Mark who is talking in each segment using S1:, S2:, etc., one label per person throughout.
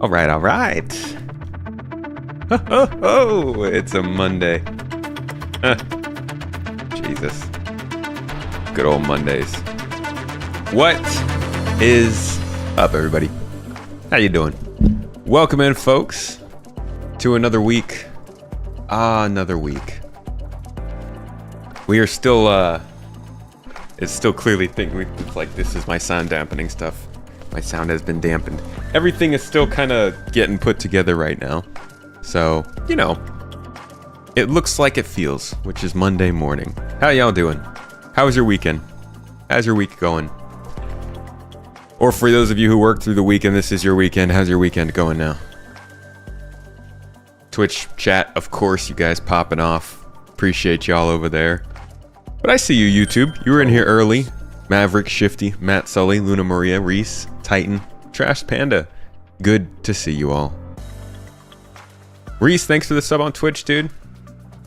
S1: All right, all right. Ho, ho, ho. It's a Monday. Jesus. Good old Mondays. What is up, everybody? How you doing? Welcome in, folks, to another week. Another week. We are still, it's still clearly thinking, it's like this is my sound dampening stuff. My sound has been dampened. Everything is still kind of getting put together right now. So, you know, it looks like it feels, which is Monday morning. How y'all doing? How was your weekend? How's your week going? Or for those of you who work through the weekend, this is your weekend. How's your weekend going now? Twitch chat, of course, you guys popping off. Appreciate y'all over there. But I see you, YouTube. You were in here early. Maverick, Shifty, Matt Sully, Luna Maria, Reese, Titan, Trash Panda. Good to see you all. Reese, thanks for the sub on Twitch, dude.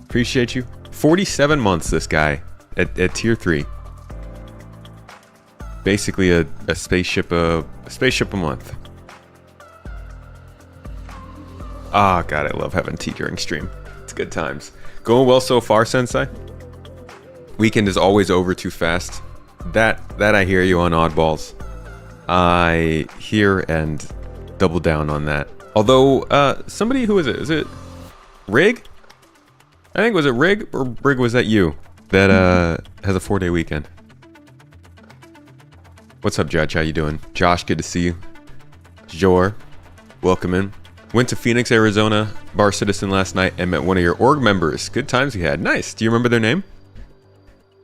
S1: Appreciate you. 47 months, this guy, at tier 3. Basically a spaceship a month. Ah, God, I love having tea during stream. It's good times. Going well so far, Sensei. Weekend is always over too fast. That I hear you on Oddballs. I hear and double down on that. Although, somebody, who is it? Is it Rig? I think, was it Rig? Or Rig, was that you? That, has a 4-day weekend. What's up, Judge? How you doing? Josh, good to see you. Jor, welcome in. Went to Phoenix, Arizona, Bar Citizen last night and met one of your org members. Good times we had. Nice. Do you remember their name?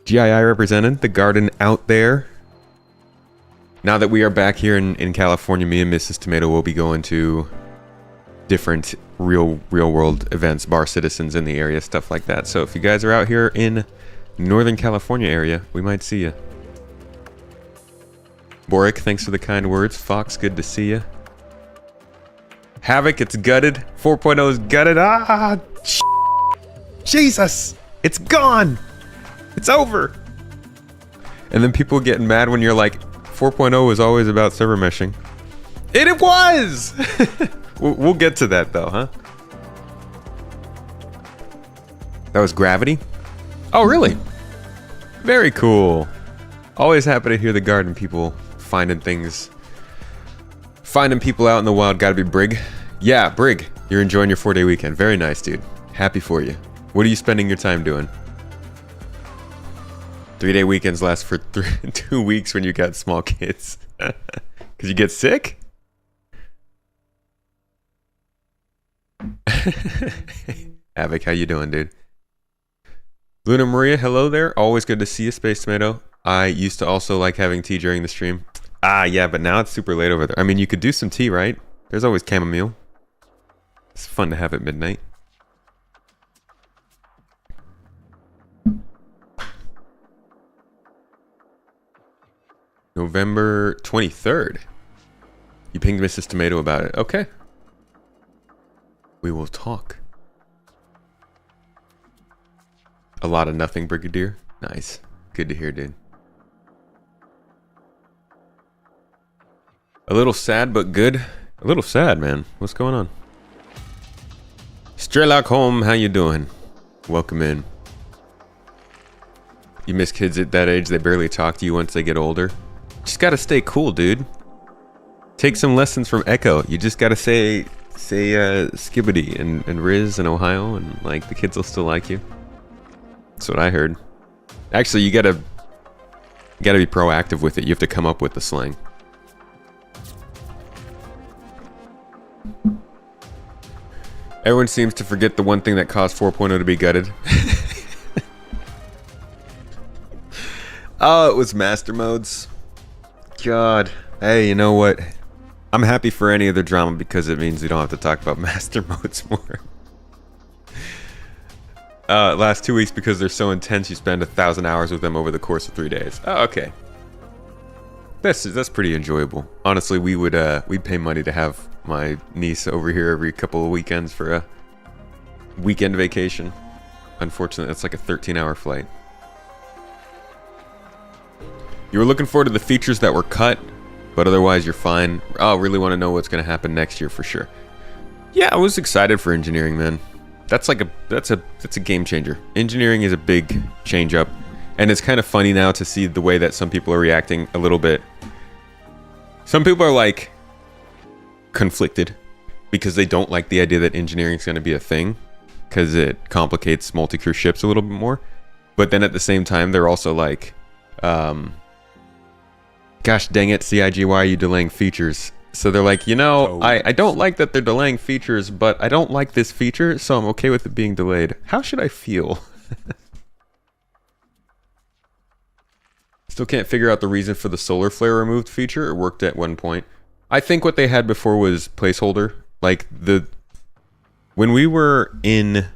S1: GII represented the garden out there. Now that we are back here in California, me and Mrs. Tomato will be going to different real world events, Bar Citizens in the area, stuff like that. So if you guys are out here in Northern California area, we might see you. Boric, thanks for the kind words. Fox, good to see you. Havoc, it's gutted. 4.0 is gutted. Ah, Jesus, it's gone. It's over. And then people getting mad when you're like, 4.0 was always about server meshing. And it was! We'll get to that though, huh? That was Gravity? Oh, really? Very cool. Always happy to hear the garden people finding things. Finding people out in the wild. Gotta be Brig. Yeah, Brig. You're enjoying your 4-day weekend. Very nice, dude. Happy for you. What are you spending your time doing? 3-day weekends last for 2 weeks when you got small kids. Because you get sick? Havoc, how you doing, dude? Luna Maria, hello there. Always good to see you, Space Tomato. I used to also like having tea during the stream. Ah, yeah, but now it's super late over there. I mean, you could do some tea, right? There's always chamomile. It's fun to have at midnight. November 23rd. You pinged Mrs. Tomato about it. Okay. We will talk. A lot of nothing, Brigadier. Nice. Good to hear, dude. A little sad, but good. A little sad, man. What's going on? Strelak home, how you doing? Welcome in. You miss kids at that age, they barely talk to you once they get older. Just gotta stay cool, dude. Take some lessons from Echo. You just gotta say Skibbity and Riz and Ohio, and like the kids will still like you. That's what I heard. Actually, you gotta be proactive with it. You have to come up with the slang. Everyone seems to forget the one thing that caused 4.0 to be gutted. Oh, it was master modes. God. Hey, you know what? I'm happy for any other drama because it means we don't have to talk about master modes more. Last 2 weeks because they're so intense you spend 1,000 hours with them over the course of 3 days. Oh, okay. That's pretty enjoyable. Honestly, we'd pay money to have my niece over here every couple of weekends for a weekend vacation. Unfortunately, that's like a 13-hour flight. You were looking forward to the features that were cut. but otherwise you're fine. I really want to know what's going to happen next year for sure. Yeah, I was excited for engineering, man. That's a game changer. Engineering is a big change up, and it's kind of funny now to see the way that some people are reacting a little bit. Some people are like conflicted because they don't like the idea that engineering is going to be a thing because it complicates multi-crew ships a little bit more. But then at the same time, they're also like, gosh dang it, CIG, why are you delaying features? So they're like, you know, I don't like that they're delaying features, but I don't like this feature, so I'm okay with it being delayed. How should I feel? Still can't figure out the reason for the solar flare removed feature. It worked at one point. I think what they had before was placeholder. Like when we were in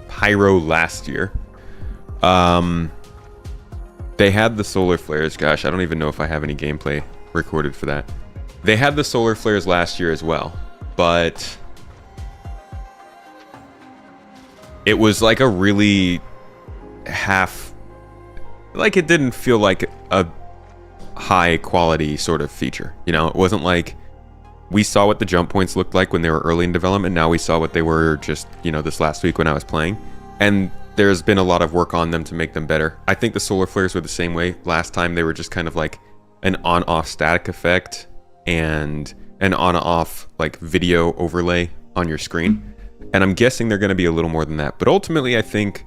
S1: Pyro last year, they had the solar flares. Gosh, I don't even know if I have any gameplay recorded for that. They had the solar flares last year as well, but it was like a really like it didn't feel like a high quality sort of feature. You know, it wasn't like we saw what the jump points looked like when they were early in development. Now we saw what they were just, you know, this last week when I was playing. And there's been a lot of work on them to make them better. I think the solar flares were the same way. Last time they were just kind of like an on-off static effect and an on-off like video overlay on your screen. And I'm guessing they're going to be a little more than that. But ultimately, I think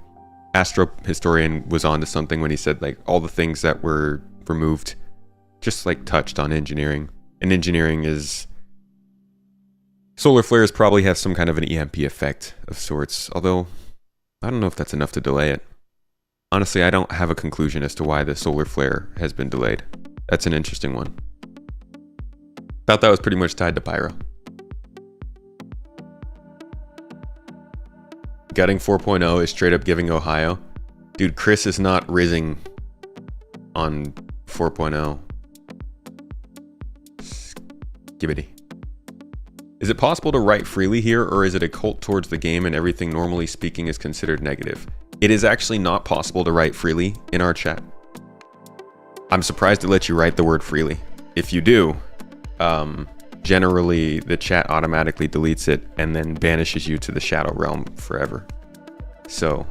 S1: Astro Historian was onto something when he said like all the things that were removed just like touched on engineering. And engineering is... Solar flares probably have some kind of an EMP effect of sorts. Although, I don't know if that's enough to delay it. Honestly, I don't have a conclusion as to why the solar flare has been delayed. That's an interesting one. Thought that was pretty much tied to Pyro. Gutting 4.0 is straight up giving Ohio. Dude, Chris is not rizzing on 4.0. Skibbity. Is it possible to write freely here, or is it a cult towards the game and everything normally speaking is considered negative? It is actually not possible to write freely in our chat. I'm surprised to let you write the word freely. If you do, generally the chat automatically deletes it and then banishes you to the shadow realm forever. So,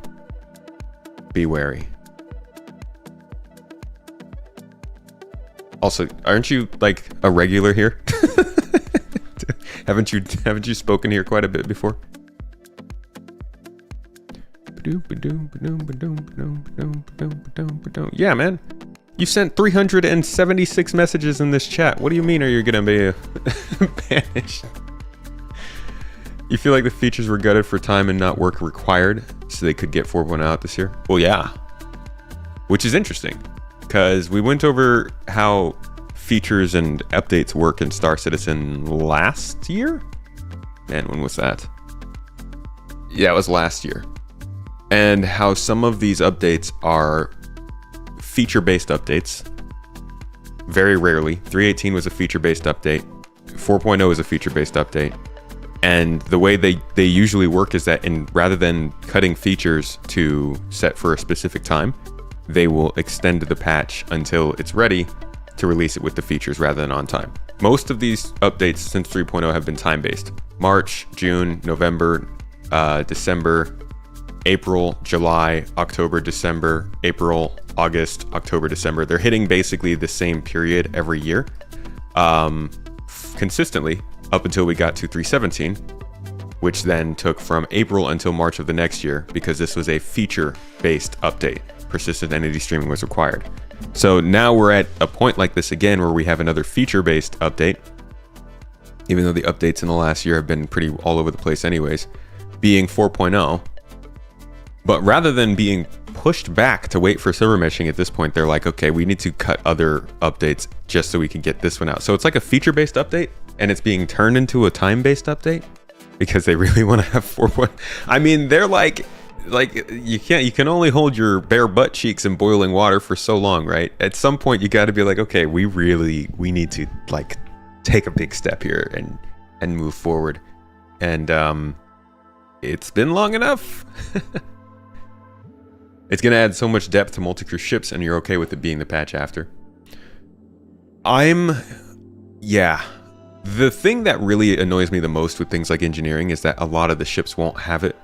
S1: be wary. Also, aren't you like a regular here? Haven't you spoken here quite a bit before? Yeah, man. You sent 376 messages in this chat. What do you mean are you gonna be banished? You feel like the features were gutted for time and not work required, so they could get 4.0 out this year? Well, yeah. Which is interesting, because we went over how features and updates work in Star Citizen last year? Man, when was that? Yeah, it was last year. And how some of these updates are feature-based updates. Very rarely. 3.18 was a feature-based update. 4.0 is a feature-based update. And the way they usually work is that rather than cutting features to set for a specific time, they will extend the patch until it's ready to release it with the features rather than on time. Most of these updates since 3.0 have been time-based. March, June, November, December, April, July, October, December, April, August, October, December. They're hitting basically the same period every year, consistently up until we got to 3.17, which then took from April until March of the next year because this was a feature-based update. Persistent entity streaming was required. So now we're at a point like this again where we have another feature-based update, even though the updates in the last year have been pretty all over the place anyways, being 4.0. But rather than being pushed back to wait for server meshing at this point, they're like, okay, we need to cut other updates just so we can get this one out. So it's like a feature-based update, and it's being turned into a time-based update because they really want to have 4.0. I mean, they're like you can only hold your bare butt cheeks in boiling water for so long, right? At some point you got to be like, okay, we need to like take a big step here and move forward. And it's been long enough. It's gonna add so much depth to multi-crew ships, and you're okay with it being the patch after. I'm Yeah. The thing that really annoys me the most with things like engineering is that a lot of the ships won't have it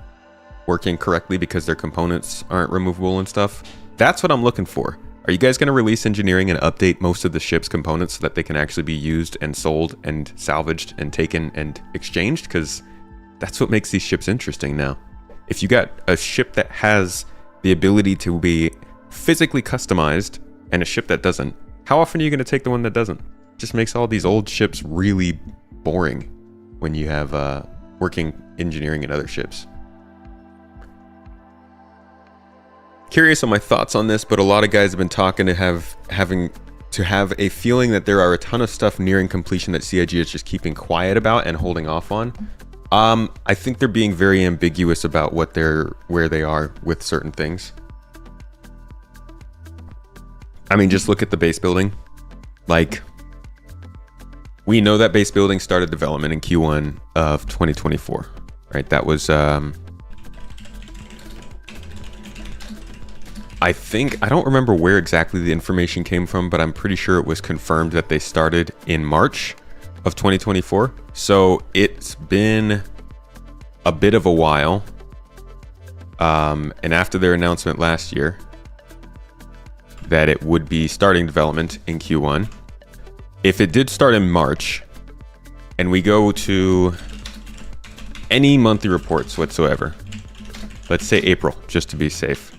S1: working correctly because their components aren't removable and stuff. That's what I'm looking for. Are you guys going to release engineering and update most of the ship's components so that they can actually be used and sold and salvaged and taken and exchanged? Because that's what makes these ships interesting now. If you got a ship that has the ability to be physically customized and a ship that doesn't, how often are you going to take the one that doesn't? It just makes all these old ships really boring when you have working engineering in other ships. Curious on my thoughts on this, but a lot of guys have been talking to having a feeling that there are a ton of stuff nearing completion that CIG is just keeping quiet about and holding off on. I think they're being very ambiguous about where they are with certain things. I mean, just look at the base building. Like, we know that base building started development in Q1 of 2024, right? That was, I don't remember where exactly the information came from, but I'm pretty sure it was confirmed that they started in March of 2024. So it's been a bit of a while. And after their announcement last year that it would be starting development in Q1, if it did start in March and we go to any monthly reports whatsoever, let's say April, just to be safe.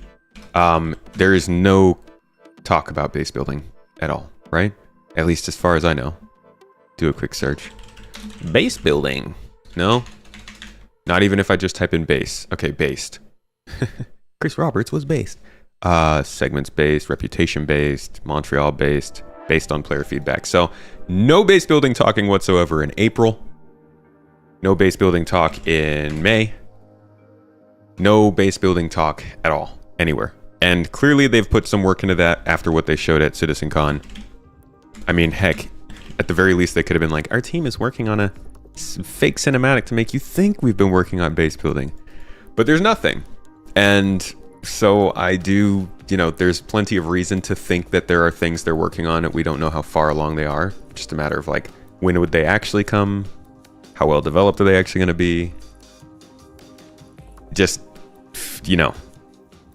S1: There is no talk about base building at all, right? At least as far as I know. Do a quick search. Base building. No. Not even if I just type in base. Okay, based. Chris Roberts was based. Segments based, reputation based, Montreal based, based on player feedback. So no base building talking whatsoever in April. No base building talk in May. No base building talk at all, anywhere. And clearly they've put some work into that after what they showed at CitizenCon. I mean, heck, at the very least they could have been like, our team is working on a fake cinematic to make you think we've been working on base building. But there's nothing. And so I do, there's plenty of reason to think that there are things they're working on and we don't know how far along they are. Just a matter of like, when would they actually come? How well developed are they actually going to be? Just,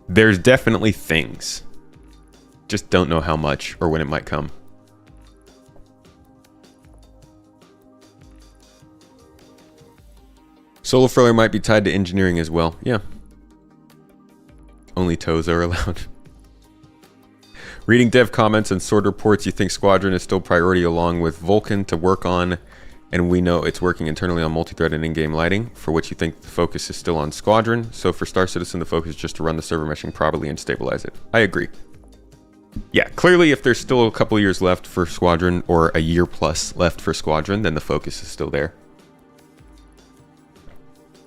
S1: there's definitely things. Just don't know how much or when it might come. Solar failure might be tied to engineering as well. Yeah. Only toes are allowed. Reading dev comments and sword reports, you think Squadron is still priority along with Vulkan to work on, and we know it's working internally on multi-thread and in-game lighting, for which you think the focus is still on Squadron. So for Star Citizen, the focus is just to run the server meshing properly and stabilize it. I agree. Yeah, clearly if there's still a couple years left for Squadron, or a year plus left for Squadron, then the focus is still there.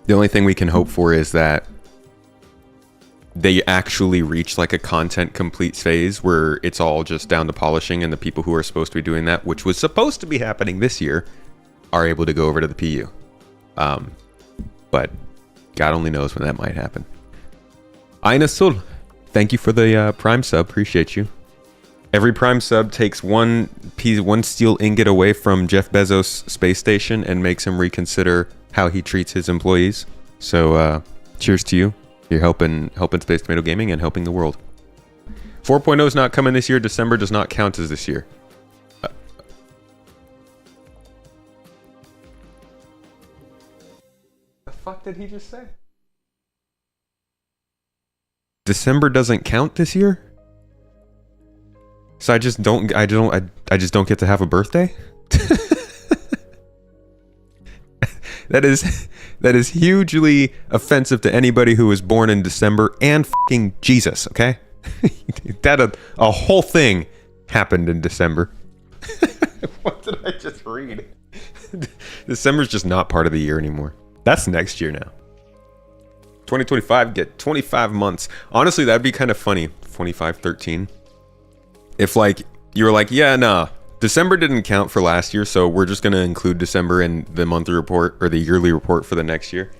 S1: The only thing we can hope for is that they actually reach like a content complete phase where it's all just down to polishing, and the people who are supposed to be doing that, which was supposed to be happening this year, are able to go over to the PU. But God only knows when that might happen. Aina Sul, thank you for the Prime sub. Appreciate you. Every Prime sub takes one steel ingot away from Jeff Bezos' space station and makes him reconsider how he treats his employees. So cheers to you. You're helping Space Tomato Gaming and helping the world. 4.0 is not coming this year. December does not count as this year. The fuck did he just say? December doesn't count this year? So I just don't get to have a birthday? That is hugely offensive to anybody who was born in December and fucking Jesus, okay? That a whole thing happened in December. What did I just read? December's just not part of the year anymore. That's next year now. 2025, get 25 months. Honestly, that'd be kind of funny. 2513. If like you were like, yeah, nah, December didn't count for last year, so we're just going to include December in the monthly report or the yearly report for the next year.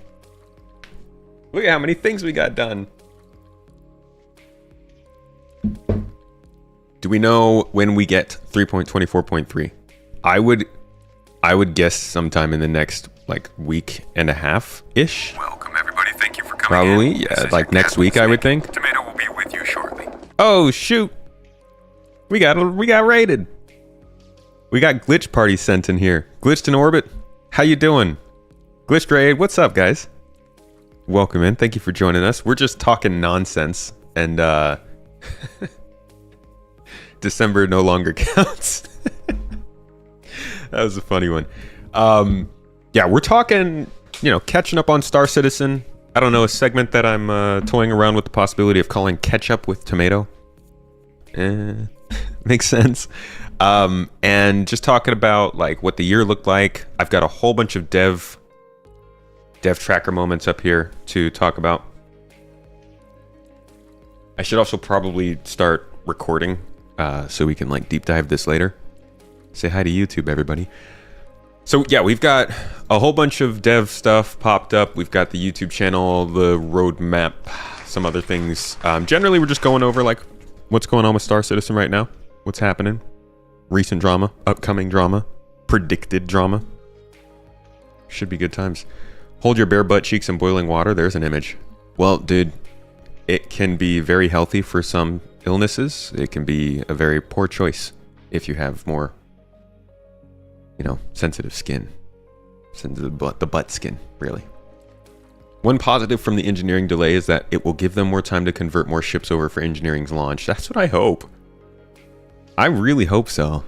S1: Look at how many things we got done. Do we know when we get 3.24.3? I would guess sometime in the next like week and a half ish.
S2: Welcome everybody. Thank you for coming.
S1: Probably,
S2: in.
S1: yeah, like next week I would think.
S2: Tomato will be with you shortly.
S1: Oh shoot, we got raided. We got glitch party sent in here. Glitched in orbit. How you doing? Glitched raid. What's up, guys? Welcome in. Thank you for joining us. We're just talking nonsense and December no longer counts. That was a funny one. Yeah, we're talking, catching up on Star Citizen. I don't know, a segment that I'm toying around with the possibility of calling Ketchup with Tomato. Makes sense. And just talking about like what the year looked like. I've got a whole bunch of dev tracker moments up here to talk about. I should also probably start recording so we can like deep dive this later. Say hi to YouTube, everybody. So yeah, we've got a whole bunch of dev stuff popped up. We've got the YouTube channel, the roadmap, some other things. Generally, we're just going over like what's going on with Star Citizen right now, what's happening, recent drama, upcoming drama, predicted drama. Should be good times. Hold your bare butt cheeks in boiling water. There's an image. Well, dude, it can be very healthy for some illnesses. It can be a very poor choice if you have more sensitive skin. Sensitive the butt skin, really. One positive from the engineering delay is that it will give them more time to convert more ships over for engineering's launch. That's what I hope. I really hope so.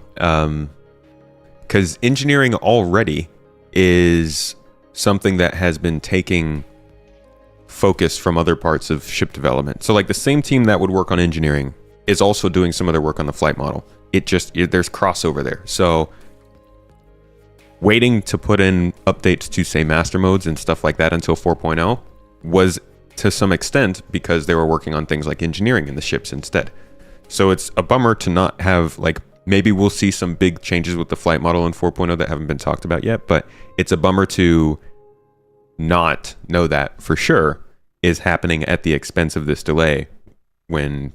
S1: Because engineering already is something that has been taking focus from other parts of ship development. So like the same team that would work on engineering is also doing some other work on the flight model. There's crossover there. So waiting to put in updates to say master modes and stuff like that until 4.0 was to some extent because they were working on things like engineering in the ships instead. So it's a bummer to not have, like, maybe we'll see some big changes with the flight model in 4.0 that haven't been talked about yet, but it's a bummer to not know that for sure is happening at the expense of this delay when,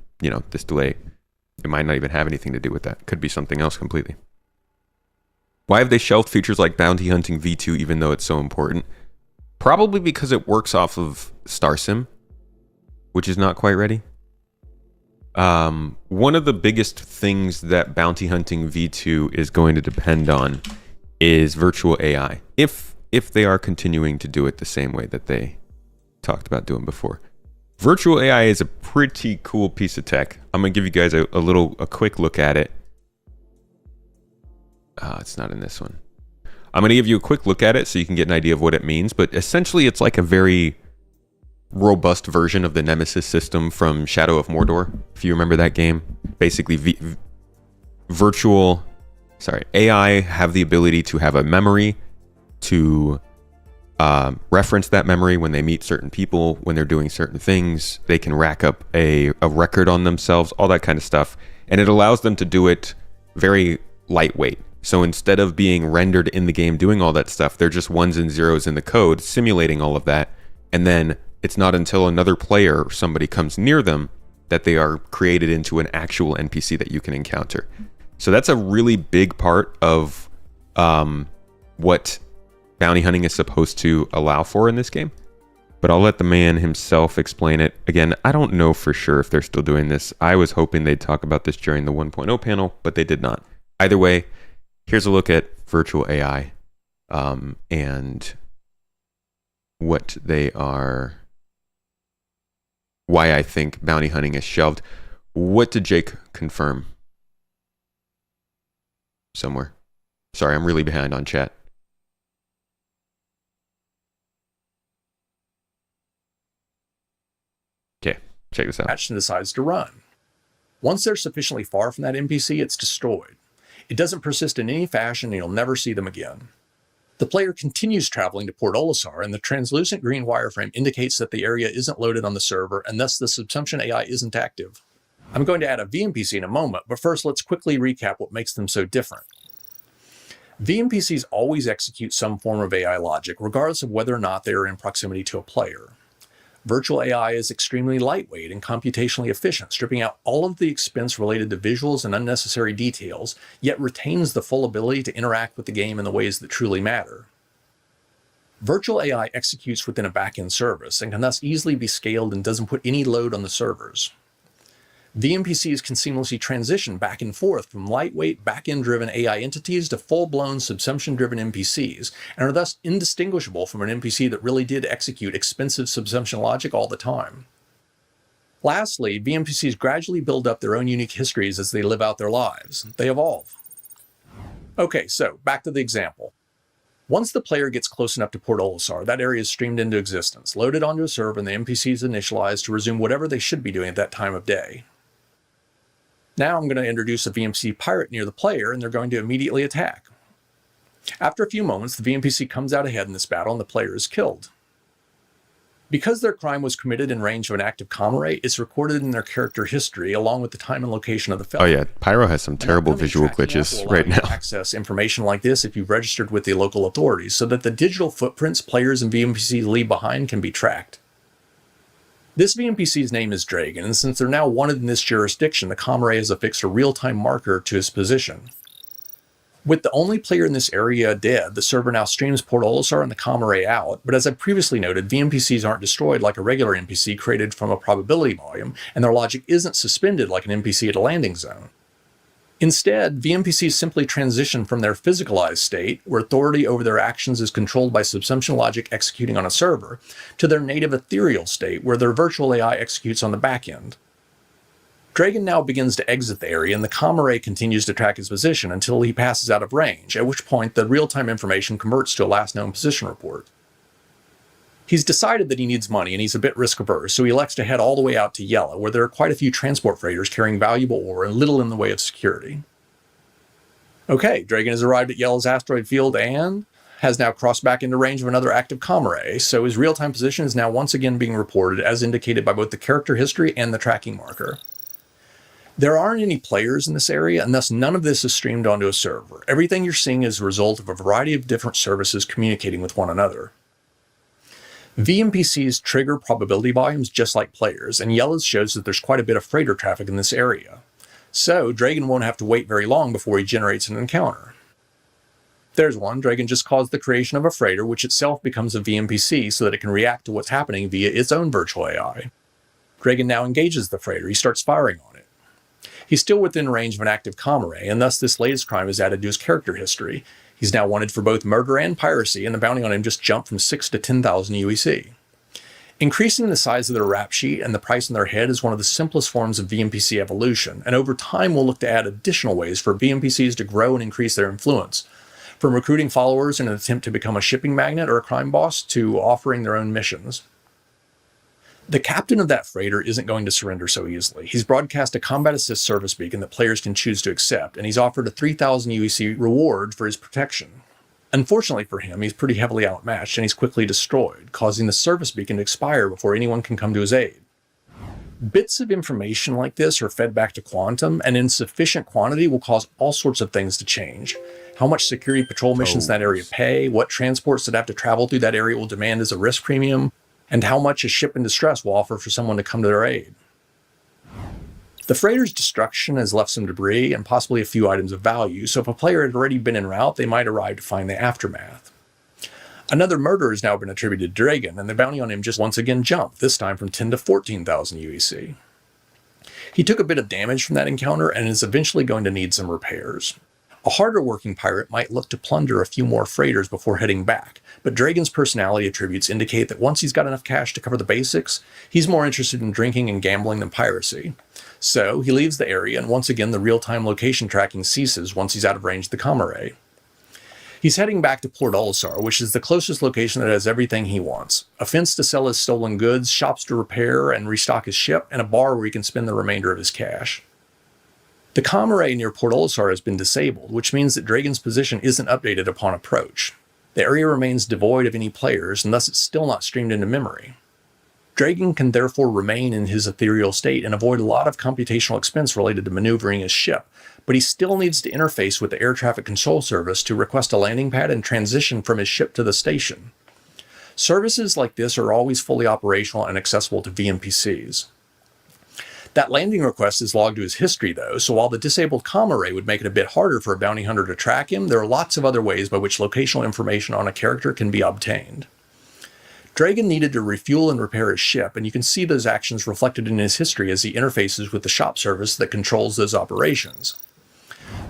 S1: this delay, it might not even have anything to do with that. Could be something else completely. Why have they shelved features like bounty hunting V2 even though it's so important? Probably because it works off of StarSim, which is not quite ready. One of the biggest things that bounty hunting V2 is going to depend on is virtual AI. If they are continuing to do it the same way that they talked about doing before. Virtual AI is a pretty cool piece of tech. I'm going to give you guys a quick look at it. It's not in this one. I'm going to give you a quick look at it so you can get an idea of what it means. But essentially, it's like a very robust version of the Nemesis system from Shadow of Mordor, if you remember that game. Basically, AI have the ability to have a memory, to reference that memory when they meet certain people, when they're doing certain things. They can rack up a record on themselves, all that kind of stuff. And it allows them to do it very lightweight. So instead of being rendered in the game doing all that stuff, they're just ones and zeros in the code simulating all of that. And then it's not until another player or somebody comes near them that they are created into an actual NPC that you can encounter. So that's a really big part of what bounty hunting is supposed to allow for in this game. But I'll let the man himself explain it. Again, I don't know for sure if they're still doing this. I was hoping they'd talk about this during the 1.0 panel, but they did not. Either way, here's a look at virtual AI and what they are, why I think bounty hunting is shelved. What did Jake confirm? Somewhere. Sorry, I'm really behind on chat. Okay, check this out.
S3: Action decides to run. Once they're sufficiently far from that NPC, it's destroyed. It doesn't persist in any fashion, and you'll never see them again. The player continues traveling to Port Olisar, and the translucent green wireframe indicates that the area isn't loaded on the server, and thus the subsumption AI isn't active. I'm going to add a VMPC in a moment, but first let's quickly recap what makes them so different. VMPCs always execute some form of AI logic, regardless of whether or not they are in proximity to a player. Virtual AI is extremely lightweight and computationally efficient, stripping out all of the expense related to visuals and unnecessary details, yet retains the full ability to interact with the game in the ways that truly matter. Virtual AI executes within a backend service and can thus easily be scaled and doesn't put any load on the servers. VMPCs can seamlessly transition back and forth from lightweight, back-end-driven AI entities to full-blown, subsumption-driven NPCs, and are thus indistinguishable from an NPC that really did execute expensive subsumption logic all the time. Lastly, VMPCs gradually build up their own unique histories as they live out their lives. They evolve. Okay, so back to the example. Once the player gets close enough to Port Olisar, that area is streamed into existence, loaded onto a server, and the NPCs initialized to resume whatever they should be doing at that time of day. Now I'm going to introduce a VMPC pirate near the player, and they're going to immediately attack. After a few moments, the VMPC comes out ahead in this battle, and the player is killed. Because their crime was committed in range of an active comm array, it's recorded in their character history, along with the time and location of the felon.
S1: Oh yeah, Pyro has some terrible visual glitches right now.
S3: Access information like this if you've registered with the local authorities, so that the digital footprints players and VMPCs leave behind can be tracked. This VMPC's name is Dragon, and since they're now wanted in this jurisdiction, the comm array has affixed a real-time marker to his position. With the only player in this area dead, the server now streams Port Olisar and the comm array out, but as I previously noted, VMPCs aren't destroyed like a regular NPC created from a probability volume, and their logic isn't suspended like an NPC at a landing zone. Instead, VMPCs simply transition from their physicalized state, where authority over their actions is controlled by subsumption logic executing on a server, to their native ethereal state, where their virtual AI executes on the back end. Dragon now begins to exit the area, and the comm array continues to track his position until he passes out of range, at which point the real-time information converts to a last known position report. He's decided that he needs money and he's a bit risk-averse, so he elects to head all the way out to Yellow, where there are quite a few transport freighters carrying valuable ore and little in the way of security. Okay, Dragon has arrived at Yellow's asteroid field and has now crossed back into range of another active comm array, so his real-time position is now once again being reported as indicated by both the character history and the tracking marker. There aren't any players in this area, and thus none of this is streamed onto a server. Everything you're seeing is a result of a variety of different services communicating with one another. VMPCs trigger probability volumes just like players, and Yellow's shows that there's quite a bit of freighter traffic in this area. So, Dragon won't have to wait very long before he generates an encounter. There's one. Dragon just caused the creation of a freighter, which itself becomes a VMPC so that it can react to what's happening via its own virtual AI. Dragon now engages the freighter. He starts firing on it. He's still within range of an active comm array, and thus this latest crime is added to his character history. He's now wanted for both murder and piracy, and the bounty on him just jumped from 6 to 10,000 UEC. Increasing the size of their rap sheet and the price on their head is one of the simplest forms of VMPC evolution, and over time we'll look to add additional ways for VMPCs to grow and increase their influence, from recruiting followers in an attempt to become a shipping magnate or a crime boss to offering their own missions. The captain of that freighter isn't going to surrender so easily. He's broadcast a combat assist service beacon that players can choose to accept, and he's offered a 3,000 UEC reward for his protection. Unfortunately for him, he's pretty heavily outmatched, and he's quickly destroyed, causing the service beacon to expire before anyone can come to his aid. Bits of information like this are fed back to Quantum, and in sufficient quantity will cause all sorts of things to change. How much security patrol missions that area pay, what transports that have to travel through that area will demand as a risk premium, and how much a ship in distress will offer for someone to come to their aid. The freighter's destruction has left some debris and possibly a few items of value, so if a player had already been en route, they might arrive to find the aftermath. Another murder has now been attributed to Dragon, and the bounty on him just once again jumped, this time from 10 to 14,000 UEC. He took a bit of damage from that encounter and is eventually going to need some repairs. A harder working pirate might look to plunder a few more freighters before heading back, but Dragon's personality attributes indicate that once he's got enough cash to cover the basics, he's more interested in drinking and gambling than piracy. So he leaves the area, and once again the real-time location tracking ceases once he's out of range of the comm array. He's heading back to Port Olisar, which is the closest location that has everything he wants. A fence to sell his stolen goods, shops to repair and restock his ship, and a bar where he can spend the remainder of his cash. The comm array near Port Olisar has been disabled, which means that Dragon's position isn't updated upon approach. The area remains devoid of any players, and thus it's still not streamed into memory. Dragon can therefore remain in his ethereal state and avoid a lot of computational expense related to maneuvering his ship, but he still needs to interface with the air traffic control service to request a landing pad and transition from his ship to the station. Services like this are always fully operational and accessible to VMPCs. That landing request is logged to his history though, so while the disabled comm array would make it a bit harder for a bounty hunter to track him, there are lots of other ways by which locational information on a character can be obtained. Dragon needed to refuel and repair his ship, and you can see those actions reflected in his history as he interfaces with the shop service that controls those operations.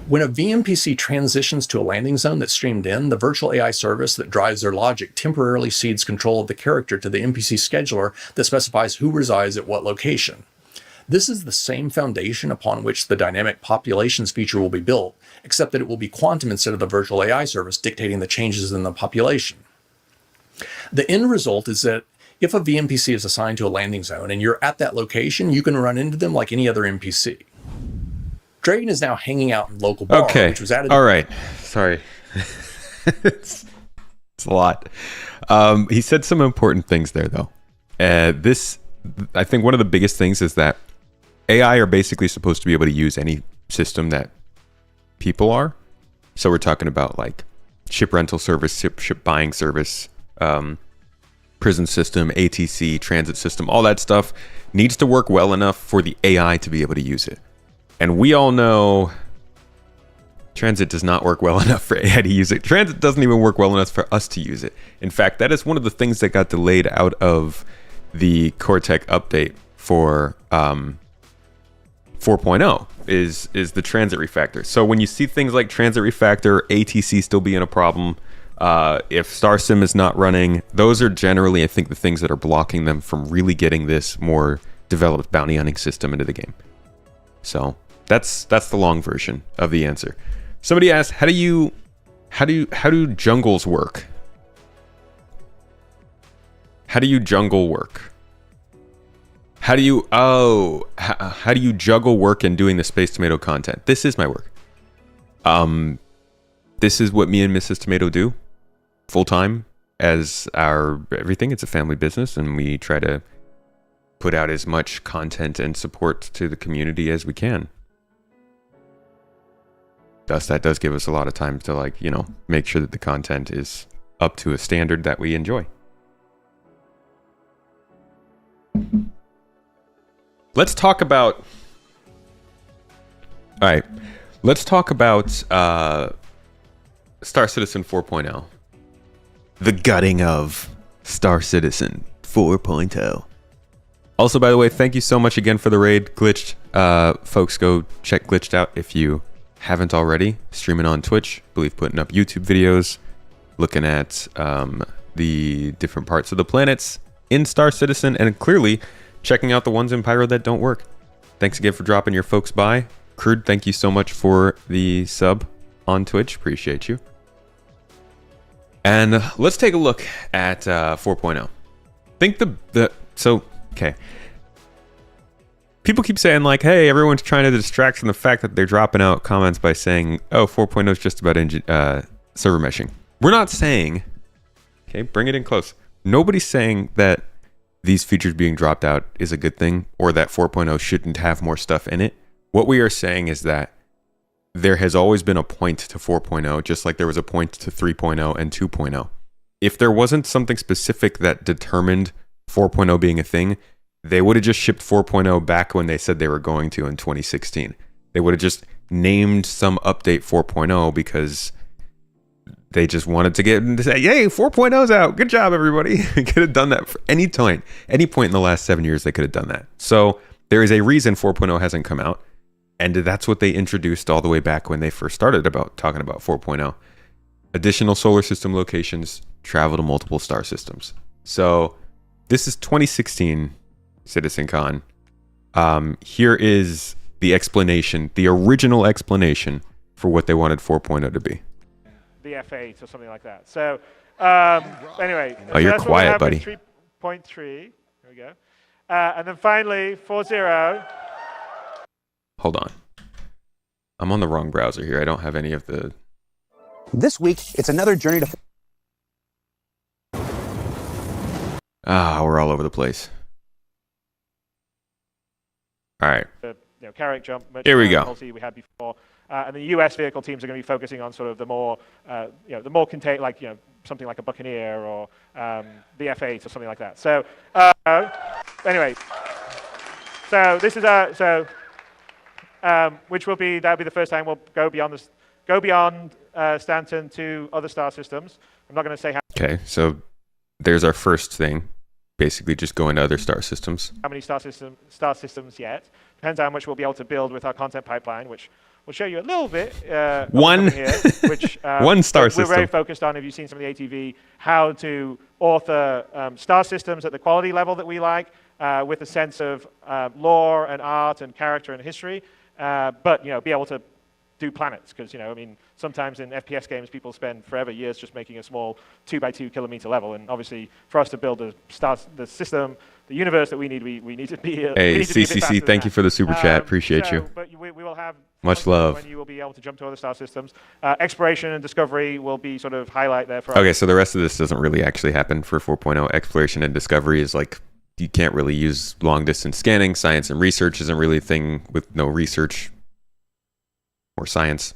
S3: When a VMPC transitions to a landing zone that's streamed in, the virtual AI service that drives their logic temporarily cedes control of the character to the NPC scheduler that specifies who resides at what location. This is the same foundation upon which the dynamic populations feature will be built, except that it will be quantum instead of the virtual AI service dictating the changes in the population. The end result is that if a VMPC is assigned to a landing zone and you're at that location, you can run into them like any other NPC. Dragon is now hanging out in local bar, which was added.
S1: All right. Sorry. it's a lot. He said some important things there, though. I think one of the biggest things is that AI are basically supposed to be able to use any system that people are. So we're talking about like ship rental service, ship buying service, prison system, ATC, transit system, all that stuff needs to work well enough for the AI to be able to use it. And we all know transit does not work well enough for AI to use it. Transit doesn't even work well enough for us to use it. In fact, that is one of the things that got delayed out of the Cortec update for 4.0 is the transit refactor. So when you see things like transit refactor, ATC still being a problem, if StarSim is not running, those are generally, I think, the things that are blocking them from really getting this more developed bounty hunting system into the game. So that's the long version of the answer. Somebody asked, how do jungles work? How do you jungle work? How do you juggle work and doing the Space Tomato content? This is my work. This is what me and Mrs. Tomato do full time as our everything. It's a family business, and we try to put out as much content and support to the community as we can. Thus, that does give us a lot of time to make sure that the content is up to a standard that we enjoy. Let's talk about... Alright. Let's talk about Star Citizen 4.0. The gutting of Star Citizen 4.0. Also, by the way, thank you so much again for the raid, Glitched. Folks, go check Glitched out if you haven't already. Streaming on Twitch. I believe putting up YouTube videos. Looking at the different parts of the planets in Star Citizen. And clearly checking out the ones in Pyro that don't work. Thanks again for dropping your folks by. Crude, thank you so much for the sub on Twitch. Appreciate you. And let's take a look at 4.0. Think okay. People keep saying like, hey, everyone's trying to distract from the fact that they're dropping out comments by saying, oh, 4.0 is just about server meshing. We're not saying, okay, bring it in close. Nobody's saying that these features being dropped out is a good thing or that 4.0 shouldn't have more stuff in it. What we are saying is that there has always been a point to 4.0, just like there was a point to 3.0 and 2.0. If there wasn't something specific that determined 4.0 being a thing, they would have just shipped 4.0 back when they said they were going to in 2016. They would have just named some update 4.0 because they just wanted to get to say, yay, 4.0's out. Good job, everybody. They could have done that for any point in the last 7 years. They could have done that. So there is a reason 4.0 hasn't come out. And that's what they introduced all the way back when they first started talking about 4.0. Additional solar system locations, travel to multiple star systems. So this is 2016 CitizenCon. Here is the explanation, the original explanation for what they wanted 4.0 to be.
S4: The F8 or something like that. So anyway.
S1: Oh, you're quiet, buddy.
S4: 3.3. Here we go. And then finally, 4.0.
S1: Hold on. I'm on the wrong browser here. I don't have any of the...
S5: This week, it's another journey to...
S1: We're all over the place. All right.
S4: Carrick jump.
S1: Here we go.
S4: Policy we had before. And the US vehicle teams are going to be focusing on sort of the more, the more contained, something like a Buccaneer or the F8 or something like that. So anyway, so this is which will be that'll be the first time we'll go beyond Stanton to other star systems. I'm not going to say how.
S1: Okay, so there's our first thing. Basically, just going to other star systems.
S4: How many star systems yet? Depends how much we'll be able to build with our content pipeline, which we'll show you a little bit.
S1: One
S4: here, which
S1: one star system.
S4: We're very focused on. If you've seen some of the ATV, how to author star systems at the quality level that we like, with a sense of lore and art and character and history, but be able to do planets, because I mean, sometimes in FPS games people spend forever years just making a small 2x2 kilometer level, and obviously for us to build the system, the universe that we need to be.
S1: Hey, CCC, thank you for the super chat. Appreciate you.
S4: But we will have
S1: much love.
S4: When you will be able to jump to other star systems. Exploration and discovery will be sort of highlight there for us.
S1: Okay, so the rest of this doesn't really actually happen for 4.0. Exploration and discovery is like, you can't really use long distance scanning. Science and research isn't really a thing with no research or science.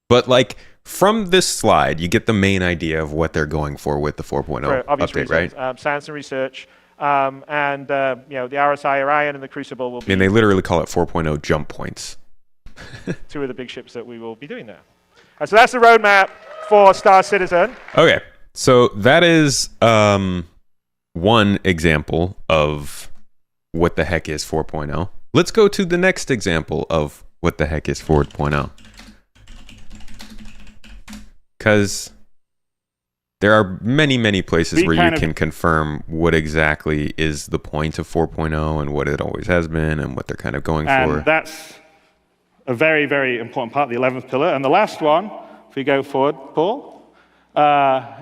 S1: But like, from this slide, you get the main idea of what they're going for with the 4.0 update,
S4: reasons,
S1: right?
S4: Science and research, and the RSI Orion and the Crucible will be.
S1: I mean, they literally call it 4.0 jump points.
S4: Two of the big ships that we will be doing there. So that's the roadmap for Star Citizen.
S1: Okay, so that is one example of what the heck is 4.0. Let's go to the next example of what the heck is 4.0. Because there are many, many places where you can confirm what exactly is the point of 4.0 and what it always has been and what they're kind of going for.
S6: And that's a very, very important part of the 11th pillar. And the last one, if we go forward, Paul,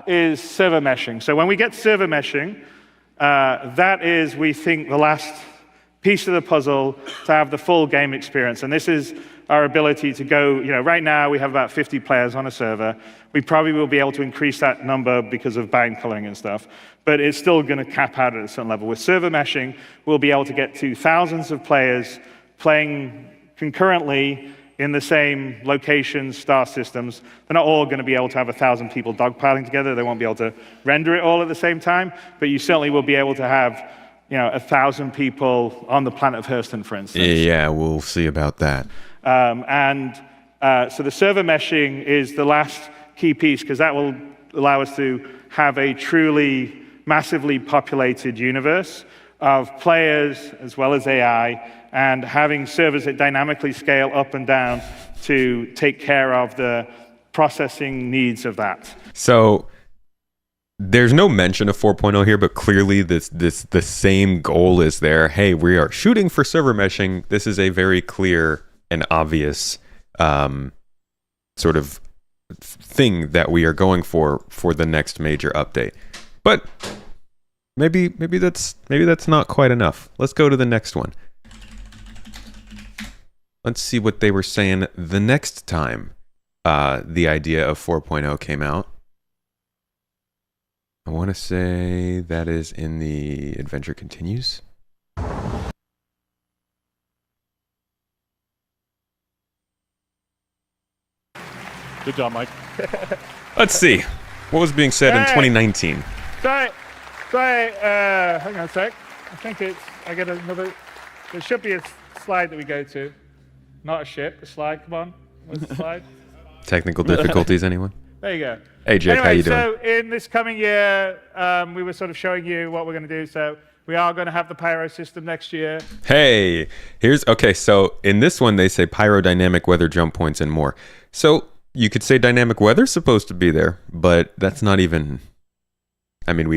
S6: is server meshing. So when we get server meshing, that is, we think, the last piece of the puzzle to have the full game experience. And this is our ability to go, right now we have about 50 players on a server. We probably will be able to increase that number because of bind coloring and stuff, but it's still going to cap out at a certain level. With server meshing, we'll be able to get to thousands of players playing concurrently in the same locations, star systems. They're not all going to be able to have 1,000 people dogpiling together. They won't be able to render it all at the same time, but you certainly will be able to have 1,000 people on the planet of Hurston, for instance.
S1: Yeah, we'll see about that.
S6: So the server meshing is the last key piece, because that will allow us to have a truly massively populated universe of players as well as AI, and having servers that dynamically scale up and down to take care of the processing needs of that.
S1: So there's no mention of 4.0 here, but clearly the same goal is there. Hey, we are shooting for server meshing. This is a very clear and obvious sort of thing that we are going for the next major update. But maybe that's not quite enough. Let's go to the next one. Let's see what they were saying the next time the idea of 4.0 came out. I want to say that is in the Adventure Continues.
S6: Good job, Mike.
S1: Let's see. What was being said in 2019?
S6: Sorry, hang on a sec. There should be a slide that we go to. Not a ship, a slide, come on. What's the slide?
S1: Technical difficulties, anyone?
S6: There you go.
S1: Hey, Jake,
S6: anyway,
S1: how you doing?
S6: So in this coming year, we were sort of showing you what we're going to do. So we are going to have the Pyro system next year.
S1: Hey, so in this one, they say Pyro, dynamic weather, jump points, and more. So you could say dynamic weather's supposed to be there, but that's not even... I mean,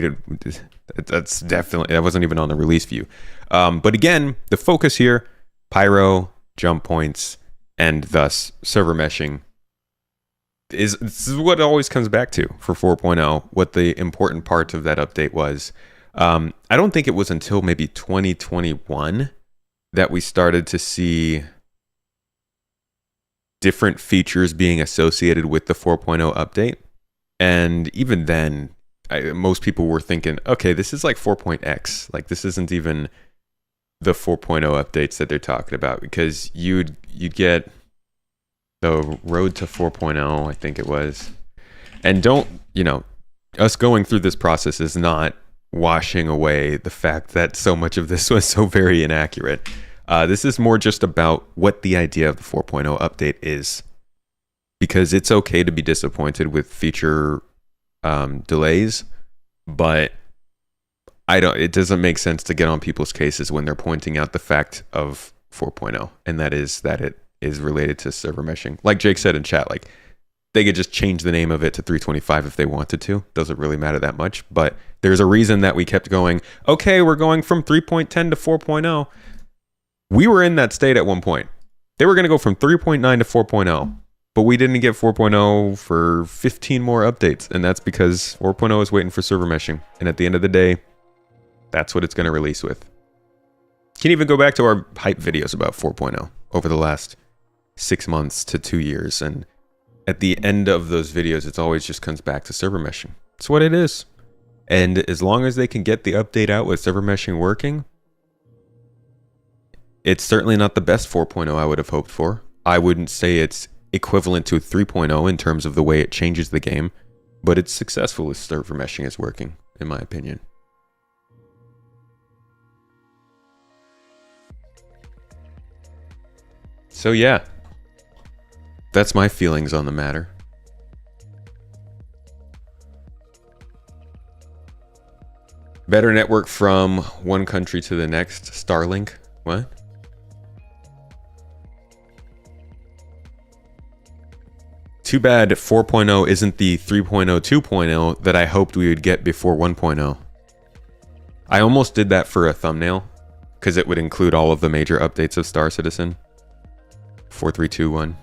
S1: that wasn't even on the release view. But again, the focus here, Pyro, jump points, and thus server meshing, this is what it always comes back to for 4.0, what the important part of that update was. I don't think it was until maybe 2021 that we started to see different features being associated with the 4.0 update. And even then, most people were thinking, okay, this is like 4.x. Like, this isn't even the 4.0 updates that they're talking about, because you'd get the road to 4.0, I think it was. And us going through this process is not washing away the fact that so much of this was so very inaccurate. This is more just about what the idea of the 4.0 update is. Because it's okay to be disappointed with feature delays, but it doesn't make sense to get on people's cases when they're pointing out the fact of 4.0, and that is that it is related to server meshing. Like Jake said in chat, like they could just change the name of it to 325 if they wanted to. Doesn't really matter that much, but there's a reason that we kept going, okay, we're going from 3.10 to 4.0. We were in that state at one point. They were going to go from 3.9 to 4.0. But we didn't get 4.0 for 15 more updates, and that's because 4.0 is waiting for server meshing. And at the end of the day, that's what it's going to release with. Can even go back to our hype videos about 4.0 over the last 6 months to 2 years, and at the end of those videos, it always just comes back to server meshing. It's what it is. And as long as they can get the update out with server meshing working, it's certainly not the best 4.0 I would have hoped for. I wouldn't say it's equivalent to 3.0 in terms of the way it changes the game, but it's successful as server meshing is working, in my opinion. So yeah, that's my feelings on the matter. Better network from one country to the next. Starlink? What? Too bad 4.0 isn't the 3.0 2.0 that I hoped we would get before 1.0. I almost did that for a thumbnail, because it would include all of the major updates of Star Citizen. 4321.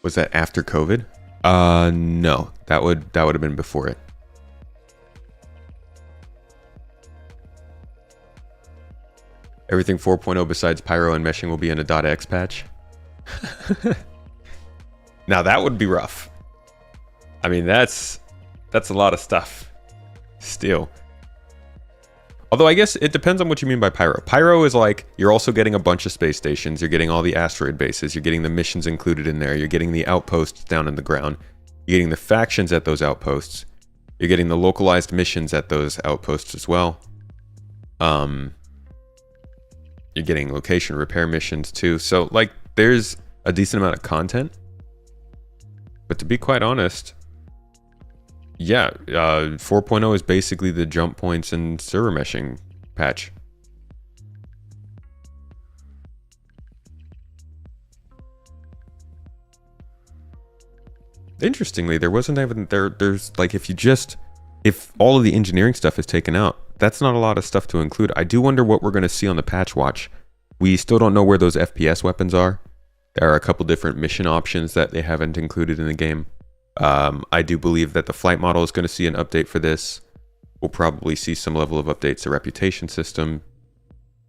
S1: Was that after COVID? No. That would have been before it. Everything 4.0 besides Pyro and meshing will be in a .x patch. Now that would be rough. I mean, that's a lot of stuff. Still. Although I guess it depends on what you mean by Pyro. Pyro is like, you're also getting a bunch of space stations, you're getting all the asteroid bases, you're getting the missions included in there, you're getting the outposts down in the ground, you're getting the factions at those outposts, you're getting the localized missions at those outposts as well. You're getting location repair missions too. So like there's a decent amount of content. But to be quite honest, yeah, 4.0 is basically the jump points and server meshing patch. Interestingly, there wasn't even there's like if all of the engineering stuff is taken out, that's not a lot of stuff to include. I do wonder what we're going to see on the patch watch. We still don't know where those FPS weapons are. There are a couple different mission options that they haven't included in the game. I do believe that the flight model is going to see an update for this. We'll probably see some level of updates to reputation system.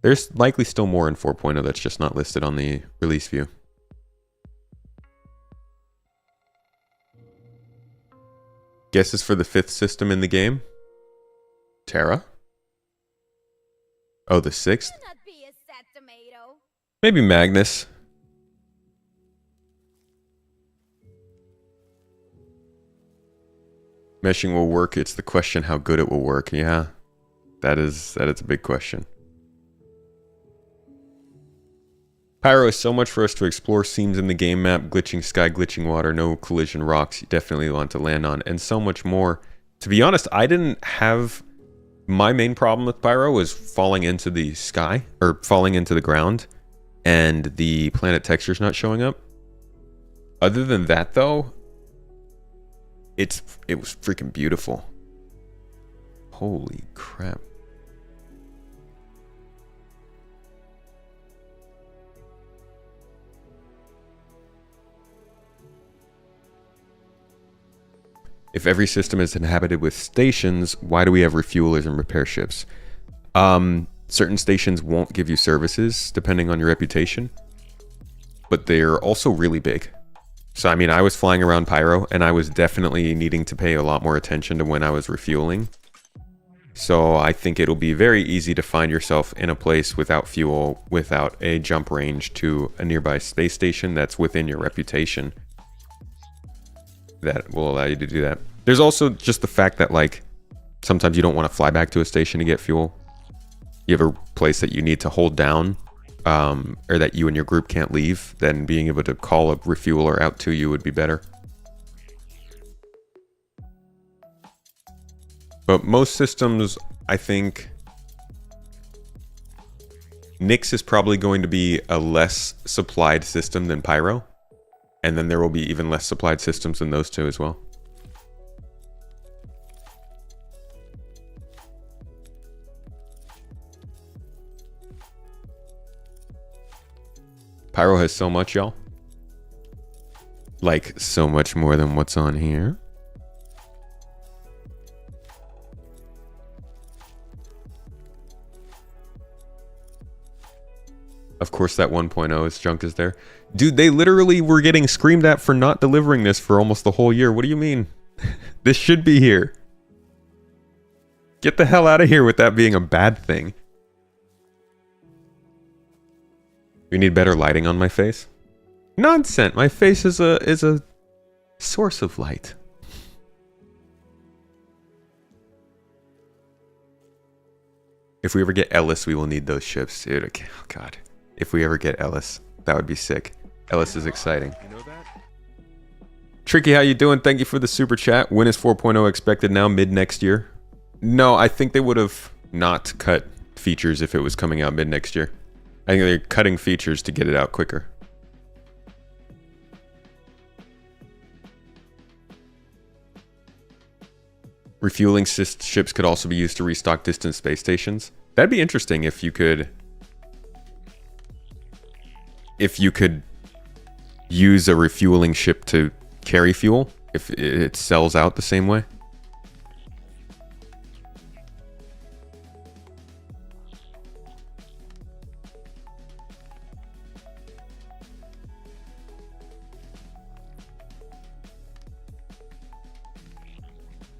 S1: There's likely still more in 4.0 that's just not listed on the release view. Guesses for the 5th system in the game? Terra? Oh, the 6th? Maybe Magnus. Meshing will work. It's the question how good it will work. Yeah, that is a big question. Pyro is so much for us to explore. Seams in the game map, glitching sky, glitching water, no collision rocks you definitely want to land on, and so much more. To be honest, I didn't have... My main problem with Pyro was falling into the sky, or falling into the ground, and the planet textures not showing up. Other than that, though, it was freaking beautiful. Holy crap. If every system is inhabited with stations, why do we have refuelers and repair ships? Certain stations won't give you services depending on your reputation, but they're also really big. So, I mean, I was flying around Pyro and I was definitely needing to pay a lot more attention to when I was refueling. So I think it'll be very easy to find yourself in a place without fuel, without a jump range to a nearby space station that's within your reputation. that will allow you to do that. There's also just the fact that, like, sometimes you don't want to fly back to a station to get fuel. You have a place that you need to hold down, or that you and your group can't leave, then being able to call a refueler out to you would be better. But most systems, I think, Nyx is probably going to be a less supplied system than Pyro. And then there will be even less supplied systems than those two as well. Pyro has so much, y'all. Like, so much more than what's on here. Of course, that 1.0 is junk is there. Dude, they literally were getting screamed at for not delivering this for almost the whole year. What do you mean? This should be here. Get the hell out of here with that being a bad thing. You need better lighting on my face? Nonsense. My face is a source of light. If we ever get Ellis, we will need those ships, dude. Okay. Oh god. If we ever get Ellis, that would be sick. Ellis is exciting. You know that? Tricky, how you doing? Thank you for the super chat. When is 4.0 expected now? Mid next year? No, I think they would have not cut features if it was coming out mid next year. I think they're cutting features to get it out quicker. Refueling ships could also be used to restock distant space stations. That'd be interesting if you could use a refueling ship to carry fuel, if it sells out the same way.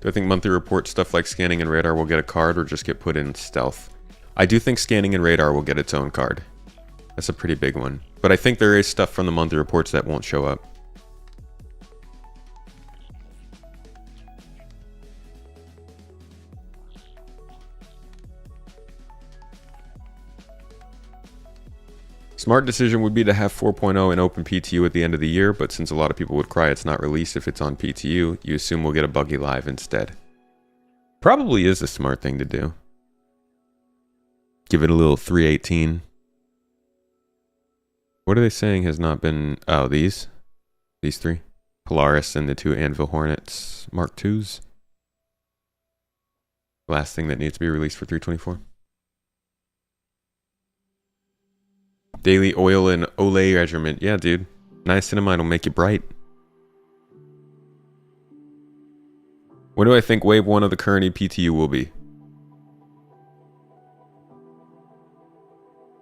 S1: Do I think monthly report stuff like scanning and radar will get a card or just get put in stealth? I do think scanning and radar will get its own card. That's a pretty big one. But I think there is stuff from the monthly reports that won't show up. Smart decision would be to have 4.0 in open PTU at the end of the year, but since a lot of people would cry it's not released if it's on PTU, you assume we'll get a buggy live instead. Probably is a smart thing to do. Give it a little 318. What are they saying has not been... Oh, these three? Polaris and the two Anvil Hornets Mark IIs. Last thing that needs to be released for 324. Daily oil and Olay measurement. Yeah, dude. Niacinamide will make you bright. When do I think wave 1 of the current EPTU will be?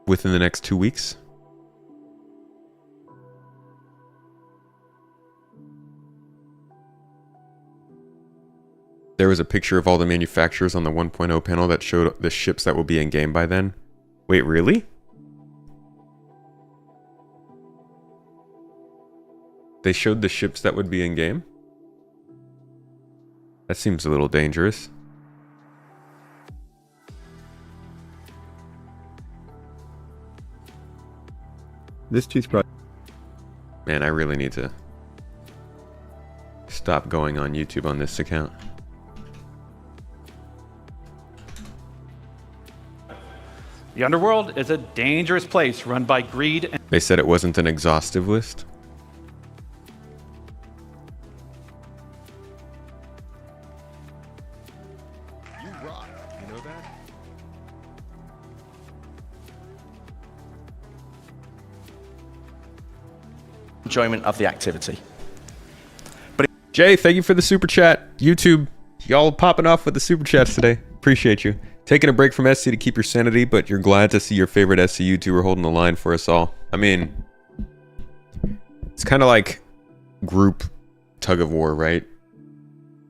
S1: Within the next 2 weeks? There was a picture of all the manufacturers on the 1.0 panel that showed the ships that will be in game by then. Wait, really? They showed the ships that would be in game? That seems a little dangerous.
S7: This toothbrush.
S1: Man, I really need to stop going on YouTube on this account.
S8: The underworld is a dangerous place run by greed and...
S1: They said it wasn't an exhaustive list.
S7: You rock. You know that?
S9: Enjoyment of the activity.
S1: Jay, thank you for the super chat. YouTube, y'all popping off with the super chats today. Appreciate you. Taking a break from SC to keep your sanity, but you're glad to see your favorite SC YouTuber holding the line for us all. I mean, it's kind of like group tug of war, right?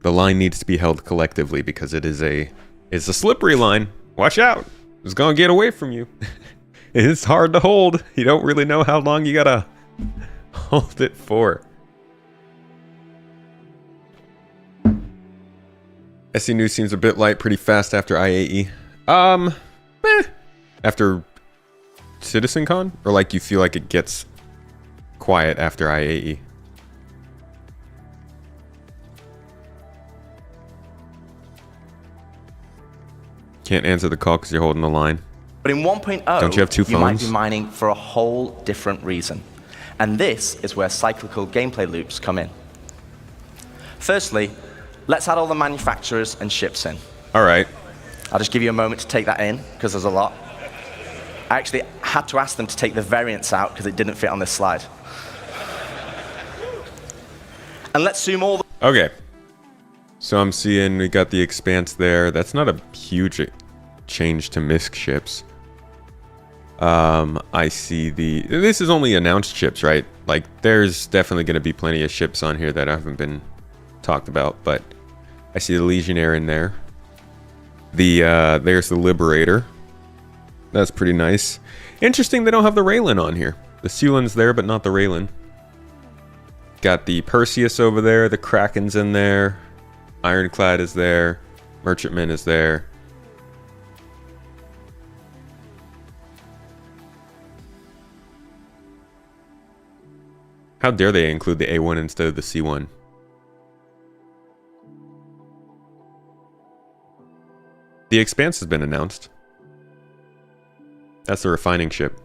S1: The line needs to be held collectively because it's a slippery line. Watch out. It's gonna get away from you. It's hard to hold. You don't really know how long you gotta hold it for. SC News seems a bit light pretty fast after IAE. After CitizenCon? Or like you feel like it gets quiet after IAE? Can't answer the call because you're holding the line.
S9: But in 1.0,
S1: don't you have two phones?
S9: You might be mining for a whole different reason. And this is where cyclical gameplay loops come in. Firstly, let's add all the manufacturers and ships in.
S1: All right.
S9: I'll just give you a moment to take that in, because there's a lot. I actually had to ask them to take the variants out, because it didn't fit on this slide. And let's zoom all the...
S1: Okay. So I'm seeing we got the Expanse there. That's not a huge change to MISC ships. I see the... This is only announced ships, right? Like, there's definitely going to be plenty of ships on here that haven't been talked about, but I see the Legionnaire in there. There's the Liberator. That's pretty nice. Interesting they don't have the Raylan on here. The Sealand's there, but not the Raylan. Got the Perseus over there. The Kraken's in there. Ironclad is there. Merchantman is there. How dare they include the A1 instead of the C1? The Expanse has been announced. That's the refining ship.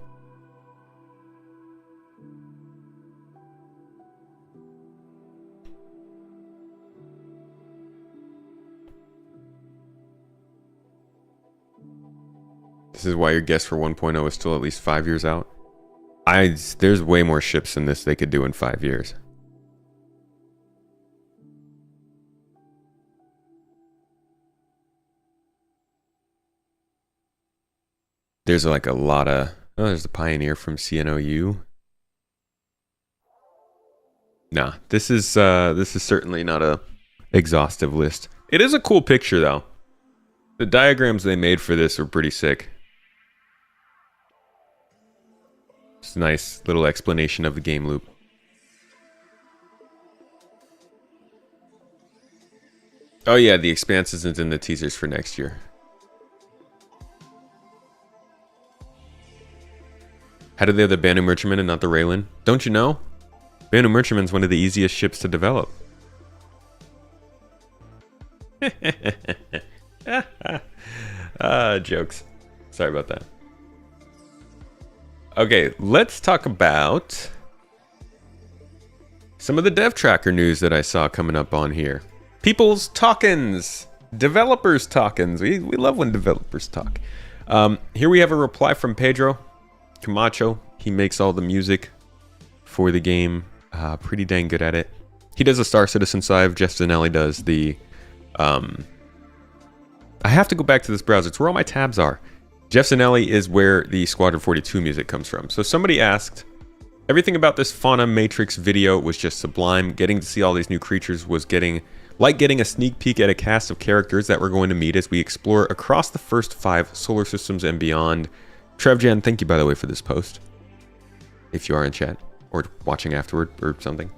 S1: This is why your guess for 1.0 is still at least 5 years out. There's way more ships than this they could do in 5 years. There's like a lot of... Oh, there's the Pioneer from CNOU. Nah, this is certainly not a exhaustive list. It is a cool picture though. The diagrams they made for this are pretty sick. It's a nice little explanation of the game loop. Oh yeah, the Expanse isn't in the teasers for next year. How did they have the Banu Merchantman and not the Raylan? Don't you know? Banu Merchantman's one of the easiest ships to develop. Jokes. Sorry about that. Okay, let's talk about some of the dev tracker news that I saw coming up on here. People's talkins, developers talkins. We love when developers talk. Here we have a reply from Pedro Camacho. He makes all the music for the game. Pretty dang good at it. He does the Star Citizen side. Jeff Zanelli does the... I have to go back to this browser. It's where all my tabs are. Jeff Zanelli is where the Squadron 42 music comes from. So somebody asked, everything about this Fauna Matrix video was just sublime. Getting to see all these new creatures was getting a sneak peek at a cast of characters that we're going to meet as we explore across the first 5 solar systems and beyond. TrevJan, thank you by the way for this post. If you are in chat or watching afterward or something.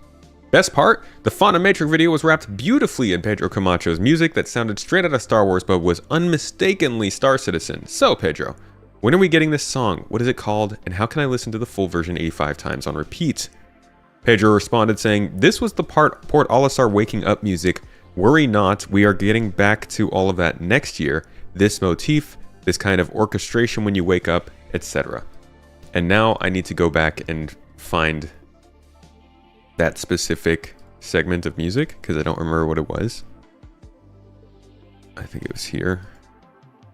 S1: Best part, the Fauna Matrix video was wrapped beautifully in Pedro Camacho's music that sounded straight out of Star Wars but was unmistakably Star Citizen. So Pedro, when are we getting this song? What is it called? And how can I listen to the full version 85 times on repeat? Pedro responded saying, this was the Port Olisar waking up music. Worry not, we are getting back to all of that next year. This motif, this kind of orchestration when you wake up, etc. And now I need to go back and find that specific segment of music because I don't remember what it was. I think it was here.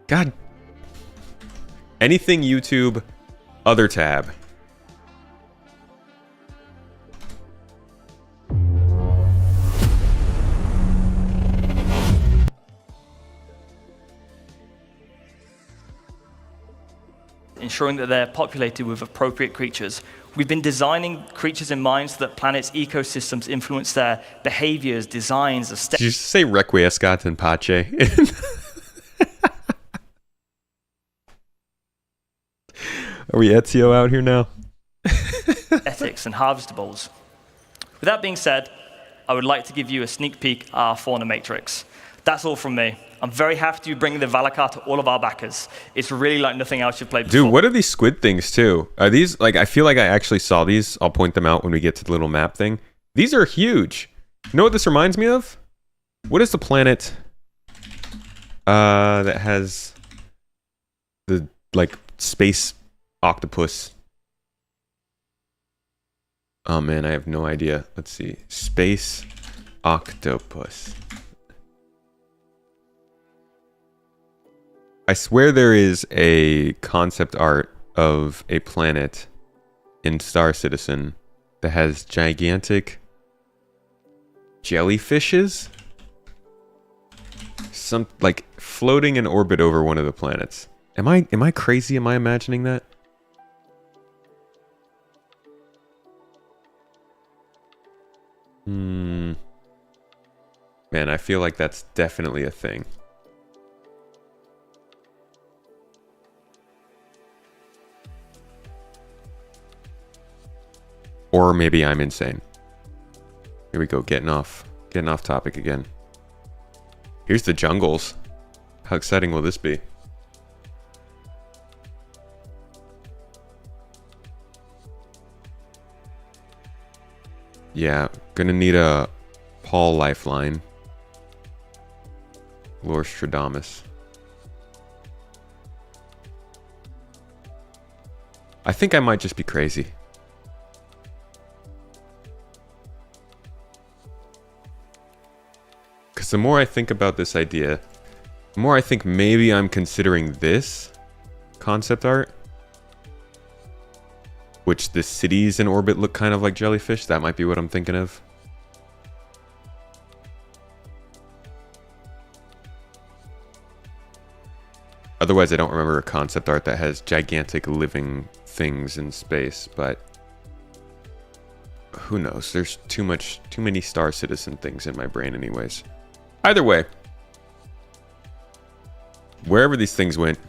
S1: God. Anything YouTube, other tab.
S10: Ensuring that they're populated with appropriate creatures. We've been designing creatures in mind so that planets' ecosystems influence their behaviors, designs,
S1: Did you just say Requiescat and Pache? Are we Ezio out here now?
S10: ethics and harvestables. With that being said, I would like to give you a sneak peek at our Fauna Matrix. That's all from me. I'm very happy to bring the Valakar to all of our backers. It's really like nothing else you've played before.
S1: Dude, what are these squid things too? Are these, like, I feel like I actually saw these. I'll point them out when we get to the little map thing. These are huge. You know what this reminds me of? What is the planet that has the, like, space octopus? Oh man, I have no idea. Let's see. Space octopus. I swear there is a concept art of a planet in Star Citizen that has gigantic jellyfishes, some like floating in orbit over one of the planets. Am I crazy? Am I imagining that? Man, I feel like that's definitely a thing. Or maybe I'm insane. Here we go, getting off topic again. Here's the jungles. How exciting will this be? Yeah, gonna need a Paul lifeline. Lord Stradamus. I think I might just be crazy. Because the more I think about this idea, the more I think maybe I'm considering this concept art, which the cities in orbit look kind of like jellyfish. That might be what I'm thinking of. Otherwise, I don't remember a concept art that has gigantic living things in space, but who knows? There's too many Star Citizen things in my brain anyways. Either way, wherever these things went,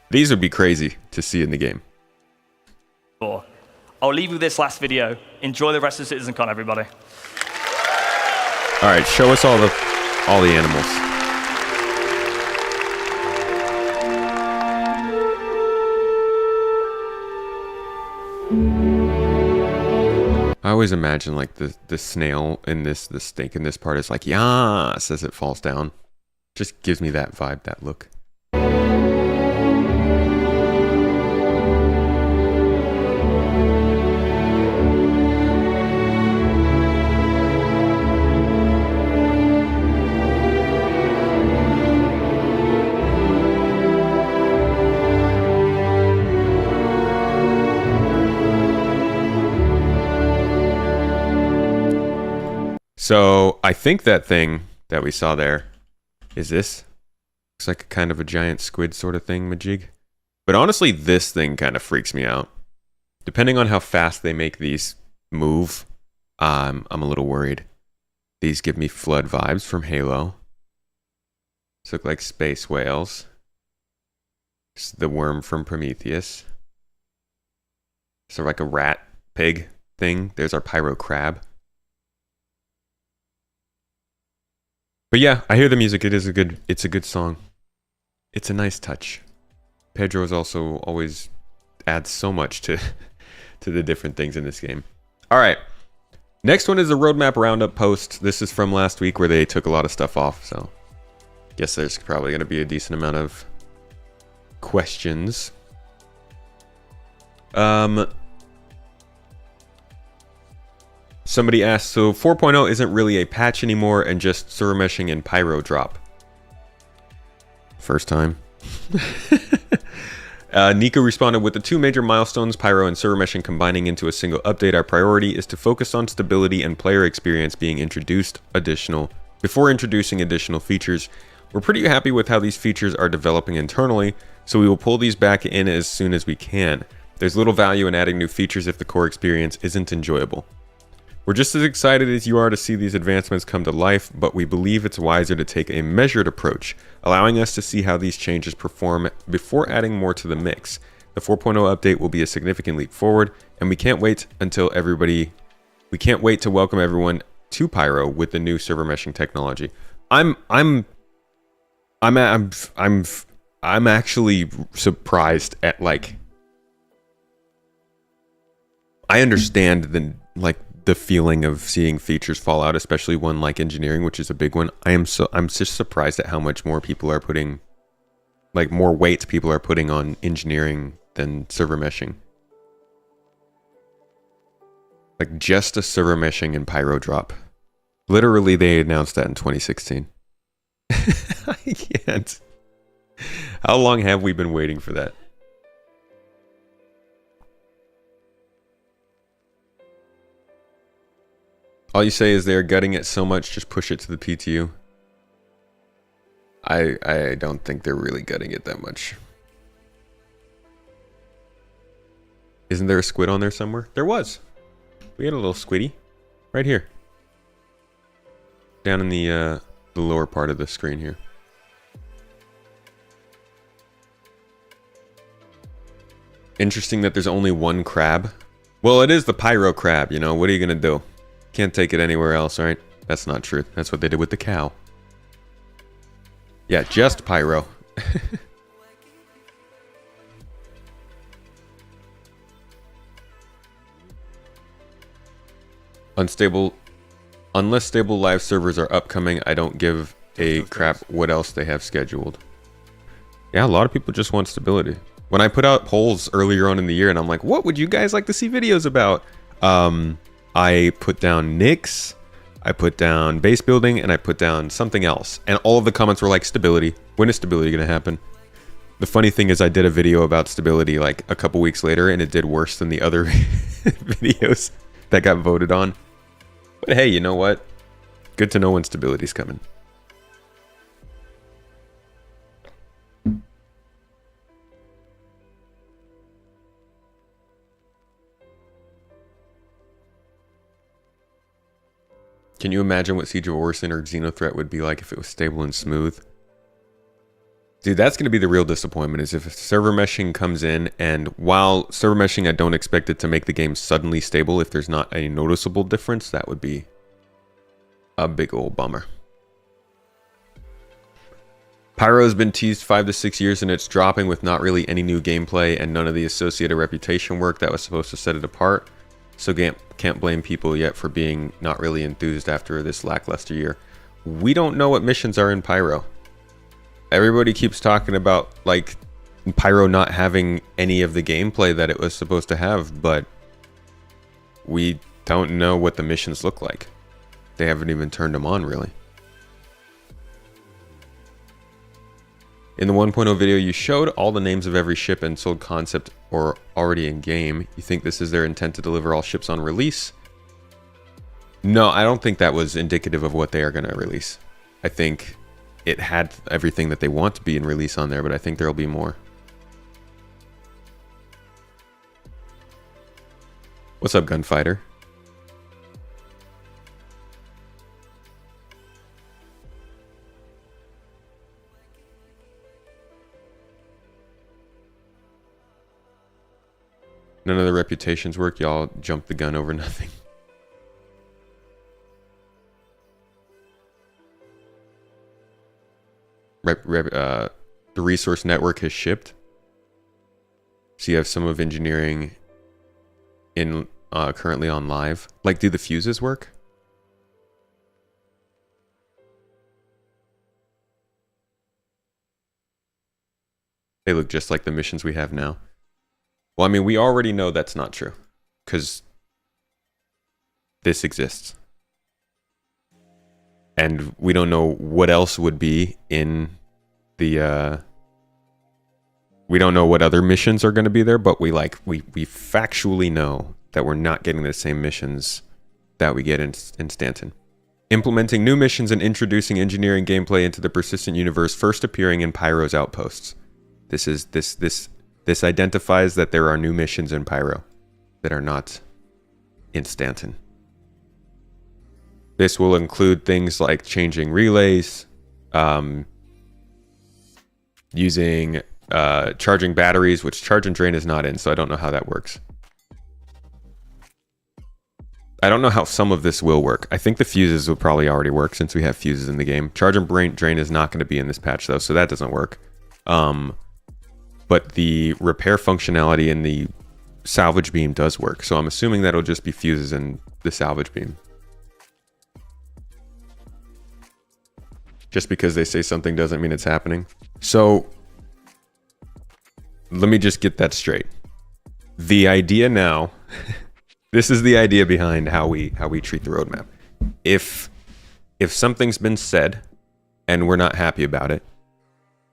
S1: these would be crazy to see in the game.
S10: I'll leave you with this last video. Enjoy the rest of CitizenCon, everybody.
S1: All right, show us all the animals. I always imagine like the snail in this, the snake in this part is like, yas, as it falls down. Just gives me that vibe, that look. So I think that thing that we saw there is this. Looks like a kind of a giant squid sort of thing, majig. But honestly, this thing kind of freaks me out. Depending on how fast they make these move, I'm a little worried. These give me flood vibes from Halo. These look like space whales. This is the worm from Prometheus. So like a rat pig thing. There's our Pyro crab. But yeah, I hear the music. It's a good song. It's a nice touch. Pedro is also always adds so much to the different things in this game. All right. Next one is a roadmap roundup post. This is from last week where they took a lot of stuff off. So guess there's probably going to be a decent amount of questions. Somebody asked, so 4.0 isn't really a patch anymore and just server meshing and Pyro drop? First time. Nico responded, with the two major milestones, Pyro and server meshing combining into a single update, our priority is to focus on stability and player experience before introducing additional features. We're pretty happy with how these features are developing internally, so we will pull these back in as soon as we can. There's little value in adding new features if the core experience isn't enjoyable. We're just as excited as you are to see these advancements come to life, but we believe it's wiser to take a measured approach, allowing us to see how these changes perform before adding more to the mix. The 4.0 update will be a significant leap forward, and we can't wait to welcome everyone to Pyro with the new server meshing technology. I'm actually surprised at, like, I understand the feeling of seeing features fall out, especially one like engineering, which is a big one. I'm just surprised at how much more people are putting, like, more weight people are putting on engineering than server meshing. Like, just a server meshing and Pyro drop. Literally, they announced that in 2016. I can't. How long have we been waiting for that? All you say is they're gutting it so much, just push it to the PTU. I don't think they're really gutting it that much. Isn't there a squid on there somewhere? There was. We had a little squiddy right here. Down in the lower part of the screen here. Interesting that there's only one crab. Well, it is the Pyro crab, you know. What are you going to do? Can't take it anywhere else, right? That's not true. That's what they did with the cow. Yeah, just Pyro. Unless stable live servers are upcoming, I don't give a crap what else they have scheduled. Yeah, a lot of people just want stability. When I put out polls earlier on in the year and I'm like, what would you guys like to see videos about? I put down Nix, I put down base building, and I put down something else. And all of the comments were like, stability. When is stability going to happen? The funny thing is I did a video about stability like a couple weeks later, and it did worse than the other videos that got voted on. But hey, you know what? Good to know when stability's coming. Can you imagine what Siege of Orison or Xenothreat would be like if it was stable and smooth? Dude, that's going to be the real disappointment, is if server meshing comes in, and while server meshing, I don't expect it to make the game suddenly stable if there's not a noticeable difference. That would be a big old bummer. Pyro has been teased 5 to 6 years and it's dropping with not really any new gameplay and none of the associated reputation work that was supposed to set it apart. So can't blame people yet for being not really enthused after this lackluster year. We don't know what missions are in Pyro. Everybody keeps talking about like Pyro not having any of the gameplay that it was supposed to have, but we don't know what the missions look like. They haven't even turned them on really. In the 1.0 video, you showed all the names of every ship and sold concept or already in game. You think this is their intent to deliver all ships on release? No, I don't think that was indicative of what they are going to release. I think it had everything that they want to be in release on there, but I think there'll be more. What's up, Gunfighter? None of the reputations work. Y'all jumped the gun over nothing. The resource network has shipped. So you have some of engineering in currently on live. Like, do the fuses work? They look just like the missions we have now. Well, I mean, we already know that's not true, because this exists. And we don't know what else would be in the, we don't know what other missions are going to be there, but we factually know that we're not getting the same missions that we get in Stanton. Implementing new missions and introducing engineering gameplay into the persistent universe, first appearing in Pyro's outposts. This identifies that there are new missions in Pyro that are not in Stanton. This will include things like changing relays, using charging batteries, which charge and drain is not in, so I don't know how that works. I don't know how some of this will work. I think the fuses will probably already work since we have fuses in the game. Charge and drain is not going to be in this patch though, so that doesn't work. But the repair functionality in the salvage beam does work, so I'm assuming that'll just be fuses in the salvage beam. Just because they say something doesn't mean it's happening. So let me just get that straight. The idea now, this is the idea behind how we treat the roadmap. If something's been said and we're not happy about it,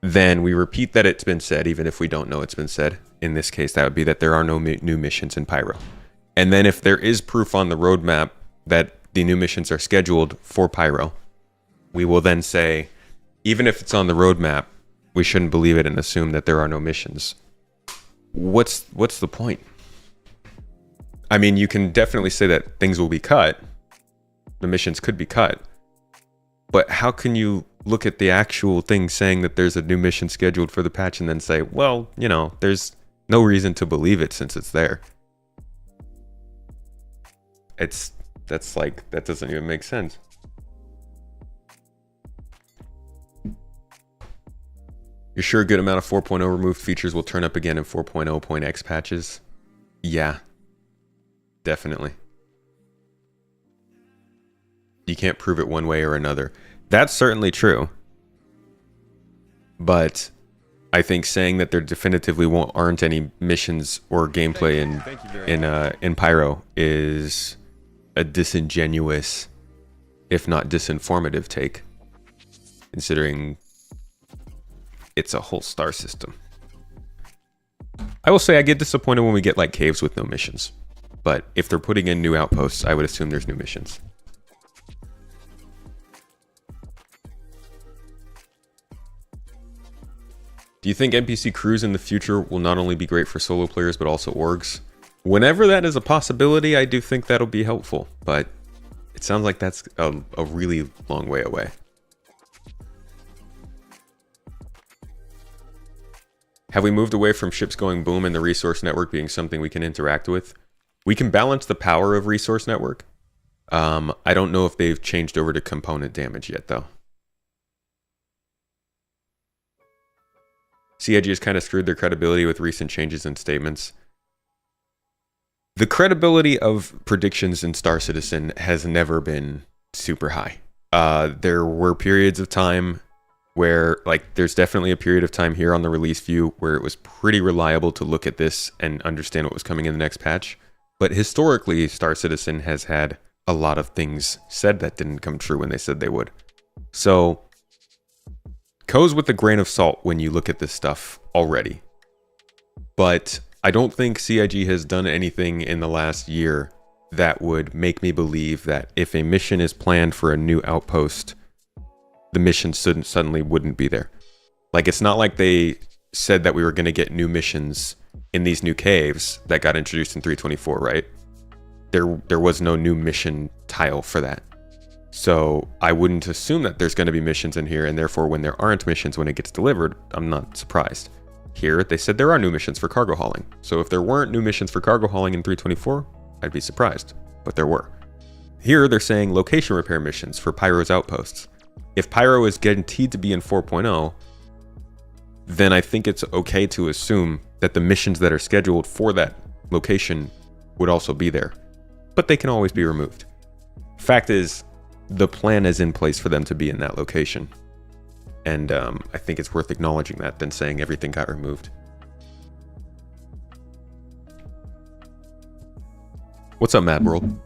S1: then we repeat that it's been said, even if we don't know it's been said. In this case, that would be that there are no new missions in Pyro. And then if there is proof on the roadmap that the new missions are scheduled for Pyro, we will then say, even if it's on the roadmap, we shouldn't believe it and assume that there are no missions. What's the point? I mean, you can definitely say that things will be cut. The missions could be cut. But how can you look at the actual thing saying that there's a new mission scheduled for the patch and then say, well, you know, there's no reason to believe it since it's there? That doesn't even make sense. You're sure a good amount of 4.0 removed features will turn up again in 4.0.x patches? Yeah, definitely. You can't prove it one way or another. That's certainly true. But I think saying that there definitively aren't any missions or gameplay in Pyro is a disingenuous, if not disinformative take, considering it's a whole star system. I will say I get disappointed when we get like caves with no missions. But if they're putting in new outposts, I would assume there's new missions. Do you think NPC crews in the future will not only be great for solo players, but also orgs? Whenever that is a possibility, I do think that'll be helpful. But it sounds like that's a really long way away. Have we moved away from ships going boom and the resource network being something we can interact with? We can balance the power of resource network. I don't know if they've changed over to component damage yet, though. CIG has kind of screwed their credibility with recent changes and statements. The credibility of predictions in Star Citizen has never been super high. There were periods of time where, like, there's definitely a period of time here on the release view where it was pretty reliable to look at this and understand what was coming in the next patch. But historically, Star Citizen has had a lot of things said that didn't come true when they said they would. So, goes with a grain of salt when you look at this stuff already. But I don't think CIG has done anything in the last year that would make me believe that if a mission is planned for a new outpost, the mission suddenly wouldn't be there. Like, it's not like they said that we were going to get new missions in these new caves that got introduced in 324, right? There was no new mission tile for that. So I wouldn't assume that there's going to be missions in here, and therefore when there aren't missions when it gets delivered, I'm not surprised. Here, they said there are new missions for cargo hauling. So if there weren't new missions for cargo hauling in 324, I'd be surprised. But there were. Here, they're saying location repair missions for Pyro's outposts. If Pyro is guaranteed to be in 4.0, then I think it's okay to assume that the missions that are scheduled for that location would also be there. But they can always be removed. Fact is, the plan is in place for them to be in that location. And I think it's worth acknowledging that than saying everything got removed. What's up, Mad World?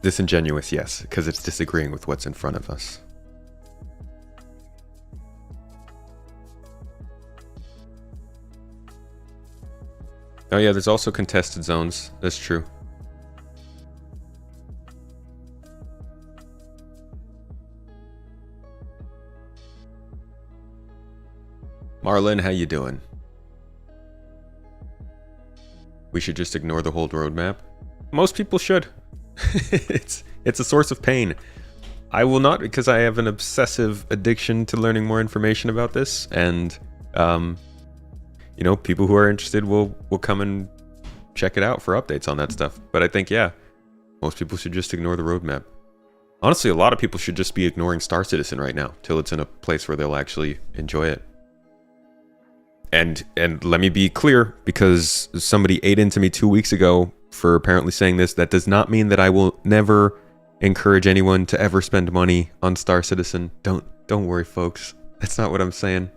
S1: Disingenuous, yes, because it's disagreeing with what's in front of us. Oh yeah, there's also contested zones. That's true. Marlon, how you doing? We should just ignore the whole roadmap. Most people should. It's a source of pain. I will not, because I have an obsessive addiction to learning more information about this, and you know, people who are interested will come and check it out for updates on that stuff. But I think, yeah, most people should just ignore the roadmap. Honestly, a lot of people should just be ignoring Star Citizen right now till it's in a place where they'll actually enjoy it. And let me be clear, because somebody ate into me 2 weeks ago for apparently saying this, that does not mean that I will never encourage anyone to ever spend money on Star Citizen. Don't worry, folks. That's not what I'm saying.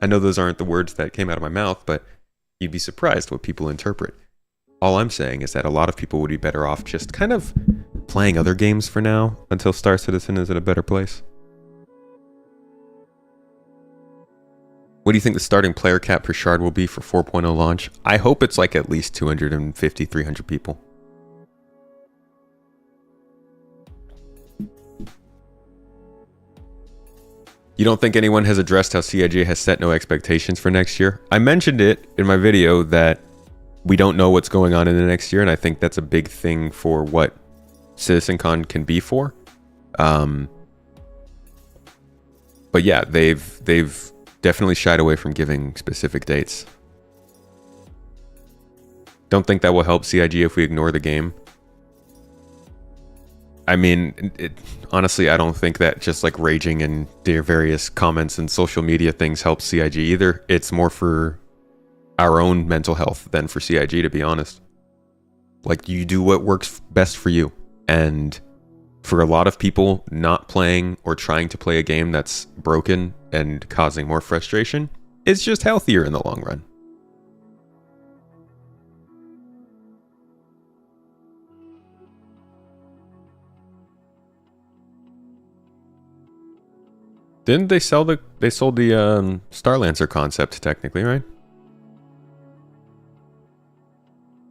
S1: I know those aren't the words that came out of my mouth, but you'd be surprised what people interpret. All I'm saying is that a lot of people would be better off just kind of playing other games for now until Star Citizen is at a better place. What do you think the starting player cap per shard will be for 4.0 launch? I hope it's like at least 250, 300 people. You don't think anyone has addressed how CIG has set no expectations for next year? I mentioned it in my video that we don't know what's going on in the next year, and I think that's a big thing for what CitizenCon can be for. But yeah, they've definitely shied away from giving specific dates. Don't think that will help CIG if we ignore the game. I mean, honestly, I don't think that just like raging in their various comments and social media things helps CIG either. It's more for our own mental health than for CIG, to be honest. Like, you do what works best for you. And for a lot of people, not playing or trying to play a game that's broken and causing more frustration is just healthier in the long run. Didn't they sold the Starlancer concept technically, right?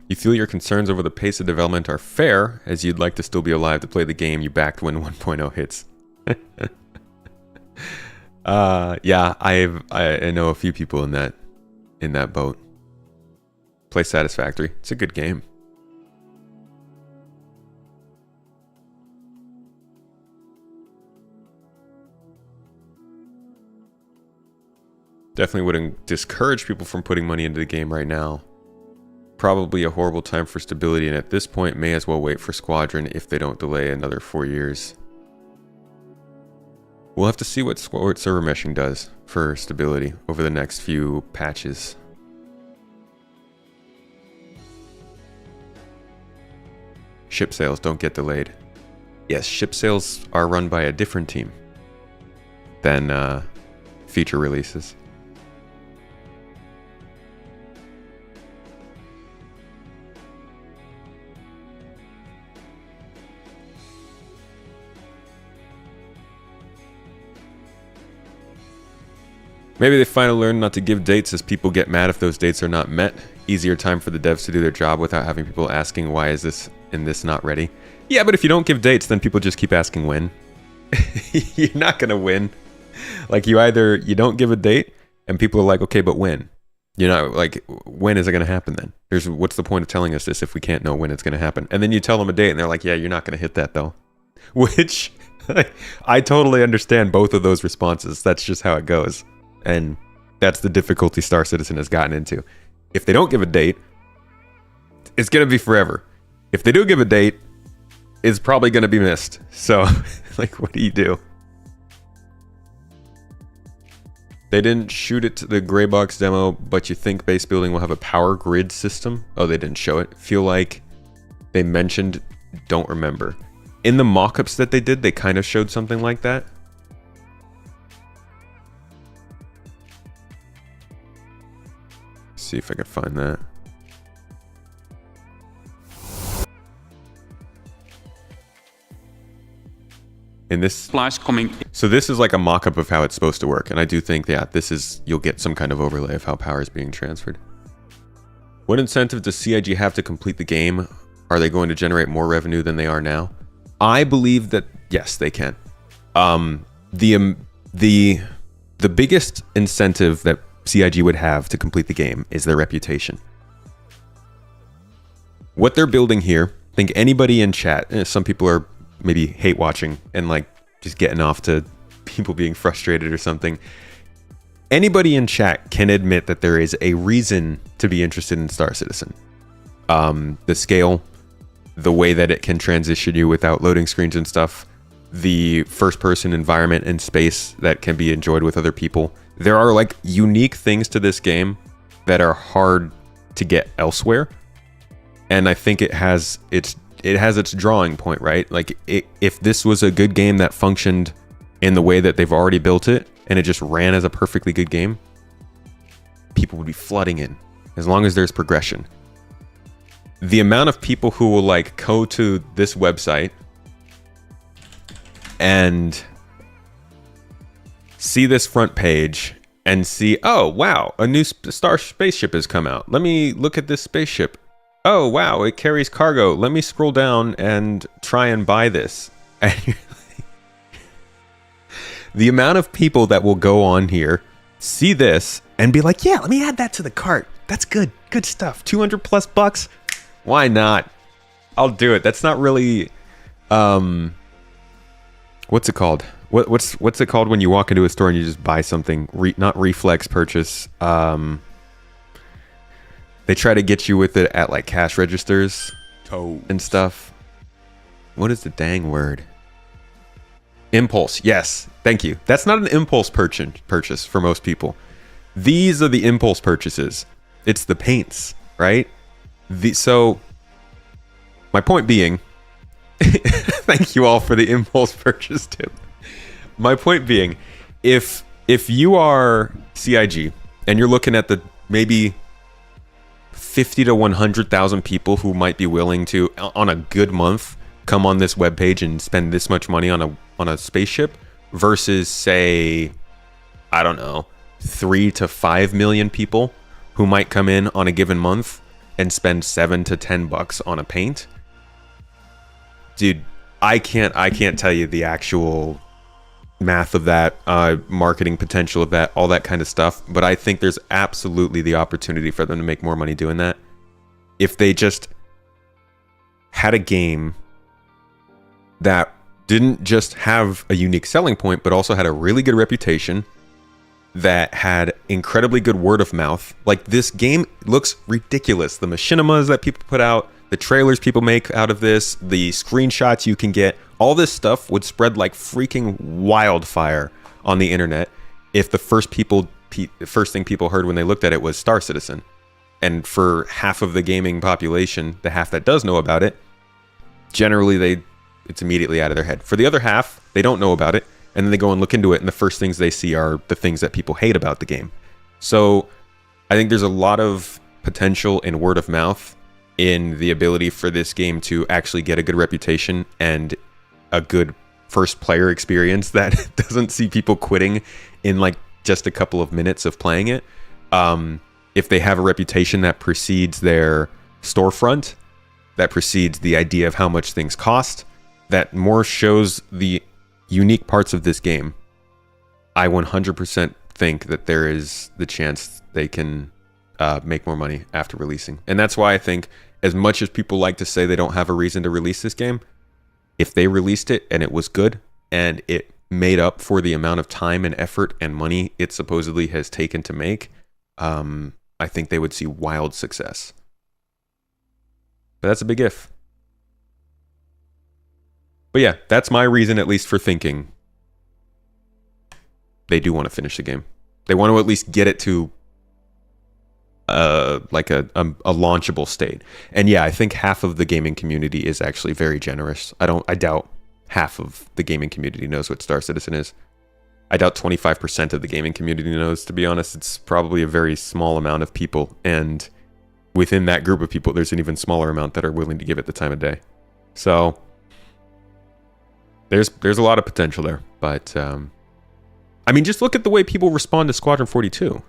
S1: You feel your concerns over the pace of development are fair, as you'd like to still be alive to play the game you backed when 1.0 hits. Yeah, I know a few people in that boat. Play Satisfactory. It's a good game. Definitely wouldn't discourage people from putting money into the game right now. Probably a horrible time for stability, and at this point may as well wait for Squadron if they don't delay another 4 years. We'll have to see what server meshing does for stability over the next few patches. Ship sales don't get delayed. Yes, ship sales are run by a different team than feature releases. Maybe they finally learned not to give dates, as people get mad if those dates are not met. Easier time for the devs to do their job without having people asking why is this and this not ready. Yeah, but if you don't give dates, then people just keep asking when. You're not gonna win. Like, you don't give a date and people are like, okay, but when? You're not like, when is it gonna happen then? What's the point of telling us this if we can't know when it's gonna happen? And then you tell them a date and they're like, yeah, you're not gonna hit that though. Which I totally understand both of those responses. That's just how it goes. And that's the difficulty Star Citizen has gotten into. If they don't give a date, it's going to be forever. If they do give a date, it's probably going to be missed. So, like, what do you do? They didn't shoot it to the gray box demo, but you think base building will have a power grid system? Oh, they didn't show it. Feel like they mentioned, don't remember. In the mock-ups that they did, they kind of showed something like that. See if I can find that. In this so this is like a mock-up of how it's supposed to work, and I do think, yeah, you'll get some kind of overlay of how power is being transferred. What incentive does CIG have to complete the game? Are they going to generate more revenue than they are now? I believe that yes, they can. The biggest incentive that CIG would have to complete the game is their reputation. What they're building here, I think anybody in chat, some people are maybe hate watching and like just getting off to people being frustrated or something. anybody in chat can admit that there is a reason to be interested in Star Citizen. The scale, the way that it can transition you without loading screens and stuff, the first-person environment and space that can be enjoyed with other people. There are like unique things to this game that are hard to get elsewhere, and I think it has its drawing point, right? Like if this was a good game that functioned in the way that they've already built it, and it just ran as a perfectly good game, people would be flooding in, as long as there's progression. The amount of people who will like go to this website and see this front page and see, oh wow, a new star spaceship has come out. Let me look at this spaceship. Oh wow, it carries cargo. Let me scroll down and try and buy this. And the amount of people that will go on here, see this, and be like, yeah, let me add that to the cart. That's good stuff. 200 plus bucks. Why not? I'll do it. That's not really, what's it called? What's it called when you walk into a store and you just buy something? Not reflex purchase. They try to get you with it at like cash registers and stuff. What is the dang word? Impulse. Yes, thank you. That's not an impulse purchase for most people. These are the impulse purchases. It's the paints, right? So my point being, thank you all for the impulse purchase tip. My point being, if you are CIG and you're looking at the maybe 50 to 100,000 people who might be willing to, on a good month, come on this webpage and spend this much money on a spaceship, versus say, I don't know, 3 to 5 million people who might come in on a given month and spend $7 to $10 on a paint. Dude, I can't tell you the actual math of that, marketing potential of that, all that kind of stuff, but I think there's absolutely the opportunity for them to make more money doing that if they just had a game that didn't just have a unique selling point, but also had a really good reputation, that had incredibly good word of mouth. Like, this game looks ridiculous. The machinimas that people put out, the trailers people make out of this, the screenshots you can get, all this stuff would spread like freaking wildfire on the internet if the first thing people heard when they looked at it was Star Citizen. And for half of the gaming population, the half that does know about it, generally it's immediately out of their head. For the other half, they don't know about it, and then they go and look into it, and the first things they see are the things that people hate about the game. So I think there's a lot of potential in word of mouth, in the ability for this game to actually get a good reputation and a good first player experience that doesn't see people quitting in like just a couple of minutes of playing it. If they have a reputation that precedes their storefront, that precedes the idea of how much things cost, that more shows the unique parts of this game, I 100% think that there is the chance they can make more money after releasing. And that's why I think, as much as people like to say they don't have a reason to release this game, if they released it and it was good and it made up for the amount of time and effort and money it supposedly has taken to make, I think they would see wild success. But that's a big if. But yeah, that's my reason, at least, for thinking they do want to finish the game. They want to at least get it to like a launchable state. And yeah, I think half of the gaming community is actually very generous. I doubt half of the gaming community knows what Star Citizen is. I doubt 25% of the gaming community knows, to be honest. It's probably a very small amount of people, and within that group of people, there's an even smaller amount that are willing to give it the time of day. So there's a lot of potential there. But I mean, just look at the way people respond to Squadron 42.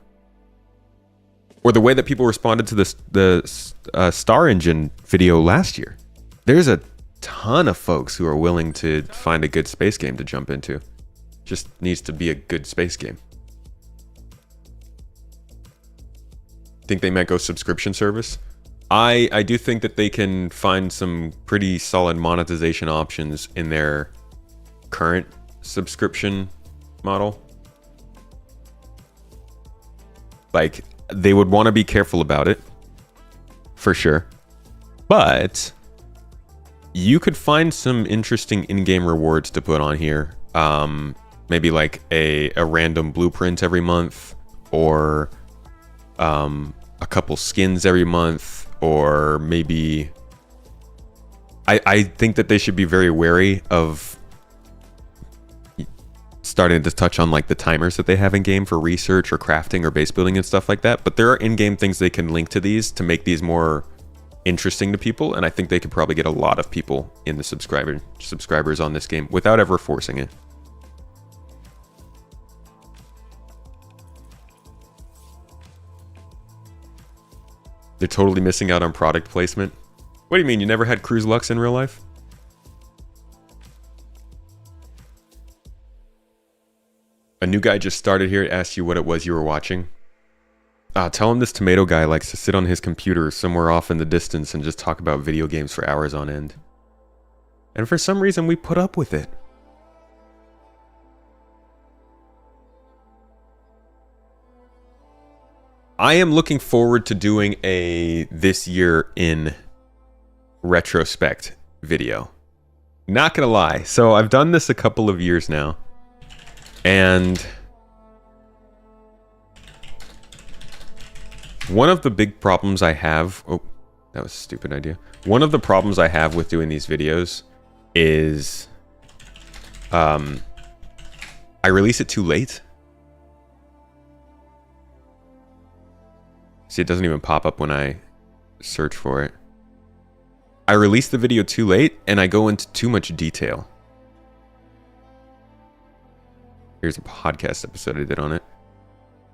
S1: Or the way that people responded to the Star Engine video last year. There's a ton of folks who are willing to find a good space game to jump into. Just needs to be a good space game. Think they might go subscription service? I do think that they can find some pretty solid monetization options in their current subscription model. Like, they would want to be careful about it, for sure. But you could find some interesting in-game rewards to put on here. Maybe like a random blueprint every month, or a couple skins every month, or maybe... I think that they should be very wary of starting to touch on like the timers that they have in game for research or crafting or base building and stuff like that. But there are in-game things they can link to these to make these more interesting to people, and I think they could probably get a lot of people in the subscribers on this game without ever forcing it. They're totally missing out on product placement. What do you mean, you never had Cruise Lux in real life? A new guy just started here, asked you what it was you were watching. Tell him this tomato guy likes to sit on his computer somewhere off in the distance and just talk about video games for hours on end. And for some reason, we put up with it. I am looking forward to doing a this year in retrospect video. Not gonna lie. So I've done this a couple of years now. And one of the big problems I have... Oh, that was a stupid idea. One of the problems I have with doing these videos is... I release it too late. See, it doesn't even pop up when I search for it. I release the video too late, and I go into too much detail. Here's a podcast episode I did on it.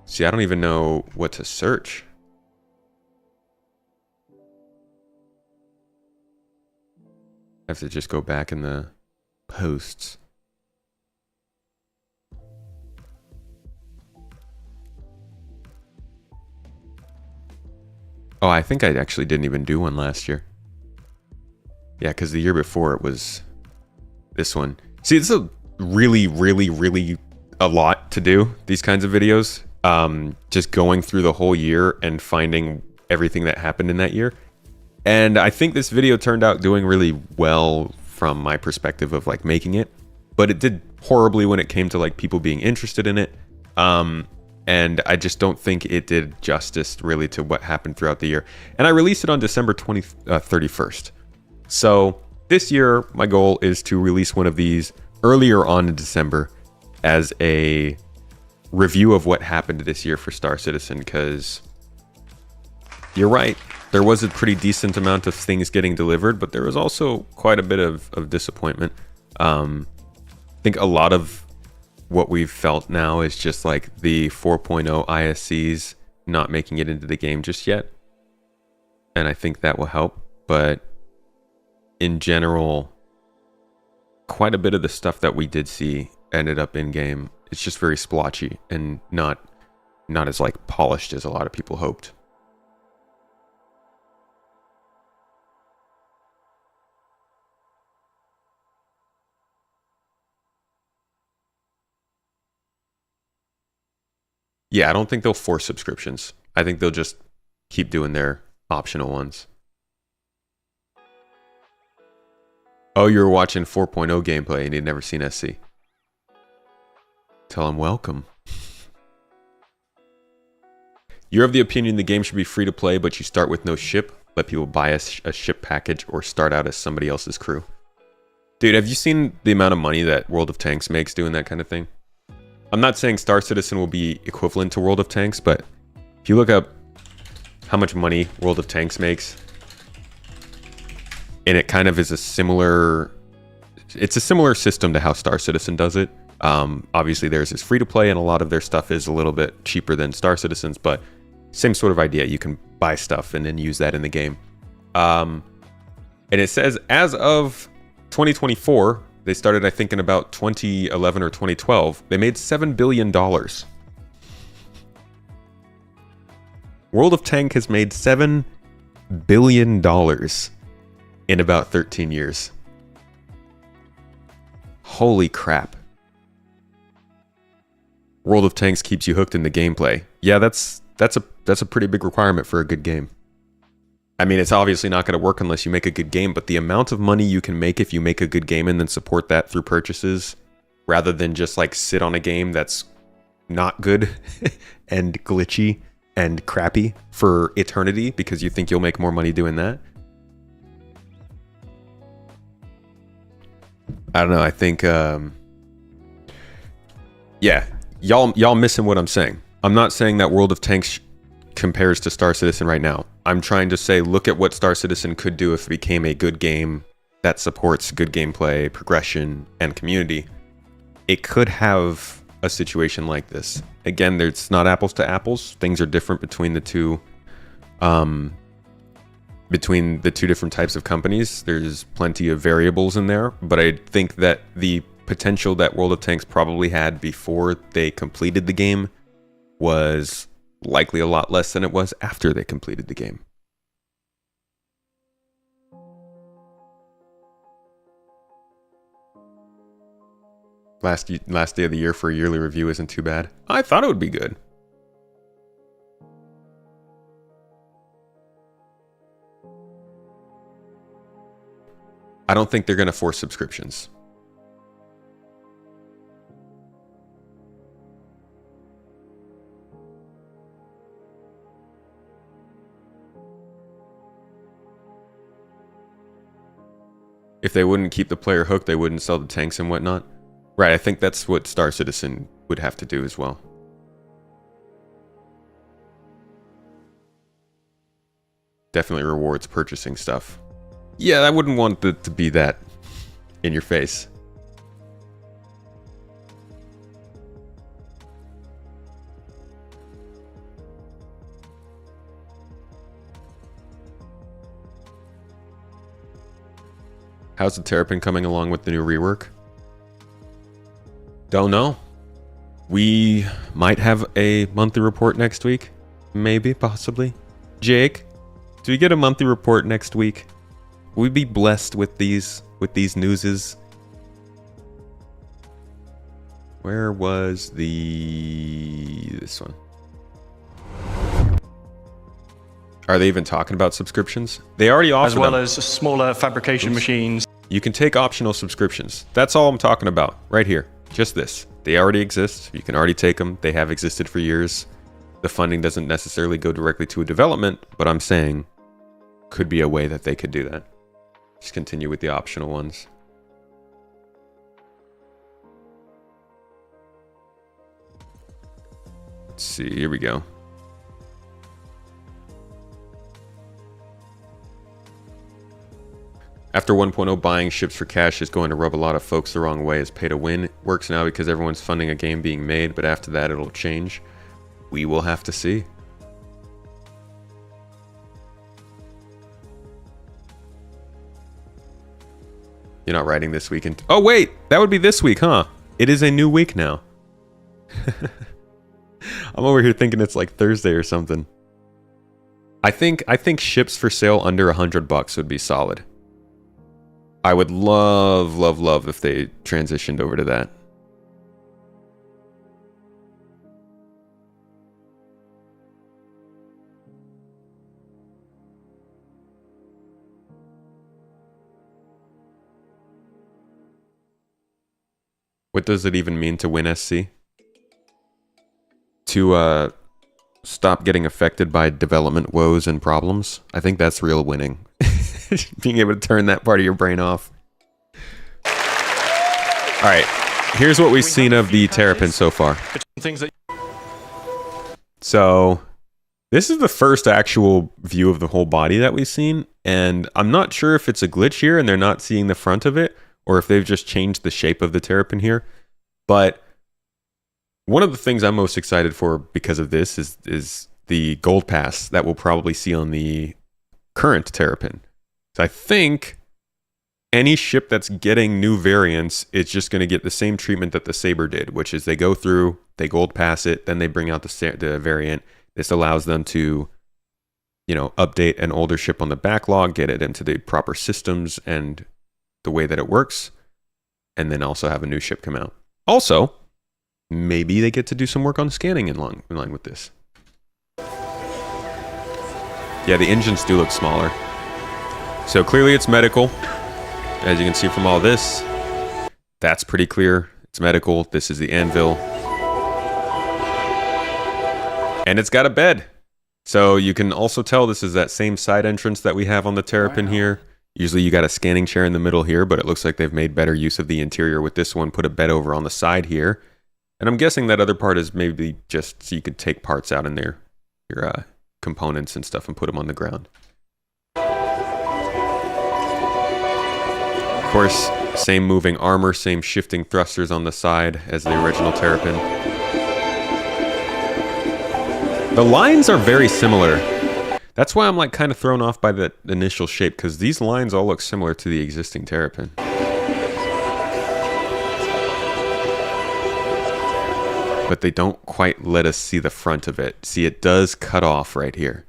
S1: See, I don't even know what to search. I have to just go back in the posts. Oh, I think I actually didn't even do one last year. Yeah, because the year before it was this one. See, it's a really a lot to do, these kinds of videos. Just going through the whole year and finding everything that happened in that year. And I think this video turned out doing really well from my perspective of like making it. But it did horribly when it came to like people being interested in it. And I just don't think it did justice really to what happened throughout the year. And I released it on December 31st. So this year, my goal is to release one of these earlier on in December as a review of what happened this year for Star Citizen, because you're right. There was a pretty decent amount of things getting delivered, but there was also quite a bit of disappointment. I think a lot of what we've felt now is just like the 4.0 ISCs not making it into the game just yet. And I think that will help. But in general, quite a bit of the stuff that we did see ended up in game. It's just very splotchy and not as like polished as a lot of people hoped. Yeah, I don't think they'll force subscriptions. I think they'll just keep doing their optional ones. Oh, you were watching 4.0 gameplay and you'd never seen SC. Tell them welcome. You're of the opinion the game should be free to play, but you start with no ship. Let people buy a ship package or start out as somebody else's crew. Dude, have you seen the amount of money that World of Tanks makes doing that kind of thing? I'm not saying Star Citizen will be equivalent to World of Tanks, but if you look up how much money World of Tanks makes, and it kind of is a similar system to how Star Citizen does it. Obviously theirs is free to play and a lot of their stuff is a little bit cheaper than Star Citizen's, but same sort of idea. You can buy stuff and then use that in the game. And it says as of 2024, they started, I think, in about 2011 or 2012. They made $7 billion. World of Tank has made $7 billion in about 13 years. Holy crap. World of Tanks keeps you hooked in the gameplay. Yeah, that's that's a pretty big requirement for a good game. I mean, it's obviously not going to work unless you make a good game, but the amount of money you can make if you make a good game and then support that through purchases, rather than just like sit on a game that's not good and glitchy and crappy for eternity because you think you'll make more money doing that. I don't know. I think, yeah, y'all missing what I'm saying. I'm not saying that World of Tanks compares to Star Citizen right now. I'm trying to say, look at what Star Citizen could do if it became a good game that supports good gameplay, progression, and community. It could have a situation like this. Again, it's not apples to apples. Things are different between the two different types of companies. There's plenty of variables in there, but I think that the potential that World of Tanks probably had before they completed the game was likely a lot less than it was after they completed the game. Last day of the year for a yearly review isn't too bad. I thought it would be good. I don't think they're going to force subscriptions. If they wouldn't keep the player hooked, they wouldn't sell the tanks and whatnot. Right, I think that's what Star Citizen would have to do as well. Definitely rewards purchasing stuff. Yeah, I wouldn't want it to be that in your face. How's the Terrapin coming along with the new rework? Don't know. We might have a monthly report next week. Maybe, possibly. Jake, do we get a monthly report next week? Will we be blessed with these newses? Where was this one? Are they even talking about subscriptions? They already offer
S11: as well
S1: them.
S11: as smaller fabrication machines.
S1: You can take optional subscriptions. That's all I'm talking about right here. Just this. They already exist. You can already take them. They have existed for years. The funding doesn't necessarily go directly to a development, but I'm saying could be a way that they could do that. Just continue with the optional ones. Let's see, here we go. After 1.0, buying ships for cash is going to rub a lot of folks the wrong way as pay to win. Works now because everyone's funding a game being made, but after that it'll change. We will have to see. You're not writing this weekend. Oh wait, that would be this week, huh? It is a new week now. I'm over here thinking it's like Thursday or something. I think ships for sale under $100 would be solid. I would love if they transitioned over to that. What does it even mean to win SC? To stop getting affected by development woes and problems? I think that's real winning. Being able to turn that part of your brain off. Alright, here's what we've seen of the Terrapin so far. So, this is the first actual view of the whole body that we've seen, and I'm not sure if it's a glitch here and they're not seeing the front of it, or if they've just changed the shape of the Terrapin here. But one of the things I'm most excited for because of this is the gold pass that we'll probably see on the current Terrapin. So I think any ship that's getting new variants is just going to get the same treatment that the Saber did, which is they go through, they gold pass it, then they bring out the variant. This allows them to, you know, update an older ship on the backlog, get it into the proper systems and the way that it works, and then also have a new ship come out. Also, maybe they get to do some work on scanning in line with this. Yeah, the engines do look smaller. So clearly it's medical. As you can see from all this, that's pretty clear. It's medical. This is the anvil. And it's got a bed. So you can also tell this is that same side entrance that we have on the Terrapin here. Usually you got a scanning chair in the middle here, but it looks like they've made better use of the interior with this one. Put a bed over on the side here. And I'm guessing that other part is maybe just so you could take parts out in there, your components and stuff, and put them on the ground. Of course, same moving armor, same shifting thrusters on the side as the original Terrapin. The lines are very similar. That's why I'm like kind of thrown off by the initial shape, because these lines all look similar to the existing Terrapin. But they don't quite let us see the front of it. See, it does cut off right here.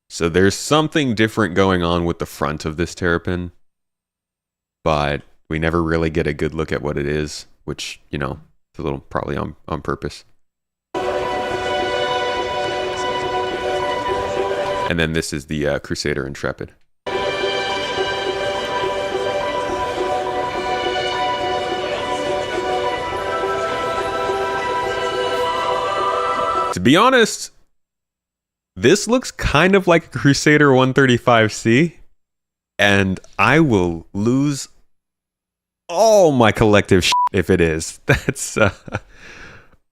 S1: So there's something different going on with the front of this Terrapin. But we never really get a good look at what it is, which, you know, it's a little probably on purpose. And then this is the Crusader Intrepid. To be honest, this looks kind of like a Crusader 135C, and I will lose all my collective shit if it is. That's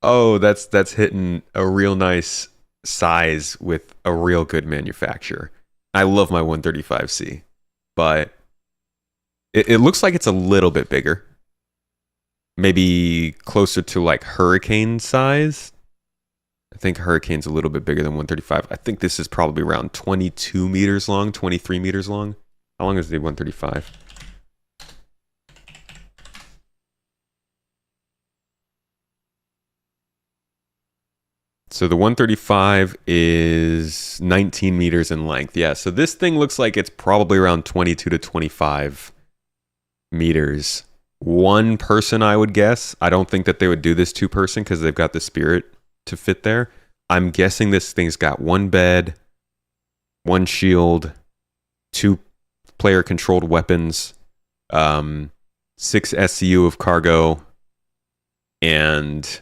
S1: that's hitting a real nice size with a real good manufacturer. I love my 135C, but it looks like it's a little bit bigger. Maybe closer to like Hurricane size. I think Hurricane's a little bit bigger than 135. I think this is probably around 22 meters long, 23 meters long. How long is the 135? So the 135 is 19 meters in length. Yeah, so this thing looks like it's probably around 22 to 25 meters. One person, I would guess. I don't think that they would do this two-person because they've got the Spirit to fit there. I'm guessing this thing's got one bed, one shield, 2 player-controlled weapons, 6 SCU of cargo, and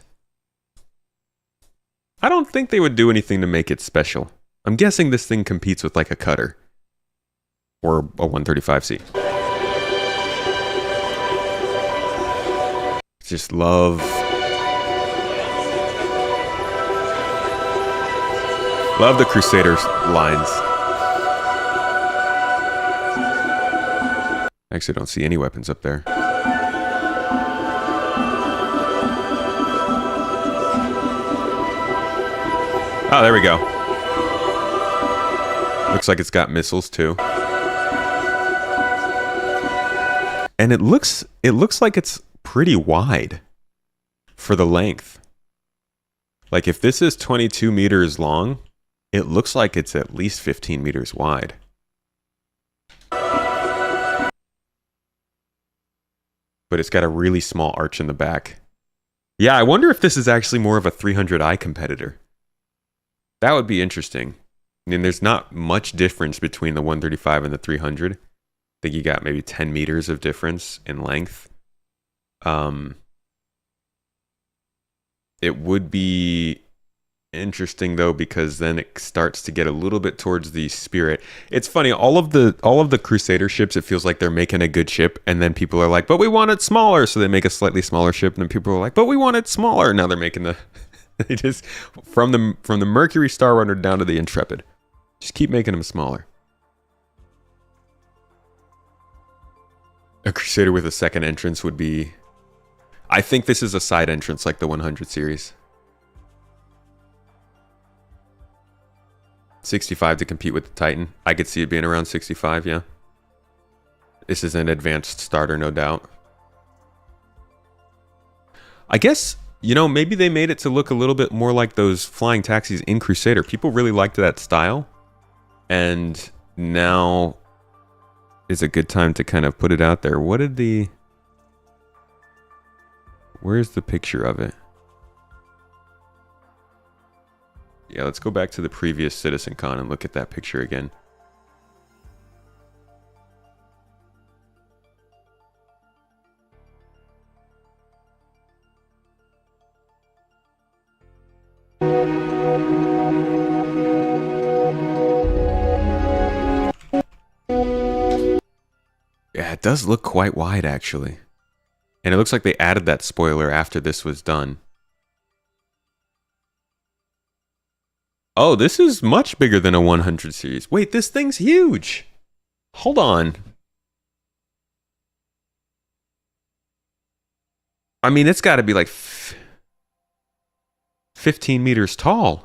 S1: I don't think they would do anything to make it special. I'm guessing this thing competes with like a cutter or a 135C. Just love the Crusader lines. Actually, don't see any weapons up there. Oh, there we go. Looks like it's got missiles too. And it looks like it's pretty wide for the length. Like if this is 22 meters long, it looks like it's at least 15 meters wide. But it's got a really small arch in the back. Yeah, I wonder if this is actually more of a 300i competitor. That would be interesting. I mean, there's not much difference between the 135 and the 300. I think you got maybe 10 meters of difference in length. It would be interesting though, because then it starts to get a little bit towards the Spirit. It's funny, all of the Crusader ships, it feels like they're making a good ship, and then people are like, but we want it smaller, so they make a slightly smaller ship, and then people are like, but we want it smaller. Now they're making the they just from the Mercury Star Runner down to the Intrepid, just keep making them smaller. A Crusader with a second entrance would be, I think this is a side entrance like the 100 series. 65 to compete with the Titan. I could see it being around 65, yeah. This is an advanced starter, no doubt. I guess, you know, maybe they made it to look a little bit more like those flying taxis in Crusader. People really liked that style. And now is a good time to kind of put it out there. What did the... Where's the picture of it? Yeah, let's go back to the previous CitizenCon and look at that picture again. Yeah, it does look quite wide, actually. And it looks like they added that spoiler after this was done. Oh, this is much bigger than a 100 series. Wait, this thing's huge. Hold on. I mean, it's got to be like 15 meters tall.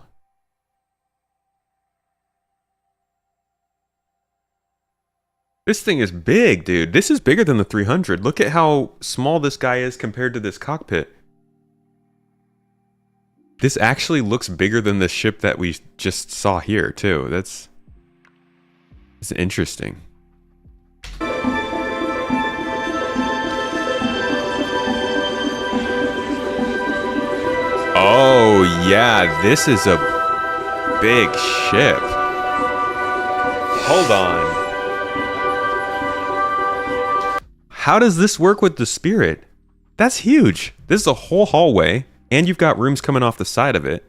S1: This thing is big, dude. This is bigger than the 300. Look at how small this guy is compared to this cockpit. This actually looks bigger than the ship that we just saw here, too. That's interesting. Oh, yeah. This is a big ship. Hold on. How does this work with the Spirit? That's huge. This is a whole hallway, and you've got rooms coming off the side of it.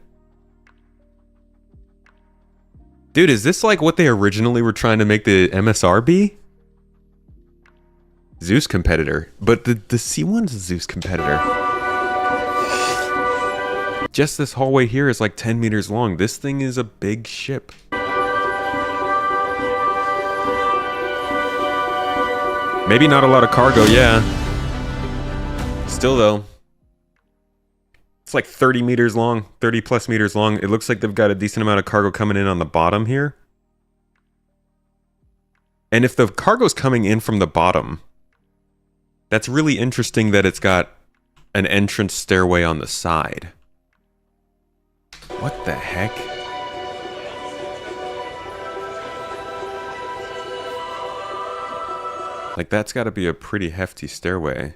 S1: Dude, is this like what they originally were trying to make the MSR be? Zeus competitor. But the C1's a Zeus competitor. Just this hallway here is like 10 meters long. This thing is a big ship. Maybe not a lot of cargo, yeah. Still though. It's like 30 meters long, 30 plus meters long. It looks like they've got a decent amount of cargo coming in on the bottom here. And if the cargo's coming in from the bottom, that's really interesting that it's got an entrance stairway on the side. What the heck? Like, that's got to be a pretty hefty stairway.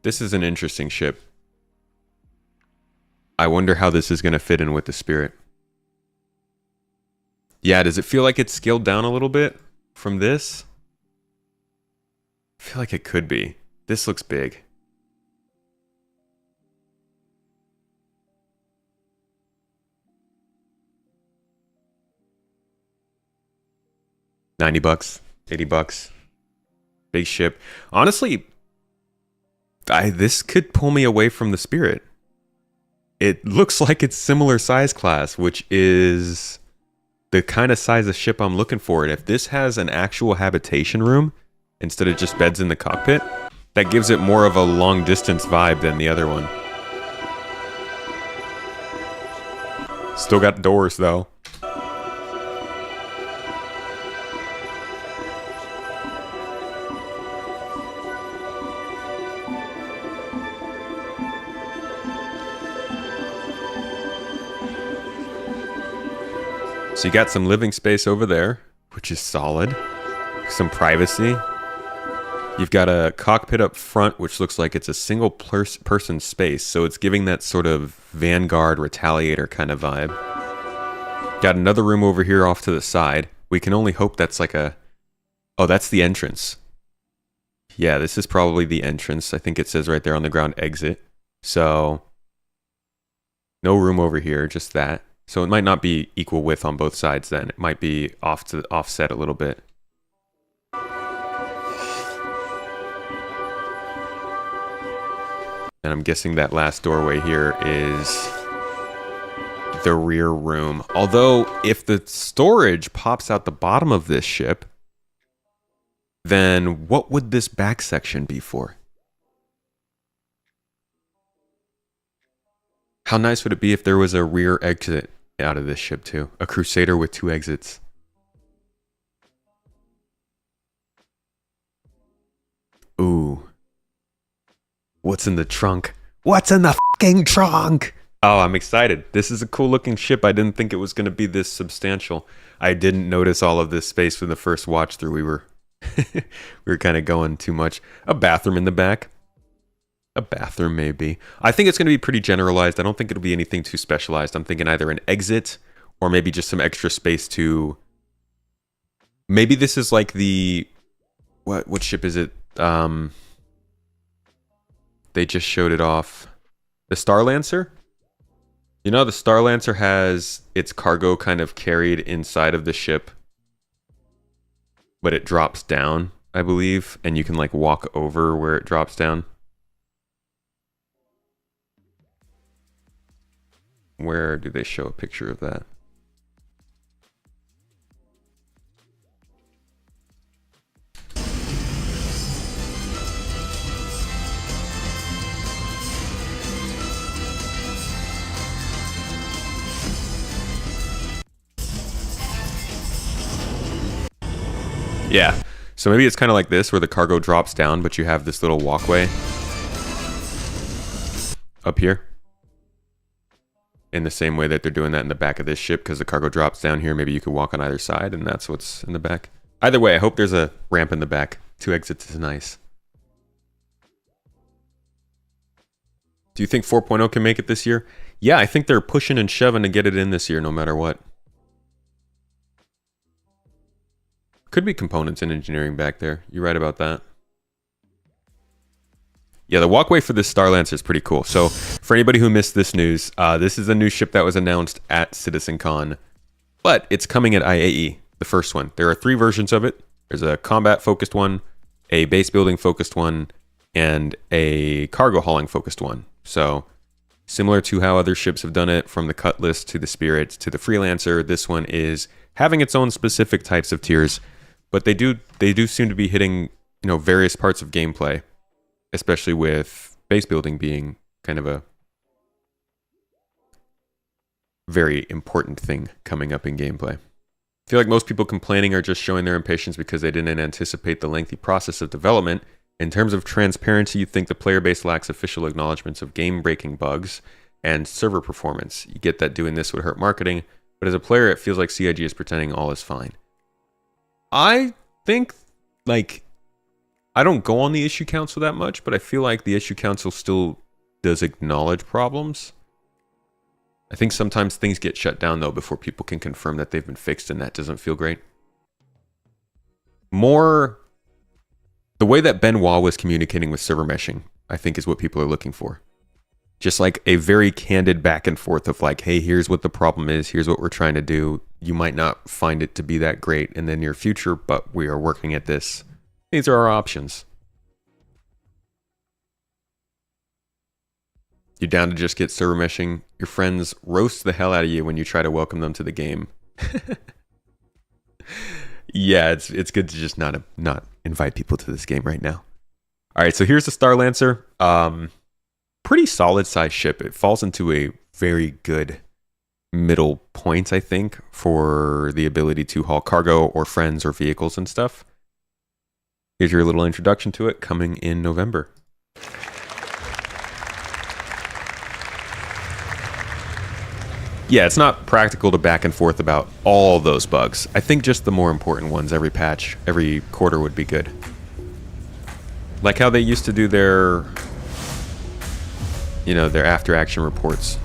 S1: This is an interesting ship. I wonder how this is going to fit in with the Spirit. Yeah, does it feel like it's scaled down a little bit from this? I feel like it could be. This looks big. $90, $80. Big ship. Honestly, this could pull me away from the Spirit. It looks like it's similar size class, which is the kind of size of ship I'm looking for. And if this has an actual habitation room instead of just beds in the cockpit, that gives it more of a long distance vibe than the other one. Still got doors though. So you got some living space over there, which is solid. Some privacy. You've got a cockpit up front, which looks like it's a single person space. So it's giving that sort of Vanguard Retaliator kind of vibe. Got another room over here off to the side. We can only hope that's like a... Oh, that's the entrance. Yeah, this is probably the entrance. I think it says right there on the ground, exit. So no room over here, just that. So it might not be equal width on both sides then. It might be offset a little bit. And I'm guessing that last doorway here is the rear room. Although, if the storage pops out the bottom of this ship, then what would this back section be for? How nice would it be if there was a rear exit out of this ship too? A Crusader with 2 exits. Ooh. What's in the trunk? What's in the fucking trunk? Oh, I'm excited. This is a cool looking ship. I didn't think it was going to be this substantial. I didn't notice all of this space for the first watch through. We were kind of going too much. A bathroom in the back. A bathroom, maybe. I think it's going to be pretty generalized. I don't think it'll be anything too specialized. I'm thinking either an exit or maybe just some extra space to... Maybe this is like the... What ship is it? They just showed it off. The Starlancer? You know, the Starlancer has its cargo kind of carried inside of the ship, but it drops down, I believe, and you can like walk over where it drops down. Where do they show a picture of that? Yeah, so maybe it's kind of like this where the cargo drops down, but you have this little walkway up here in the same way that they're doing that in the back of this ship, because the cargo drops down here. Maybe you could walk on either side, and that's what's in the back. Either way, I hope there's a ramp in the back. 2 exits is nice. Do you think 4.0 can make it this year? Yeah, I think they're pushing and shoving to get it in this year no matter what. Could be components and engineering back there. You're right about that. Yeah, the walkway for this Starlancer is pretty cool. So, for anybody who missed this news, this is a new ship that was announced at CitizenCon, but it's coming at IAE, the first one. There are 3 versions of it. There's a combat-focused one, a base-building-focused one, and a cargo-hauling-focused one. So, similar to how other ships have done it, from the Cutlass to the Spirit to the Freelancer, this one is having its own specific types of tiers. But they do seem to be hitting, various parts of gameplay, especially with base building being kind of a very important thing coming up in gameplay. I feel like most people complaining are just showing their impatience because they didn't anticipate the lengthy process of development. In terms of transparency, you think the player base lacks official acknowledgments of game-breaking bugs and server performance. You get that doing this would hurt marketing, but as a player, it feels like CIG is pretending all is fine. I think, I don't go on the issue council that much, but I feel like the issue council still does acknowledge problems. I think sometimes things get shut down, though, before people can confirm that they've been fixed, and that doesn't feel great. The way that Benoit was communicating with server meshing, I think is what people are looking for. Just like a very candid back and forth of like, hey, here's what the problem is, here's what we're trying to do. You might not find it to be that great in the near future, but we are working at this. These are our options. You're down to just get server meshing. Your friends roast the hell out of you when you try to welcome them to the game. Yeah, it's good to just not invite people to this game right now. All right, so here's the Starlancer. Pretty solid size ship. It falls into a very good middle point, I think, for the ability to haul cargo or friends or vehicles and stuff. Here's your little introduction to it, coming in November. Yeah, it's not practical to back and forth about all those bugs. I think just the more important ones every patch, every quarter would be good. Like how they used to do their after action reports.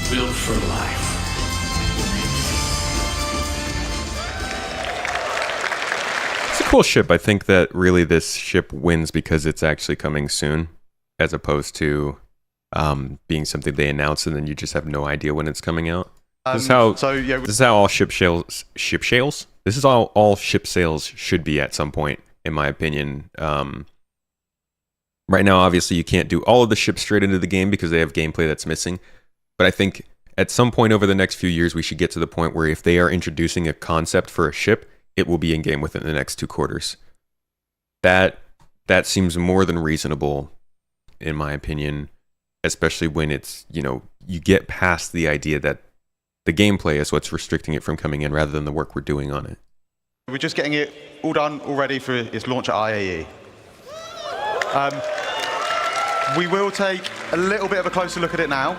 S11: Built for life.
S1: It's a cool ship. I think that really this ship wins because it's actually coming soon, as opposed to being something they announce and then you just have no idea when it's coming out. This is how all ship sales. This is how all ship sales should be at some point, in my opinion. Right now, obviously, you can't do all of the ships straight into the game because they have gameplay that's missing. But I think at some point over the next few years, we should get to the point where if they are introducing a concept for a ship, it will be in game within the next 2 quarters. That seems more than reasonable, in my opinion, especially when it's, you get past the idea that the gameplay is what's restricting it from coming in rather than the work we're doing on it.
S12: We're just getting it all done already for its launch at IAE. We will take a little bit of a closer look at it now.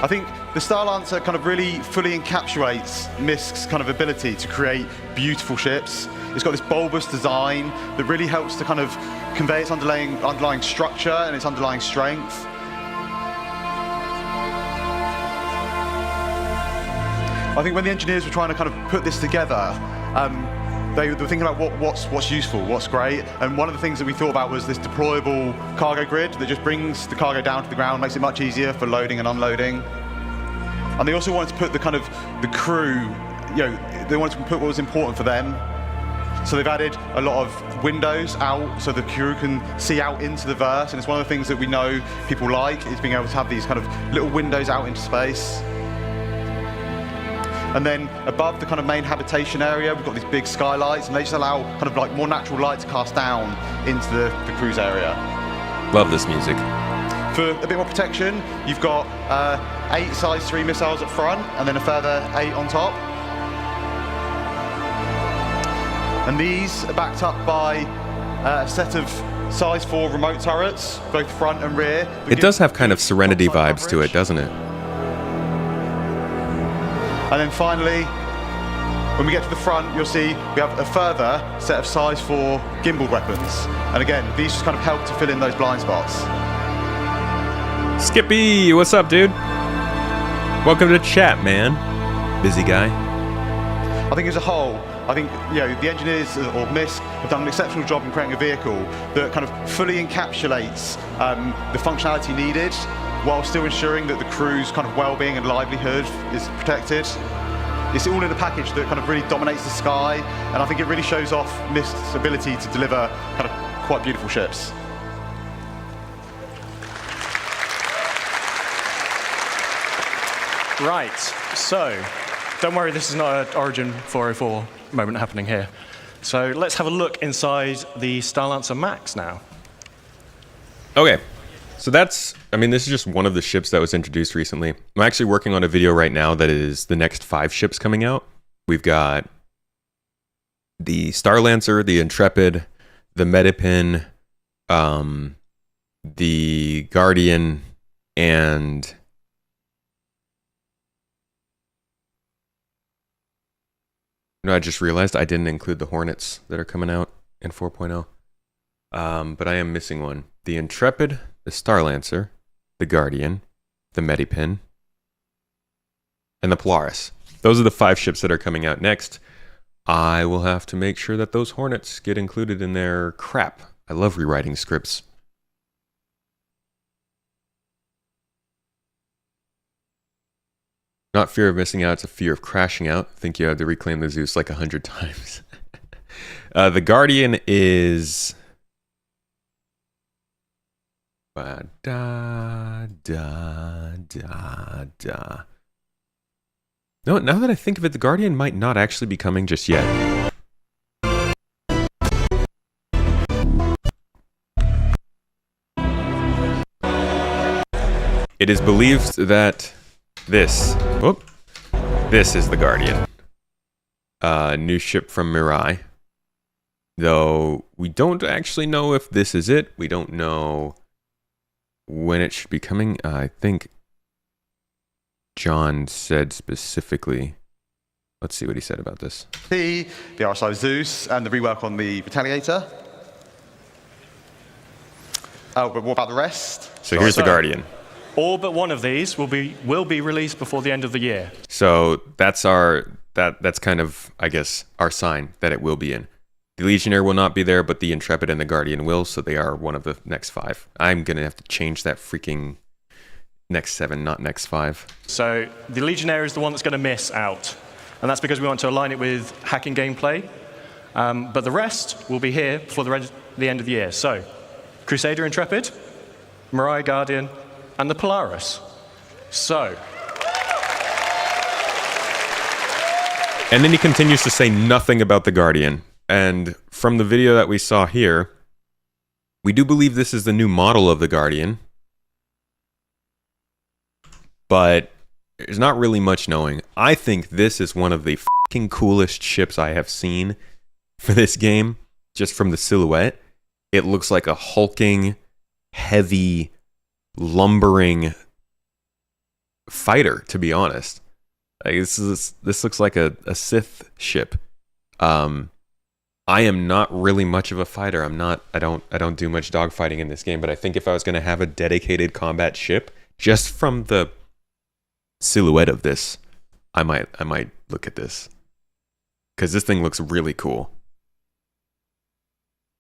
S12: I think the Starlancer kind of really fully encapsulates MISC's kind of ability to create beautiful ships. It's got this bulbous design that really helps to kind of convey its underlying structure and its underlying strength. I think when the engineers were trying to kind of put this together, they were thinking about what's useful, what's great, and one of the things that we thought about was this deployable cargo grid that just brings the cargo down to the ground, makes it much easier for loading and unloading. And they also wanted to put the crew, they wanted to put what was important for them. So they've added a lot of windows out so the crew can see out into the verse, and it's one of the things that we know people like, is being able to have these kind of little windows out into space. And then above the kind of main habitation area, we've got these big skylights, and they just allow kind of like more natural light to cast down into the cruise area.
S1: Love this music.
S12: For a bit more protection, you've got 8 size 3 missiles up front, and then a further 8 on top. And these are backed up by a set of size 4 remote turrets, both front and rear.
S1: It does have kind of Serenity vibes to it, doesn't it?
S12: And then finally, when we get to the front, you'll see we have a further set of size 4 gimbal weapons. And again, these just kind of help to fill in those blind spots.
S1: Skippy, what's up, dude? Welcome to chat, man. Busy guy.
S12: I think as a whole, the engineers or MISC have done an exceptional job in creating a vehicle that kind of fully encapsulates the functionality needed, while still ensuring that the crew's kind of well-being and livelihood is protected. It's all in a package that kind of really dominates the sky, and I think it really shows off MISC's ability to deliver kind of quite beautiful ships.
S11: Right, so don't worry, this is not an Origin 404 moment happening here. So let's have a look inside the Starlancer Max now.
S1: Okay. So this is just one of the ships that was introduced recently. I'm actually working on a video right now that is the next 5 ships coming out. We've got the Starlancer, the Intrepid, the Metapin, the Guardian, and I just realized I didn't include the Hornets that are coming out in 4.0. But I am missing one. The Intrepid, the Starlancer, the Guardian, the Metapin, and the Polaris. Those are the 5 ships that are coming out next. I will have to make sure that those Hornets get included in their crap. I love rewriting scripts. Not fear of missing out, it's a fear of crashing out. I think you had to reclaim the Zeus like 100 times. The Guardian is... No, now that I think of it, the Guardian might not actually be coming just yet. It is believed that this is the Guardian. New ship from Mirai. Though we don't actually know if this is it. We don't know when it should be coming. I think John said specifically. Let's see what he said about this.
S12: The RSI Zeus and the rework on the Retaliator. Oh, but what about the rest?
S1: So here's the Guardian.
S11: All but one of these will be released before the end of the year.
S1: So that's that's kind of, I guess, our sign that it will be in. The Legionnaire will not be there, but the Intrepid and the Guardian will, so they are one of the next 5. I'm going to have to change that freaking next 7, not next 5.
S11: So the Legionnaire is the one that's going to miss out. And that's because we want to align it with hacking gameplay. But the rest will be here before the end of the year. So Crusader Intrepid, Mirai Guardian, and the Polaris. So.
S1: And then he continues to say nothing about the Guardian. And from the video that we saw here, we do believe this is the new model of the Guardian. But there's not really much knowing. I think this is one of the fucking coolest ships I have seen for this game, just from the silhouette. It looks like a hulking, heavy, lumbering fighter, to be honest. Like, this looks like a Sith ship. I am not really much of a fighter. I don't do much dogfighting in this game, but I think if I was going to have a dedicated combat ship, just from the silhouette of this, I might look at this, because this thing looks really cool.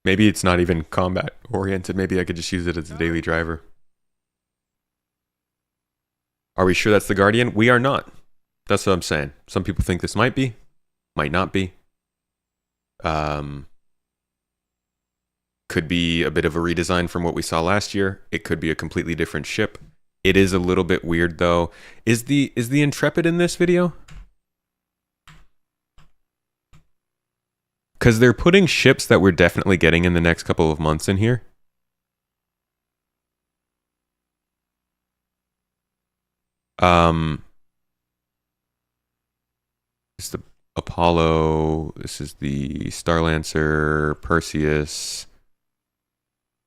S1: Maybe it's not even combat oriented. Maybe I could just use it as a daily driver. Are we sure that's the Guardian? We are not. That's what I'm saying. Some people think this might be, might not be. Could be a bit of a redesign from what we saw last year. It could be a completely different ship. It is a little bit weird though. Is the Intrepid in this video? Because they're putting ships that we're definitely getting in the next couple of months in here. It's the Apollo. This is the Starlancer, Perseus,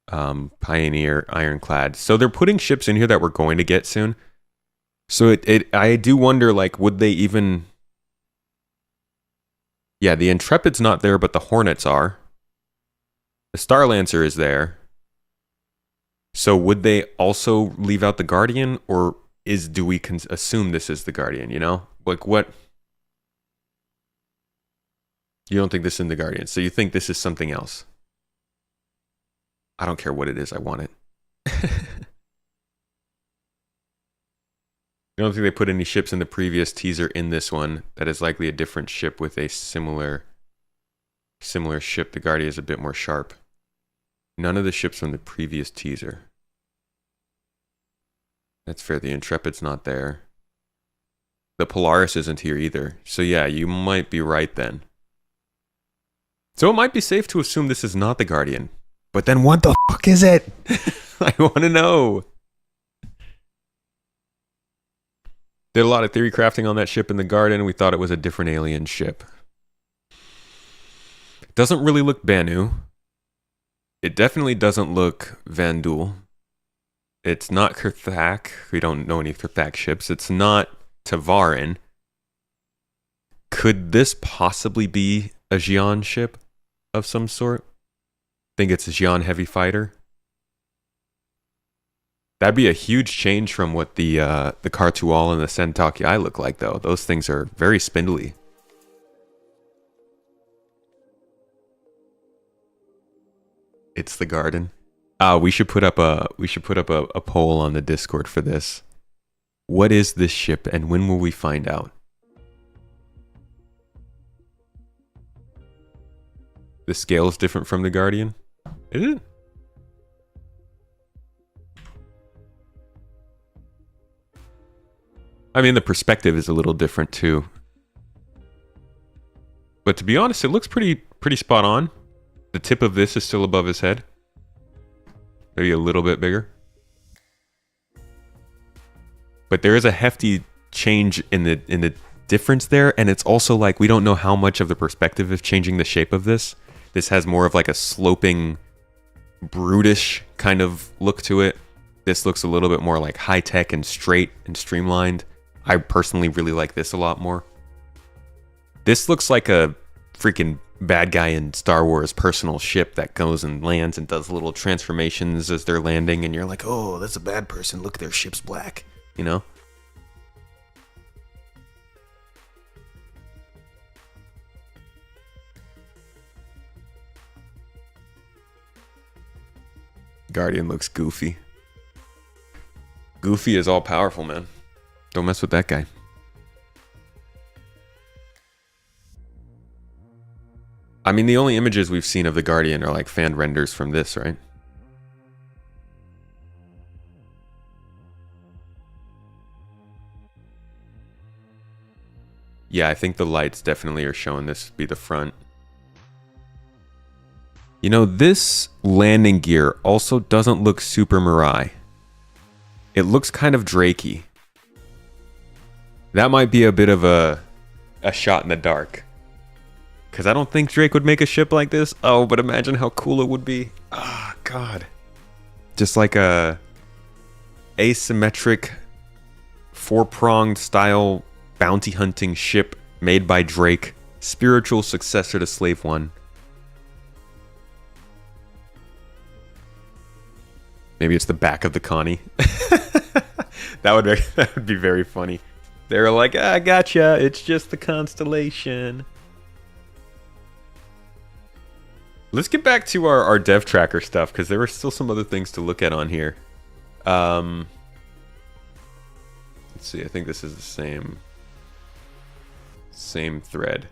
S1: Pioneer, Ironclad. So they're putting ships in here that we're going to get soon. So I do wonder, like, would they even... Yeah, the Intrepid's not there, but the Hornets are. The Starlancer is there. So would they also leave out the Guardian, or do we assume this is the Guardian, you know? Like, what... You don't think this is in the Guardian, so you think this is something else. I don't care what it is, I want it. You don't think they put any ships in the previous teaser in this one? That is likely a different ship with a similar ship. The Guardian is a bit more sharp. None of the ships from the previous teaser. That's fair, the Intrepid's not there. The Polaris isn't here either. So yeah, you might be right then. So it might be safe to assume this is not the Guardian. But then what the fuck is it? I want to know. Did a lot of theory crafting on that ship in the garden. We thought it was a different alien ship. It doesn't really look Banu. It definitely doesn't look Vandul. It's not Kurthak. We don't know any Kurthak ships. It's not Tavarin. Could this possibly be a Xi'an ship of some sort? Think it's a Xi'an heavy fighter? That'd be a huge change from what the Kartual and the Sentakiai look like, though. Those things are very spindly. It's the garden. We should put up a poll on the Discord for this. What is this ship, and when will we find out? The scale is different from the Guardian. Is it? I mean, the perspective is a little different too. But to be honest, it looks pretty spot on. The tip of this is still above his head. Maybe a little bit bigger. But there is a hefty change in the difference there, and it's also like we don't know how much of the perspective is changing the shape of this. This has more of like a sloping, brutish kind of look to it. This looks a little bit more like high-tech and straight and streamlined. I personally really like this a lot more. This looks like a freaking bad guy in Star Wars personal ship that goes and lands and does little transformations as they're landing, and you're like, oh, that's a bad person. Look, their ship's black. You know? Guardian looks goofy. Goofy is all powerful, man. Don't mess with that guy. I mean, the only images we've seen of the Guardian are like fan renders from this, right? Yeah, I think the lights definitely are showing this to be the front. You know, this landing gear also doesn't look super Mirai. It looks kind of Drakey. That might be a bit of a shot in the dark. Because I don't think Drake would make a ship like this. Oh, but imagine how cool it would be. Ah, oh, God. Just like a asymmetric, four-pronged style bounty hunting ship made by Drake. Spiritual successor to Slave One. Maybe it's the back of the Connie. that would be very funny. They're like, I gotcha. It's just the constellation. Let's get back to our dev tracker stuff, because there were still some other things to look at on here. Let's see. I think this is the same thread.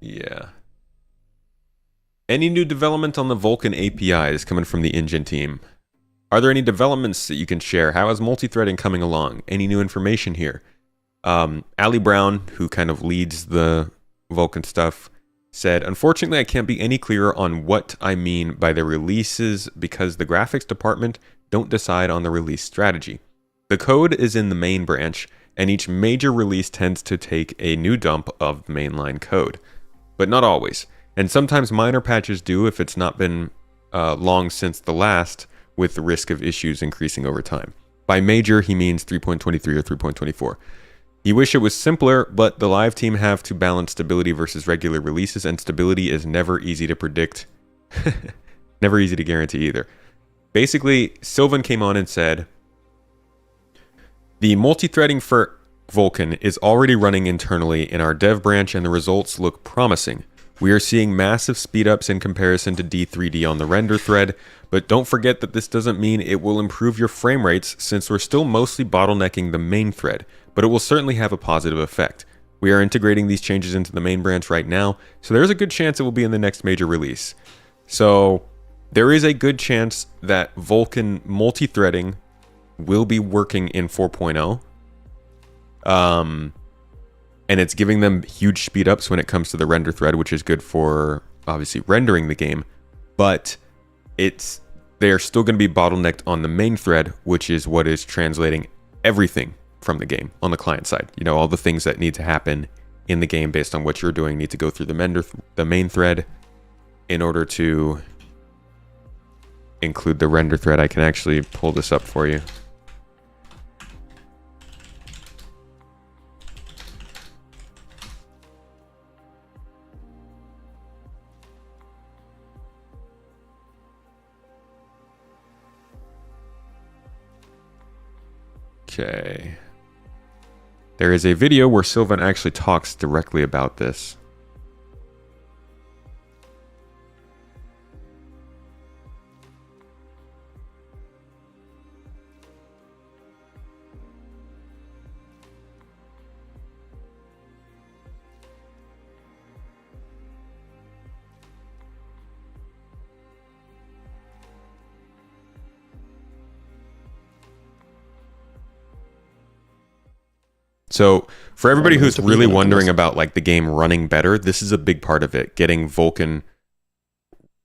S1: Yeah. Any new development on the Vulkan APIs coming from the engine team? Are there any developments that you can share? How is multi-threading coming along? Any new information here? Ali Brown, who kind of leads the Vulkan stuff, said, unfortunately, I can't be any clearer on what I mean by the releases because the graphics department don't decide on the release strategy. The code is in the main branch, and each major release tends to take a new dump of the mainline code. But not always. And sometimes minor patches do if it's not been long since the last, with the risk of issues increasing over time. By major, he means 3.23 or 3.24. You wish it was simpler, but the live team have to balance stability versus regular releases, and stability is never easy to predict. Never easy to guarantee either. Basically, Sylvan came on and said, the multi-threading for Vulkan is already running internally in our dev branch, and the results look promising. We are seeing massive speedups in comparison to D3D on the render thread, but don't forget that this doesn't mean it will improve your frame rates since we're still mostly bottlenecking the main thread, but it will certainly have a positive effect. We are integrating these changes into the main branch right now, so there's a good chance it will be in the next major release. So there is a good chance that Vulkan multi-threading will be working in 4.0. And it's giving them huge speed ups when it comes to the render thread, which is good for obviously rendering the game. But they're still going to be bottlenecked on the main thread, which is what is translating everything from the game on the client side. You know, all the things that need to happen in the game based on what you're doing need to go through the main thread in order to include the render thread. I can actually pull this up for you. Okay. There is a video where Sylvan actually talks directly about this. So for everybody who's really wondering about like the game running better, this is a big part of it. Getting the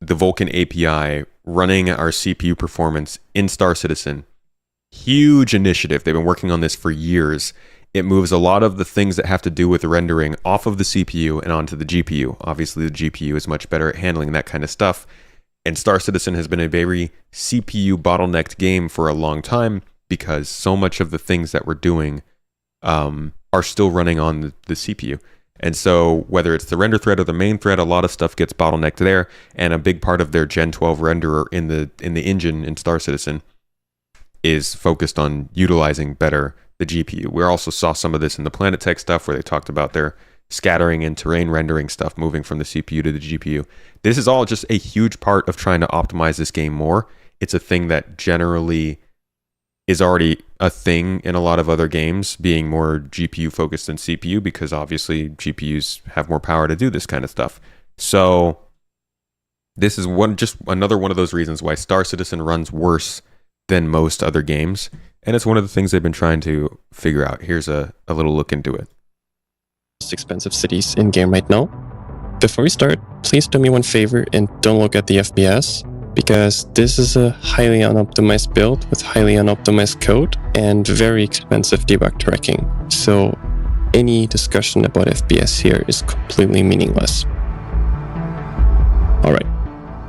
S1: Vulkan API running our CPU performance in Star Citizen. Huge initiative. They've been working on this for years. It moves a lot of the things that have to do with the rendering off of the CPU and onto the GPU. Obviously, the GPU is much better at handling that kind of stuff. And Star Citizen has been a very CPU bottlenecked game for a long time because so much of the things that we're doing are still running on the CPU. And so whether it's the render thread or the main thread, a lot of stuff gets bottlenecked there. And a big part of their Gen 12 renderer in the engine in Star Citizen is focused on utilizing better the GPU. We also saw some of this in the Planet Tech stuff where they talked about their scattering and terrain rendering stuff moving from the CPU to the GPU. This is all just a huge part of trying to optimize this game more. It's a thing that generally is already a thing in a lot of other games, being more GPU focused than CPU, because obviously GPUs have more power to do this kind of stuff. So this is just another one of those reasons why Star Citizen runs worse than most other games. And it's one of the things they've been trying to figure out. Here's a little look into it.
S13: Most expensive cities in game right now. Before we start, please do me one favor and don't look at the FPS, because this is a highly unoptimized build with highly unoptimized code and very expensive debug tracking. So any discussion about FPS here is completely meaningless. Alright,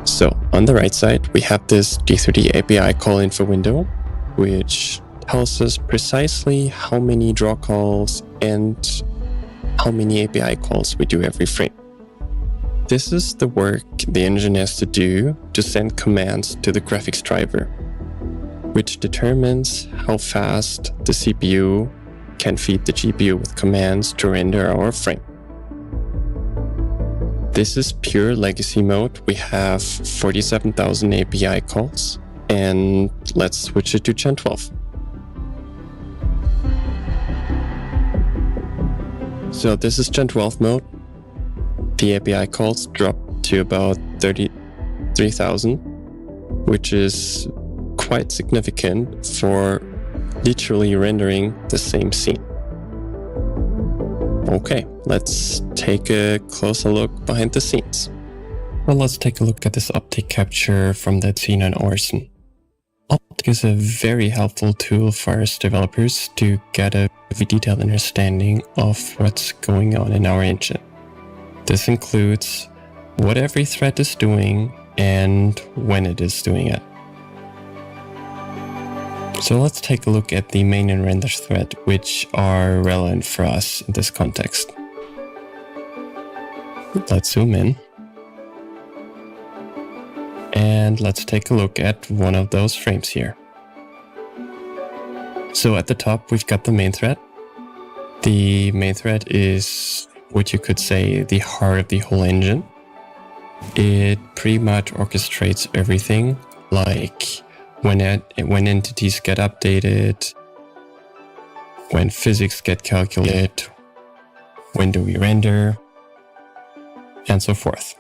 S13: so on the right side we have this D3D API call info window, which tells us precisely how many draw calls and how many API calls we do every frame. This is the work the engine has to do to send commands to the graphics driver, which determines how fast the CPU can feed the GPU with commands to render our frame. This is pure legacy mode. We have 47,000 API calls, and let's switch it to Gen 12. So this is Gen 12 mode. The API calls drop to about 33,000, which is quite significant for literally rendering the same scene. Okay, let's take a closer look behind the scenes. Well, let's take a look at this optic capture from that scene on Orson. Optic is a very helpful tool for us developers to get a very detailed understanding of what's going on in our engine. This includes what every thread is doing and when it is doing it. So let's take a look at the main and render thread, which are relevant for us in this context. Let's zoom in. And let's take a look at one of those frames here. So at the top, we've got the main thread. The main thread is what you could say the heart of the whole engine. It pretty much orchestrates everything, like when entities get updated, when physics get calculated, when do we render, and so forth.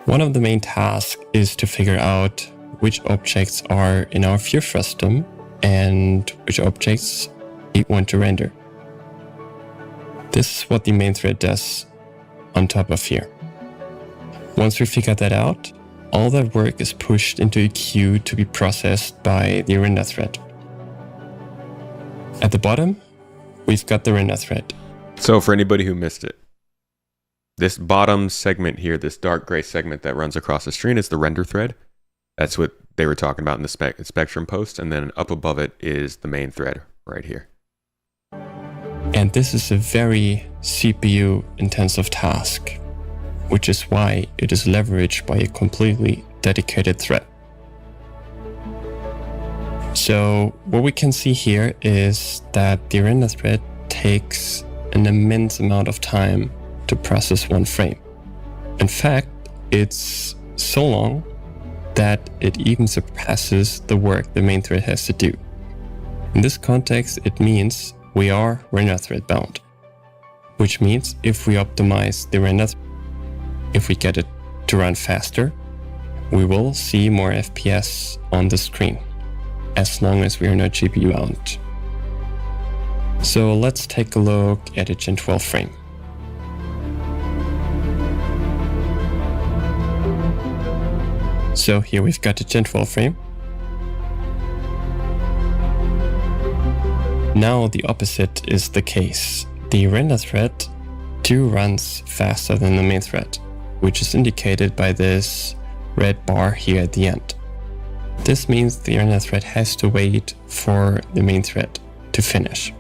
S13: One of the main tasks is to figure out which objects are in our view frustum and which objects we want to render. This is what the main thread does on top of here. Once we figure that out, all that work is pushed into a queue to be processed by the render thread. At the bottom, we've got the render thread.
S1: So for anybody who missed it, this bottom segment here, this dark gray segment that runs across the screen is the render thread. That's what they were talking about in the Spectrum post. And then up above it is the main thread right here.
S13: And this is a very CPU intensive task, which is why it is leveraged by a completely dedicated thread. So what we can see here is that the render thread takes an immense amount of time to process one frame. In fact, it's so long that it even surpasses the work the main thread has to do. In this context, it means we are render thread bound, which means if we optimize the render, if we get it to run faster, we will see more FPS on the screen, as long as we are not GPU bound. So let's take a look at a Gen 12 frame. So here we've got a Gen 12 frame. Now the opposite is the case. The render thread runs faster than the main thread, which is indicated by this red bar here at the end. This means the render thread has to wait for the main thread to finish.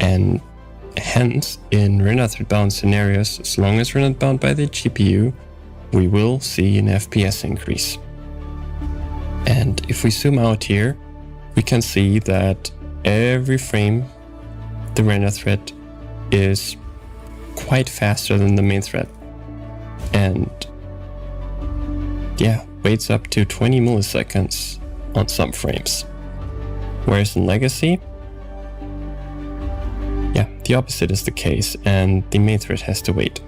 S13: And hence, in render thread bound scenarios, as long as we're not bound by the GPU, we will see an FPS increase. And if we zoom out here, we can see that every frame the render thread is quite faster than the main thread. And yeah, waits up to 20 milliseconds on some frames. Whereas in Legacy, yeah, the opposite is the case, and the main thread has to wait.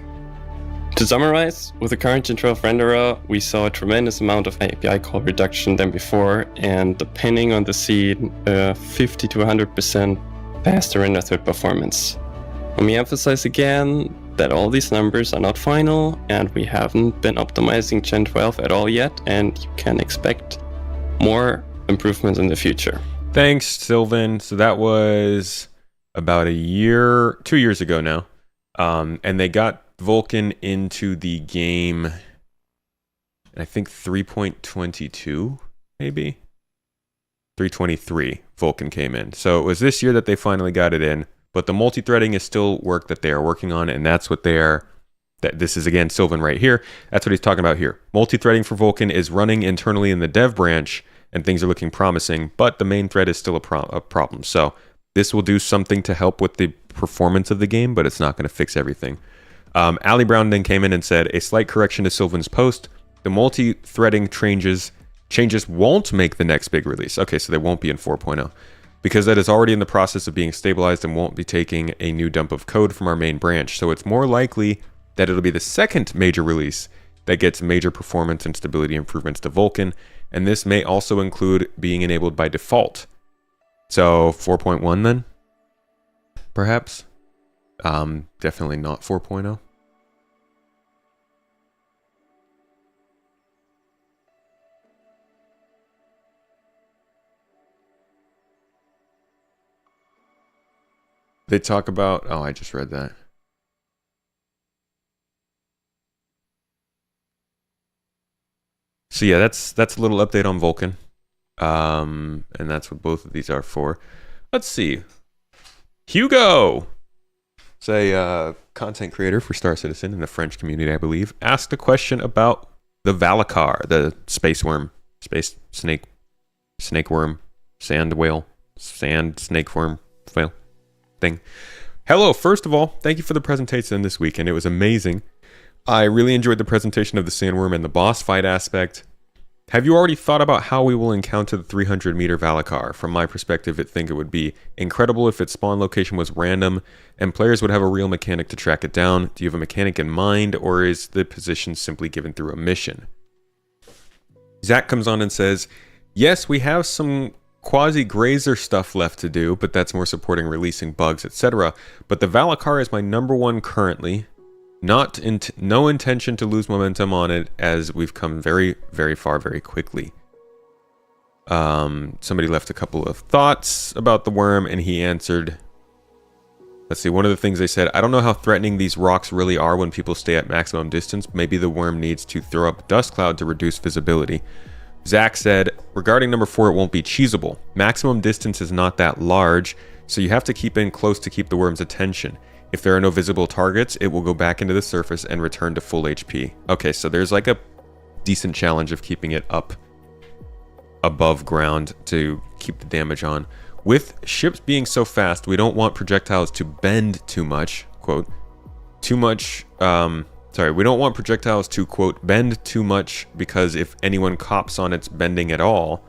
S13: To summarize, with the current Gen 12 renderer, we saw a tremendous amount of API call reduction than before, and depending on the seed, 50 to 100% faster render thread performance. Let me emphasize again that all these numbers are not final, and we haven't been optimizing Gen 12 at all yet, and you can expect more improvements in the future.
S1: Thanks, Sylvan. So that was about 2 years ago now. And they got Vulkan into the game, and I think 3.22, maybe? 3.23, Vulkan came in. So it was this year that they finally got it in. But the multi-threading is still work that they are working on, and that's what they are. This is, again, Sylvan right here. That's what he's talking about here. Multi-threading for Vulkan is running internally in the dev branch, and things are looking promising, but the main thread is still a problem. So this will do something to help with the performance of the game, but it's not going to fix everything. Ali Brown then came in and said, a slight correction to Sylvan's post. The multi-threading changes won't make the next big release. Okay, so they won't be in 4.0. Because that is already in the process of being stabilized and won't be taking a new dump of code from our main branch. So it's more likely that it'll be the second major release that gets major performance and stability improvements to Vulkan, and this may also include being enabled by default. So 4.1 then? Perhaps? Definitely not 4.0. They talk about, oh, I just read that. So yeah, that's a little update on Vulkan. And that's what both of these are for. Let's see. Hugo, is a content creator for Star Citizen in the French community, I believe, asked a question about the Valacar, the space worm, space snake worm, sand whale, sand snake worm whale thing. Hello, first of all, thank you for the presentation this weekend. It was amazing. I really enjoyed the presentation of the sandworm and the boss fight aspect. Have you already thought about how we will encounter the 300-meter Valacar? From my perspective, I think it would be incredible if its spawn location was random and players would have a real mechanic to track it down. Do you have a mechanic in mind, or is the position simply given through a mission? Zach comes on and says, yes, we have some quasi-grazer stuff left to do, but that's more supporting releasing bugs, etc. But the Valacar is my number one currently. No intention to lose momentum on it, as we've come very, very far very quickly. Somebody left a couple of thoughts about the worm, and he answered, let's see, one of the things they said, I don't know how threatening these rocks really are when people stay at maximum distance. Maybe the worm needs to throw up a dust cloud to reduce visibility. Zach said, regarding number 4, it won't be cheesable. Maximum distance is not that large, so you have to keep in close to keep the worm's attention. If there are no visible targets, it will go back into the surface and return to full HP. Okay, so there's like a decent challenge of keeping it up above ground to keep the damage on. With ships being so fast, we don't want projectiles to bend too much, quote, we don't want projectiles to, quote, bend too much, because if anyone cops on its bending at all,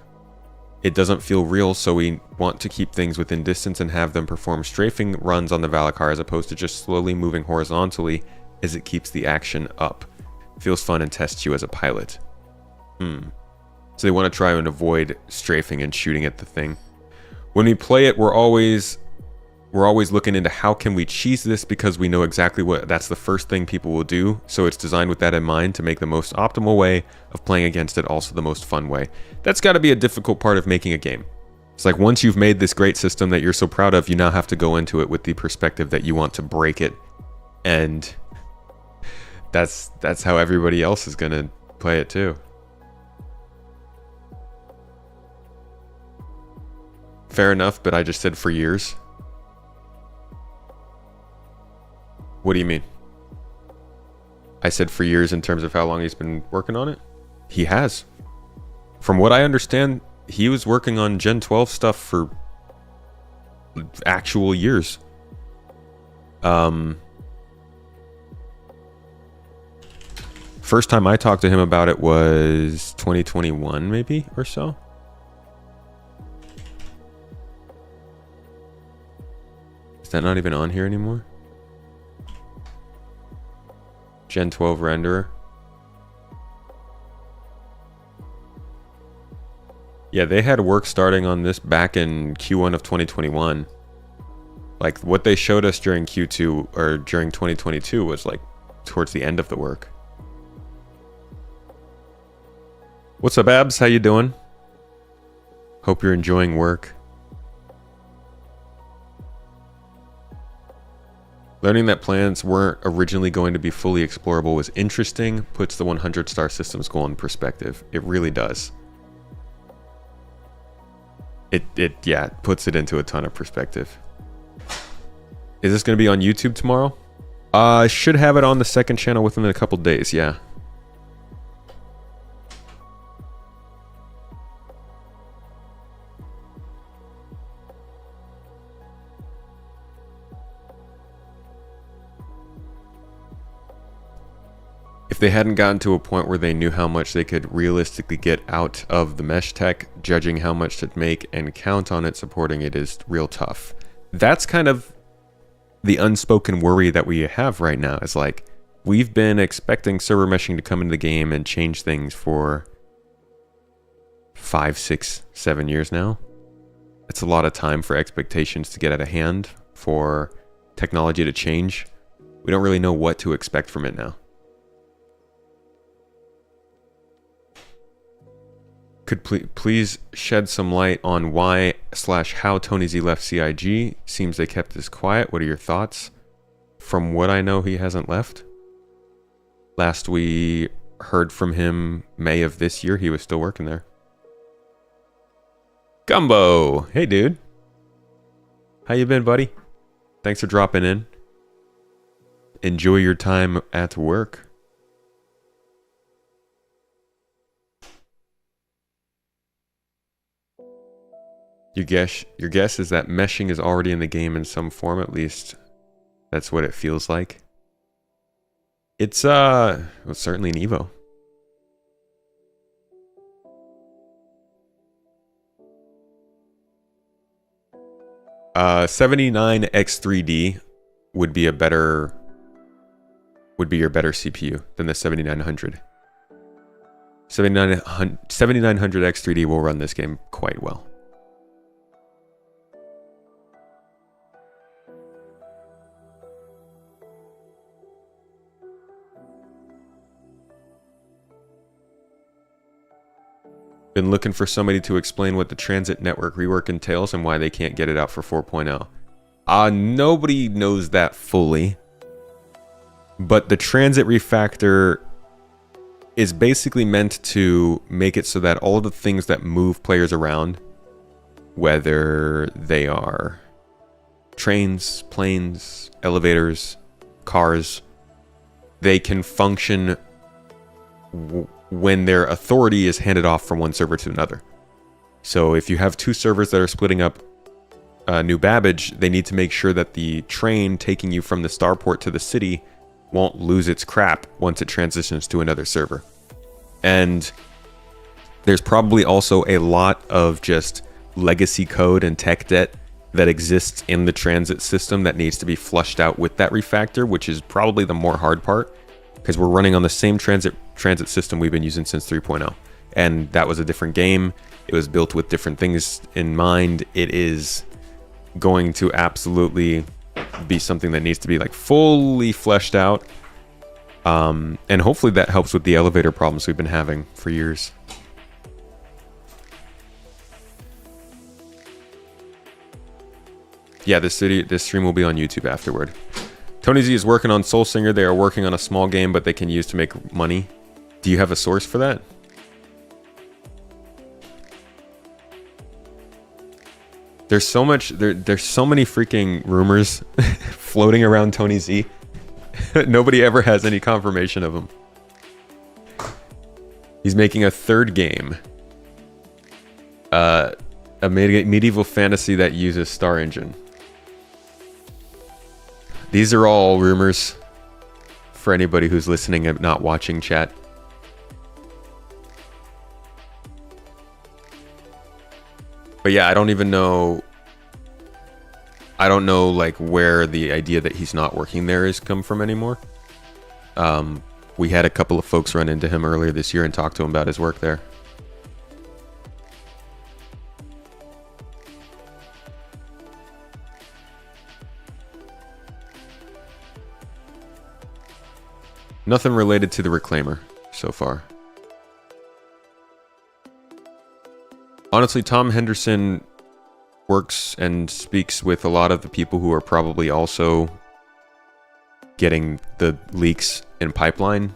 S1: it doesn't feel real, so we want to keep things within distance and have them perform strafing runs on the Valacar as opposed to just slowly moving horizontally, as it keeps the action up. Feels fun and tests you as a pilot. So they want to try and avoid strafing and shooting at the thing. When we play it, we're always looking into how can we cheese this, because we know exactly that's the first thing people will do. So it's designed with that in mind to make the most optimal way of playing against it also the most fun way. That's got to be a difficult part of making a game. It's like once you've made this great system that you're so proud of, you now have to go into it with the perspective that you want to break it. And that's how everybody else is going to play it too. Fair enough, but I just said for years. What do you mean? I said for years in terms of how long he's been working on it. He has. From what I understand, he was working on Gen 12 stuff for actual years. First time I talked to him about it was 2021 maybe or so. Is that not even on here anymore? Gen 12 renderer. Yeah, they had work starting on this back in Q1 of 2021. Like what they showed us during Q2 or during 2022 was like towards the end of the work. What's up, Abs? How you doing? Hope you're enjoying work. Learning that planets weren't originally going to be fully explorable was interesting. Puts the 100-star systems goal in perspective. It really does. It puts it into a ton of perspective. Is this going to be on YouTube tomorrow? I should have it on the second channel within a couple days, yeah. If they hadn't gotten to a point where they knew how much they could realistically get out of the mesh tech, judging how much to make and count on it supporting it is real tough. That's kind of the unspoken worry that we have right now. Is like, we've been expecting server meshing to come into the game and change things for 5, 6, 7 years now. It's a lot of time for expectations to get out of hand, for technology to change. We don't really know what to expect from it now. Could please shed some light on why/how Tony Z left CIG? Seems they kept this quiet. What are your thoughts? From what I know, he hasn't left. Last we heard from him, May of this year, he was still working there. Gumbo! Hey, dude. How you been, buddy? Thanks for dropping in. Enjoy your time at work. Your guess is that meshing is already in the game in some form, at least that's what it feels like. It's well, certainly an Evo. Uh, 79X3D would be your better CPU than the 7900. 7900X3D will run this game quite well. Been looking for somebody to explain what the transit network rework entails and why they can't get it out for 4.0. Nobody knows that fully. But the transit refactor is basically meant to make it so that all of the things that move players around, whether they are trains, planes, elevators, cars, they can function when their authority is handed off from one server to another. So if you have two servers that are splitting up New Babbage, they need to make sure that the train taking you from the starport to the city won't lose its crap once it transitions to another server. And there's probably also a lot of just legacy code and tech debt that exists in the transit system that needs to be flushed out with that refactor, which is probably the more hard part, because we're running on the same transit system we've been using since 3.0. And that was a different game. It was built with different things in mind. It is going to absolutely be something that needs to be like fully fleshed out. And hopefully that helps with the elevator problems we've been having for years. Yeah, this stream will be on YouTube afterward. Tony Z is working on Soul Singer. They are working on a small game, but they can use to make money. Do you have a source for that? There's so much. There's so many freaking rumors floating around Tony Z. Nobody ever has any confirmation of him. He's making a third game. A medieval fantasy that uses Star Engine. These are all rumors for anybody who's listening and not watching chat. But yeah, I don't even know. I don't know like where the idea that he's not working there has come from anymore. We had a couple of folks run into him earlier this year and talk to him about his work there. Nothing related to the Reclaimer so far. Honestly, Tom Henderson works and speaks with a lot of the people who are probably also getting the leaks in pipeline.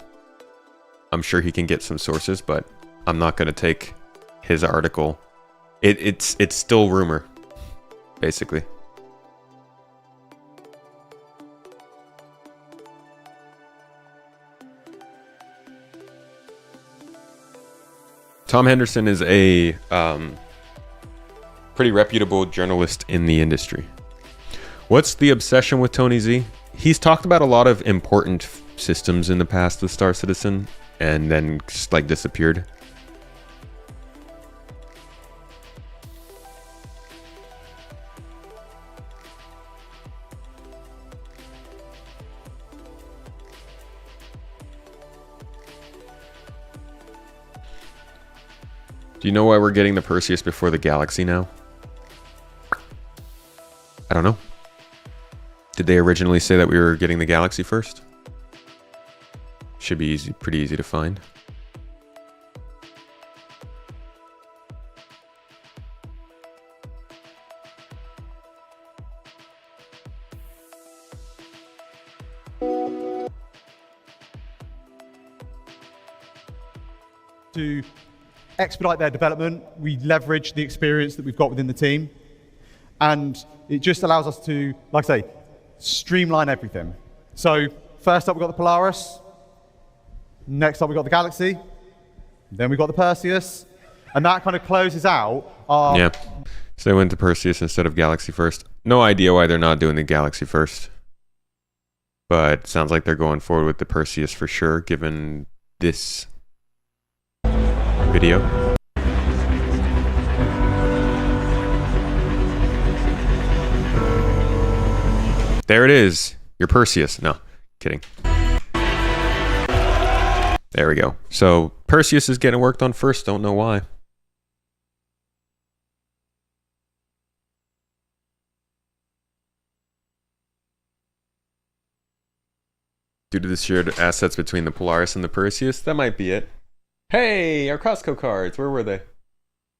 S1: I'm sure he can get some sources, but I'm not going to take his article. It's still rumor, basically. Tom Henderson is a pretty reputable journalist in the industry. What's the obsession with Tony Z? He's talked about a lot of important systems in the past with Star Citizen and then just like disappeared. Do you know why we're getting the Perseus before the Galaxy now? I don't know. Did they originally say that we were getting the Galaxy first? Should be easy, pretty easy to find.
S14: To expedite their development, we leverage the experience that we've got within the team. And it just allows us to, like I say, streamline everything. So first up, we've got the Polaris. Next up, we've got the Galaxy. Then we've got the Perseus. And that kind of closes out our...
S1: Yeah. So they went to Perseus instead of Galaxy first. No idea why they're not doing the Galaxy first. But it sounds like they're going forward with the Perseus for sure, given this video. There it is. Your Perseus. No, kidding. There we go. So Perseus is getting worked on first. Don't know why. Due to the shared assets between the Polaris and the Perseus, that might be it. Hey, our Costco cards. Where were they?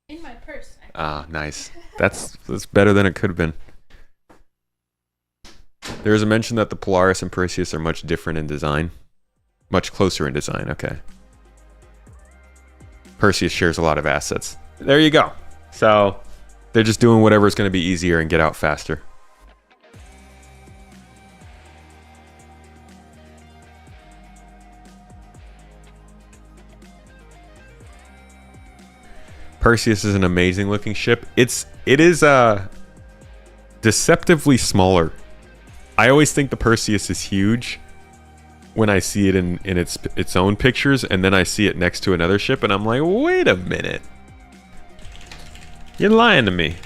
S15: In my purse.
S1: Ah, nice. That's better than it could have been. There is a mention that the Polaris and Perseus are much different in design. Much closer in design, okay. Perseus shares a lot of assets. There you go. So, they're just doing whatever is going to be easier and get out faster. Perseus is an amazing looking ship. It is deceptively smaller. I always think the Perseus is huge when I see it in its own pictures, and then I see it next to another ship, and I'm like, wait a minute. You're lying to me.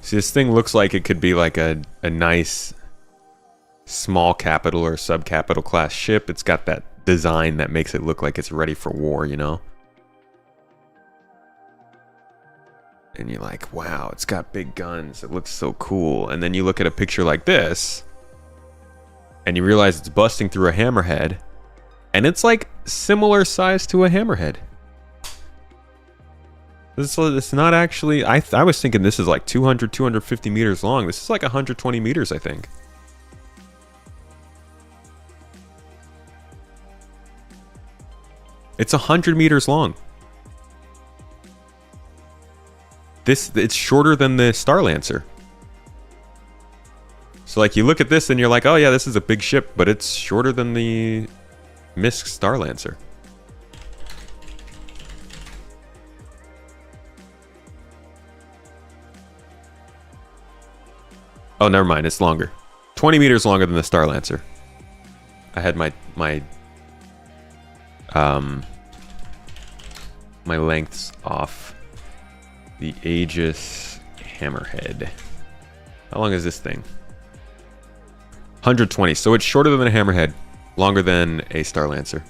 S1: See, this thing looks like it could be like a nice small capital or sub-capital class ship. It's got that design that makes it look like it's ready for war, you know? And you're like, wow, it's got big guns. It looks so cool. And then you look at a picture like this, and you realize it's busting through a hammerhead, and it's like similar size to a hammerhead. It's not actually... I was thinking this is like 200, 250 meters long. This is like 120 meters, I think. It's 100 meters long. It's shorter than the Starlancer. So like you look at this and you're like, oh yeah, this is a big ship, but it's shorter than the MISC Starlancer. Oh, never mind. It's longer. 20 meters longer than the Starlancer. I had my lengths off. The Aegis Hammerhead. How long is this thing? 120. So it's shorter than a Hammerhead, longer than a Starlancer. A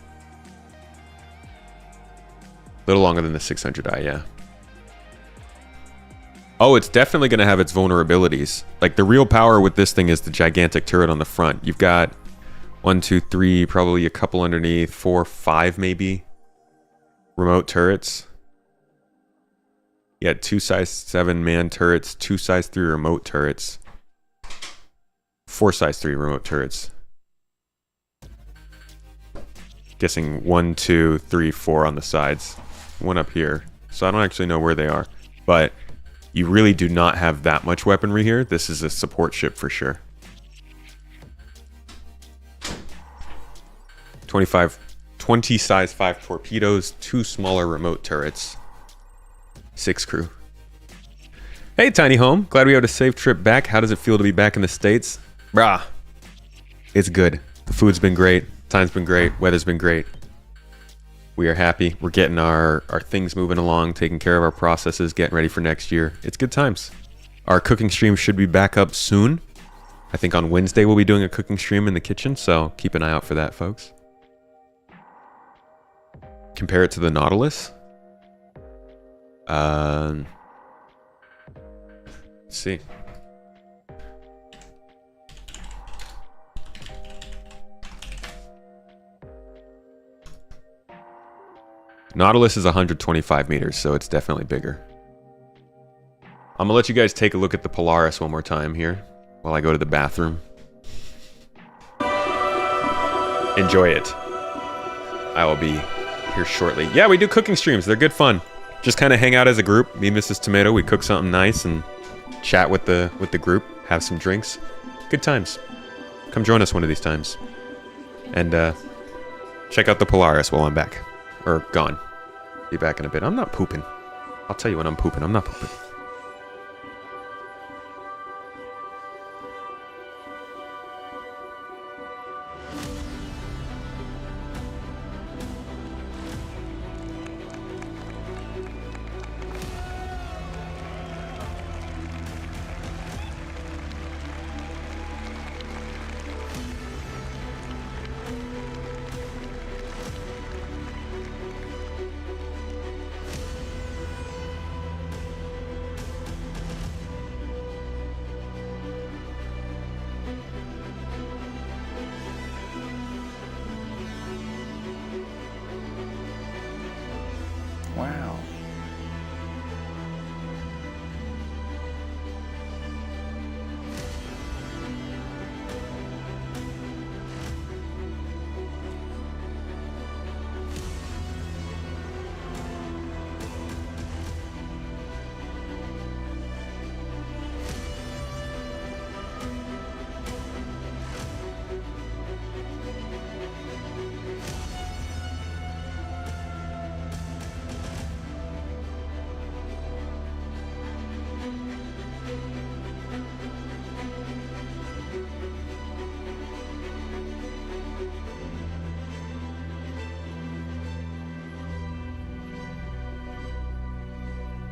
S1: little longer than the 600i, yeah. Oh, it's definitely going to have its vulnerabilities. Like, the real power with this thing is the gigantic turret on the front. You've got 1, 2, 3, probably a couple underneath, 4, 5 maybe remote turrets. Yeah, 2 size 7 man turrets, 2 size 3 remote turrets, 4 size 3 remote turrets. Guessing 1, 2, 3, 4 on the sides. One up here. So I don't actually know where they are. But you really do not have that much weaponry here. This is a support ship for sure. 20 size 5 torpedoes, 2 smaller remote turrets, 6 crew. Hey, Tiny Home. Glad we had a safe trip back. How does it feel to be back in the States? Brah. It's good. The food's been great. Time's been great. Weather's been great. We are happy. We're getting our things moving along, taking care of our processes, getting ready for next year. It's good times. Our cooking stream should be back up soon. I think on Wednesday we'll be doing a cooking stream in the kitchen, so keep an eye out for that, folks. Compare it to the Nautilus. Let's see. Nautilus is 125 meters, so it's definitely bigger. I'm gonna let you guys take a look at the Polaris one more time here while I go to the bathroom. Enjoy it. I will be here shortly. Yeah, we do cooking streams. They're good fun. Just kind of hang out as a group. Me and Mrs. Tomato, we cook something nice and chat with the group, have some drinks. Good times. Come join us one of these times. And check out the Polaris while I'm back. Or gone. Be back in a bit. I'm not pooping. I'll tell you when I'm pooping. I'm not pooping.
S10: Wow.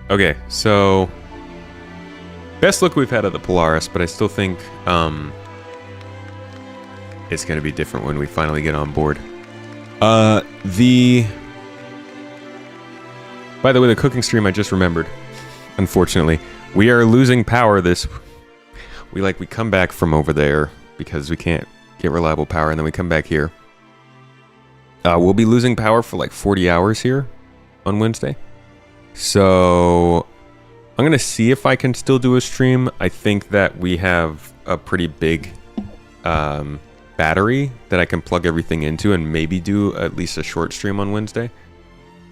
S1: Okay, so best look we've had at the Polaris, but I still think it's going to be different when we finally get on board. By the way, the cooking stream I just remembered, unfortunately, we are losing power we come back from over there because we can't get reliable power, and then we come back here. We'll be losing power for like 40 hours here on Wednesday. So I'm going to see if I can still do a stream. I think that we have a pretty big battery that I can plug everything into and maybe do at least a short stream on Wednesday.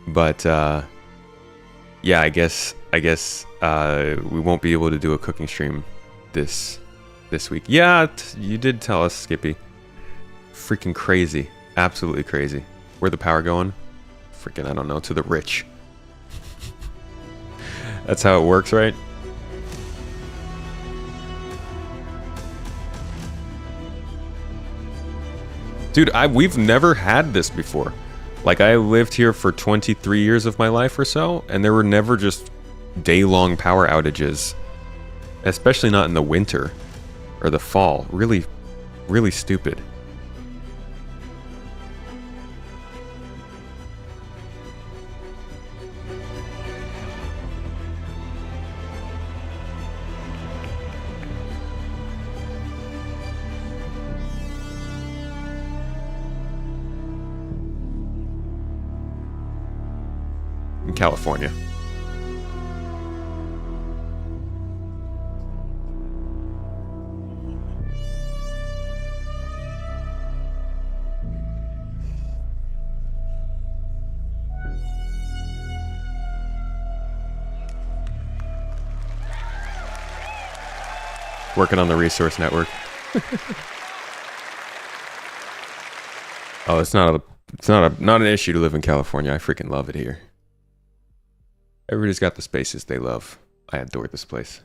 S1: But yeah, I guess we won't be able to do a cooking stream this this week. Yeah, you did tell us, Skippy. Freaking crazy. Absolutely crazy. Where the power going? Freaking, I don't know, to the rich. That's how it works, right? Dude, we've never had this before. Like, I lived here for 23 years of my life or so, and there were never just day-long power outages. Especially not in the winter or the fall. Really, really stupid. In California. Working on the resource network. Oh, it's not an issue to live in California. I freaking love it here. Everybody's got the spaces they love. I adore this place.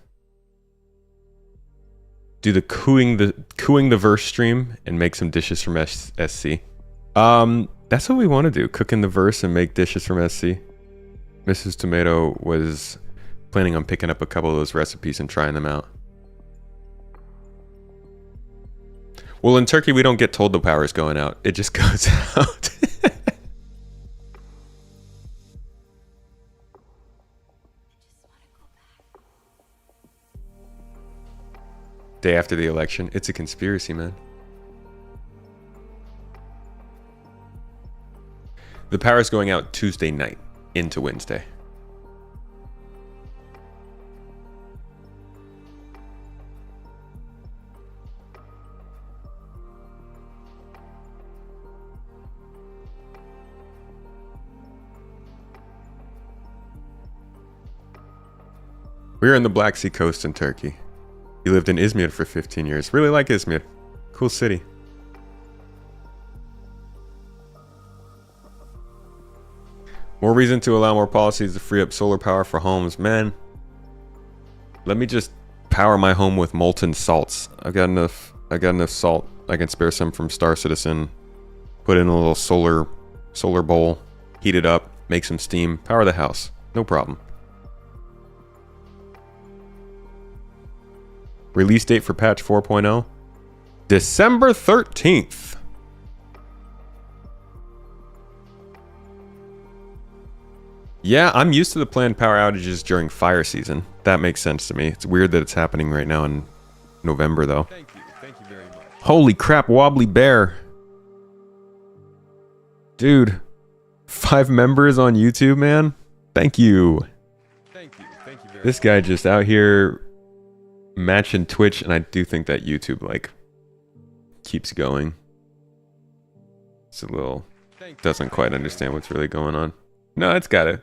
S1: Do the cooing the verse stream and make some dishes from SC. That's what we want to do. Cook in the verse and make dishes from SC. Mrs. Tomato was planning on picking up a couple of those recipes and trying them out. Well, in Turkey, we don't get told the power's going out. It just goes out. Day after the election. It's a conspiracy, man. The power's going out Tuesday night into Wednesday. We were in the Black Sea coast in Turkey. He lived in Izmir for 15 years. Really like Izmir. Cool city. More reason to allow more policies to free up solar power for homes. Man, let me just power my home with molten salts. I got enough salt. I can spare some from Star Citizen. Put in a little solar bowl. Heat it up. Make some steam. Power the house. No problem. Release date for patch 4.0? December 13th. Yeah, I'm used to the planned power outages during fire season. That makes sense to me. It's weird that it's happening right now in November, though.
S7: Thank you very much.
S1: Holy crap, Wobbly Bear. Dude, 5 members on YouTube, man. Thank you.
S7: Thank you very much.
S1: This guy just out here matching Twitch, and I do think that YouTube like keeps going. It's a little doesn't quite understand what's really going on. No, it's got it.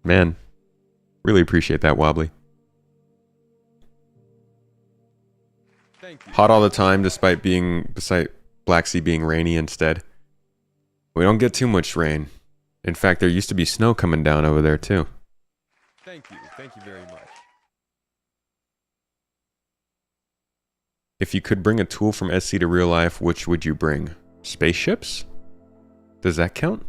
S1: Man, really appreciate that, Wobbly. Hot all the time, despite Black Sea being rainy instead. We don't get too much rain. In fact, there used to be snow coming down over there too.
S7: Thank you very much.
S1: If you could bring a tool from SC to real life, which would you bring? Spaceships? Does that count?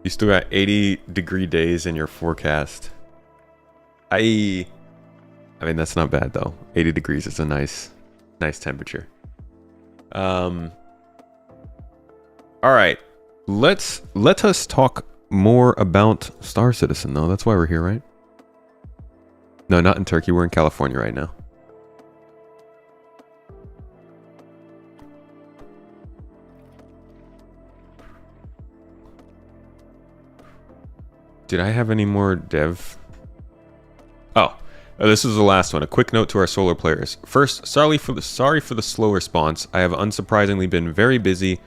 S1: You still got 80-degree days in your forecast. I mean, that's not bad though. 80 degrees is a nice temperature. All right. Let us talk more about Star Citizen though. That's why we're here, right? No, not in Turkey. We're in California right now. Did I have any more dev? Oh, this is the last one. A quick note to our solar players. First, sorry for the slow response. I have unsurprisingly been very busy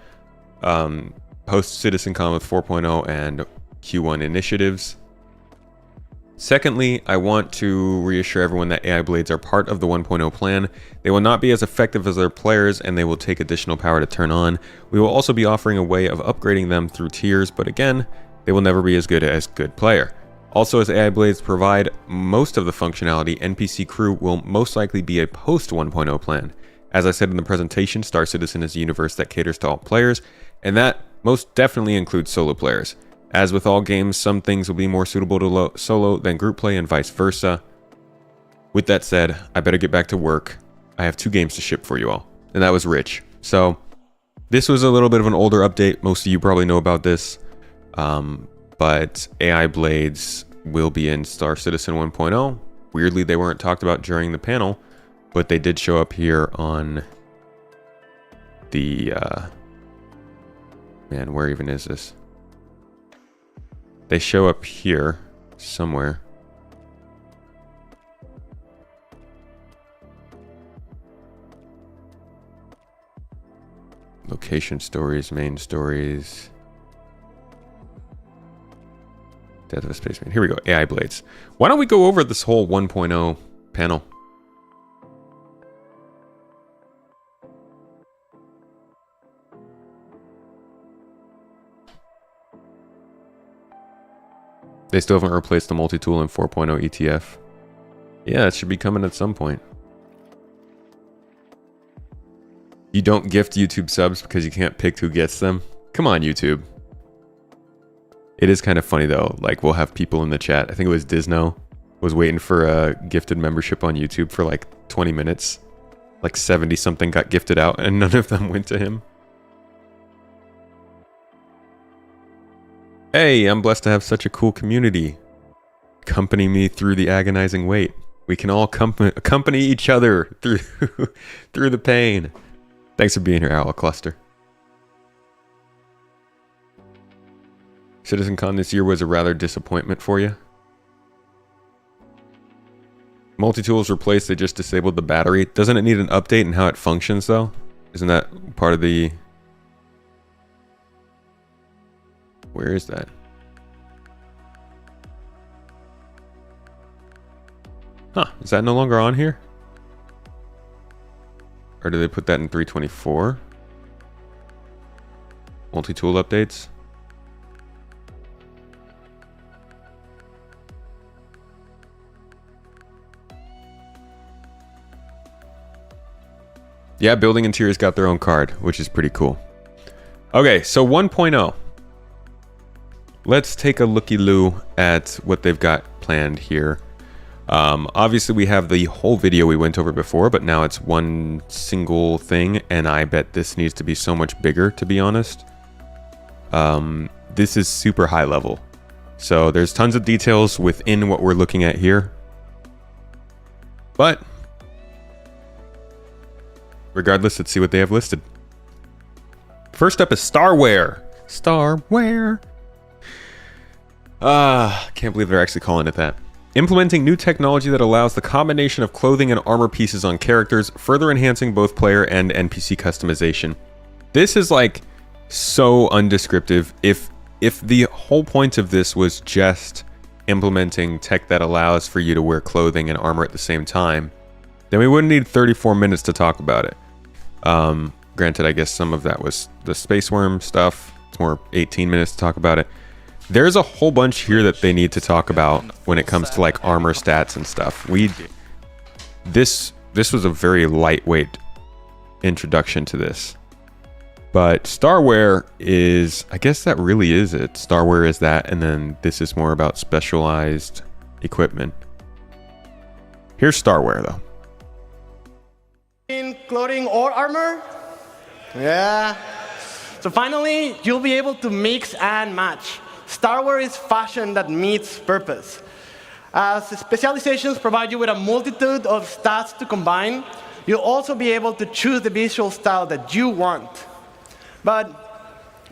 S1: post CitizenCon with 4.0 and Q1 initiatives. Secondly, I want to reassure everyone that AI Blades are part of the 1.0 plan. They will not be as effective as their players, and they will take additional power to turn on. We will also be offering a way of upgrading them through tiers, but again, they will never be as good as good player. Also, as AI Blades provide most of the functionality, NPC crew will most likely be a post 1.0 plan. As I said in the presentation, Star Citizen is a universe that caters to all players, and that most definitely includes solo players. As with all games, some things will be more suitable to solo than group play and vice versa. With that said, I better get back to work. I have 2 games to ship for you all, and that was Rich. So this was a little bit of an older update. Most of you probably know about this, but AI Blades will be in Star Citizen 1.0. Weirdly, they weren't talked about during the panel, but they did show up here on the, man, where even is this? They show up here somewhere. Location stories, main stories. Death of a Spaceman. Here we go, AI Blades. Why don't we go over this whole 1.0 panel? They still haven't replaced the multi-tool in 4.0 ETF. Yeah, it should be coming at some point. You don't gift YouTube subs because you can't pick who gets them? Come on, YouTube. It is kind of funny though, like we'll have people in the chat. I think it was Disno was waiting for a gifted membership on YouTube for like 20 minutes. Like 70 something got gifted out and none of them went to him. Hey, I'm blessed to have such a cool community. Accompany me through the agonizing wait. We can all accompany each other through through the pain. Thanks for being here, Owl Cluster. CitizenCon this year was a rather disappointment for you. Multi-tools replaced, they just disabled the battery. Doesn't it need an update in how it functions though? Isn't that part of the... Where is that? Huh, is that no longer on here? Or do they put that in 324? Multi-tool updates? Yeah, Building Interiors got their own card, which is pretty cool. Okay, so 1.0. Let's take a looky-loo at what they've got planned here. Obviously, we have the whole video we went over before, but now it's one single thing, and I bet this needs to be so much bigger, to be honest. This is super high level. So there's tons of details within what we're looking at here. But regardless, let's see what they have listed. First up is Starware. Starware. Can't believe they're actually calling it that. Implementing new technology that allows the combination of clothing and armor pieces on characters, further enhancing both player and NPC customization. This is like so undescriptive. If the whole point of this was just implementing tech that allows for you to wear clothing and armor at the same time, then we wouldn't need 34 minutes to talk about it. Granted, I guess some of that was the space worm stuff. It's more 18 minutes to talk about it. There's a whole bunch here that they need to talk about when it comes to like armor stats and stuff. This was a very lightweight introduction to this. But Starware is, I guess that really is it. Starware is that, and then this is more about specialized equipment. Here's Starware though.
S15: In clothing or armor? Yeah. So finally, you'll be able to mix and match. Starware is fashion that meets purpose. As specializations provide you with a multitude of stats to combine, you'll also be able to choose the visual style that you want. But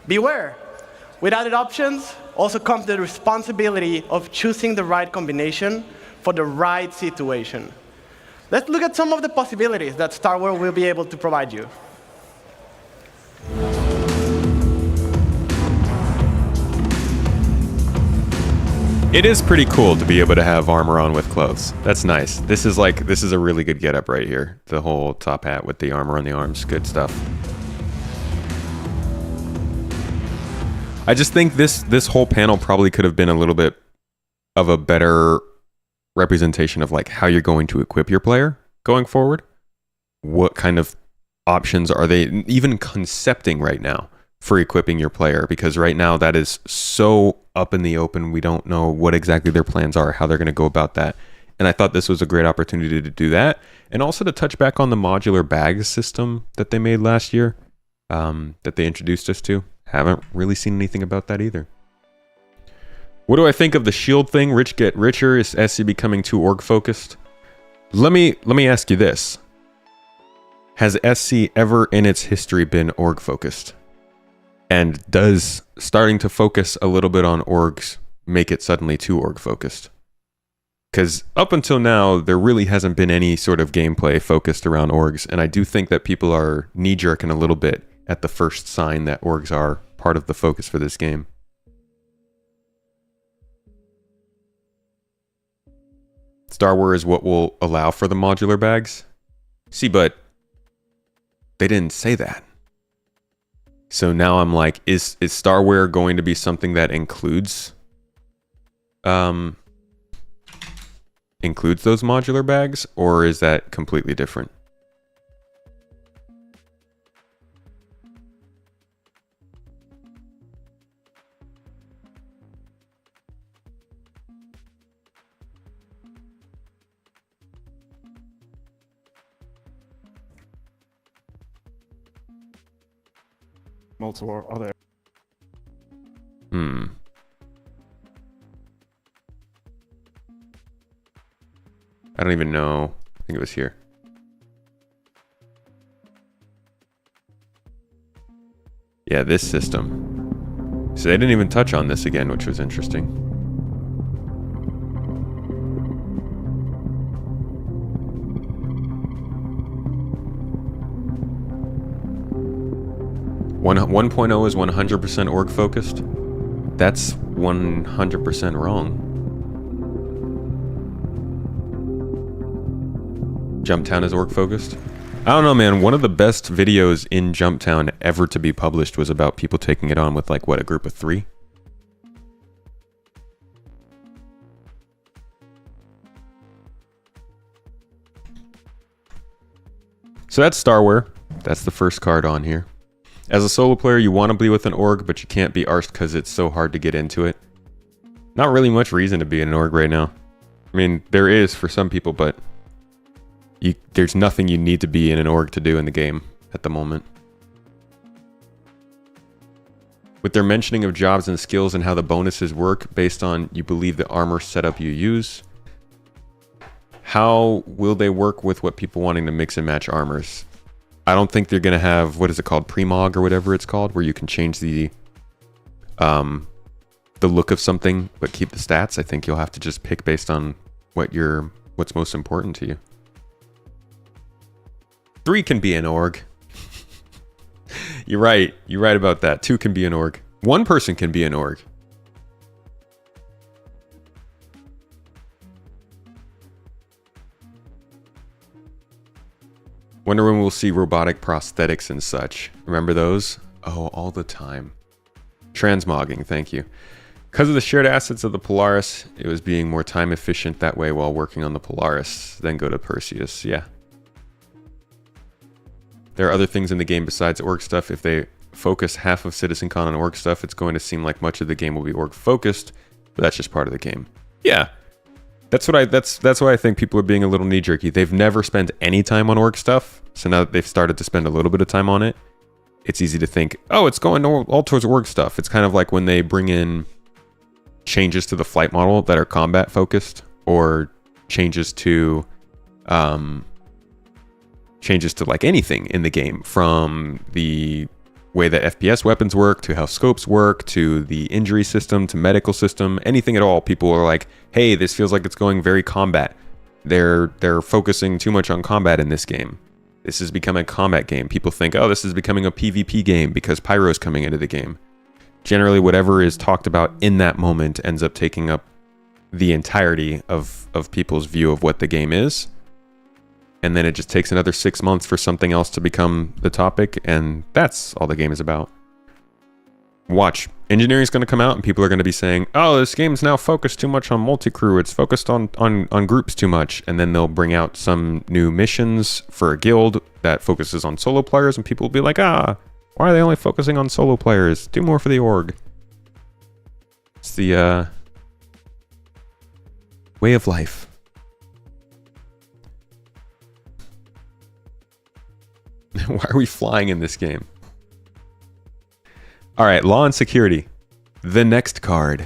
S15: beware, with added options also comes the responsibility of choosing the right combination for the right situation. Let's look at some of the possibilities that Starware will be able to provide you.
S1: It is pretty cool to be able to have armor on with clothes. That's nice. This is a really good getup right here. The whole top hat with the armor on the arms. Good stuff. I just think this whole panel probably could have been a little bit of a better representation of like how you're going to equip your player going forward. What kind of options are they even concepting right now for equipping your player? Because right now that is so up in the open. We don't know what exactly their plans are, how they're going to go about that. And I thought this was a great opportunity to do that. And also to touch back on the modular bags system that they made last year, that they introduced us to. Haven't really seen anything about that either. What do I think of the shield thing? Rich get richer. Is SC becoming too org focused? Let me ask you this. Has SC ever in its history been org focused? And does starting to focus a little bit on orgs make it suddenly too org focused? Because up until now, there really hasn't been any sort of gameplay focused around orgs. And I do think that people are knee-jerking a little bit at the first sign that orgs are part of the focus for this game. Starware is what will allow for the modular bags. See, but they didn't say that. So now I'm like, is Starware going to be something that includes those modular bags, or is that completely different?
S6: Multiple other.
S1: I don't even know. I think it was here. Yeah, this system. So they didn't even touch on this again, which was interesting. One 1.0 is 100% org focused. That's 100% wrong. Jumptown is org focused. I don't know, man. One of the best videos in Jumptown ever to be published was about people taking it on with like what, a group of 3? So that's Starware. That's the first card on here. As a solo player, you want to be with an org, but you can't be arsed because it's so hard to get into it. Not really much reason to be in an org right now. I mean, there is for some people, but there's nothing you need to be in an org to do in the game at the moment. With their mentioning of jobs and skills and how the bonuses work based on you believe the armor setup you use, how will they work with what people wanting to mix and match armors? I don't think they're going to have, what is it called, premog or whatever it's called, where you can change the look of something but keep the stats. I think you'll have to just pick based on what's most important to you. 3 can be an org. You're right. You're right about that. 2 can be an org. 1 person can be an org. Wonder when we'll see robotic prosthetics and such. Remember those? Oh, all the time. Transmogging, thank you. Because of the shared assets of the Polaris, it was being more time efficient that way while working on the Polaris, then go to Perseus. Yeah. There are other things in the game besides org stuff. If they focus half of CitizenCon on org stuff, it's going to seem like much of the game will be org focused, but that's just part of the game. Yeah. That's why I think people are being a little knee-jerky. They've never spent any time on org stuff, so now that they've started to spend a little bit of time on it, it's easy to think, oh, it's going all towards org stuff. It's kind of like when they bring in changes to the flight model that are combat focused, or changes to like anything in the game, from the way that FPS weapons work, to how scopes work, to the injury system, to medical system, anything at all. People are like, hey, this feels like it's going very combat. They're focusing too much on combat in this game. This is becoming a combat game. People think, oh, this is becoming a PvP game because Pyro is coming into the game. Generally, whatever is talked about in that moment ends up taking up the entirety of people's view of what the game is. And then it just takes another 6 months for something else to become the topic, and that's all the game is about. Watch. Engineering is going to come out and people are going to be saying, oh, this game's now focused too much on multi-crew. It's focused on groups too much. And then they'll bring out some new missions for a guild that focuses on solo players, and people will be like, why are they only focusing on solo players? Do more for the org. It's the way of life. Why are we flying in this game? All right, law and security. The next card.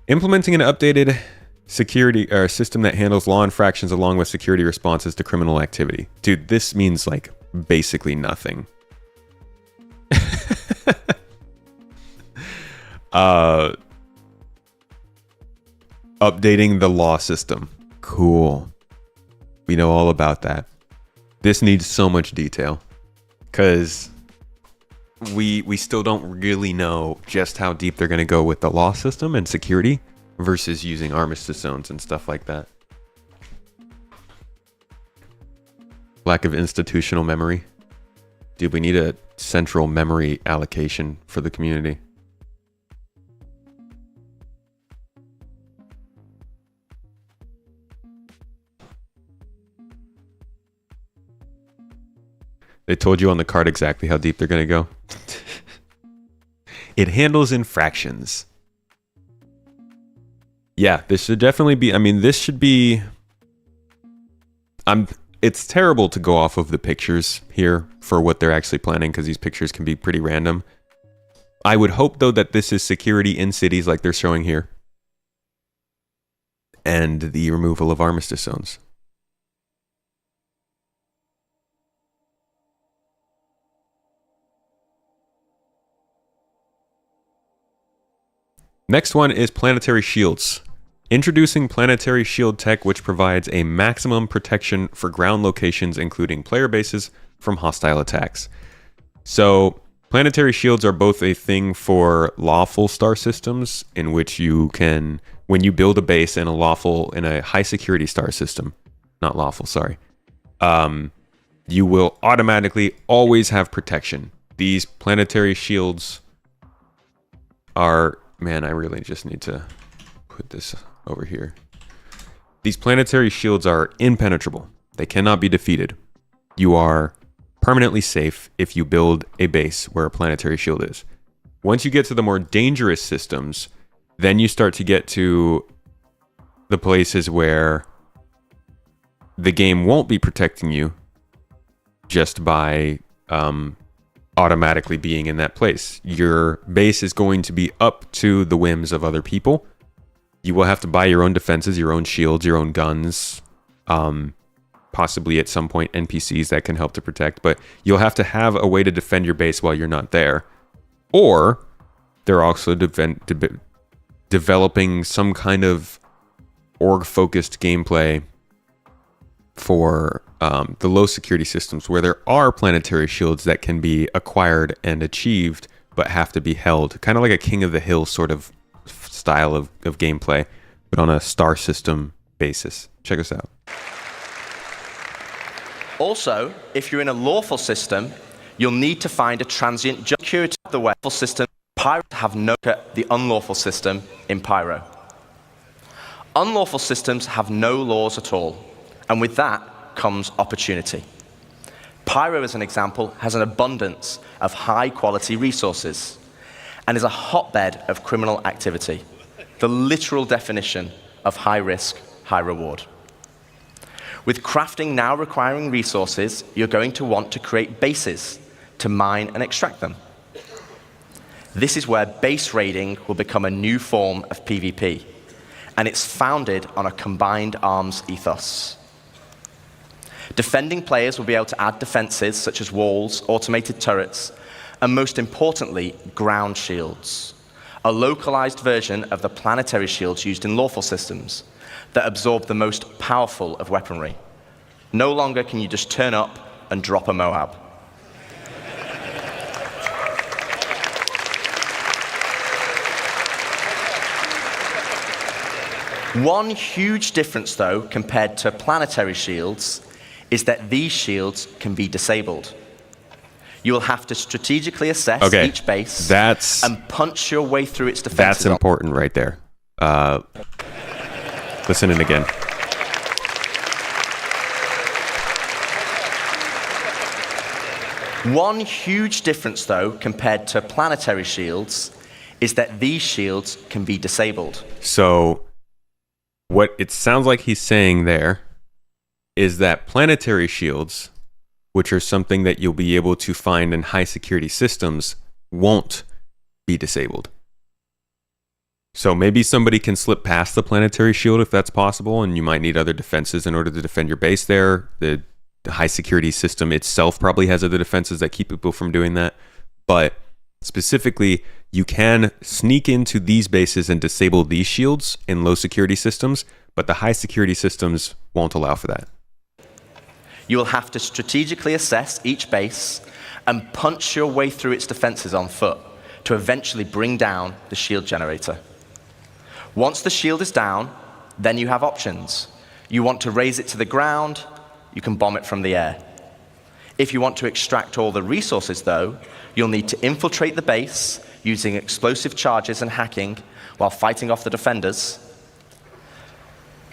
S1: Implementing an updated security system that handles law infractions along with security responses to criminal activity. Dude, this means like basically nothing. Updating the law system. Cool. We know all about that. This needs so much detail because we still don't really know just how deep they're going to go with the law system and security versus using armistice zones and stuff like that. Lack of institutional memory. Dude, we need a central memory allocation for the community. They told you on the card exactly how deep they're going to go. It handles infractions. Yeah, this should definitely be... I mean, this should be... It's terrible to go off of the pictures here for what they're actually planning, because these pictures can be pretty random. I would hope, though, that this is security in cities like they're showing here. And the removal of armistice zones. Next one is planetary shields. Introducing planetary shield tech, which provides a maximum protection for ground locations, including player bases, from hostile attacks. So, planetary shields are both a thing for lawful star systems, in which you can, when you build a base in a high security star system, not lawful, sorry, you will automatically always have protection. These planetary shields are... Man, I really just need to put this over here. These planetary shields are impenetrable. They cannot be defeated. You are permanently safe if you build a base where a planetary shield is. Once you get to the more dangerous systems, then you start to get to the places where the game won't be protecting you just by... automatically being in that place. Your base is going to be up to the whims of other people. You will have to buy your own defenses, your own shields, your own guns, possibly at some point NPCs that can help to protect, but you'll have to have a way to defend your base while you're not there. Or they're also developing some kind of org-focused gameplay for the low security systems where there are planetary shields that can be acquired and achieved but have to be held. Kind of like a King of the Hill sort of style of gameplay, but on a star system basis. Check us out.
S9: Also, if you're in a lawful system, you'll need to find a transient security of the lawful system. Pyro have no the unlawful system in Pyro. Unlawful systems have no laws at all, and with that comes opportunity. Pyro, as an example, has an abundance of high-quality resources and is a hotbed of criminal activity, the literal definition of high risk, high reward. With crafting now requiring resources, you're going to want to create bases to mine and extract them. This is where base raiding will become a new form of PvP, and it's founded on a combined arms ethos. Defending players will be able to add defenses such as walls, automated turrets, and most importantly, ground shields, a localized version of the planetary shields used in lawful systems that absorb the most powerful of weaponry. No longer can you just turn up and drop a Moab. One huge difference, though, compared to planetary shields, is that these shields can be disabled. You will have to strategically assess each base and punch your way through its defenses.
S1: That's important right there. Listen in again.
S9: One huge difference, though, compared to planetary shields, is that these shields can be disabled.
S1: So what it sounds like he's saying there is that planetary shields, which are something that you'll be able to find in high security systems, won't be disabled. So maybe somebody can slip past the planetary shield if that's possible, and you might need other defenses in order to defend your base there. The high security system itself probably has other defenses that keep people from doing that. But specifically, you can sneak into these bases and disable these shields in low security systems, but the high security systems won't allow for that.
S9: You will have to strategically assess each base and punch your way through its defenses on foot to eventually bring down the shield generator. Once the shield is down, then you have options. You want to raise it to the ground, you can bomb it from the air. If you want to extract all the resources, though, you'll need to infiltrate the base using explosive charges and hacking while fighting off the defenders.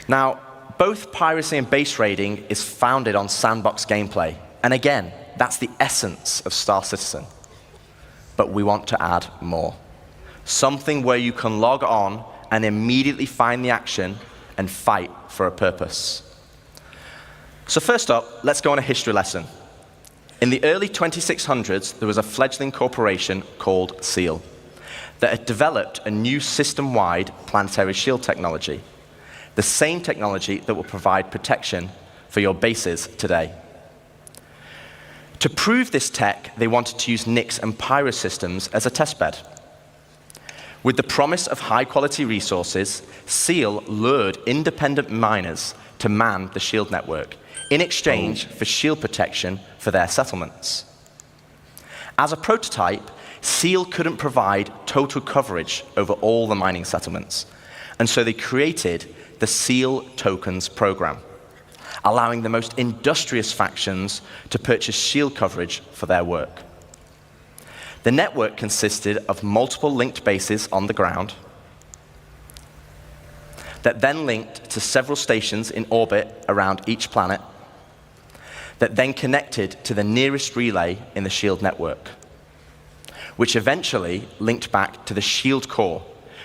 S9: Now, both piracy and base raiding is founded on sandbox gameplay. And again, that's the essence of Star Citizen. But we want to add more. Something where you can log on and immediately find the action and fight for a purpose. So first up, let's go on a history lesson. In the early 2600s, there was a fledgling corporation called SEAL that had developed a new system-wide planetary shield technology. The same technology that will provide protection for your bases today. To prove this tech, they wanted to use Nyx and Pyro systems as a testbed. With the promise of high-quality resources, SEAL lured independent miners to man the shield network in exchange for shield protection for their settlements. As a prototype, SEAL couldn't provide total coverage over all the mining settlements, and so they created the SEAL Tokens program, allowing the most industrious factions to purchase shield coverage for their work. The network consisted of multiple linked bases on the ground that then linked to several stations in orbit around each planet that then connected to the nearest relay in the shield network, which eventually linked back to the shield core,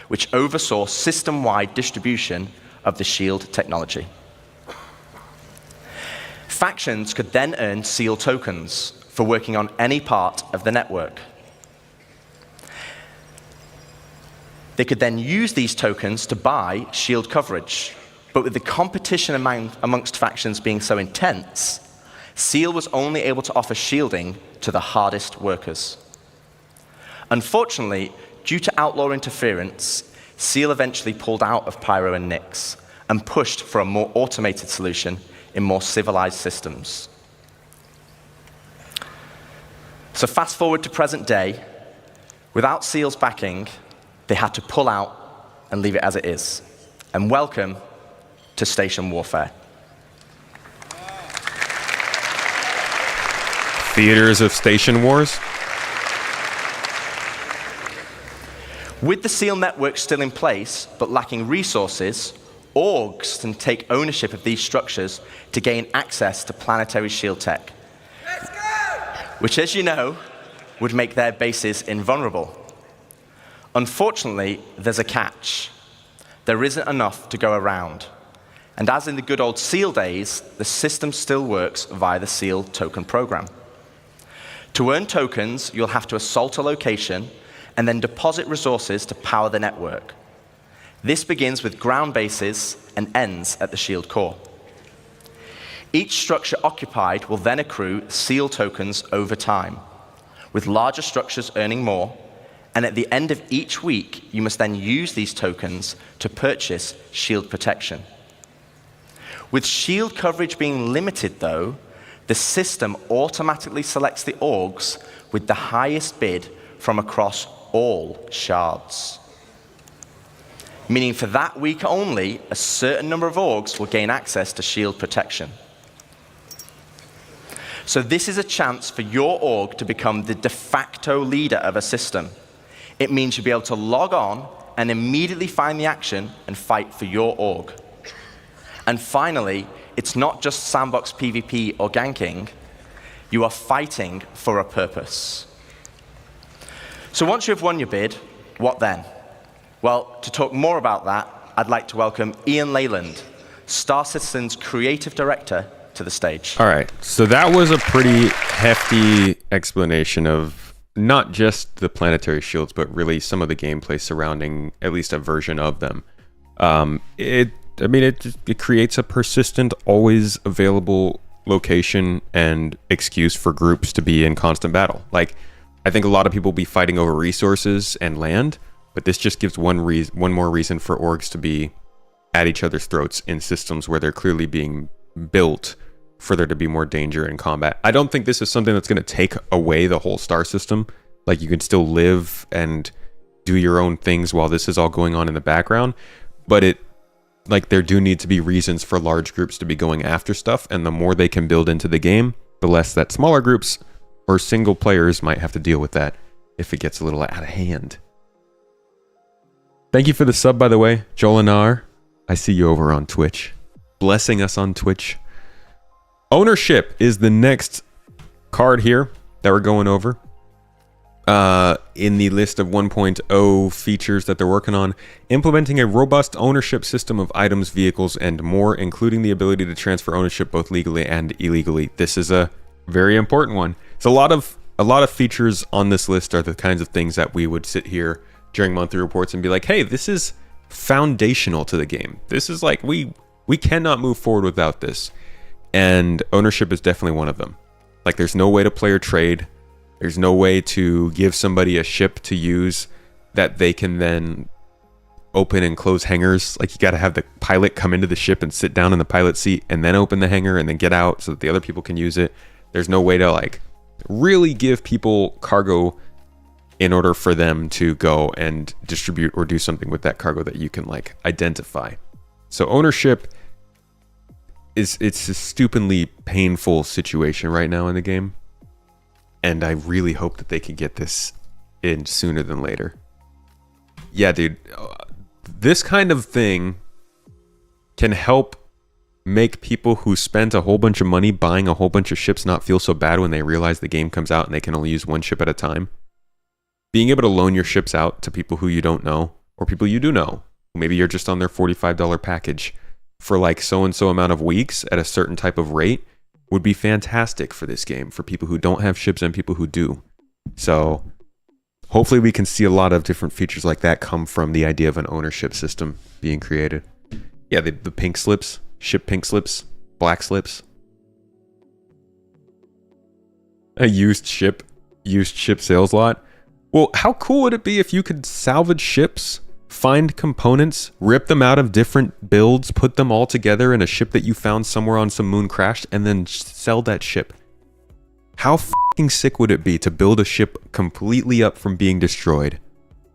S9: which oversaw system-wide distribution of the shield technology. Factions could then earn SEAL tokens for working on any part of the network. They could then use these tokens to buy shield coverage, but with the competition amongst factions being so intense, SEAL was only able to offer shielding to the hardest workers. Unfortunately, due to outlaw interference, SEAL eventually pulled out of Pyro and Nyx and pushed for a more automated solution in more civilized systems. So fast forward to present day, without SEAL's backing, they had to pull out and leave it as it is. And welcome to station warfare.
S1: Theaters of station wars?
S9: With the SEAL network still in place, but lacking resources, orgs can take ownership of these structures to gain access to planetary shield tech, which, as you know, would make their bases invulnerable. Unfortunately, there's a catch. There isn't enough to go around. And as in the good old SEAL days, the system still works via the SEAL token program. To earn tokens, you'll have to assault a location and then deposit resources to power the network. This begins with ground bases and ends at the shield core. Each structure occupied will then accrue SEAL tokens over time, with larger structures earning more, and at the end of each week, you must then use these tokens to purchase shield protection. With shield coverage being limited, though, the system automatically selects the orgs with the highest bid from across all shards. meaning for that week only, a certain number of orgs will gain access to shield protection. So this is a chance for your org to become the de facto leader of a system. It means you'll be able to log on and immediately find the action and fight for your org. And finally, it's not just sandbox PvP or ganking. You are fighting for a purpose. So once you've won your bid, what then? Well, to talk more about that, I'd like to welcome Ian Leyland, Star Citizen's creative director, to the stage.
S1: All right, so that was a pretty hefty explanation of not just the planetary shields, but really some of the gameplay surrounding at least a version of them. It creates a persistent, always available location and excuse for groups to be in constant battle. Like, I think a lot of people will be fighting over resources and land, but this just gives one more reason for orgs to be at each other's throats in systems where they're clearly being built for there to be more danger in combat. I don't think this is something that's going to take away the whole star system. Like, you can still live and do your own things while this is all going on in the background, but there do need to be reasons for large groups to be going after stuff, and the more they can build into the game, the less that smaller groups or single players might have to deal with that if it gets a little out of hand. Thank you for the sub, by the way, Jolinar. I see you over on Twitch, blessing us on Twitch. Ownership is the next card here that we're going over in the list of 1.0 features that they're working on. Implementing a robust ownership system of items, vehicles, and more, including the ability to transfer ownership both legally and illegally. This is a very important one. So a lot of features on this list are the kinds of things that we would sit here during monthly reports and be like, hey, this is foundational to the game. This is like, we cannot move forward without this. And ownership is definitely one of them. Like, there's no way to play or trade. There's no way to give somebody a ship to use that they can then open and close hangars. Like, you got to have the pilot come into the ship and sit down in the pilot seat and then open the hangar and then get out so that the other people can use it. There's no way to like really give people cargo in order for them to go and distribute or do something with that cargo that you can like identify. So ownership it's a stupidly painful situation right now in the game, and I really hope that they can get this in sooner than later. Yeah, dude, this kind of thing can help make people who spent a whole bunch of money buying a whole bunch of ships not feel so bad when they realize the game comes out and they can only use one ship at a time. Being able to loan your ships out to people who you don't know, or people you do know, maybe you're just on their $45 package for like so-and-so amount of weeks at a certain type of rate, would be fantastic for this game, for people who don't have ships and people who do. So hopefully we can see a lot of different features like that come from the idea of an ownership system being created. Yeah, the pink slips, ship pink slips, black slips. A used ship sales lot. Well, how cool would it be if you could salvage ships, find components, rip them out of different builds, put them all together in a ship that you found somewhere on some moon crashed, and then sell that ship? How fucking sick would it be to build a ship completely up from being destroyed,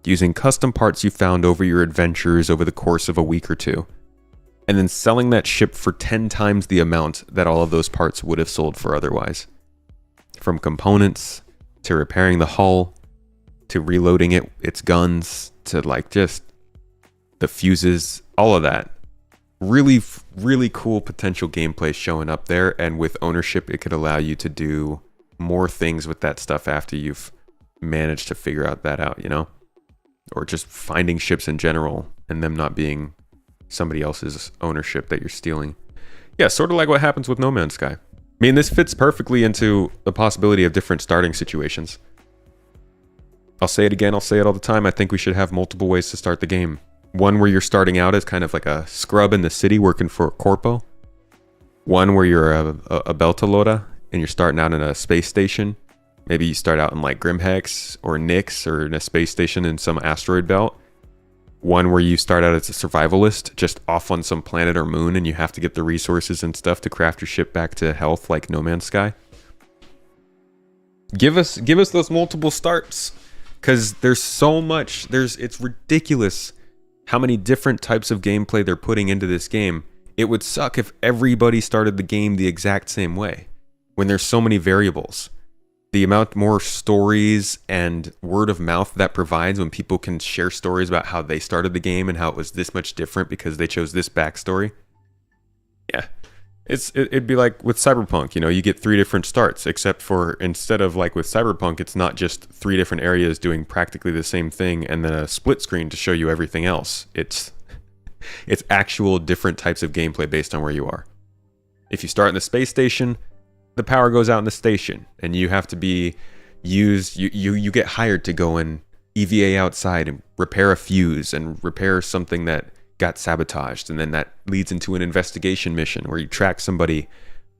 S1: using custom parts you found over your adventures over the course of a week or two, and then selling that ship for 10 times the amount that all of those parts would have sold for otherwise? From components, to repairing the hull, to reloading its guns, to like just the fuses, all of that. Really, really cool potential gameplay showing up there, and with ownership, it could allow you to do more things with that stuff after you've managed to figure that out, you know? Or just finding ships in general and them not being somebody else's ownership that you're stealing. Yeah, sort of like what happens with No Man's Sky. I mean, this fits perfectly into the possibility of different starting situations. I'll say it again, I'll say it all the time. I think we should have multiple ways to start the game. One where you're starting out as kind of like a scrub in the city working for a corpo. One where you're a Beltalota and you're starting out in a space station. Maybe you start out in like Grimhex or Nyx or in a space station in some asteroid belt. One where you start out as a survivalist, just off on some planet or moon, and you have to get the resources and stuff to craft your ship back to health like No Man's Sky. Give us those multiple starts. Because there's so much, it's ridiculous how many different types of gameplay they're putting into this game. It would suck if everybody started the game the exact same way, when there's so many variables. The amount more stories and word of mouth that provides when people can share stories about how they started the game and how it was this much different because they chose this backstory. Yeah. It'd be like with Cyberpunk, you know, you get 3 different starts, except for instead of like with Cyberpunk, it's not just 3 different areas doing practically the same thing and then a split screen to show you everything else. It's actual different types of gameplay based on where you are. If you start in the space station, the power goes out in the station and you have to be used, you get hired to go and EVA outside and repair a fuse and repair something that got sabotaged, and then that leads into an investigation mission where you track somebody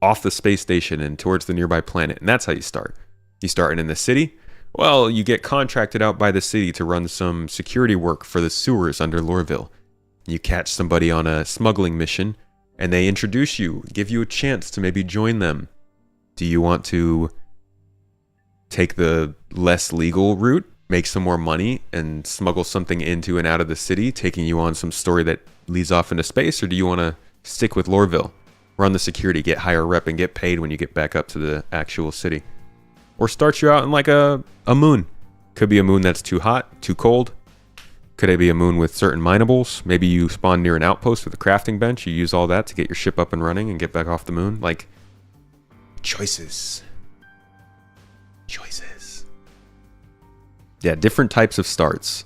S1: off the space station and towards the nearby planet, and that's how you start. You start in the city, well, you get contracted out by the city to run some security work for the sewers under Lorville. You catch somebody on a smuggling mission, and they introduce you, give you a chance to maybe join them. Do you want to take the less legal route, make some more money, and smuggle something into and out of the city, taking you on some story that leads off into space? Or do you want to stick with Lorville, run the security, get higher rep, and get paid when you get back up to the actual city? Or start you out in like a moon. Could be a moon that's too hot, too cold. Could it be a moon with certain minables? Maybe you spawn near an outpost with a crafting bench. You use all that to get your ship up and running and get back off the moon. Like, choices. Yeah, different types of starts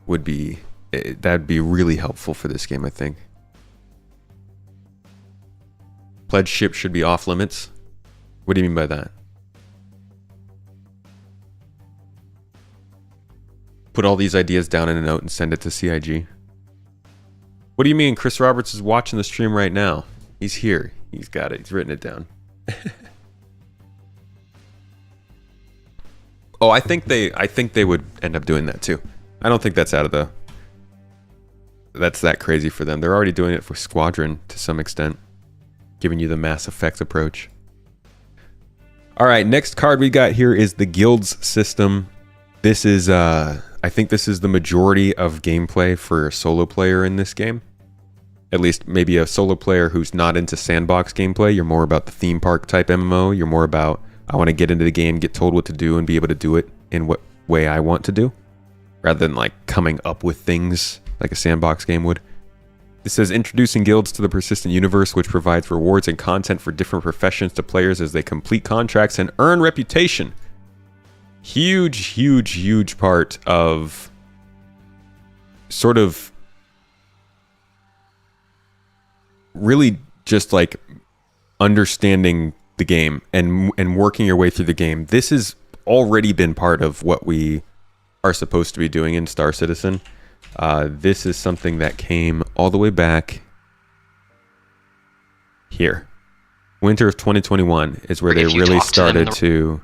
S1: would be, that'd be really helpful for this game, I think. Pledge ship should be off limits. What do you mean by that? Put all these ideas down in a note and send it to CIG. What do you mean? Chris Roberts is watching the stream right now. He's here. He's got it. He's written it down. Oh, I think they would end up doing that too. I don't think that's that's that crazy for them. They're already doing it for Squadron to some extent, giving you the Mass Effect approach. All right, next card we got here is the guilds system. This is I think this is the majority of gameplay for a solo player in this game. At least maybe a solo player who's not into sandbox gameplay. You're more about the theme park type MMO. You're more about, I want to get into the game, get told what to do, and be able to do it in what way I want to do, rather than like coming up with things like a sandbox game would. It says introducing guilds to the persistent universe, which provides rewards and content for different professions to players as they complete contracts and earn reputation. Huge part of sort of really just like understanding the game and working your way through the game. This has already been part of what we are supposed to be doing in Star Citizen. This is something that came all the way back here. Winter of 2021 is where they really started to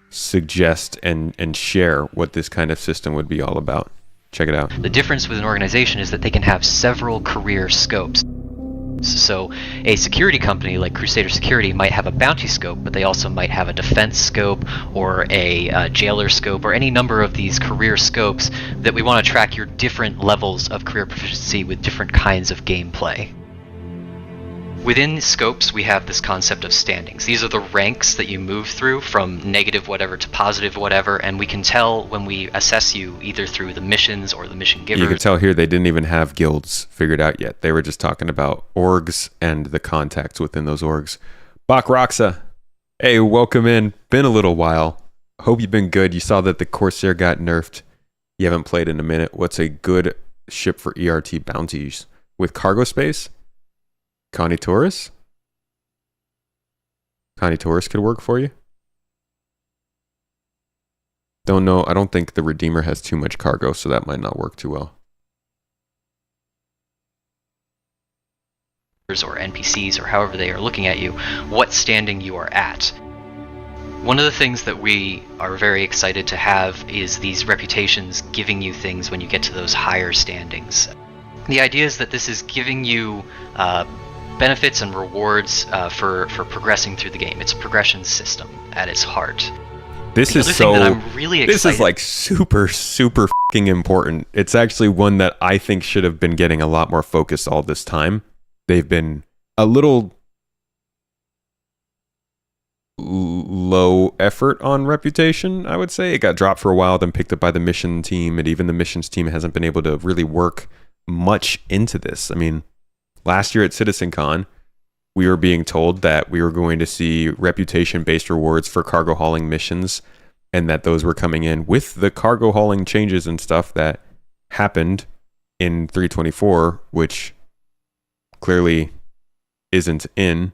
S1: suggest and share what this kind of system would be all about. Check it out.
S16: The difference with an organization is that they can have several career scopes. So a security company like Crusader Security might have a bounty scope, but they also might have a defense scope or a jailer scope or any number of these career scopes that we want to track your different levels of career proficiency with different kinds of gameplay. Within scopes, we have this concept of standings. These are the ranks that you move through from negative whatever to positive whatever, and we can tell when we assess you either through the missions or the mission givers.
S1: You can tell here they didn't even have guilds figured out yet. They were just talking about orgs and the contacts within those orgs. Bach Roxa, hey, welcome in. Been a little while. Hope you've been good. You saw that the Corsair got nerfed. You haven't played in a minute. What's a good ship for ERT bounties? With cargo space? Connie Taurus? Connie Taurus could work for you. Don't know. I don't think the Redeemer has too much cargo, so that might not work too well.
S16: Or NPCs or however they are looking at you, what standing you are at. One of the things that we are very excited to have is these reputations giving you things when you get to those higher standings. The idea is that this is giving you benefits and rewards for progressing through the game. It's a progression system at its heart.
S1: This is
S16: so. That I'm really excited.
S1: This is like super fucking important. It's actually one that I think should have been getting a lot more focus all this time. They've been a little low effort on reputation, I would say. It got dropped for a while, then picked up by the mission team, and even the missions team hasn't been able to really work much into this. I mean, last year at CitizenCon, we were being told that we were going to see reputation-based rewards for cargo hauling missions, and that those were coming in with the cargo hauling changes and stuff that happened in 324, which clearly isn't in.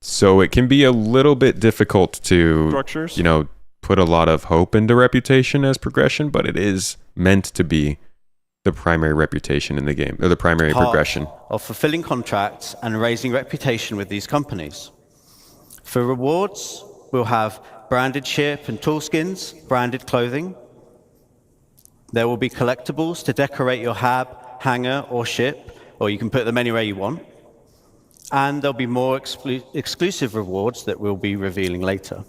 S1: So it can be a little bit difficult to,
S6: Structures.
S1: Put a lot of hope into reputation as progression, but it is meant to be the primary reputation in the game, or the primary progression
S17: of fulfilling contracts and raising reputation with these companies. For rewards, we'll have branded ship and tool skins, branded clothing. There will be collectibles to decorate your hab, hangar, or ship, or you can put them anywhere you want. And there'll be more exclusive rewards that we'll be revealing later.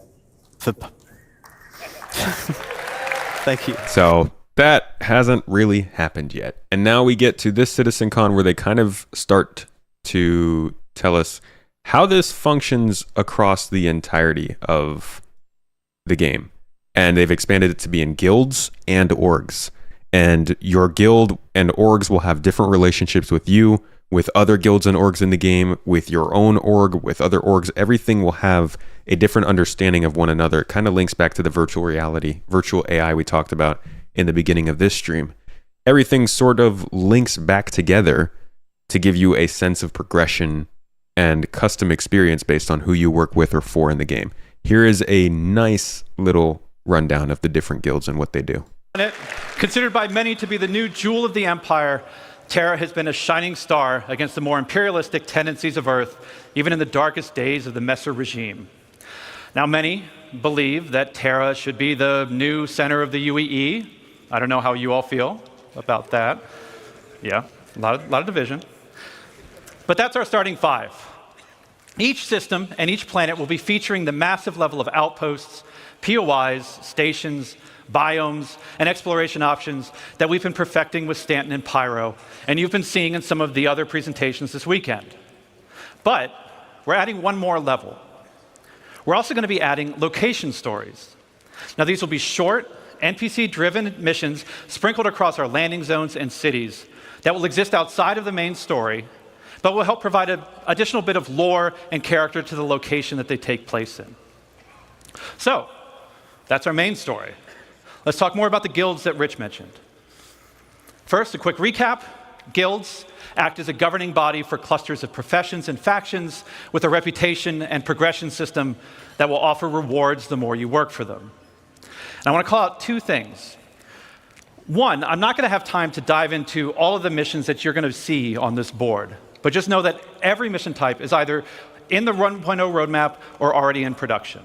S17: Thank you.
S1: So that hasn't really happened yet. And now we get to this CitizenCon where they kind of start to tell us how this functions across the entirety of the game. And they've expanded it to be in guilds and orgs. And your guild and orgs will have different relationships with you, with other guilds and orgs in the game, with your own org, with other orgs. Everything will have a different understanding of one another. It kind of links back to the virtual reality, virtual AI we talked about in the beginning of this stream. Everything sort of links back together to give you a sense of progression and custom experience based on who you work with or for in the game. Here is a nice little rundown of the different guilds and what they do.
S8: Considered by many to be the new jewel of the Empire, Terra has been a shining star against the more imperialistic tendencies of Earth, even in the darkest days of the Messer regime. Now, many believe that Terra should be the new center of the UEE. I don't know how you all feel about that. Yeah, a lot of division. But that's our starting five. Each system and each planet will be featuring the massive level of outposts, POIs, stations, biomes, and exploration options that we've been perfecting with Stanton and Pyro, and you've been seeing in some of the other presentations this weekend. But we're adding one more level. We're also going to be adding location stories. Now, these will be short, NPC-driven missions sprinkled across our landing zones and cities that will exist outside of the main story, but will help provide an additional bit of lore and character to the location that they take place in. So, that's our main story. Let's talk more about the guilds that Rich mentioned. First, a quick recap. Guilds act as a governing body for clusters of professions and factions with a reputation and progression system that will offer rewards the more you work for them. And I want to call out two things. One, I'm not going to have time to dive into all of the missions that you're going to see on this board, but just know that every mission type is either in the 1.0 roadmap or already in production.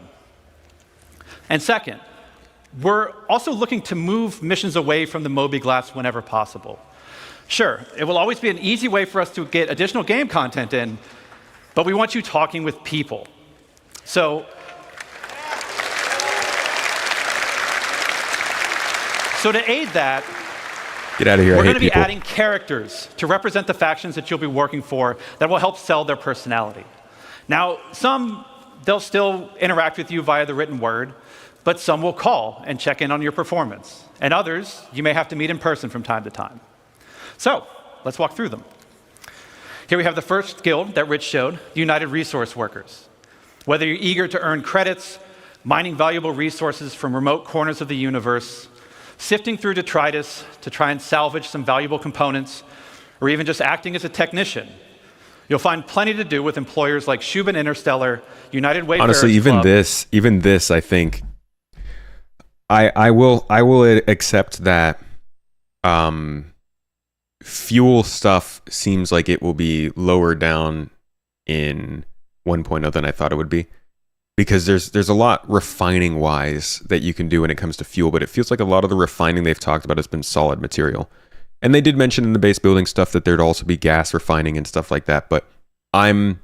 S8: And second, we're also looking to move missions away from the mobiGlas whenever possible. Sure, it will always be an easy way for us to get additional game content in, but we want you talking with people. So to aid that,
S1: get out of here.
S8: We're going to be adding characters to represent the factions that you'll be working for that will help sell their personality. Now, some, they'll still interact with you via the written word, but some will call and check in on your performance. And others, you may have to meet in person from time to time. So, let's walk through them. Here we have the first guild that Rich showed, United Resource Workers. Whether you're eager to earn credits, mining valuable resources from remote corners of the universe, sifting through detritus to try and salvage some valuable components, or even just acting as a technician, you'll find plenty to do with employers like Shubin Interstellar, United Wayfarers
S1: Honestly, even
S8: Club.
S1: this, I think, I will accept that fuel stuff seems like it will be lower down in 1.0 than I thought it would be, because there's a lot refining wise that you can do when it comes to fuel, but it feels like a lot of the refining they've talked about has been solid material. And they did mention in the base building stuff that there'd also be gas refining and stuff like that, but I'm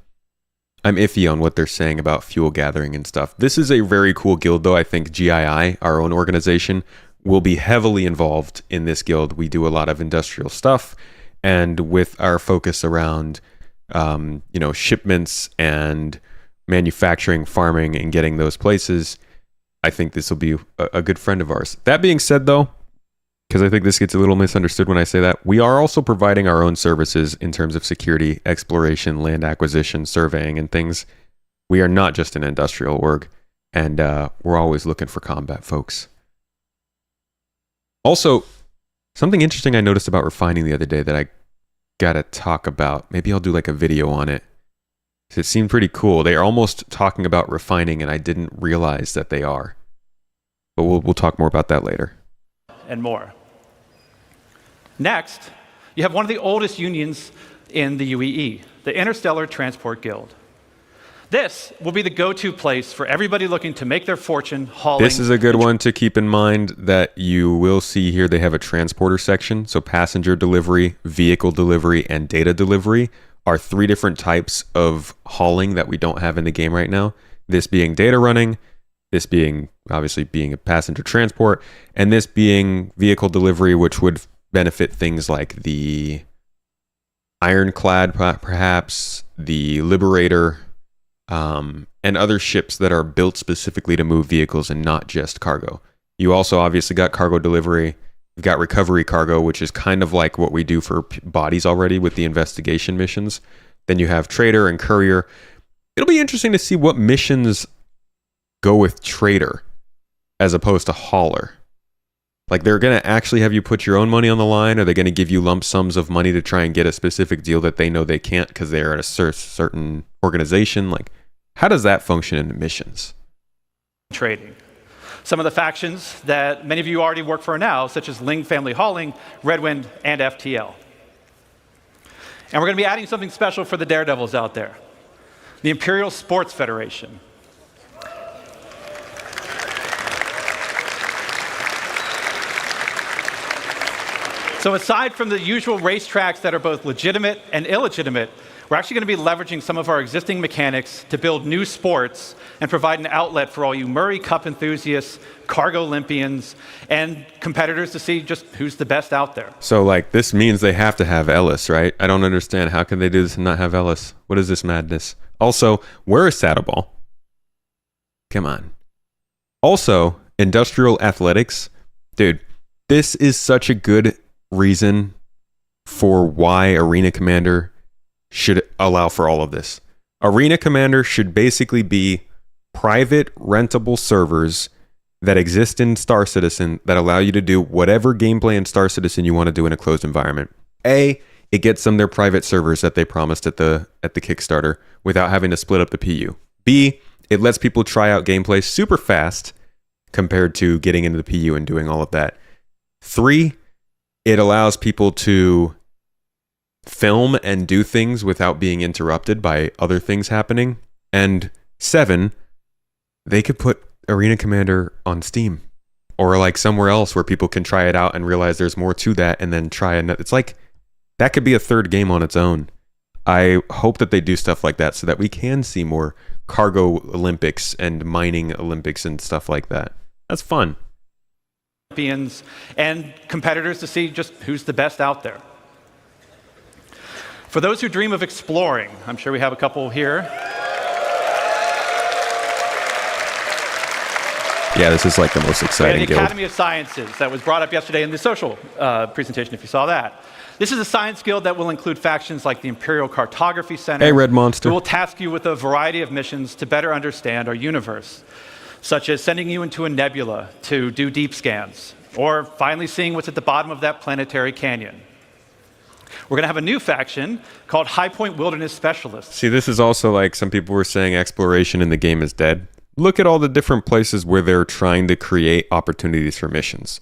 S1: I'm iffy on what they're saying about fuel gathering and stuff. This is a very cool guild, though. I think GII, our own organization, will be heavily involved in this guild. We do a lot of industrial stuff, and with our focus around, shipments and manufacturing, farming, and getting those places, I think this will be a good friend of ours. That being said, though, because I think this gets a little misunderstood when I say that, we are also providing our own services in terms of security, exploration, land acquisition, surveying, and things. We are not just an industrial org, and we're always looking for combat folks. Also, something interesting I noticed about refining the other day that I gotta talk about. Maybe I'll do like a video on it. It seemed pretty cool. They are almost talking about refining, and I didn't realize that they are. But we'll talk more about that later.
S8: And more. Next, you have one of the oldest unions in the UEE, the Interstellar Transport Guild. This will be the go-to place for everybody looking to make their fortune hauling.
S1: This is a good one to keep in mind that you will see here. They have a transporter section. So passenger delivery, vehicle delivery, and data delivery are 3 different types of hauling that we don't have in the game right now. This being data running, this being obviously being a passenger transport, and this being vehicle delivery, which would benefit things like the Ironclad, perhaps, the Liberator, and other ships that are built specifically to move vehicles and not just cargo. You also obviously got cargo delivery. You've got recovery cargo, which is kind of like what we do for bodies already with the investigation missions. Then you have trader and courier. It'll be interesting to see what missions go with trader as opposed to hauler. Like, they're going to actually have you put your own money on the line? Or are they going to give you lump sums of money to try and get a specific deal that they know they can't because they're at a certain organization? Like, how does that function in the missions?
S8: Trading. Some of the factions that many of you already work for now, such as Ling Family Hauling, Redwind, and FTL. And we're going to be adding something special for the daredevils out there. The Imperial Sports Federation. So aside from the usual racetracks that are both legitimate and illegitimate, we're actually going to be leveraging some of our existing mechanics to build new sports and provide an outlet for all you Murray Cup enthusiasts, cargo Olympians, and competitors to see just who's the best out there.
S1: So, like, this means they have to have Ellis, right? I don't understand. How can they do this and not have Ellis? What is this madness? Also, where is Saddleball? Come on. Also, industrial athletics. Dude, this is such a good reason for why Arena Commander should allow for all of this. Arena Commander should basically be private rentable servers that exist in Star Citizen that allow you to do whatever gameplay in Star Citizen you want to do in a closed environment. A, it gets them their private servers that they promised at the Kickstarter without having to split up the PU. B, it lets people try out gameplay super fast compared to getting into the PU and doing all of that. 3, it allows people to film and do things without being interrupted by other things happening. And 7, they could put Arena Commander on Steam or like somewhere else where people can try it out and realize there's more to that and then try another. It's like that could be a third game on its own. I hope that they do stuff like that so that we can see more cargo Olympics and mining Olympics and stuff like that. That's fun.
S8: And competitors to see just who's the best out there. For those who dream of exploring, I'm sure we have a couple here.
S1: Yeah, this is like the most exciting
S8: the
S1: guild.
S8: Academy of Sciences that was brought up yesterday in the social presentation, if you saw that. This is a science guild that will include factions like the Imperial Cartography Center.
S1: Hey, Red Monster.
S8: Who will task you with a variety of missions to better understand our universe, such as sending you into a nebula to do deep scans, or finally seeing what's at the bottom of that planetary canyon. We're going to have a new faction called High Point Wilderness Specialists.
S1: See, this is also like some people were saying exploration in the game is dead. Look at all the different places where they're trying to create opportunities for missions.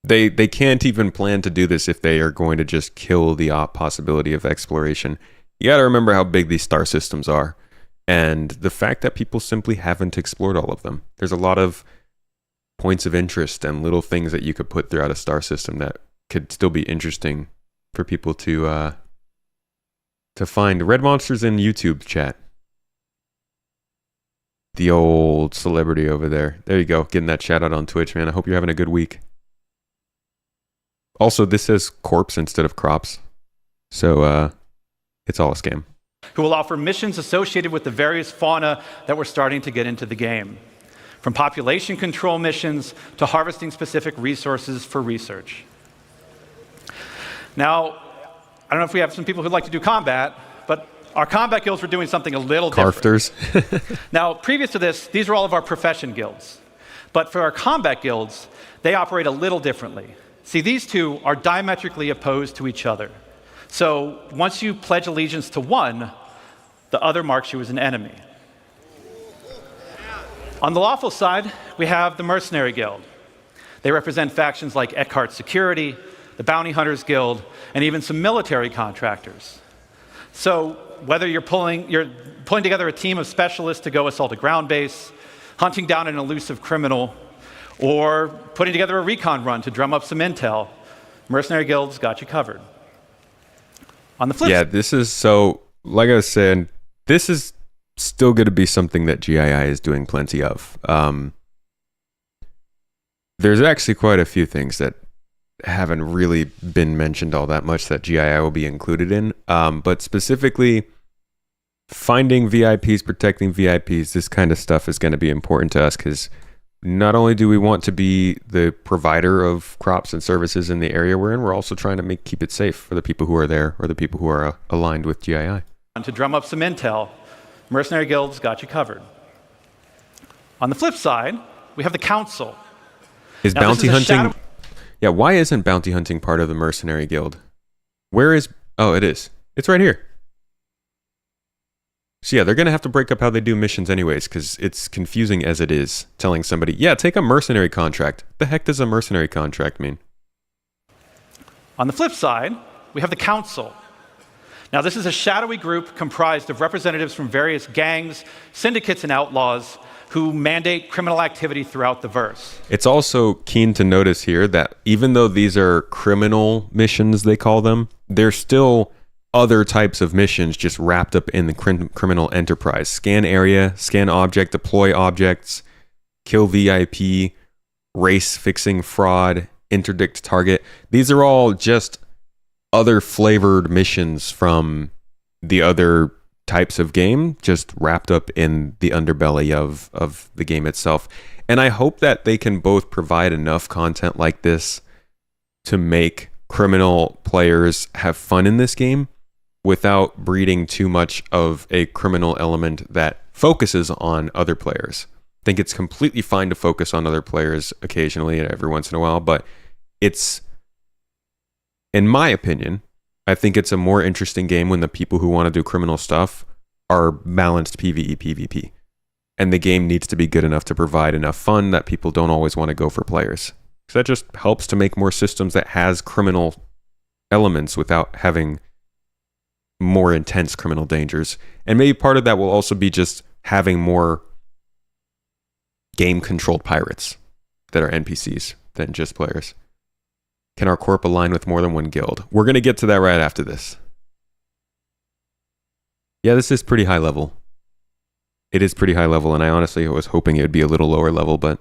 S1: They can't even plan to do this if they are going to just kill the possibility of exploration. You got to remember how big these star systems are and the fact that people simply haven't explored all of them. There's a lot of points of interest and little things that you could put throughout a star system that could still be interesting for people to find. Red Monster's in YouTube chat. the old celebrity over there. There you go, getting that shout out on Twitch, man. I hope you're having a good week. Also, this says corpse instead of crops, so it's all a scam.
S8: Who will offer missions associated with the various fauna that we're starting to get into the game, from population control missions to harvesting specific resources for research. Now, I don't know if we have some people who'd like to do combat, but our combat guilds were doing something a little
S1: Carfters.
S8: different. Now, previous to this, these are all of our profession guilds. But for our combat guilds, they operate a little differently. See, these two are diametrically opposed to each other. So once you pledge allegiance to one, the other marks you as an enemy. On the lawful side, we have the Mercenary Guild. They represent factions like Eckhart Security, the Bounty Hunters Guild, and even some military contractors. So whether you're pulling together a team of specialists to go assault a ground base, hunting down an elusive criminal, or putting together a recon run to drum up some intel, Mercenary Guild's got you covered. On the flip side,
S1: this is so, like I was saying, this is still going to be something that GII is doing plenty of. There's actually quite a few things that haven't really been mentioned all that much that GII will be included in, but specifically finding VIPs, protecting VIPs, this kind of stuff is going to be important to us because not only do we want to be the provider of crops and services in the area we're in, we're also trying to keep it safe for the people who are there or the people who are aligned with GII.
S8: To drum up some intel, Mercenary Guild's got you covered. On the flip side, we have the Council.
S1: Is
S8: Now,
S1: bounty
S8: this is a
S1: hunting... Yeah, why isn't bounty hunting part of the Mercenary Guild? Where is... Oh, it is. It's right here. So yeah, they're going to have to break up how they do missions anyways, because it's confusing as it is, telling somebody, yeah, take a mercenary contract. The heck does a mercenary contract mean?
S8: On the flip side, we have the Council. Now, this is a shadowy group comprised of representatives from various gangs, syndicates, and outlaws who mandate criminal activity throughout the verse.
S1: It's also keen to notice here that even though these are criminal missions, they call them, they're still other types of missions just wrapped up in the criminal enterprise. Scan area, scan object, deploy objects, kill VIP, race fixing fraud, interdict target. These are all just other flavored missions from the other types of game, just wrapped up in the underbelly of the game itself. And I hope that they can both provide enough content like this to make criminal players have fun in this game without breeding too much of a criminal element that focuses on other players. I think it's completely fine to focus on other players occasionally, every once in a while, but it's, in my opinion, I think it's a more interesting game when the people who want to do criminal stuff are balanced PvE, PvP. And the game needs to be good enough to provide enough fun that people don't always want to go for players. So that just helps to make more systems that has criminal elements without having more intense criminal dangers. And maybe part of that will also be just having more game-controlled pirates that are NPCs than just players. Can our corp align with more than one guild? We're going to get to that right after this. Yeah, this is pretty high level. It is pretty high level, and I honestly was hoping it would be a little lower level, but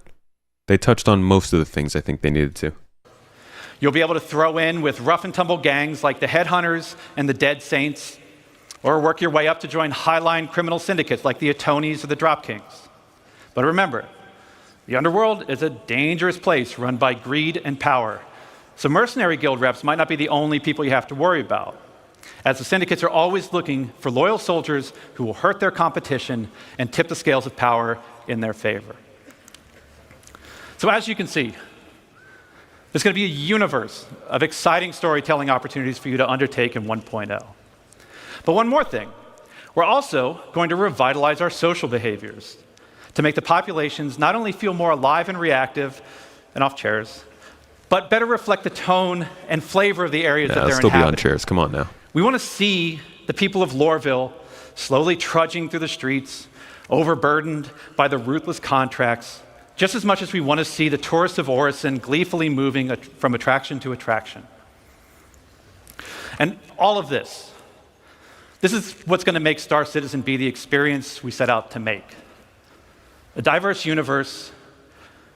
S1: they touched on most of the things I think they needed to.
S8: You'll be able to throw in with rough and tumble gangs like the Headhunters and the Dead Saints, or work your way up to join highline criminal syndicates like the Atonis or the Drop Kings. But remember, the underworld is a dangerous place run by greed and power. So mercenary guild reps might not be the only people you have to worry about, as the syndicates are always looking for loyal soldiers who will hurt their competition and tip the scales of power in their favor. So as you can see, there's going to be a universe of exciting storytelling opportunities for you to undertake in 1.0. But one more thing, we're also going to revitalize our social behaviors to make the populations not only feel more alive and reactive and off chairs, but better reflect the tone and flavor of the areas that they're
S1: still
S8: inhabiting.
S1: Be on chairs. Come on now.
S8: We want to see the people of Loreville slowly trudging through the streets, overburdened by the ruthless contracts, just as much as we want to see the tourists of Orison gleefully moving from attraction to attraction. And all of this is what's going to make Star Citizen be the experience we set out to make. A diverse universe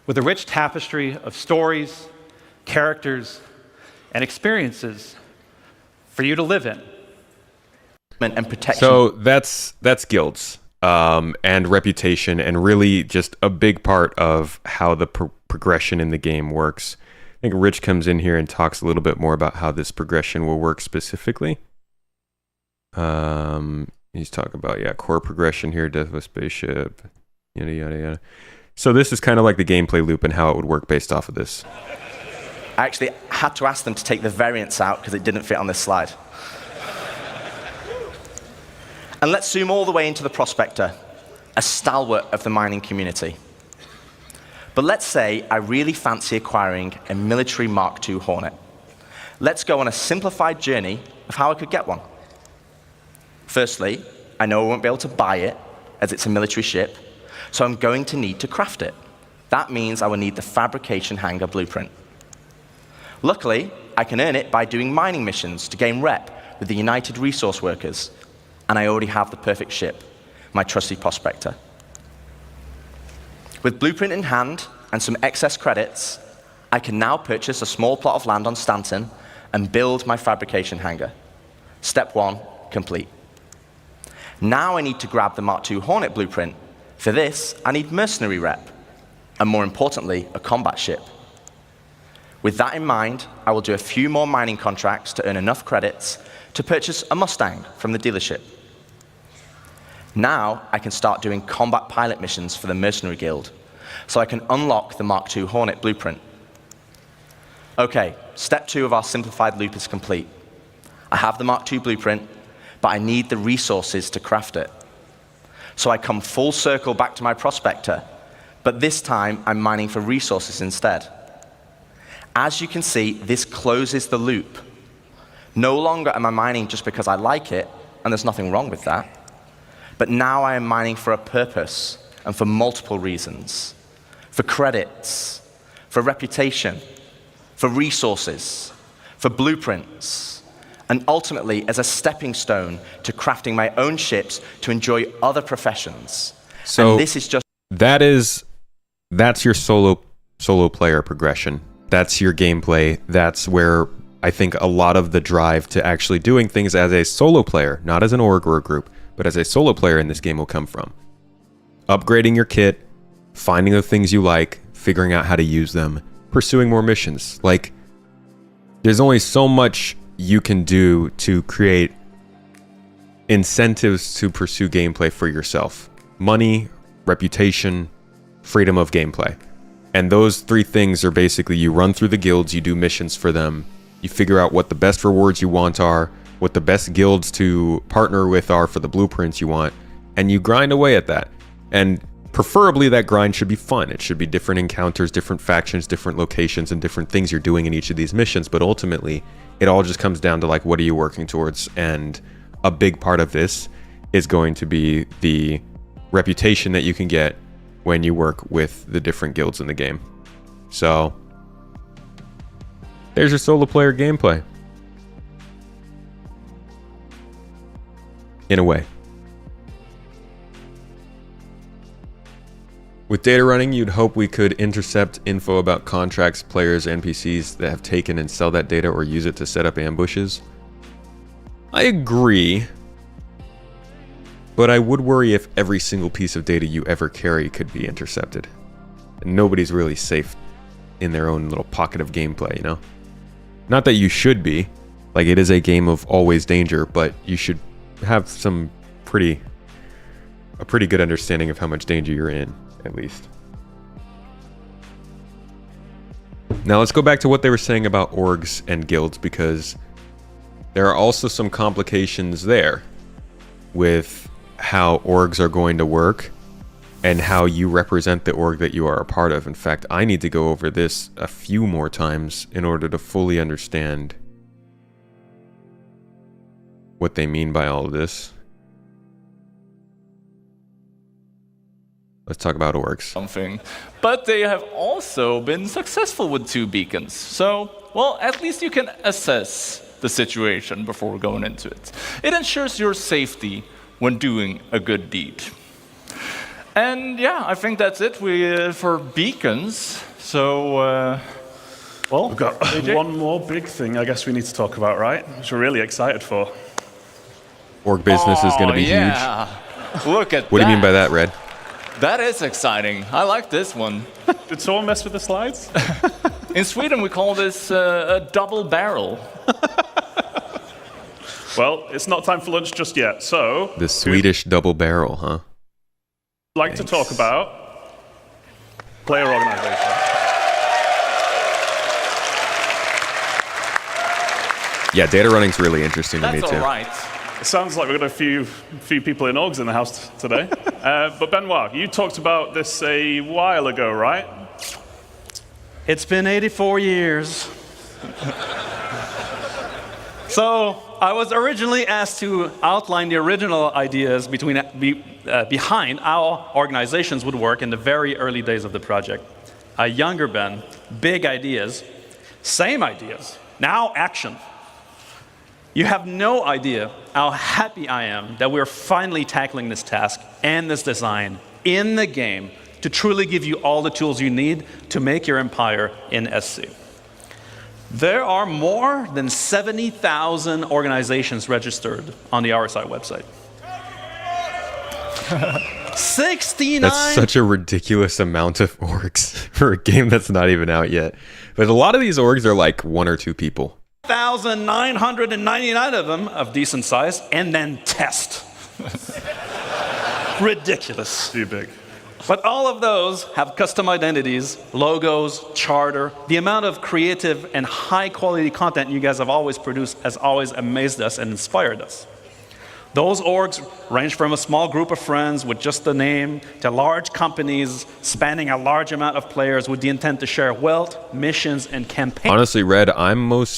S8: with a rich tapestry of stories, characters, and experiences for you to live in.
S9: And protection.
S1: So that's guilds and reputation, and really just a big part of how the progression in the game works. I think Rich comes in here and talks a little bit more about how this progression will work specifically. He's talking about core progression here, death of a spaceship, yada yada yada. So this is kind of like the gameplay loop and how it would work based off of this.
S9: I actually had to ask them to take the variants out because it didn't fit on this slide. And let's zoom all the way into the prospector, a stalwart of the mining community. But let's say I really fancy acquiring a military Mark II Hornet. Let's go on a simplified journey of how I could get one. Firstly, I know I won't be able to buy it, as it's a military ship, so I'm going to need to craft it. That means I will need the fabrication hangar blueprint. Luckily, I can earn it by doing mining missions to gain rep with the United Resource Workers, and I already have the perfect ship, my trusty prospector. With blueprint in hand and some excess credits, I can now purchase a small plot of land on Stanton and build my fabrication hangar. Step 1, complete. Now I need to grab the Mark II Hornet blueprint. For this, I need mercenary rep, and more importantly, a combat ship. With that in mind, I will do a few more mining contracts to earn enough credits to purchase a Mustang from the dealership. Now I can start doing combat pilot missions for the Mercenary Guild, so I can unlock the Mark II Hornet blueprint. Okay, step 2 of our simplified loop is complete. I have the Mark II blueprint, but I need the resources to craft it. So I come full circle back to my prospector, but this time I'm mining for resources instead. As you can see, this closes the loop. No longer am I mining just because I like it, and there's nothing wrong with that. But now I am mining for a purpose and for multiple reasons. For credits, for reputation, for resources, for blueprints, and ultimately as a stepping stone to crafting my own ships to enjoy other professions.
S1: So
S9: and this is just
S1: that's your solo player progression. That's your gameplay. That's where I think a lot of the drive to actually doing things as a solo player, not as an org or a group, but as a solo player in this game will come from. Upgrading your kit, finding the things you like, figuring out how to use them, pursuing more missions. Like, there's only so much you can do to create incentives to pursue gameplay for yourself. Money, reputation, freedom of gameplay. And those 3 things are basically you run through the guilds, you do missions for them, you figure out what the best rewards you want are, what the best guilds to partner with are for the blueprints you want, and you grind away at that. And preferably that grind should be fun. It should be different encounters, different factions, different locations, and different things you're doing in each of these missions, but ultimately it all just comes down to like, what are you working towards? And a big part of this is going to be the reputation that you can get when you work with the different guilds in the game. So there's your solo player gameplay. In a way. With data running, you'd hope we could intercept info about contracts, players, NPCs that have taken and sell that data or use it to set up ambushes. I agree, but I would worry if every single piece of data you ever carry could be intercepted. And nobody's really safe in their own little pocket of gameplay, you know? Not that you should be, like it is a game of always danger, but you should have a pretty good understanding of how much danger you're in, at least. Now let's go back to what they were saying about orgs and guilds, because there are also some complications there with how orgs are going to work and how you represent the org that you are a part of. In fact, I need to go over this a few more times in order to fully understand what they mean by all of this. Let's talk about orgs.
S18: Something. But they have also been successful with 2 beacons. So, well, at least you can assess the situation before going into it. It ensures your safety when doing a good deed. And yeah, I think that's it for beacons. So,
S6: well, we've got one more big thing I guess we need to talk about, right? Which we're really excited for.
S1: Org business is going to be huge.
S18: Look at
S1: What do you mean by that, Red?
S18: That is exciting. I like this one.
S6: Did someone mess with the slides?
S18: In Sweden, we call this a double barrel.
S6: Well, it's not time for lunch just yet, so...
S1: The Swedish double barrel, huh?
S6: Like to talk about player organization.
S1: Yeah, data running's really interesting to me, too.
S18: That's all right.
S6: It sounds like we've got a few people in orgs in the house today. But Benoit, you talked about this a while ago, right?
S8: It's been 84 years. So I was originally asked to outline the original ideas behind how organizations would work in the very early days of the project. A younger Ben, big ideas, same ideas, now action. You have no idea how happy I am that we're finally tackling this task and this design in the game to truly give you all the tools you need to make your empire in SC. There are more than 70,000 organizations registered on the RSI website. 69.
S1: That's such a ridiculous amount of orgs for a game that's not even out yet. But a lot of these orgs are like 1 or 2 people.
S8: 1,999 of them of decent size, and then test. Ridiculous.
S6: Too big.
S8: But all of those have custom identities, logos, charter. The amount of creative and high-quality content you guys have always produced has always amazed us and inspired us. Those orgs range from a small group of friends with just the name to large companies spanning a large amount of players with the intent to share wealth, missions, and campaigns.
S1: Honestly, Red, I won't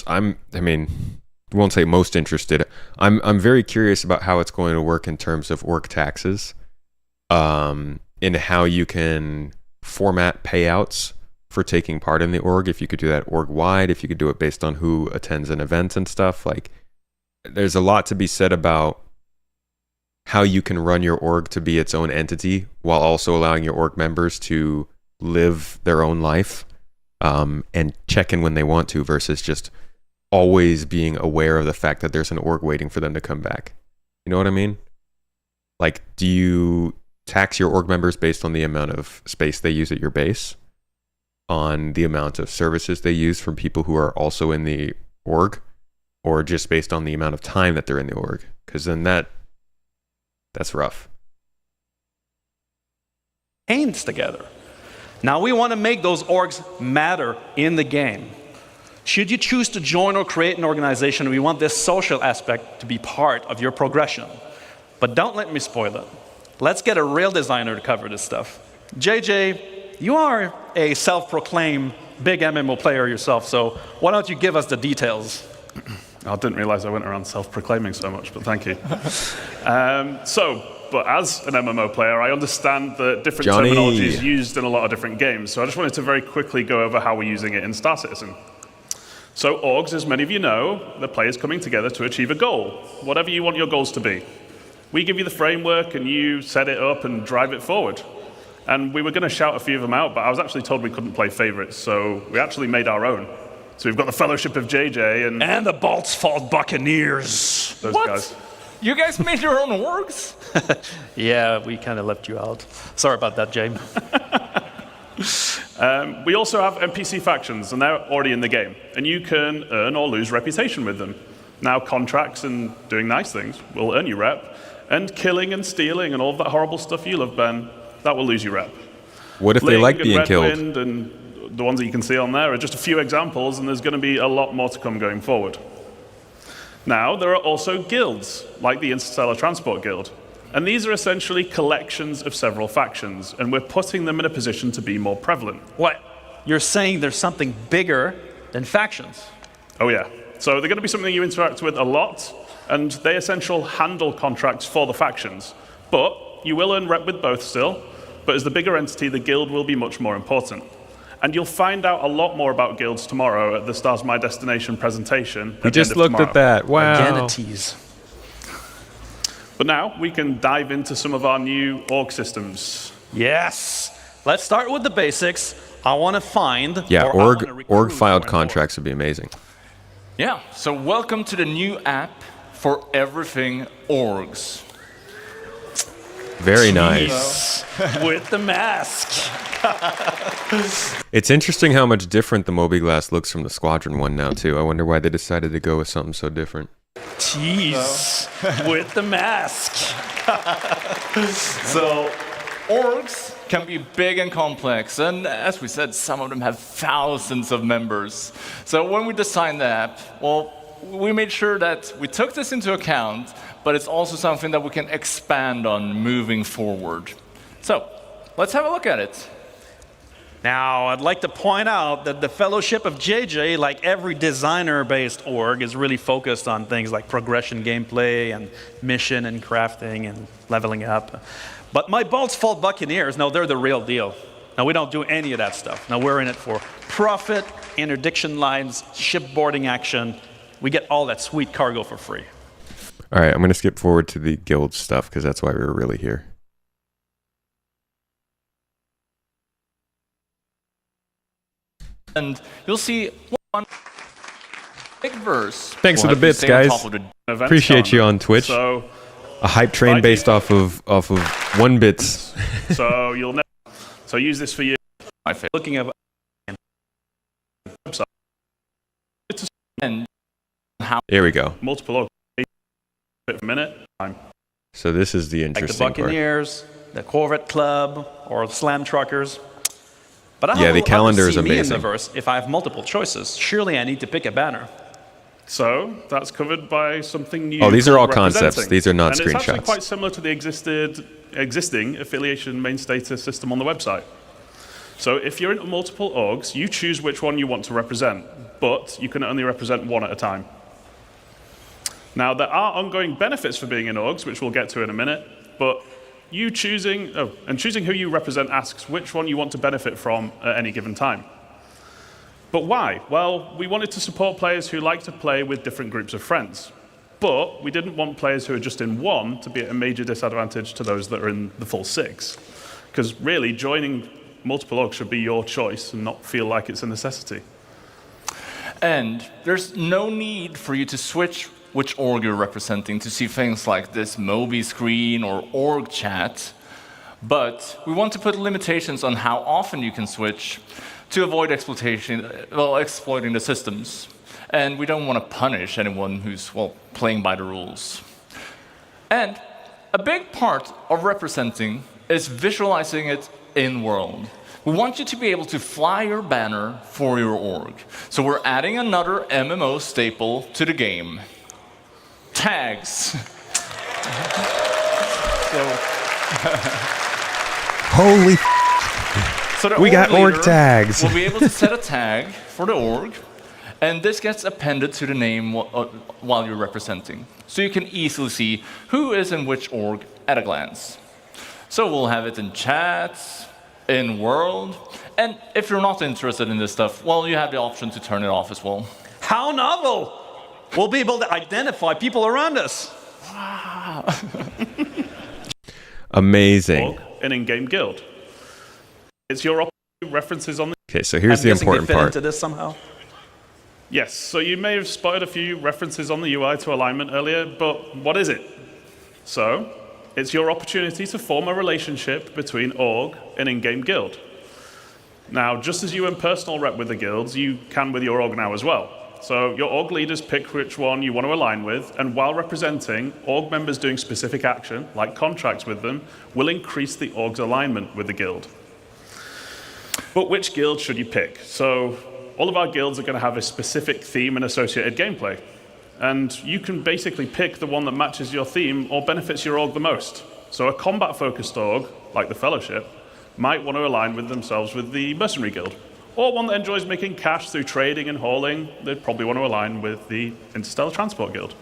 S1: say most interested. I'm very curious about how it's going to work in terms of org taxes, in how you can format payouts for taking part in the org. If you could do that org-wide, if you could do it based on who attends an event and stuff. Like, there's a lot to be said about how you can run your org to be its own entity while also allowing your org members to live their own life, and check in when they want to, versus just always being aware of the fact that there's an org waiting for them to come back. You know what I mean? Like, do you tax your org members based on the amount of space they use at your base, on the amount of services they use from people who are also in the org, or just based on the amount of time that they're in the org? Because then that's rough.
S8: Hands together. Now we want to make those orgs matter in the game. Should you choose to join or create an organization, we want this social aspect to be part of your progression. But don't let me spoil it. Let's get a real designer to cover this stuff. JJ, you are a self-proclaimed big MMO player yourself, so why don't you give us the details?
S6: I didn't realize I went around self-proclaiming so much, but thank you. But as an MMO player, I understand the different terminologies used in a lot of different games. So I just wanted to very quickly go over how we're using it in Star Citizen. So orgs, as many of you know, the players coming together to achieve a goal, whatever you want your goals to be. We give you the framework and you set it up and drive it forward. And we were going to shout a few of them out, but I was actually told we couldn't play favorites, so we actually made our own. So we've got the Fellowship of JJ
S8: and the Baltzfald Buccaneers.
S6: Those
S18: What?
S6: guys.
S18: You guys made your own orgs?
S8: Yeah, we kind of left you out. Sorry about that, James.
S6: We also have NPC factions, and they're already in the game. And you can earn or lose reputation with them. Now, contracts and doing nice things will earn you rep. And killing and stealing and all of that horrible stuff you love, Ben, that will lose you rep.
S1: What if they like being killed?
S6: And the ones that you can see on there are just a few examples, and there's going to be a lot more to come going forward. Now, there are also guilds, like the Interstellar Transport Guild. And these are essentially collections of several factions, and we're putting them in a position to be more prevalent.
S8: What? You're saying there's something bigger than factions?
S6: Oh, yeah. So they're going to be something you interact with a lot, and they essentially handle contracts for the factions. But you will earn rep with both still, but as the bigger entity, the guild will be much more important. And you'll find out a lot more about guilds tomorrow at the Stars My Destination presentation.
S1: We just looked at that. Wow.
S8: Identities.
S6: But now we can dive into some of our new org systems.
S19: Yes. Let's start with the basics. I want to find.
S1: Yeah, org filed contracts would be amazing.
S18: Yeah, so welcome to the new app for everything orgs.
S1: Very nice.
S19: With the mask.
S1: It's interesting how much different the mobiGlas looks from the Squadron one now, too. I wonder why they decided to go with something so different.
S19: Jeez. With the mask.
S18: So, orgs can be big and complex, and as we said, some of them have thousands of members. So when we designed the app, well, we made sure that we took this into account, but it's also something that we can expand on moving forward. So, let's have a look at it.
S19: Now, I'd like to point out that the Fellowship of JJ, like every designer-based org, is really focused on things like progression gameplay and mission and crafting and leveling up. But my Bolt's Fault Buccaneers, no, they're the real deal. Now, we don't do any of that stuff. Now, we're in it for profit, interdiction lines, shipboarding action. We get all that sweet cargo for free.
S1: All right, I'm going to skip forward to the guild stuff because that's why we were really here.
S18: And you'll see one big verse.
S1: Thanks for the bits, guys. Appreciate you on Twitch.
S6: So,
S1: a hype train based off of 1 bits.
S6: So you'll never. So use this for you.
S19: Looking at
S6: website.
S1: Here we go.
S6: Multiple per minute.
S1: So this is the
S19: like
S1: interesting
S19: the Buccaneers, the Corvette Club, or the Slam Truckers. But I
S1: Yeah, the
S19: don't
S1: calendar is
S19: see me in
S1: amazing.
S19: the verse if I have multiple choices. Surely I need to pick a banner.
S6: So that's covered by something new.
S1: Oh, these are all
S6: called
S1: concepts.
S6: representing.
S1: These are not
S6: and It's actually
S1: screenshots.
S6: quite similar to the existing affiliation main status system on the website. So if you're in multiple orgs, you choose which one you want to represent, but you can only represent one at a time. Now, there are ongoing benefits for being in orgs, which we'll get to in a minute, but you choosing who you represent asks which one you want to benefit from at any given time. But why? Well, we wanted to support players who like to play with different groups of friends. But we didn't want players who are just in one to be at a major disadvantage to those that are in the full 6. Because really, joining multiple orgs should be your choice and not feel like it's a necessity.
S18: And there's no need for you to switch which org you're representing to see things like this Moby screen or org chat. But we want to put limitations on how often you can switch to avoid exploiting the systems. And we don't want to punish anyone who's, playing by the rules. And a big part of representing is visualizing it in-world. We want you to be able to fly your banner for your org. So we're adding another MMO staple to the game. Tags.
S1: Holy
S18: So
S1: we got org
S18: leader
S1: tags.
S18: We'll be able to set a tag for the org, and this gets appended to the name while you're representing. So you can easily see who is in which org at a glance. So we'll have it in chats, in world, and if you're not interested in this stuff, you have the option to turn it off as well.
S19: How novel! We'll be able to identify people around us.
S18: Wow.
S1: Amazing.
S6: An in-game guild. It's your opportunity references on the...
S1: Okay, so here's the important part.
S19: Into this somehow?
S6: Yes, so you may have spotted a few references on the UI to alignment earlier, but what is it? So, it's your opportunity to form a relationship between org and in-game guild. Now, just as you in personal rep with the guilds, you can with your org now as well. So your org leaders pick which one you want to align with, and while representing, org members doing specific action, like contracts with them, will increase the org's alignment with the guild. But which guild should you pick? So all of our guilds are going to have a specific theme and associated gameplay. And you can basically pick the one that matches your theme or benefits your org the most. So a combat-focused org, like the Fellowship, might want to align with themselves with the Mercenary Guild. Or one that enjoys making cash through trading and hauling, they'd probably want to align with the Interstellar Transport Guild.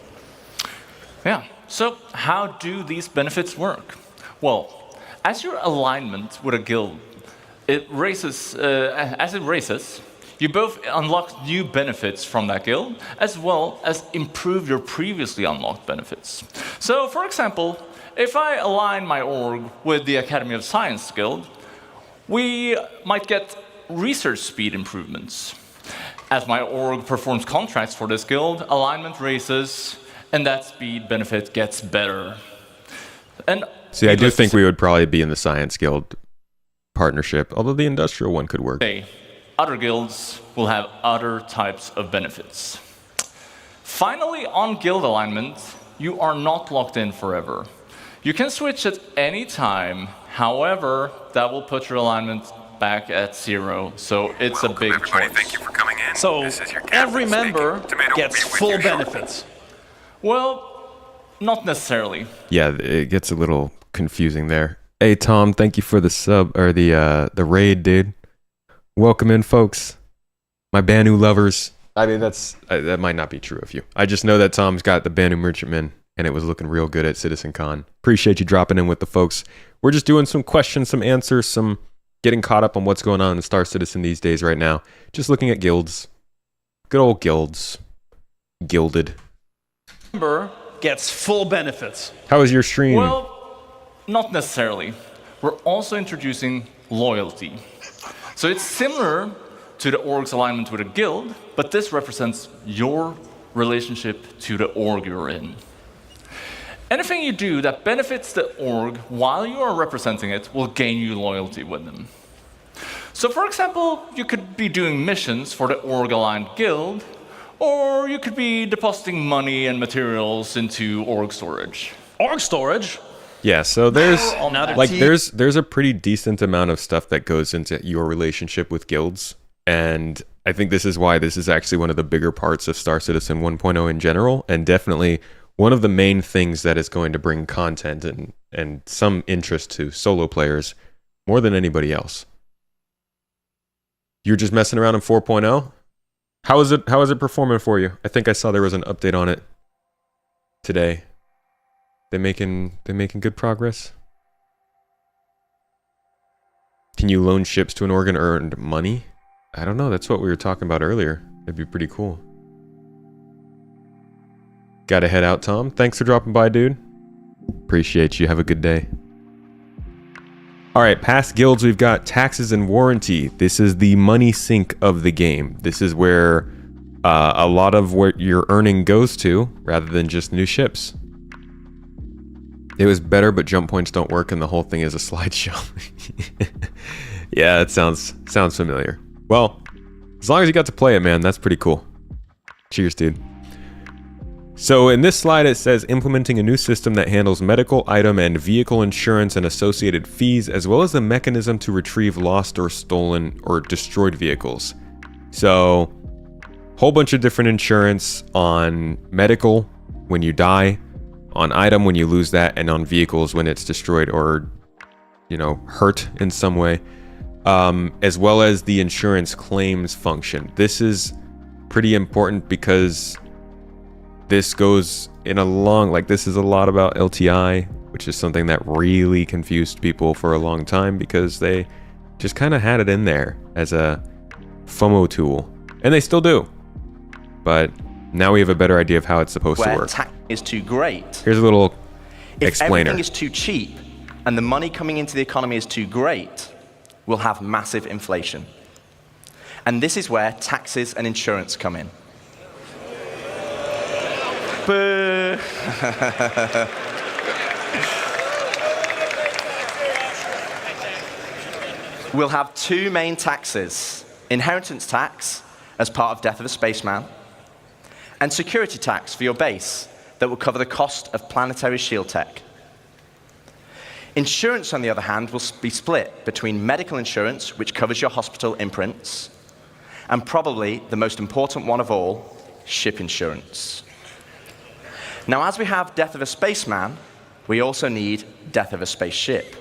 S18: Yeah, so how do these benefits work? Well, as your alignment with a guild, as it raises, You both unlock new benefits from that guild, as well as improve your previously unlocked benefits. So, for example, if I align my org with the Academy of Science guild, we might get research speed improvements. As my org performs contracts for this guild, alignment raises, and that speed benefit gets better. And
S1: see, I do think we would probably be in the Science Guild partnership, although the industrial one could work.
S18: Other guilds will have other types of benefits. Finally, on guild alignment, you are not locked in forever. You can switch at any time. However, that will put your alignment back at 0, so it's a big choice.
S2: Thank you for coming in.
S19: So every member
S2: Tomato
S19: gets
S2: will be with
S19: full
S2: you shortly.
S19: benefits.
S18: Well, not necessarily.
S1: Yeah, it gets a little confusing there. Hey Tom, thank you for the sub or the raid, dude. Welcome in, folks. My Banu lovers. I mean, that might not be true of you. I just know that Tom's got the Banu Merchantman, and it was looking real good at CitizenCon. Appreciate you dropping in with the folks. We're just doing some questions, some answers, some getting caught up on what's going on in Star Citizen these days right now. Just looking at guilds. Good old guilds. Gilded.
S19: Member gets full benefits.
S1: How was your stream?
S18: Well, not necessarily. We're also introducing loyalty. So it's similar to the org's alignment with a guild, but this represents your relationship to the org you're in. Anything you do that benefits the org while you are representing it will gain you loyalty with them. So for example, you could be doing missions for the org-aligned guild, or you could be depositing money and materials into org storage.
S19: Org storage?
S1: Yeah, so there's
S19: like
S1: there's a pretty decent amount of stuff that goes into your relationship with guilds, and I think this is why this is actually one of the bigger parts of Star Citizen 1.0 in general, and definitely one of the main things that is going to bring content and some interest to solo players more than anybody else. You're just messing around in 4.0? How is it performing for you? I think I saw there was an update on it today. They making good progress? Can you loan ships to an organ earned money? I don't know, that's what we were talking about earlier. That'd be pretty cool. Gotta head out, Tom. Thanks for dropping by, dude. Appreciate you. Have a good day. All right, past guilds, we've got taxes and warranty. This is the money sink of the game. This is where a lot of what your earning goes to, rather than just new ships. It was better, but jump points don't work, and the whole thing is a slideshow. Yeah, it sounds familiar. Well, as long as you got to play it, man, that's pretty cool. Cheers, dude. So in this slide, it says implementing a new system that handles medical, item, and vehicle insurance and associated fees, as well as the mechanism to retrieve lost or stolen or destroyed vehicles. So, whole bunch of different insurance on medical when you die, on item when you lose that, and on vehicles when it's destroyed or, you know, hurt in some way, as well as the insurance claims function. This is pretty important because this goes in a long, this is a lot about LTI, which is something that really confused people for a long time because they just kind of had it in there as a FOMO tool, and they still do. But now we have a better idea of how it's supposed to work.
S9: Tax is too great.
S1: Here's a little
S9: If
S1: explainer.
S9: everything is too cheap and the money coming into the economy is too great, we'll have massive inflation. And this is where taxes and insurance come in. Boo. We'll have two main taxes: inheritance tax as part of Death of a Spaceman, and security tax for your base that will cover the cost of planetary shield tech. Insurance, on the other hand, will be split between medical insurance, which covers your hospital imprints, and probably the most important one of all, ship insurance. Now, as we have Death of a Spaceman, we also need Death of a Spaceship.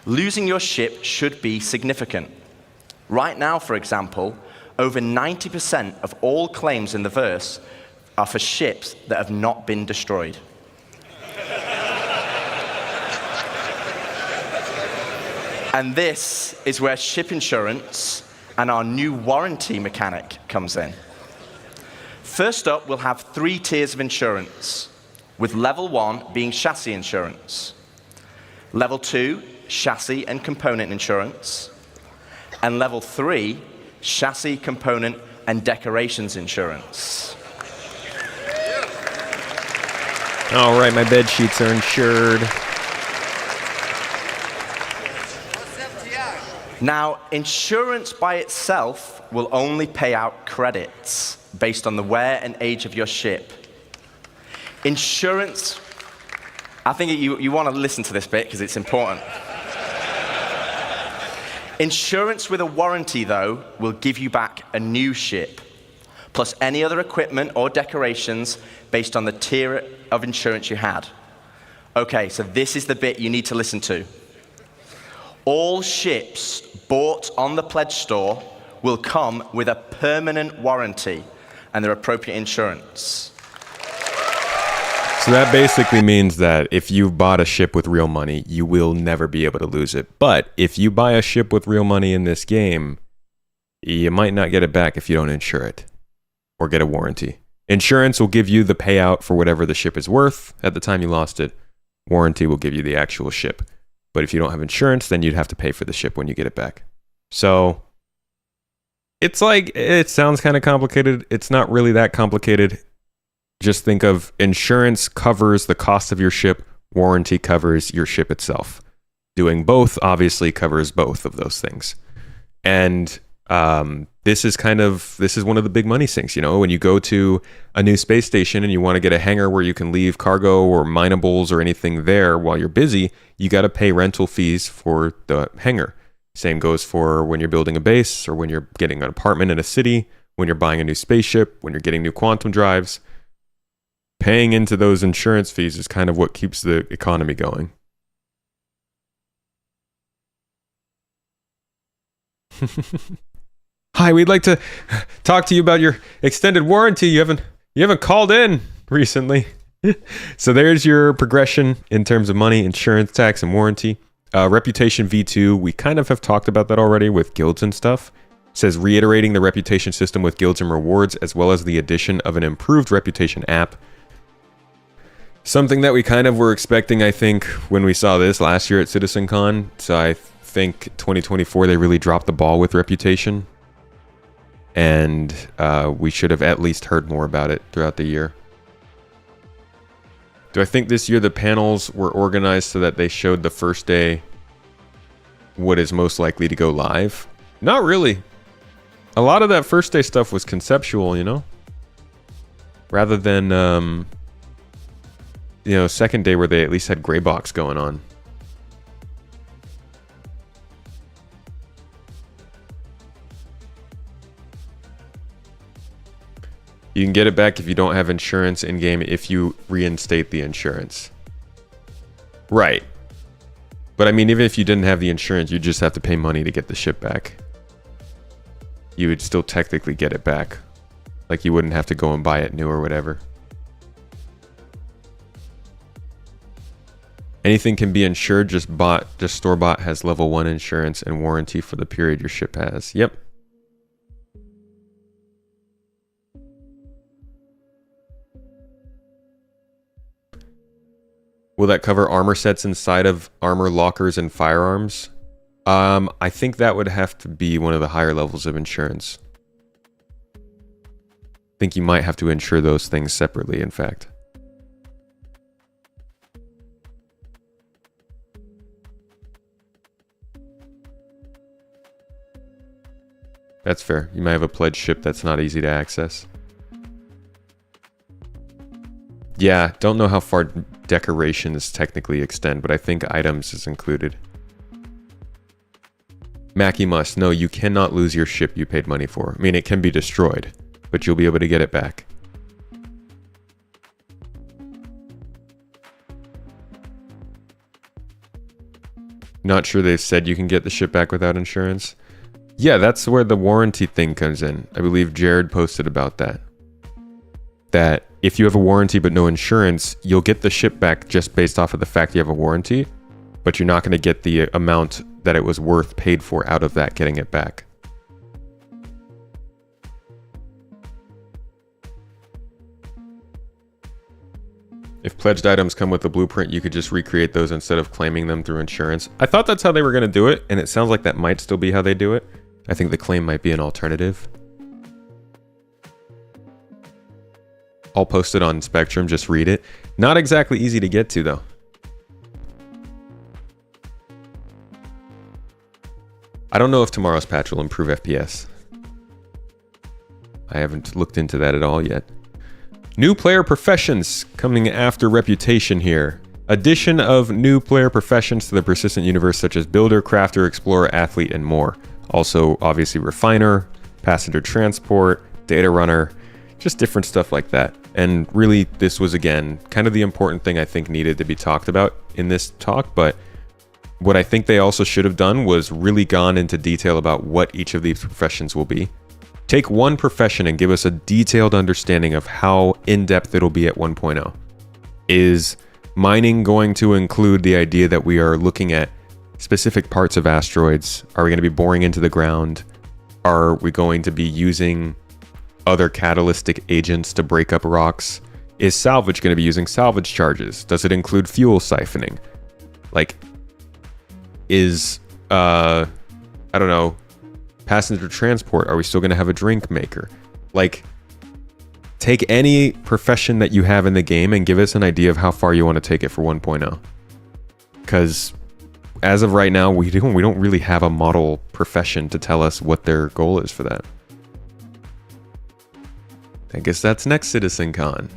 S9: Losing your ship should be significant. Right now, for example, over 90% of all claims in the verse are for ships that have not been destroyed. And this is where ship insurance and our new warranty mechanic comes in. First up, we'll have 3 tiers of insurance, with level 1 being chassis insurance, level 2, chassis and component insurance, and level 3, chassis, component, and decorations insurance.
S1: All right, my bed sheets are insured.
S9: Now, insurance by itself will only pay out credits based on the wear and age of your ship. Insurance, I think you want to listen to this bit because it's important. Insurance with a warranty, though, will give you back a new ship, plus any other equipment or decorations based on the tier of insurance you had. Okay, so this is the bit you need to listen to. All ships bought on the pledge store will come with a permanent warranty and their appropriate insurance.
S1: So that basically means that if you bought a ship with real money, you will never be able to lose it. But if you buy a ship with real money in this game, you might not get it back if you don't insure it or get a warranty. Insurance will give you the payout for whatever the ship is worth at the time you lost it. Warranty will give you the actual ship. But if you don't have insurance, then you'd have to pay for the ship when you get it back. So it's like, it sounds kind of complicated. It's not really that complicated. Just think of insurance covers the cost of your ship. Warranty covers your ship itself. Doing both obviously covers both of those things. And this is one of the big money sinks. You know, when you go to a new space station and you want to get a hangar where you can leave cargo or minables or anything there while you're busy, you got to pay rental fees for the hangar. Same goes for when you're building a base or when you're getting an apartment in a city, when you're buying a new spaceship, when you're getting new quantum drives. Paying into those insurance fees is kind of what keeps the economy going. Hi, we'd like to talk to you about your extended warranty. You haven't called in recently. So there's your progression in terms of money, insurance, tax, and warranty. Reputation V2, we kind of have talked about that already with guilds and stuff. It says reiterating the reputation system with guilds and rewards, as well as the addition of an improved reputation app. Something that we kind of were expecting, I think, when we saw this last year at CitizenCon. So I think 2024, they really dropped the ball with reputation. And we should have at least heard more about it throughout the year. Do I think this year the panels were organized so that they showed the first day what is most likely to go live? Not really. A lot of that first day stuff was conceptual, you know? Rather than, second day where they at least had gray box going on. You can get it back if you don't have insurance in-game if you reinstate the insurance. Right. But I mean, even if you didn't have the insurance, you just have to pay money to get the ship back. You would still technically get it back. Like you wouldn't have to go and buy it new or whatever. Anything can be insured, just store-bought has level 1 insurance and warranty for the period your ship has. Yep. Will that cover armor sets inside of armor lockers and firearms? I think that would have to be one of the higher levels of insurance. I think you might have to insure those things separately, in fact. That's fair. You might have a pledged ship that's not easy to access. Yeah, don't know how far decorations technically extend, but I think items is included. Mackie must. No, you cannot lose your ship you paid money for. I mean, it can be destroyed, but you'll be able to get it back. Not sure they've said you can get the ship back without insurance. Yeah, that's where the warranty thing comes in. I believe Jared posted about that. That if you have a warranty but no insurance, you'll get the ship back just based off of the fact you have a warranty, but you're not going to get the amount that it was worth paid for out of that getting it back. If pledged items come with the blueprint, you could just recreate those instead of claiming them through insurance. I thought that's how they were going to do it, and it sounds like that might still be how they do it. I think the claim might be an alternative. I'll post it on Spectrum, just read it. Not exactly easy to get to, though. I don't know if tomorrow's patch will improve FPS. I haven't looked into that at all yet. New player professions coming after reputation here. Addition of new player professions to the persistent universe such as builder, crafter, explorer, athlete, and more. Also, obviously, refiner, passenger transport, data runner, just different stuff like that. And really, this was, again, kind of the important thing I think needed to be talked about in this talk, but what I think they also should have done was really gone into detail about what each of these professions will be. Take one profession and give us a detailed understanding of how in-depth it'll be at 1.0. Is mining going to include the idea that we are looking at specific parts of asteroids? Are we going to be boring into the ground? Are we going to be using other catalytic agents to break up rocks? Is salvage going to be using salvage charges? Does it include fuel siphoning? Like, is, I don't know, passenger transport, are we still going to have a drink maker? Like, take any profession that you have in the game and give us an idea of how far you want to take it for 1.0. Because as of right now, we don't really have a model profession to tell us what their goal is for that. I guess that's next CitizenCon.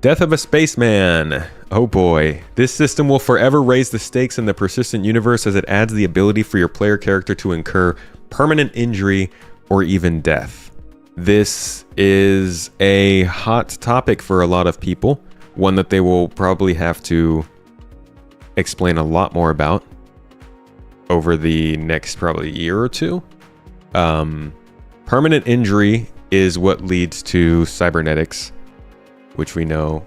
S1: Death of a Spaceman. Oh boy. This system will forever raise the stakes in the persistent universe as it adds the ability for your player character to incur permanent injury or even death. This is a hot topic for a lot of people, one that they will probably have to explain a lot more about over the next probably year or two. Permanent injury is what leads to cybernetics, which we know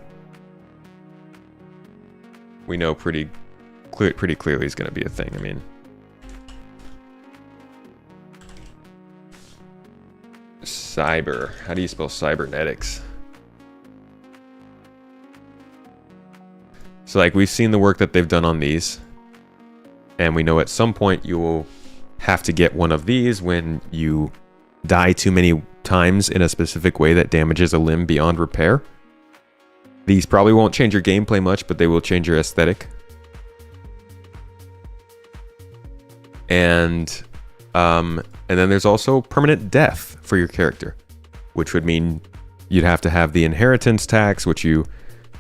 S1: pretty clearly is going to be a thing. I mean, cyber. How do you spell cybernetics? So, like, we've seen the work that they've done on these, and we know at some point you will have to get one of these when you die too many times in a specific way that damages a limb beyond repair. These probably won't change your gameplay much, but they will change your aesthetic. And then there's also permanent death for your character, which would mean you'd have to have the inheritance tax, which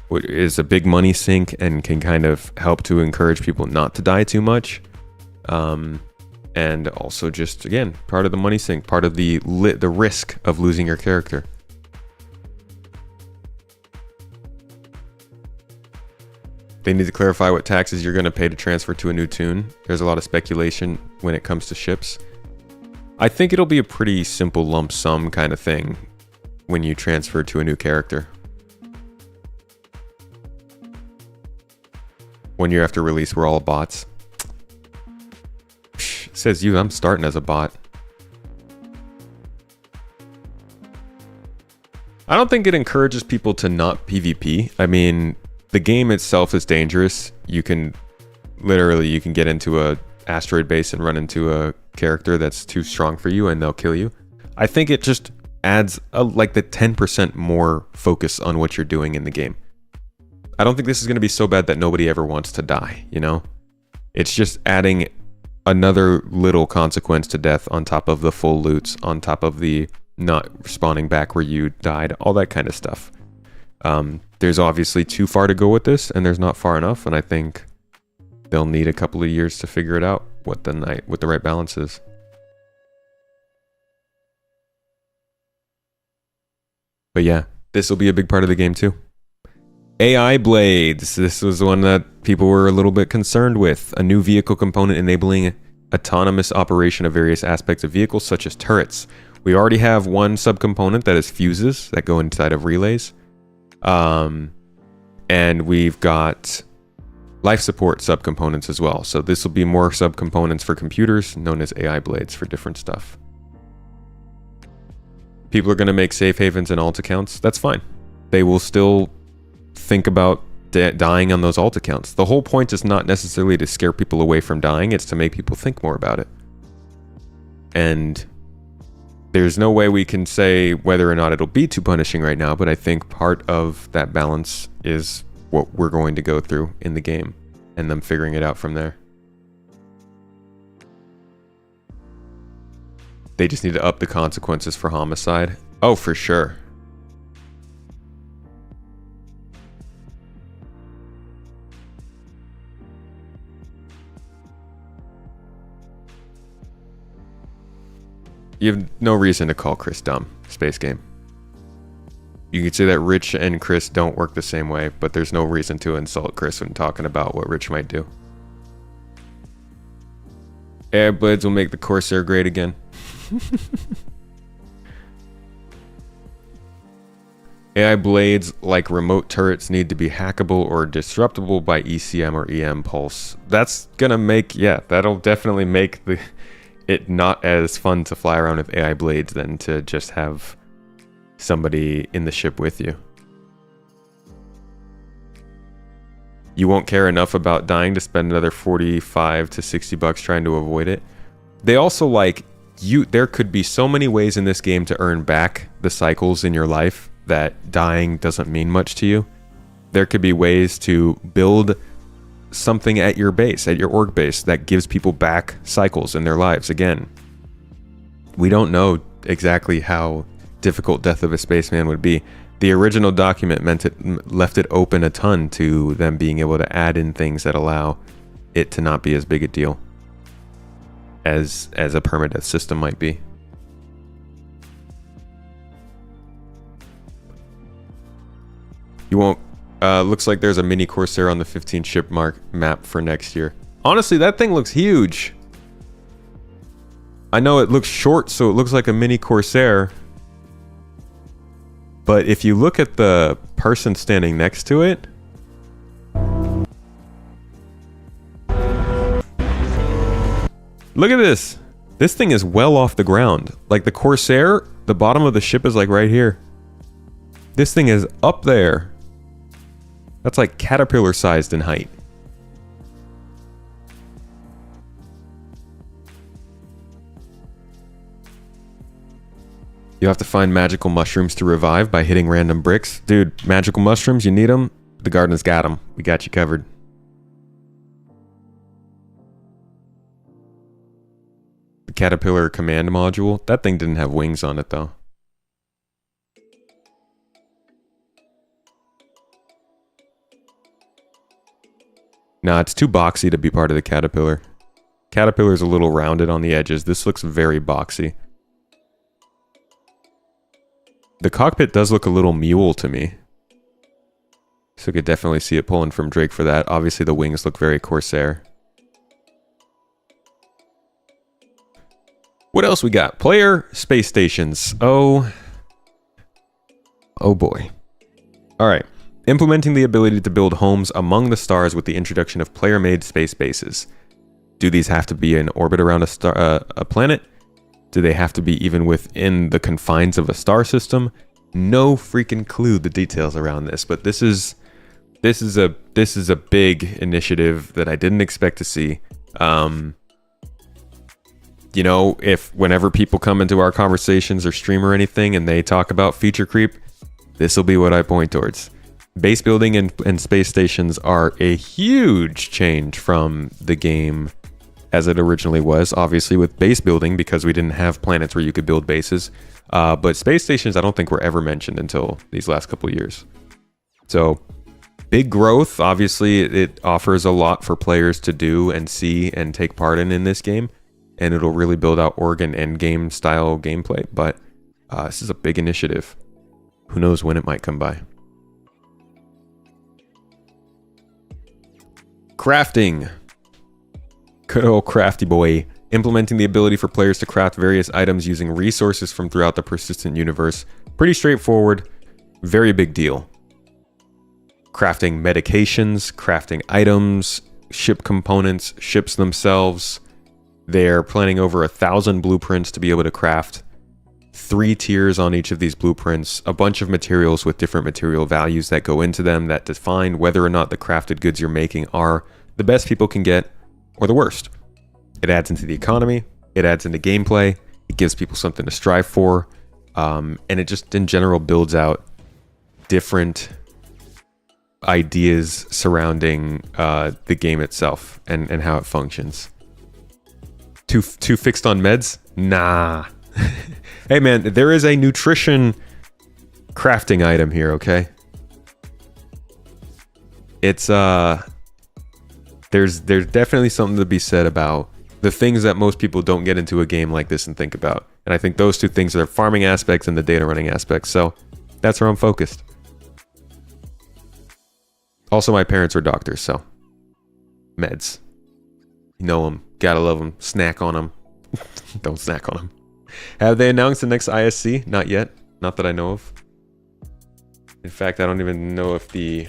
S1: is a big money sink and can kind of help to encourage people not to die too much. And also just, again, part of the money sink, part of the risk of losing your character. They need to clarify what taxes you're going to pay to transfer to a new tune. There's a lot of speculation when it comes to ships. I think it'll be a pretty simple lump sum kind of thing when you transfer to a new character. One year after release, we're all bots. Psh, says you, I'm starting as a bot. I don't think it encourages people to not PvP. I mean, the game itself is dangerous. You can get into a asteroid base and run into a character that's too strong for you and they'll kill you. I think it just adds like the 10% more focus on what you're doing in the game. I don't think this is going to be so bad that nobody ever wants to die, you know? It's just adding another little consequence to death on top of the full loots, on top of the not spawning back where you died, all that kind of stuff. There's obviously too far to go with this, and there's not far enough, and I think they'll need a couple of years to figure it out what the right balance is. But yeah, this will be a big part of the game too. AI blades. This was one that people were a little bit concerned with. A new vehicle component enabling autonomous operation of various aspects of vehicles, such as turrets. We already have one subcomponent that is fuses that go inside of relays. And we've got life support subcomponents as well. So this will be more subcomponents for computers, known as AI blades for different stuff. People are going to make safe havens and alt accounts. That's fine. They will still think about dying on those alt accounts. The whole point is not necessarily to scare people away from dying. It's to make people think more about it. And there's no way we can say whether or not it'll be too punishing right now, but I think part of that balance is what we're going to go through in the game and them figuring it out from there. They just need to up the consequences for homicide. Oh, for sure. You have no reason to call Chris dumb, Space Game. You could say that Rich and Chris don't work the same way, but there's no reason to insult Chris when talking about what Rich might do. AI blades will make the Corsair great again. AI blades, like remote turrets, need to be hackable or disruptible by ECM or EM pulse. That's gonna make, yeah, that'll definitely make it not as fun to fly around with AI blades than to just have somebody in the ship with you. You won't care enough about dying to spend another 45 to 60 bucks trying to avoid it. They also there could be so many ways in this game to earn back the cycles in your life that dying doesn't mean much to you. There could be ways to build something at your base, at your org base, that gives people back cycles in their lives. Again, we don't know exactly how difficult Death of a Spaceman would be. The original document left it open a ton to them being able to add in things that allow it to not be as big a deal as a permadeath system might be. You won't. Looks like there's a mini Corsair on the 15 ship map for next year. Honestly, that thing looks huge. I know it looks short, so it looks like a mini Corsair. But if you look at the person standing next to it, look at this. This thing is well off the ground. Like the Corsair, the bottom of the ship is like right here. This thing is up there. That's like caterpillar sized in height. You have to find magical mushrooms to revive by hitting random bricks. Dude, magical mushrooms, you need them? The garden's got them. We got you covered. The caterpillar command module. That thing didn't have wings on it though. Nah, it's too boxy to be part of the caterpillar. Caterpillar's a little rounded on the edges. This looks very boxy. The cockpit does look a little mule to me. So I could definitely see it pulling from Drake for that. Obviously the wings look very Corsair. What else we got? Player space stations. Oh boy. Alright. Implementing the ability to build homes among the stars with the introduction of player-made space bases. Do these have to be in orbit around a planet? Do they have to be even within the confines of a star system? No freaking clue the details around this, but this is a big initiative that I didn't expect to see. You know, whenever people come into our conversations or stream or anything and they talk about feature creep, this will be what I point towards. Base building and space stations are a huge change from the game as it originally was. Obviously with base building, because we didn't have planets where you could build bases. But space stations I don't think were ever mentioned until these last couple years. So big growth. Obviously it offers a lot for players to do and see and take part in this game. And it'll really build out org and endgame style gameplay. But this is a big initiative. Who knows when it might come by. Crafting. Good old crafty boy. Implementing the ability for players to craft various items using resources from throughout the persistent universe. Pretty straightforward. Very big deal. crafting medications, crafting items, ship components, ships themselves. They're planning over 1,000 blueprints to be able to craft. 3 tiers on each of these blueprints, a bunch of materials with different material values that go into them that define whether or not the crafted goods you're making are the best people can get or the worst. It adds into the economy, it adds into gameplay, it gives people something to strive for, and it just in general builds out different ideas surrounding the game itself and how it functions. Too fixed on meds? Nah. Hey man, there is a nutrition crafting item here, okay? It's there's definitely something to be said about the things that most people don't get into a game like this and think about. And I think those two things are the farming aspects and the data running aspects. So that's where I'm focused. Also, my parents are doctors, so meds. You know them, gotta love them, snack on them. Don't snack on them. Have they announced the next ISC? Not yet. Not that I know of. In fact, I don't even know if the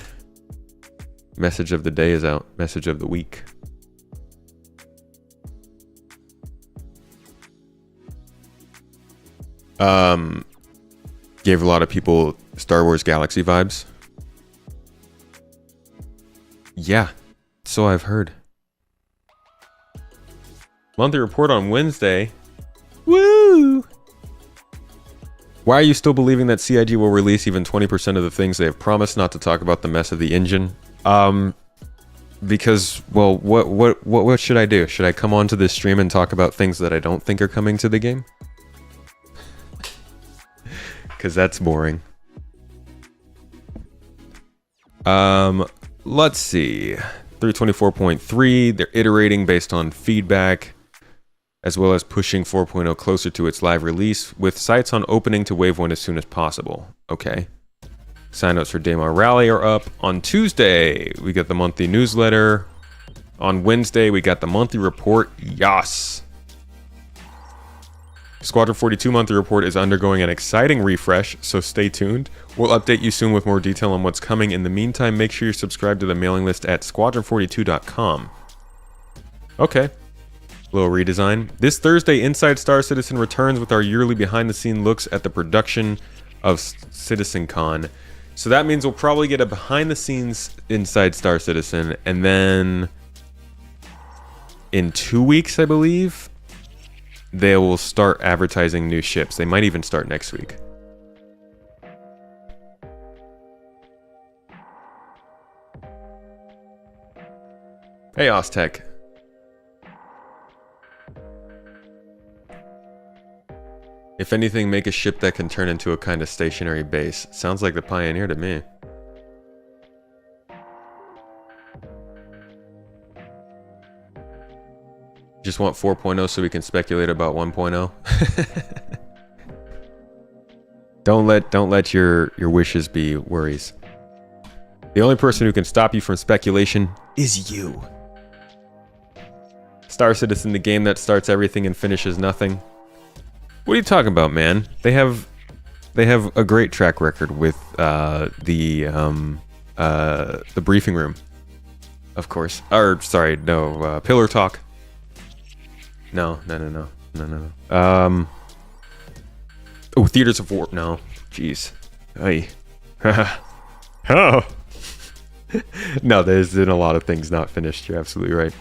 S1: message of the day is out. Message of the week. Gave a lot of people Star Wars Galaxy vibes. Yeah, so I've heard. Monthly report on Wednesday. Woo! Why are you still believing that CIG will release even 20% of the things they have promised, not to talk about the mess of the engine? Because, well, what should I do? Should I come onto this stream and talk about things that I don't think are coming to the game? Because that's boring. Let's see. 324.3, they're iterating based on feedback, as well as pushing 4.0 closer to its live release, with sights on opening to Wave 1 as soon as possible. Okay. Sign-ups for Daemon Rally are up. On Tuesday, we got the monthly newsletter. On Wednesday, we got the monthly report. Yas! Squadron 42 monthly report is undergoing an exciting refresh, so stay tuned. We'll update you soon with more detail on what's coming. In the meantime, make sure you're subscribed to the mailing list at squadron42.com. Okay. Little redesign. This Thursday, Inside Star Citizen returns with our yearly behind-the-scene looks at the production of CitizenCon. So that means we'll probably get a behind-the-scenes Inside Star Citizen, and then in 2 weeks, I believe, they will start advertising new ships. They might even start next week. Hey, Oztech. If anything, make a ship that can turn into a kind of stationary base. Sounds like the Pioneer to me. Just want 4.0 so we can speculate about 1.0. Don't let your wishes be worries. The only person who can stop you from speculation is you. Star Citizen, the game that starts everything and finishes nothing. What are you talking about, man? They have a great track record with the briefing room, of course. Or sorry, no, Pillar Talk. No. Oh, Theaters of War. No, jeez. Hey. Oh. No, there's been a lot of things not finished. You're absolutely right.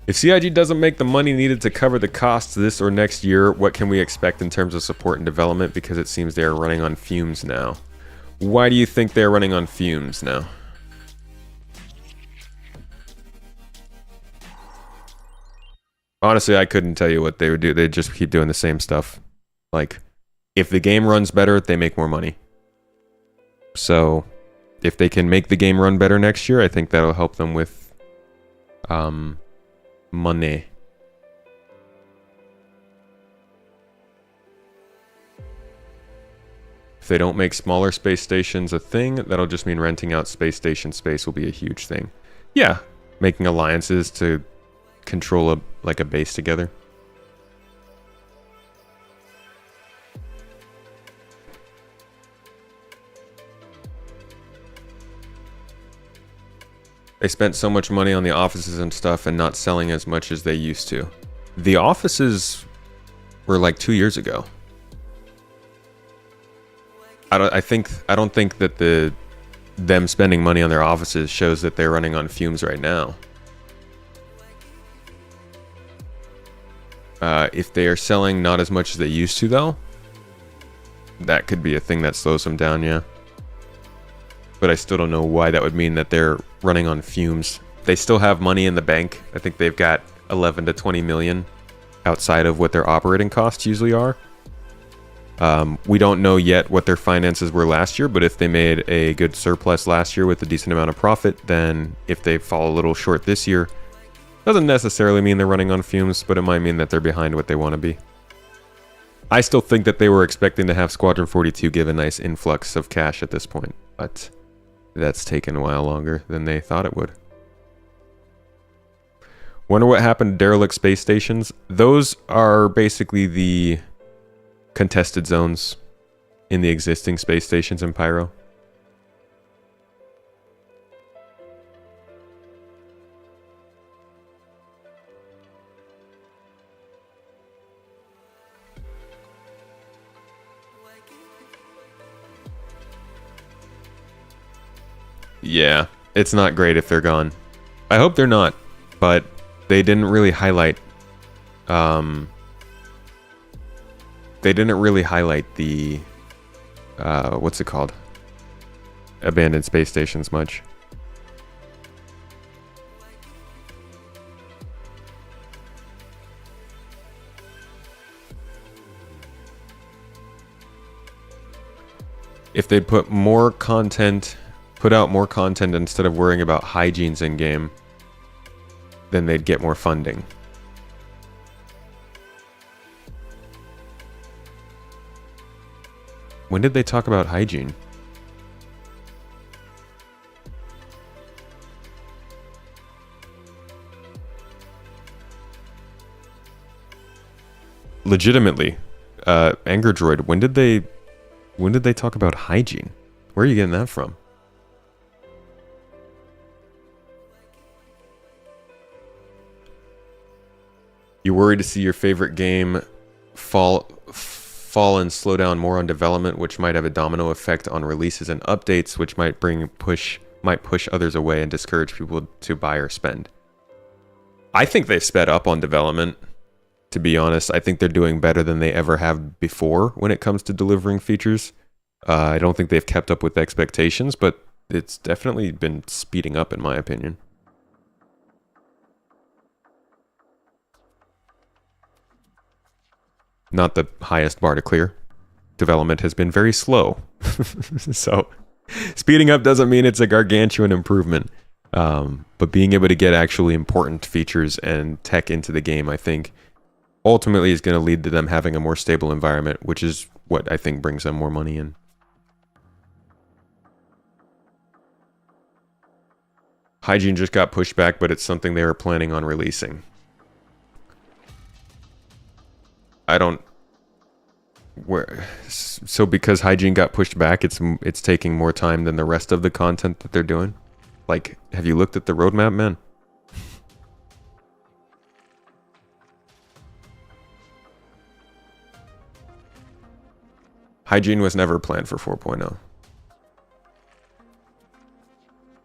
S1: If CIG doesn't make the money needed to cover the costs this or next year, what can we expect in terms of support and development? Because it seems they are running on fumes now. Why do you think they're running on fumes now? Honestly, I couldn't tell you what they would do. They just keep doing the same stuff. Like, if the game runs better, they make more money. So, if they can make the game run better next year, I think that'll help them with money. If they don't make smaller space stations a thing, that'll just mean renting out space station space will be a huge thing. Yeah, making alliances to control a base together. They spent so much money on the offices and stuff and not selling as much as they used to. The offices were like 2 years ago. I don't think that them spending money on their offices shows that they're running on fumes right now. If they are selling not as much as they used to, though, that could be a thing that slows them down, yeah. But I still don't know why that would mean that they're running on fumes. They still have money in the bank. I think they've got 11 to 20 million outside of what their operating costs usually are. We don't know yet what their finances were last year, but if they made a good surplus last year with a decent amount of profit, then if they fall a little short this year, doesn't necessarily mean they're running on fumes, but it might mean that they're behind what they want to be. I still think that they were expecting to have Squadron 42 give a nice influx of cash at this point, but that's taken a while longer than they thought it would. Wonder what happened to derelict space stations? Those are basically the contested zones in the existing space stations in Pyro. Yeah, it's not great if they're gone. I hope they're not, but they didn't really highlight the what's it called? Abandoned space stations much. If they'd put out more content instead of worrying about hygienes in game, then they'd get more funding. When did they talk about hygiene? Legitimately, Anger Droid, when did they talk about hygiene? Where are you getting that from? You worried to see your favorite game fall and slow down more on development, which might have a domino effect on releases and updates, which might push others away and discourage people to buy or spend. I think they've sped up on development, to be honest. I think they're doing better than they ever have before when it comes to delivering features. I don't think they've kept up with expectations, but it's definitely been speeding up in my opinion. Not the highest bar to clear. Development has been very slow. So speeding up doesn't mean it's a gargantuan improvement. But being able to get actually important features and tech into the game, I think, ultimately is going to lead to them having a more stable environment, which is what I think brings them more money in. Hygiene just got pushed back, but it's something they were planning on releasing. So because Hygiene got pushed back, it's taking more time than the rest of the content that they're doing? Like, have you looked at the roadmap, man? Hygiene was never planned for 4.0.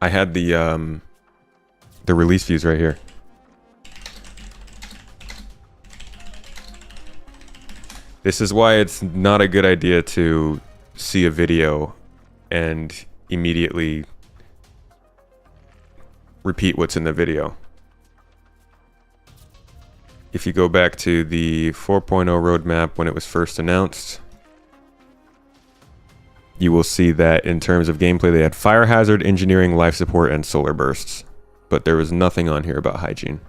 S1: I had the release views right here. This is why it's not a good idea to see a video and immediately repeat what's in the video. If you go back to the 4.0 roadmap when it was first announced, you will see that in terms of gameplay, they had fire hazard, engineering, life support, and solar bursts. But there was nothing on here about hygiene.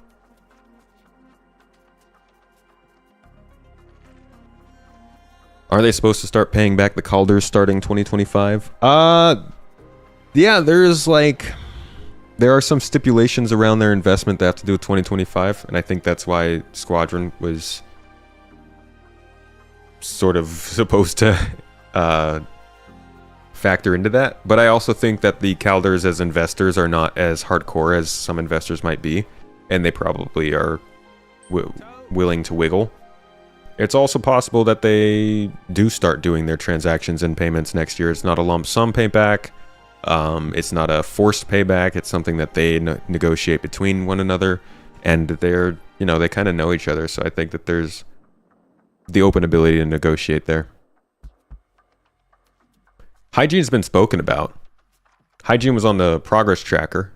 S1: Are they supposed to start paying back the Calders starting 2025? Yeah, there are some stipulations around their investment that have to do with 2025, and I think that's why Squadron was factor into that. But I also think that the Calders as investors are not as hardcore as some investors might be, and they probably are willing to wiggle. It's also possible that they do start doing their transactions and payments next year. It's not a lump sum payback. It's not a forced payback. It's something that they negotiate between one another, and they're, you know, they kind of know each other. So I think that there's the open ability to negotiate there. Hygiene's been spoken about. Hygiene was on the progress tracker,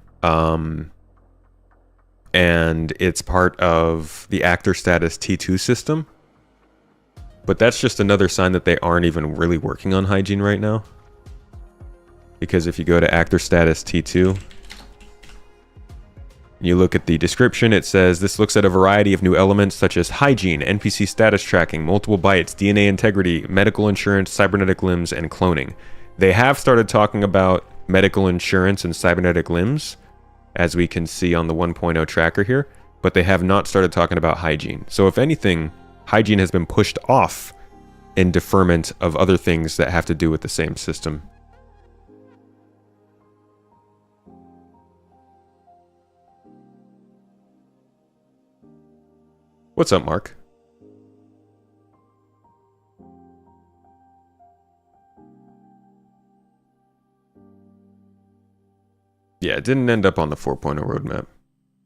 S1: and it's part of the actor status T2 system. But that's just another sign that they aren't even really working on Hygiene right now. Because if you go to actor status T2, you look at the description, it says, this looks at a variety of new elements such as hygiene, NPC status tracking, multiple bytes, DNA integrity, medical insurance, cybernetic limbs, and cloning. They have started talking about medical insurance and cybernetic limbs, as we can see on the 1.0 tracker here, but they have not started talking about hygiene. So if anything, hygiene has been pushed off in deferment of other things that have to do with the same system. What's up, Mark? Yeah, it didn't end up on the 4.0 roadmap.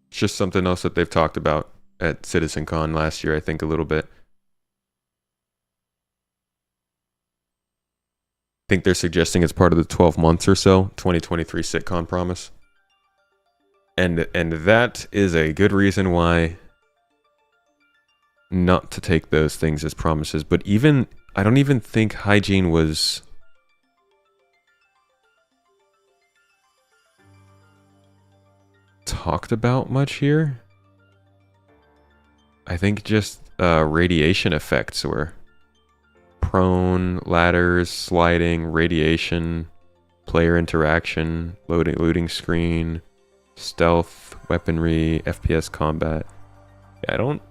S1: It's just something else that they've talked about at CitizenCon last year, I think, a little bit. I think they're suggesting it's part of the 12 months or so 2023 CitCon promise. And that is a good reason why not to take those things as promises. But even, I don't even think hygiene was talked about much here. I think just radiation effects were prone, ladders, sliding, radiation, player interaction, looting screen, stealth, weaponry, FPS combat. Yeah, I don't.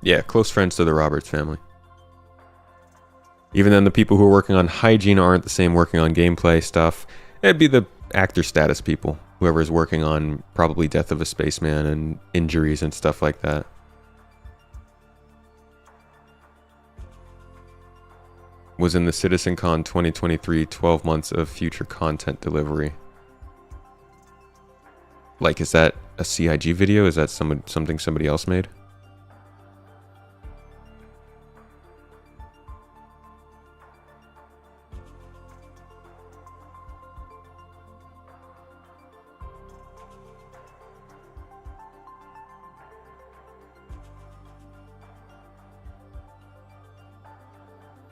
S1: Yeah, close friends to the Roberts family. Even then, the people who are working on hygiene aren't the same working on gameplay stuff. It'd be the actor status people, whoever is working on probably Death of a Spaceman and injuries and stuff like that. Was in the CitizenCon 2023 12 months of future content delivery. Like, is that a CIG video? Is that something somebody else made?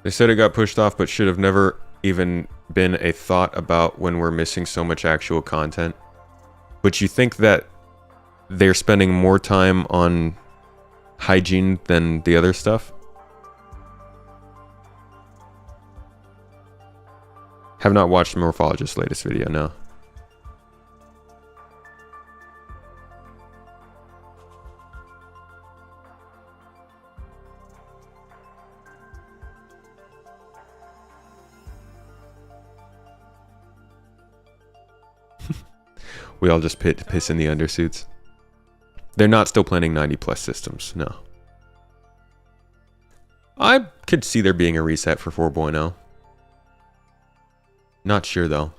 S1: They said it got pushed off, but should have never even been a thought about when we're missing so much actual content. But you think that they're spending more time on hygiene than the other stuff? Have not watched Morphologist's latest video, no. We all just piss in the undersuits. They're not still planning 90 plus systems, no. I could see there being a reset for 4.0. Not sure though.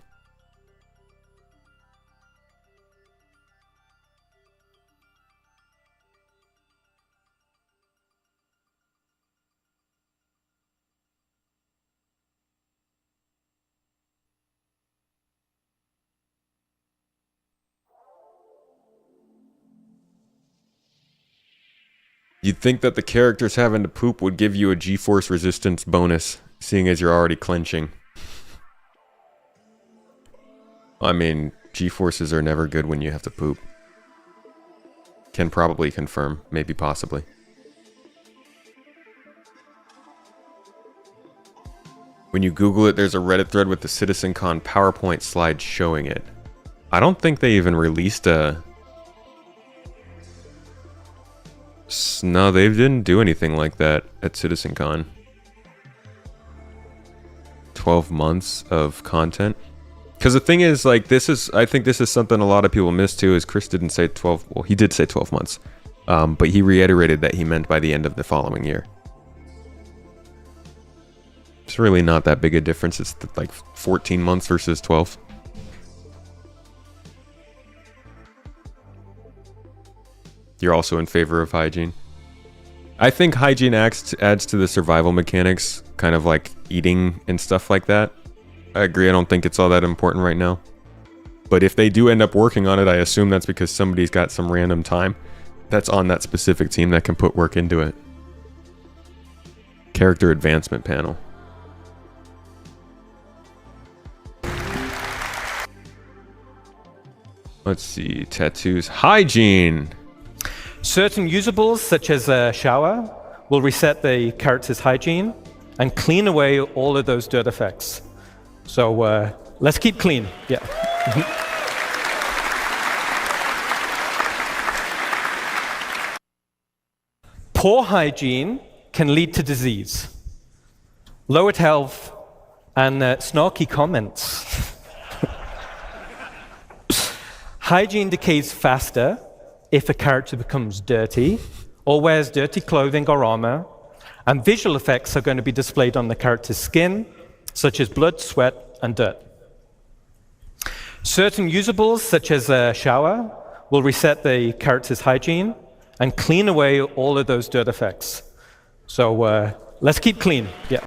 S1: You'd think that the characters having to poop would give you a G-force resistance bonus, seeing as you're already clenching. I mean, G-forces are never good when you have to poop. Can probably confirm, maybe possibly. When you Google it, there's a Reddit thread with the CitizenCon PowerPoint slide showing it. I don't think they even released a No, they didn't do anything like that at CitizenCon. 12 months of content. Because the thing is, like, I think this is something a lot of people miss too, is Chris didn't say 12, well, he did say 12 months. But he reiterated that he meant by the end of the following year. It's really not that big a difference. It's like 14 months versus 12. You're also in favor of Hygiene. I think Hygiene adds to the survival mechanics, kind of like eating and stuff like that. I agree, I don't think it's all that important right now. But if they do end up working on it, I assume that's because somebody's got some random time that's on that specific team that can put work into it. Character advancement panel. Let's see, tattoos. Hygiene!
S20: Certain usables, such as a shower, will reset the character's hygiene and clean away all of those dirt effects. So let's keep clean. Yeah. Poor hygiene can lead to disease, lowered health, and snarky comments. Hygiene decays faster if a character becomes dirty or wears dirty clothing or armor, and visual effects are going to be displayed on the character's skin, such as blood, sweat, and dirt. Certain usables, such as a shower, will reset the character's hygiene and clean away all of those dirt effects. So let's keep clean. Yeah.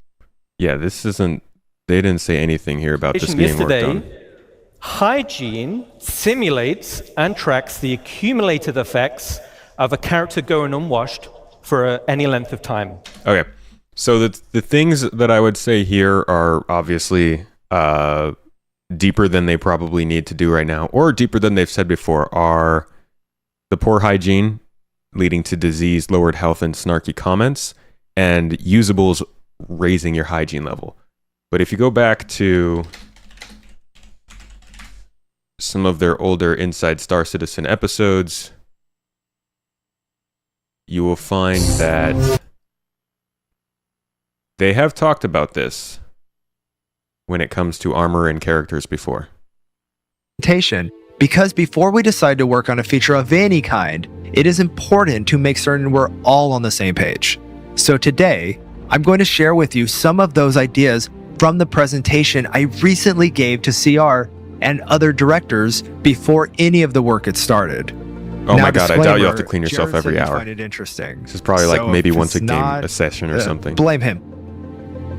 S1: Yeah, this isn't... They didn't say anything here about this being worked on.
S20: Hygiene simulates and tracks the accumulated effects of a character going unwashed for any length of time.
S1: Okay, so the things that I would say here are obviously deeper than they probably need to do right now, or deeper than they've said before, are the poor hygiene leading to disease, lowered health, and snarky comments, and usables raising your hygiene level. But if you go back to some of their older Inside Star Citizen episodes, you will find that they have talked about this when it comes to armor and characters before.
S21: Because before we decide to work on a feature of any kind, it is important to make certain we're all on the same page. So today, I'm going to share with you some of those ideas from the presentation I recently gave to CR and other directors before any of the work had started.
S1: Oh my god, I doubt you have to clean yourself every hour.
S21: Find it interesting.
S1: This is probably like maybe once a game, a session or something.
S21: Blame him.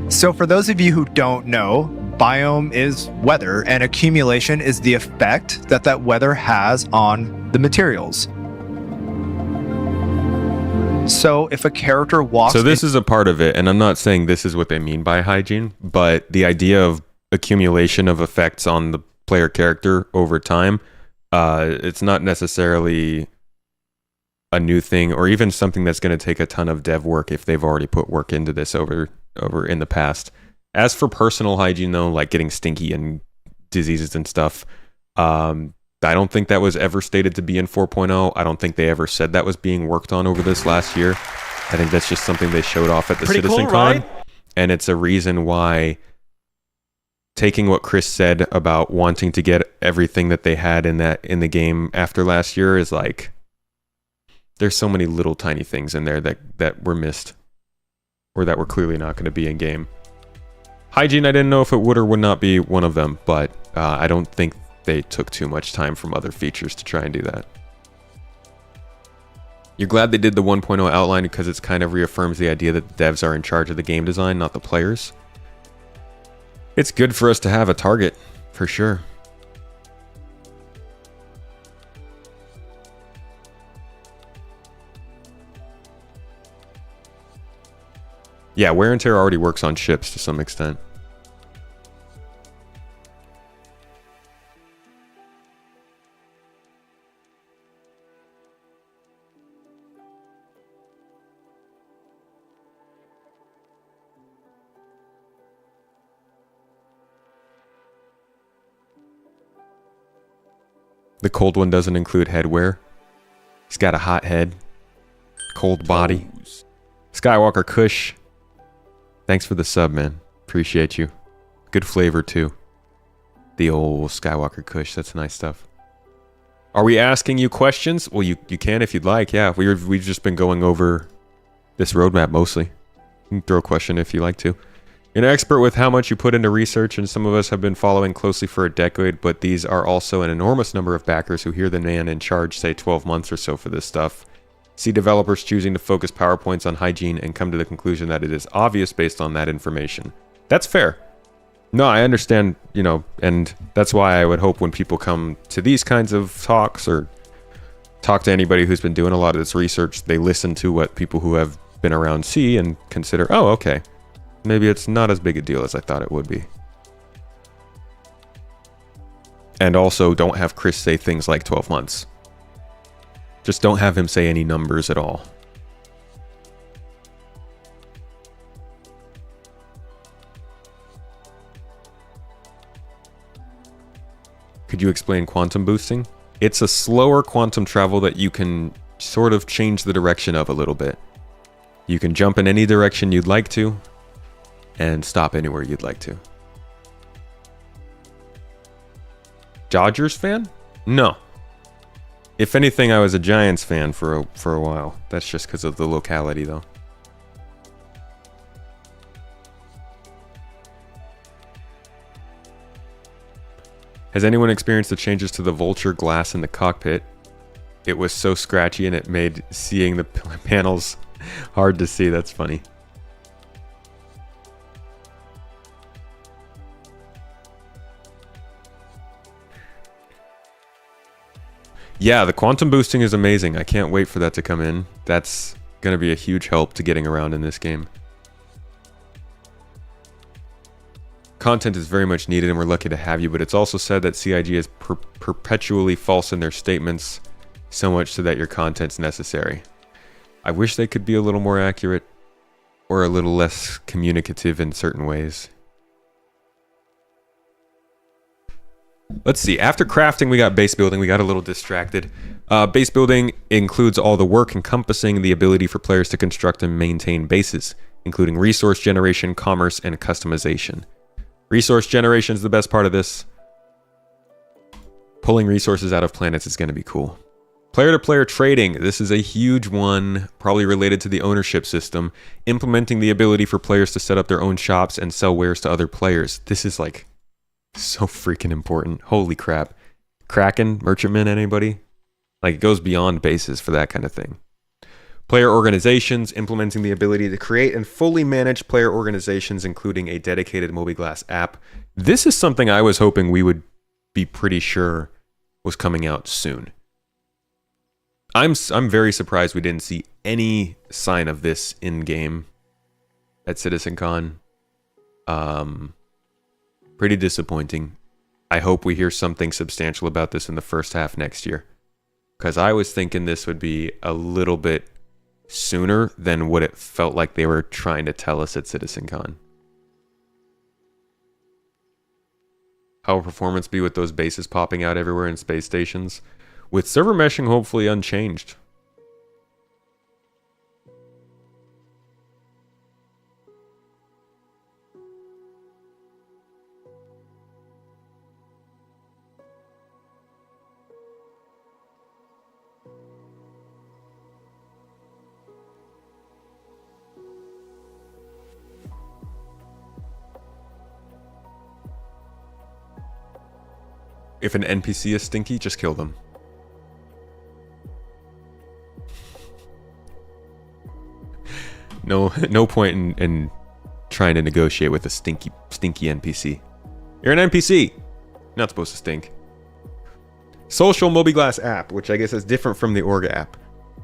S21: So for those of you who don't know, biome is weather, and accumulation is the effect that that weather has on the materials. So if a character walks...
S1: So this is a part of it, and I'm not saying this is what they mean by hygiene, but the idea of accumulation of effects on the player character over time, it's not necessarily a new thing, or even something that's going to take a ton of dev work if they've already put work into this over in the past. As for personal hygiene, though, like getting stinky and diseases and stuff, I don't think that was ever stated to be in 4.0. I don't think they ever said that was being worked on over this last year. I think that's just something they showed off at the CitizenCon, cool, right? And it's a reason why taking what Chris said about wanting to get everything that they had in the game after last year is like, there's so many little tiny things in there that were missed, or that were clearly not going to be in game. Hygiene, I didn't know if it would or would not be one of them, but I don't think they took too much time from other features to try and do that. You're glad they did the 1.0 outline because it kind of reaffirms the idea that the devs are in charge of the game design, not the players. It's good for us to have a target, for sure. Yeah, wear and tear already works on ships to some extent. The cold one doesn't include headwear. He's got a hot head. Cold Body. Skywalker Kush. Thanks for the sub, man. Appreciate you. Good flavor, too. The old Skywalker Kush. That's nice stuff. Are we asking you questions? Well, you can if you'd like. Yeah, we've just been going over this roadmap mostly. You can throw a question if you like to. You're an expert with how much you put into research, and some of us have been following closely for a decade, but these are also an enormous number of backers who hear the man in charge say 12 months or so for this stuff. See developers choosing to focus PowerPoints on hygiene and come to the conclusion that it is obvious based on that information. That's fair. No, I understand, you know, and that's why I would hope when people come to these kinds of talks or talk to anybody who's been doing a lot of this research, they listen to what people who have been around see and consider, oh, okay, maybe it's not as big a deal as I thought it would be. And also don't have Chris say things like 12 months. Just don't have him say any numbers at all. Could you explain quantum boosting? It's a slower quantum travel that you can sort of change the direction of a little bit. You can jump in any direction you'd like to and stop anywhere you'd like to. Dodgers fan? No. If anything, I was a Giants fan for a while. That's just because of the locality, though. Has anyone experienced the changes to the vulture glass in the cockpit? It was so scratchy and it made seeing the panels hard to see. That's funny. Yeah, the quantum boosting is amazing. I can't wait for that to come in. That's going to be a huge help to getting around in this game. Content is very much needed and we're lucky to have you, but it's also said that CIG is perpetually false in their statements, so much so that your content's necessary. I wish they could be a little more accurate or a little less communicative in certain ways. Let's see, after crafting we got base building. We got a little distracted. Base building includes all the work encompassing the ability for players to construct and maintain bases, including resource generation, commerce, and customization. Resource generation is the best part of this. Pulling resources out of planets is going to be cool. Player-to-player trading. This is a huge one, probably related to the ownership system. Implementing the ability for players to set up their own shops and sell wares to other players. This is like so freaking important. Holy crap. Kraken, Merchantman, anybody? Like, it goes beyond bases for that kind of thing. Player organizations, implementing the ability to create and fully manage player organizations, including a dedicated mobiGlass app. This is something I was hoping we would be pretty sure was coming out soon. I'm very surprised we didn't see any sign of this in-game at CitizenCon. Pretty disappointing. I hope we hear something substantial about this in the first half next year. Because I was thinking this would be a little bit sooner than what it felt like they were trying to tell us at CitizenCon. How will performance be with those bases popping out everywhere in space stations? With server meshing hopefully unchanged. If an NPC is stinky, just kill them. No point in trying to negotiate with a stinky NPC. You're an NPC. Not supposed to stink. Social mobiGlass app, which I guess is different from the org app.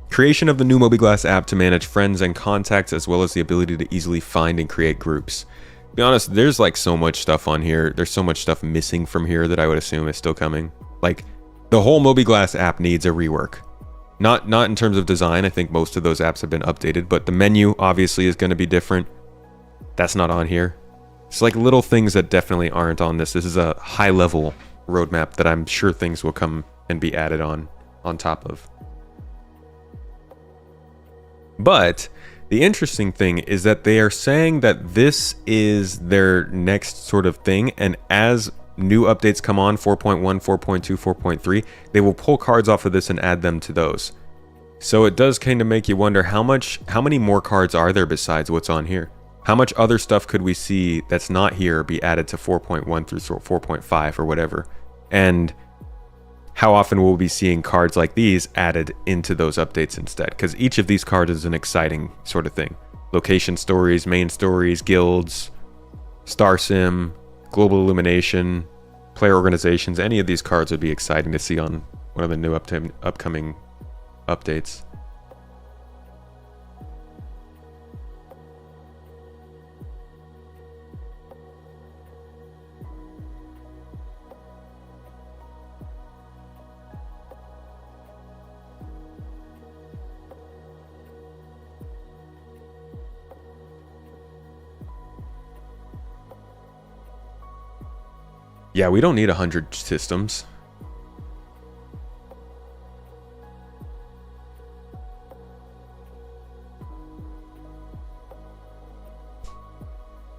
S1: Creation of the new mobiGlass app to manage friends and contacts, as well as the ability to easily find and create groups. To be honest, there's like so much stuff on here. There's so much stuff missing from here that I would assume is still coming. Like, the whole mobiGlass app needs a rework. Not in terms of design. I think most of those apps have been updated, but the menu obviously is going to be different. That's not on here. It's like little things that definitely aren't on this. This is a high-level roadmap that I'm sure things will come and be added on top of. But the interesting thing is that they are saying that this is their next sort of thing, and as new updates come on, 4.1, 4.2, 4.3, they will pull cards off of this and add them to those. So it does kind of make you wonder how many more cards are there besides what's on here? How much other stuff could we see that's not here be added to 4.1 through 4.5 or whatever? And how often will we be seeing cards like these added into those updates instead? Because each of these cards is an exciting sort of thing. Location stories, main stories, guilds, Star Sim, global illumination, player organizations. Any of these cards would be exciting to see on one of the new upcoming updates. Yeah, we don't need 100 systems.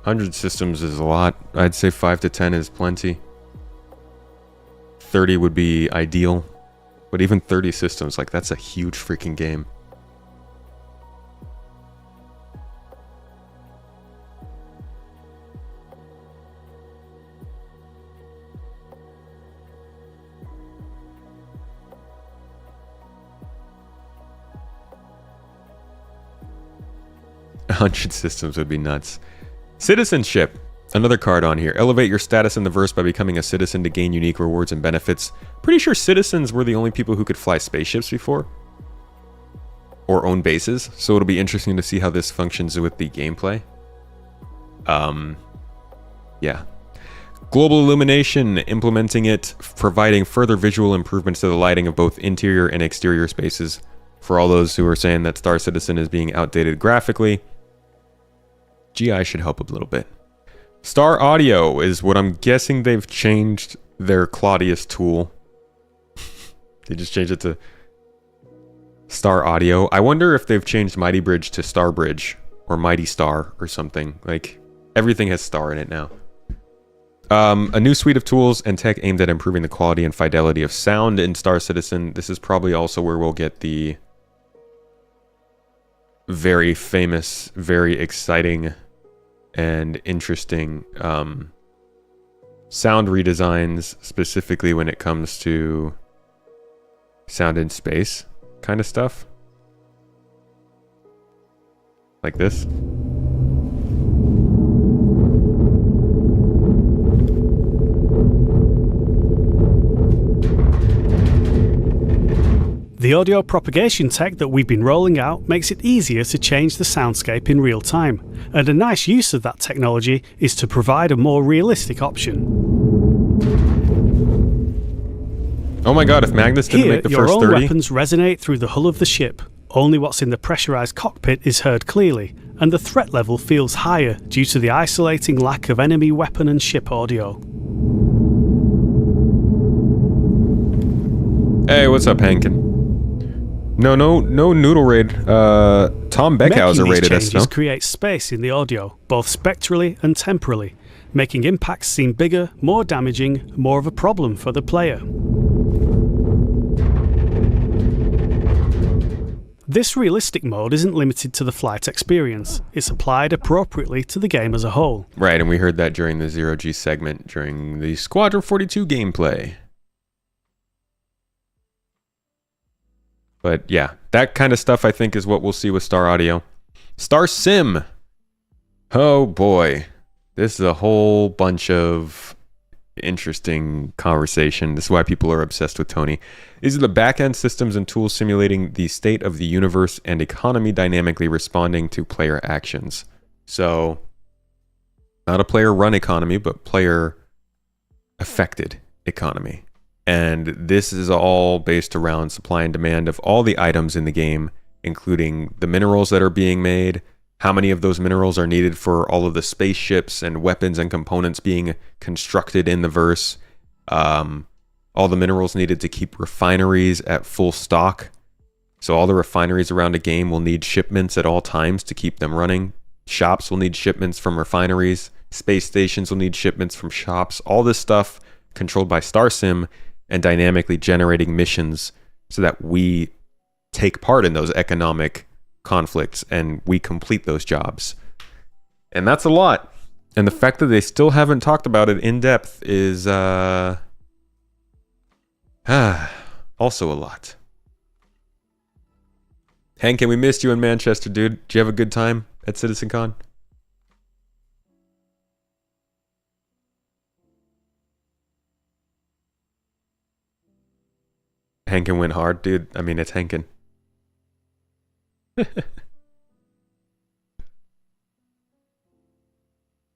S1: $100 systems is a lot. I'd say 5 to 10 is plenty. 30 would be ideal. But even 30 systems, like, that's a huge freaking game. $100 systems would be nuts. Citizenship. Another card on here. Elevate your status in the verse by becoming a citizen to gain unique rewards and benefits. Pretty sure citizens were the only people who could fly spaceships before. Or own bases. So it'll be interesting to see how this functions with the gameplay. Yeah. Global illumination. Implementing it, providing further visual improvements to the lighting of both interior and exterior spaces. For all those who are saying that Star Citizen is being outdated graphically, GI should help a little bit. Star Audio is what I'm guessing they've changed their Claudius tool. They just changed it to Star Audio. I wonder if they've changed Mighty Bridge to Star Bridge or Mighty Star or something. Like, everything has Star in it now. A new suite of tools and tech aimed at improving the quality and fidelity of sound in Star Citizen. This is probably also where we'll get the very famous, very exciting and interesting sound redesigns, specifically when it comes to sound in space kind of stuff. Like this.
S3: The audio propagation tech that we've been rolling out makes it easier to change the soundscape in real time, and a nice use of that technology is to provide a more realistic option.
S1: Oh my god, if Magnus didn't make the
S3: your
S1: first
S3: own
S1: 30...
S3: weapons resonate through the hull of the ship. Only what's in the pressurized cockpit is heard clearly, and the threat level feels higher due to the isolating lack of enemy weapon and ship audio.
S1: Hey, what's up, Hankin? No Noodle Raid. Tom Beckhauser rated us, no?
S3: Making these changes creates space in the audio, both spectrally and temporally, making impacts seem bigger, more damaging, more of a problem for the player. This realistic mode isn't limited to the flight experience. It's applied appropriately to the game as a whole.
S1: Right, and we heard that during the Zero G segment, during the Squadron 42 gameplay. But yeah, that kind of stuff I think is what we'll see with Star Audio. Star Sim. Oh boy. This is a whole bunch of interesting conversation. This is why people are obsessed with Tony. These are the back-end systems and tools simulating the state of the universe and economy dynamically responding to player actions. So, not a player-run economy, but player-affected economy. And this is all based around supply and demand of all the items in the game, including the minerals that are being made, how many of those minerals are needed for all of the spaceships and weapons and components being constructed in the verse, all the minerals needed to keep refineries at full stock. So all the refineries around a game will need shipments at all times to keep them running. Shops will need shipments from refineries. Space stations will need shipments from shops. All this stuff controlled by StarSim and dynamically generating missions so that we take part in those economic conflicts and we complete those jobs. And that's a lot. And the fact that they still haven't talked about it in depth is also a lot. Hank, we missed you in Manchester, dude. Did you have a good time at CitizenCon? Henkin went hard, dude. I mean, it's Henkin.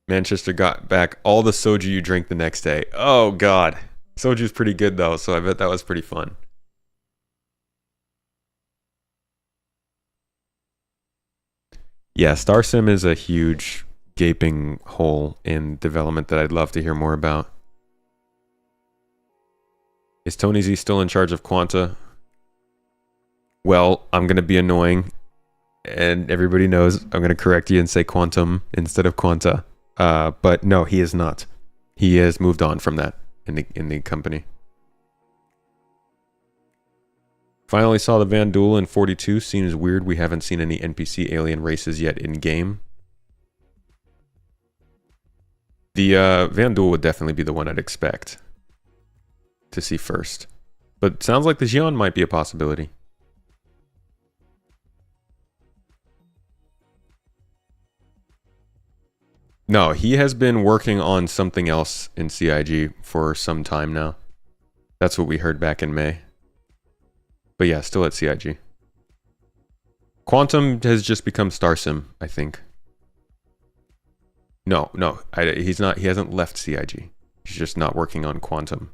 S1: Manchester got back all the soju you drank the next day. Oh, God. Soju's pretty good, though, so I bet that was pretty fun. Yeah, StarSim is a huge gaping hole in development that I'd love to hear more about. Is Tony Z still in charge of Quanta? Well, I'm going to be annoying, and everybody knows I'm going to correct you and say Quantum instead of Quanta. But no, he is not. He has moved on from that in the company. Finally saw the Van Duel in 42. Seems weird we haven't seen any NPC alien races yet in game. The Van Duel would definitely be the one I'd expect to see first. But sounds like the Xion might be a possibility. No, he has been working on something else in CIG for some time now. That's what we heard back in May. But yeah, still at CIG. Quantum has just become StarSim, I think. No, he's not. He hasn't left CIG. He's just not working on Quantum.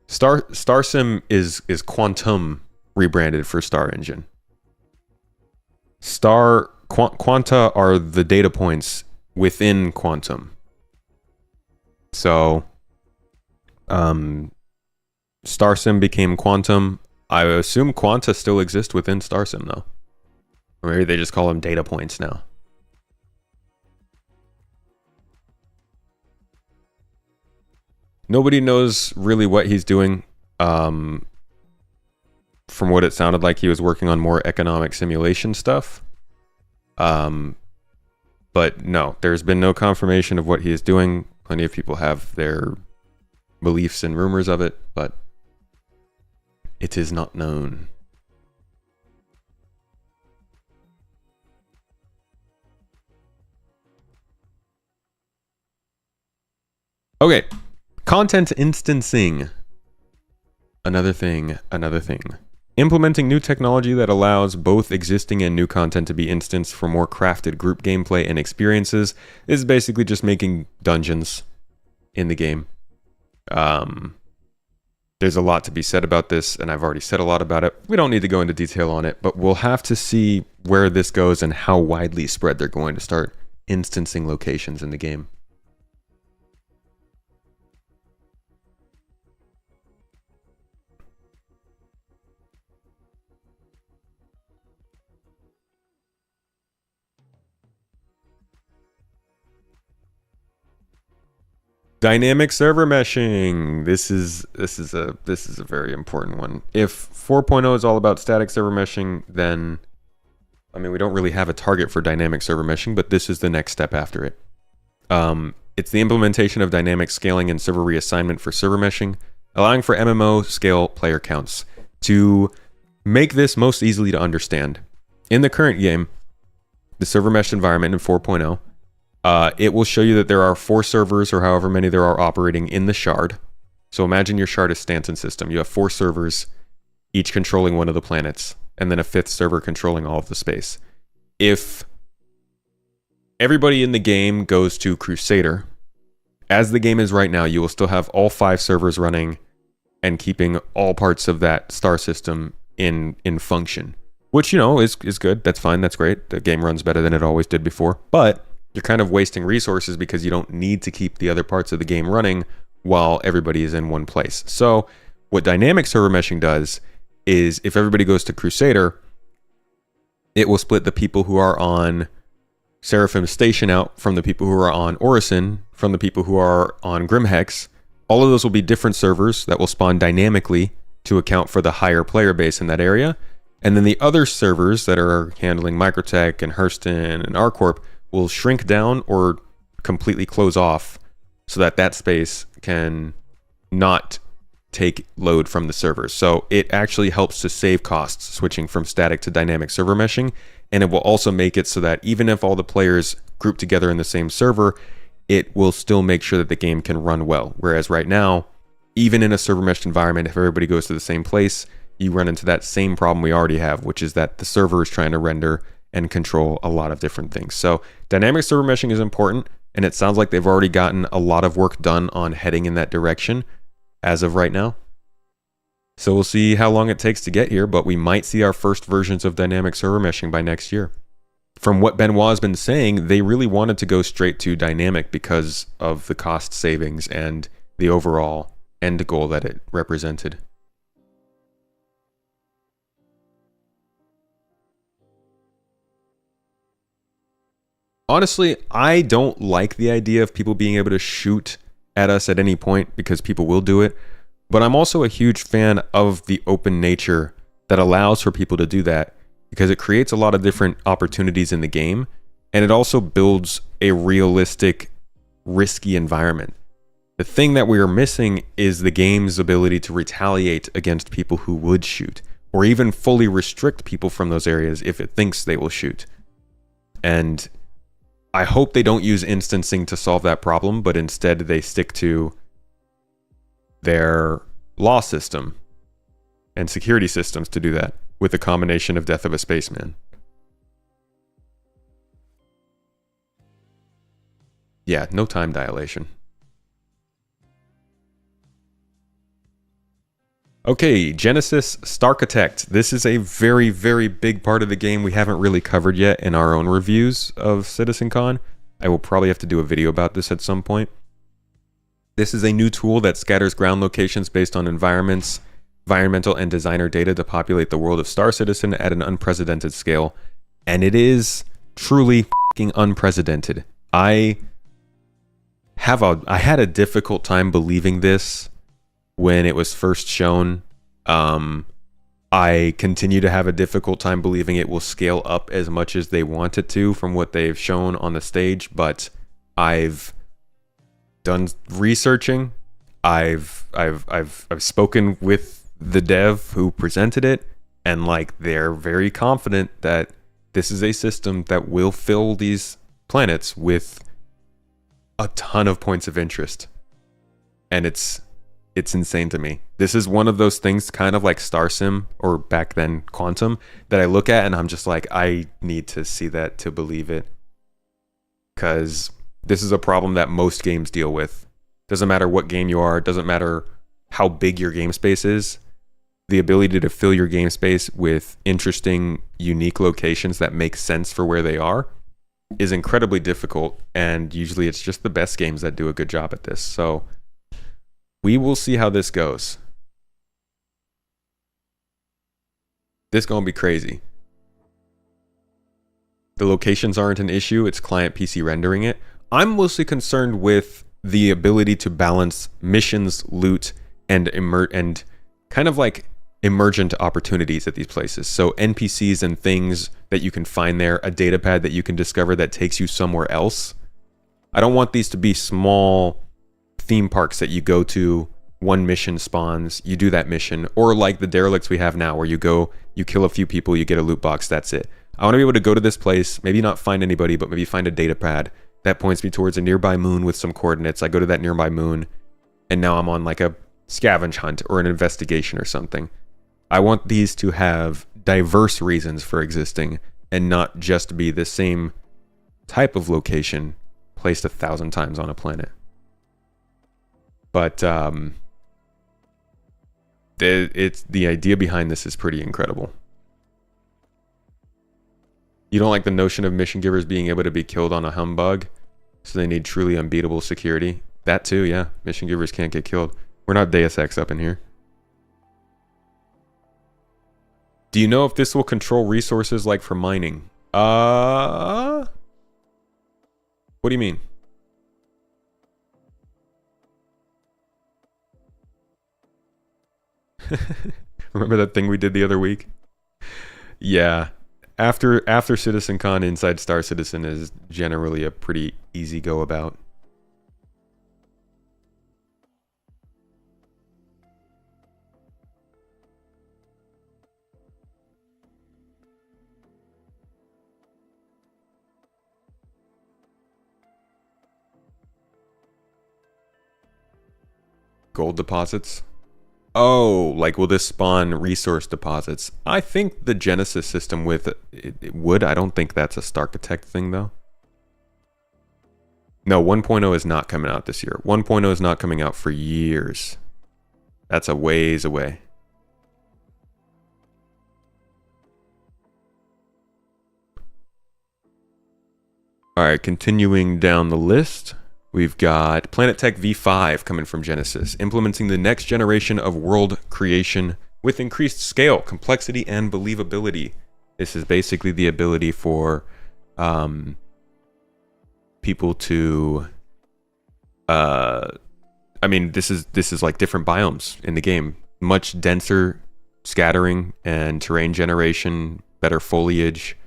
S1: StarSim is Quantum rebranded for Star Engine. Quanta are the data points within Quantum. So StarSim became Quantum. I assume Quanta still exists within StarSim though. Or maybe they just call them data points now. Nobody knows really what he's doing. From what it sounded like, he was working on more economic simulation stuff. But no, there's been no confirmation of what he is doing. Plenty of people have their beliefs and rumors of it, but it is not known. Okay, content instancing. Another thing. Implementing new technology that allows both existing and new content to be instanced for more crafted group gameplay and experiences is basically just making dungeons in the game. There's a lot to be said about this, and I've already said a lot about it. We don't need to go into detail on it, but we'll have to see where this goes and how widely spread they're going to start instancing locations in the game. Dynamic server meshing. This is a very important one. If 4.0 is all about static server meshing, then I mean we don't really have a target for dynamic server meshing, but this is the next step after it. It's the implementation of dynamic scaling and server reassignment for server meshing, allowing for MMO scale player counts to make this most easily to understand. In the current game, the server mesh environment in 4.0, it will show you that there are 4 servers or however many there are operating in the shard. So imagine your shard is Stanton system. You have 4 servers, each controlling one of the planets, and then a 5th server controlling all of the space. If everybody in the game goes to Crusader, as the game is right now, you will still have all 5 servers running and keeping all parts of that star system in function. Which, you know, is good. That's fine. That's great. The game runs better than it always did before. But you're kind of wasting resources because you don't need to keep the other parts of the game running while everybody is in one place. So what dynamic server meshing does is if everybody goes to Crusader, it will split the people who are on Seraphim Station out from the people who are on Orison, from the people who are on Grimhex. All of those will be different servers that will spawn dynamically to account for the higher player base in that area. And then the other servers that are handling Microtech and Hurston and ArcCorp will shrink down or completely close off so that that space can not take load from the servers. So it actually helps to save costs switching from static to dynamic server meshing. And it will also make it so that even if all the players group together in the same server, it will still make sure that the game can run well. Whereas right now, even in a server meshed environment, if everybody goes to the same place, you run into that same problem we already have, which is that the server is trying to render and control a lot of different things. So dynamic server meshing is important, and it sounds like they've already gotten a lot of work done on heading in that direction as of right now. So we'll see how long it takes to get here, but we might see our first versions of dynamic server meshing by next year. From what Benoit has been saying, they really wanted to go straight to dynamic because of the cost savings and the overall end goal that it represented. Honestly, I don't like the idea of people being able to shoot at us at any point because people will do it. But I'm also a huge fan of the open nature that allows for people to do that because it creates a lot of different opportunities in the game. And it also builds a realistic, risky environment. The thing that we are missing is the game's ability to retaliate against people who would shoot, or even fully restrict people from those areas if it thinks they will shoot. And I hope they don't use instancing to solve that problem, but instead they stick to their law system and security systems to do that with a combination of Death of a Spaceman. Yeah, no time dilation. Okay, Genesis Starkitect. This is a very, very big part of the game we haven't really covered yet in our own reviews of CitizenCon. I will probably have to do a video about this at some point. This is a new tool that scatters ground locations based on environmental and designer data to populate the world of Star Citizen at an unprecedented scale. And it is truly fucking unprecedented. I had a difficult time believing this when it was first shown. I continue to have a difficult time believing it will scale up as much as they want it to from what they've shown on the stage, but I've done researching. I've spoken with the dev who presented it, and like they're very confident that this is a system that will fill these planets with a ton of points of interest. And it's insane to me. This is one of those things, kind of like Star Sim or back then Quantum, that I look at and I'm just like, I need to see that to believe it. Because this is a problem that most games deal with. Doesn't matter what game you are, doesn't matter how big your game space is. The ability to fill your game space with interesting, unique locations that make sense for where they are is incredibly difficult, and usually it's just the best games that do a good job at this. So we will see how this goes. This gonna be crazy. The locations aren't an issue, it's client PC rendering it. I'm mostly concerned with the ability to balance missions, loot, and kind of like emergent opportunities at these places. So NPCs and things that you can find there, a data pad that you can discover that takes you somewhere else. I don't want these to be small theme parks that you go to, one mission spawns, you do that mission, or like the derelicts we have now where you go, you kill a few people, you get a loot box, that's it. I want to be able to go to this place, maybe not find anybody, but maybe find a data pad that points me towards a nearby moon with some coordinates. I go to that nearby moon, and now I'm on like a scavenge hunt or an investigation or something. I want these to have diverse reasons for existing and not just be the same type of location placed 1,000 times on a planet. But the idea behind this is pretty incredible. You don't like the notion of mission givers being able to be killed on a humbug, so they need truly unbeatable security. That too, yeah. Mission givers can't get killed. We're not Deus Ex up in here. Do you know if this will control resources like for mining? What do you mean? Remember that thing we did the other week? Yeah. After CitizenCon, Inside Star Citizen is generally a pretty easy go about. Gold deposits? Oh, like will this spawn resource deposits? I think the Genesis system with it would. I don't think that's a Starkitect thing though. No, 1.0 is not coming out this year. 1.0 is not coming out for years. That's a ways away. All right, continuing down the list. We've got PlanetTech V5 coming from Genesis, implementing the next generation of world creation with increased scale, complexity, and believability. This is basically the ability for people to, I mean, this is like different biomes in the game. Much denser scattering and terrain generation, better foliage.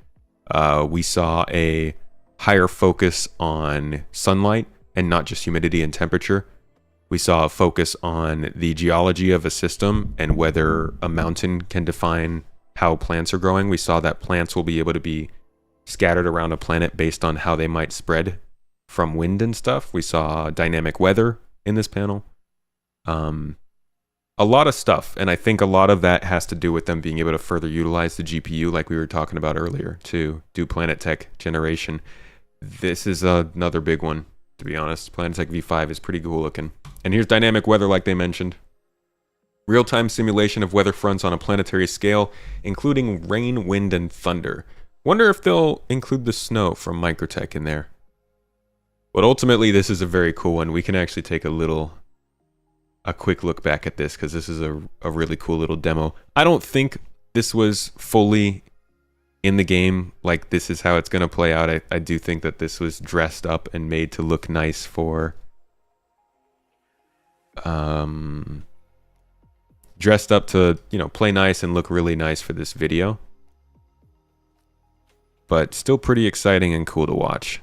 S1: We saw a higher focus on sunlight and not just humidity and temperature. We saw a focus on the geology of a system and whether a mountain can define how plants are growing. We saw that plants will be able to be scattered around a planet based on how they might spread from wind and stuff. We saw dynamic weather in this panel. A lot of stuff, and I think a lot of that has to do with them being able to further utilize the GPU like we were talking about earlier to do PlanetTech generation. This is another big one. To be honest, PlanetTech V5 is pretty cool looking. And here's dynamic weather like they mentioned. Real-time simulation of weather fronts on a planetary scale, including rain, wind, and thunder. Wonder if they'll include the snow from Microtech in there. But ultimately, this is a very cool one. We can actually take a quick look back at this because this is a really cool little demo. I don't think this was fully in the game, like this is how it's going to play out. I do think that this was dressed up and made to look nice for dressed up to, you know, play nice and look really nice for this video, but still pretty exciting and cool to watch.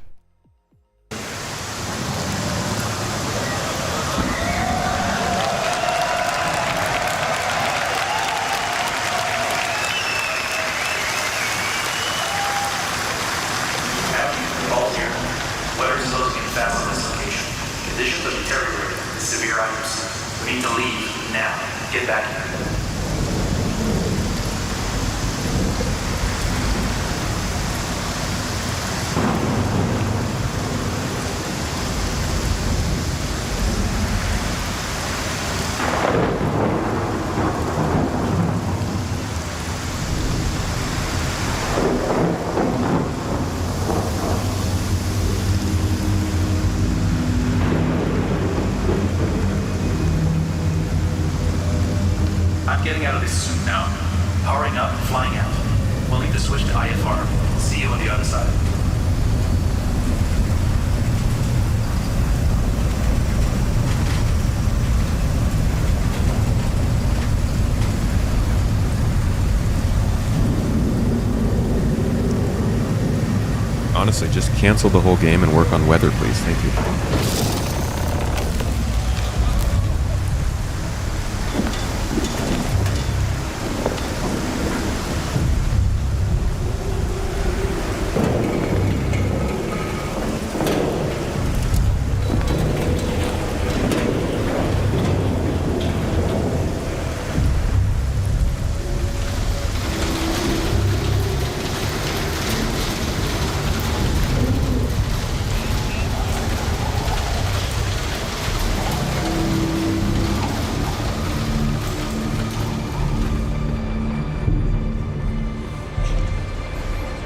S1: Honestly, just cancel the whole game and work on weather, please. Thank you.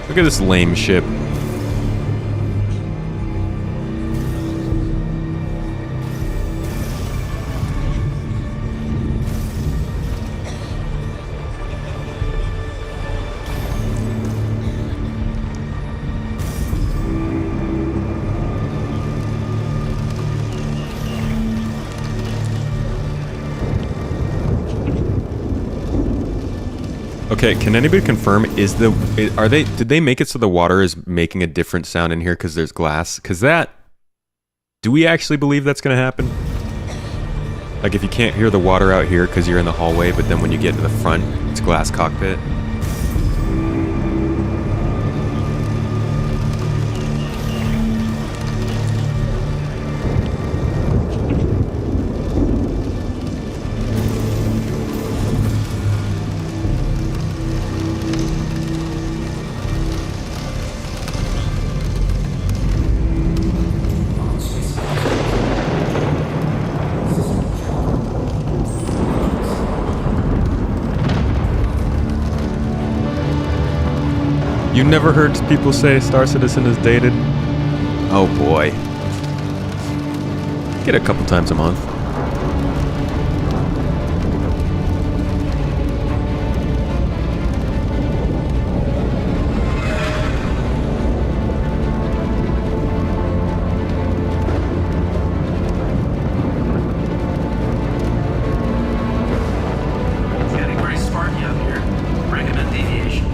S1: Look at this lame ship. Okay, can anybody confirm, did they make it so the water is making a different sound in here because there's glass? Because do we actually believe that's going to happen? Like if you can't hear the water out here because you're in the hallway, but then when you get to the front, it's glass cockpit. You never heard people say Star Citizen is dated? Oh boy. Get it a couple times a month.
S5: It's getting very sparky out here. Recommend deviation.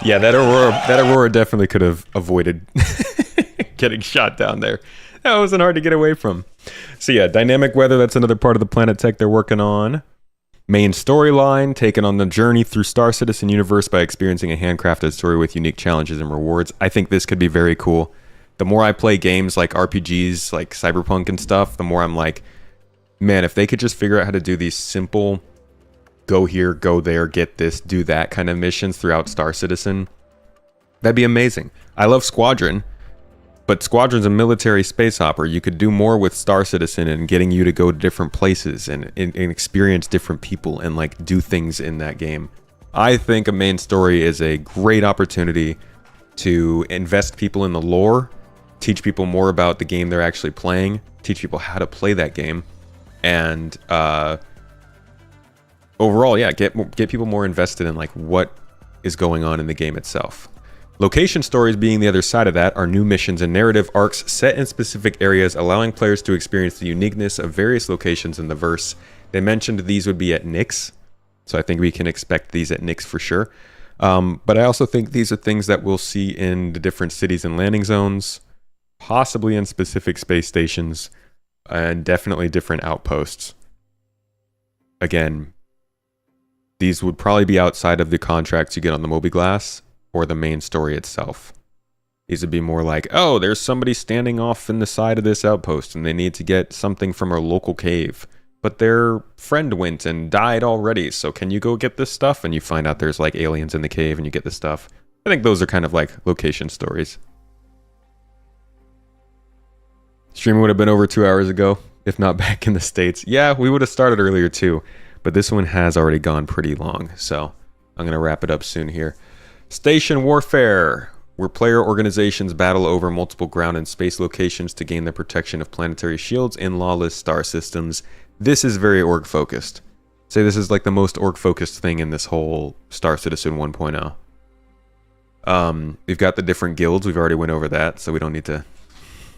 S1: Yeah, that Aurora definitely could have avoided getting shot down there. That wasn't hard to get away from. So yeah, dynamic weather, that's another part of the planet tech they're working on. Main storyline, taken on the journey through Star Citizen universe by experiencing a handcrafted story with unique challenges and rewards. I think this could be very cool. The more I play games like RPGs, like Cyberpunk and stuff, the more I'm like, man, if they could just figure out how to do these simple go here, go there, get this, do that kind of missions throughout Star Citizen, that'd be amazing. I love Squadron, but Squadron's a military space opera. You could do more with Star Citizen and getting you to go to different places and experience different people and like do things in that game. I think a main story is a great opportunity to invest people in the lore, teach people more about the game they're actually playing, teach people how to play that game, and overall, yeah, get people more invested in like what is going on in the game itself. Location stories being the other side of that are new missions and narrative arcs set in specific areas, allowing players to experience the uniqueness of various locations in the verse. They mentioned these would be at Nyx, so I think we can expect these at Nyx for sure. But I also think these are things that we'll see in the different cities and landing zones, possibly in specific space stations, and definitely different outposts. Again, these would probably be outside of the contracts you get on the Moby-Glass or the main story itself. These would be more like, oh, there's somebody standing off in the side of this outpost and they need to get something from a local cave, but their friend went and died already, so can you go get this stuff? And you find out there's like aliens in the cave and you get this stuff. I think those are kind of like location stories. Stream would have been over 2 hours ago, if not back in the States. Yeah, we would have started earlier too. But this one has already gone pretty long, so I'm going to wrap it up soon here. Station Warfare, where player organizations battle over multiple ground and space locations to gain the protection of planetary shields in lawless star systems. This is very org-focused. Say this is like the most org-focused thing in this whole Star Citizen 1.0. We've got the different guilds. We've already went over that, so we don't need to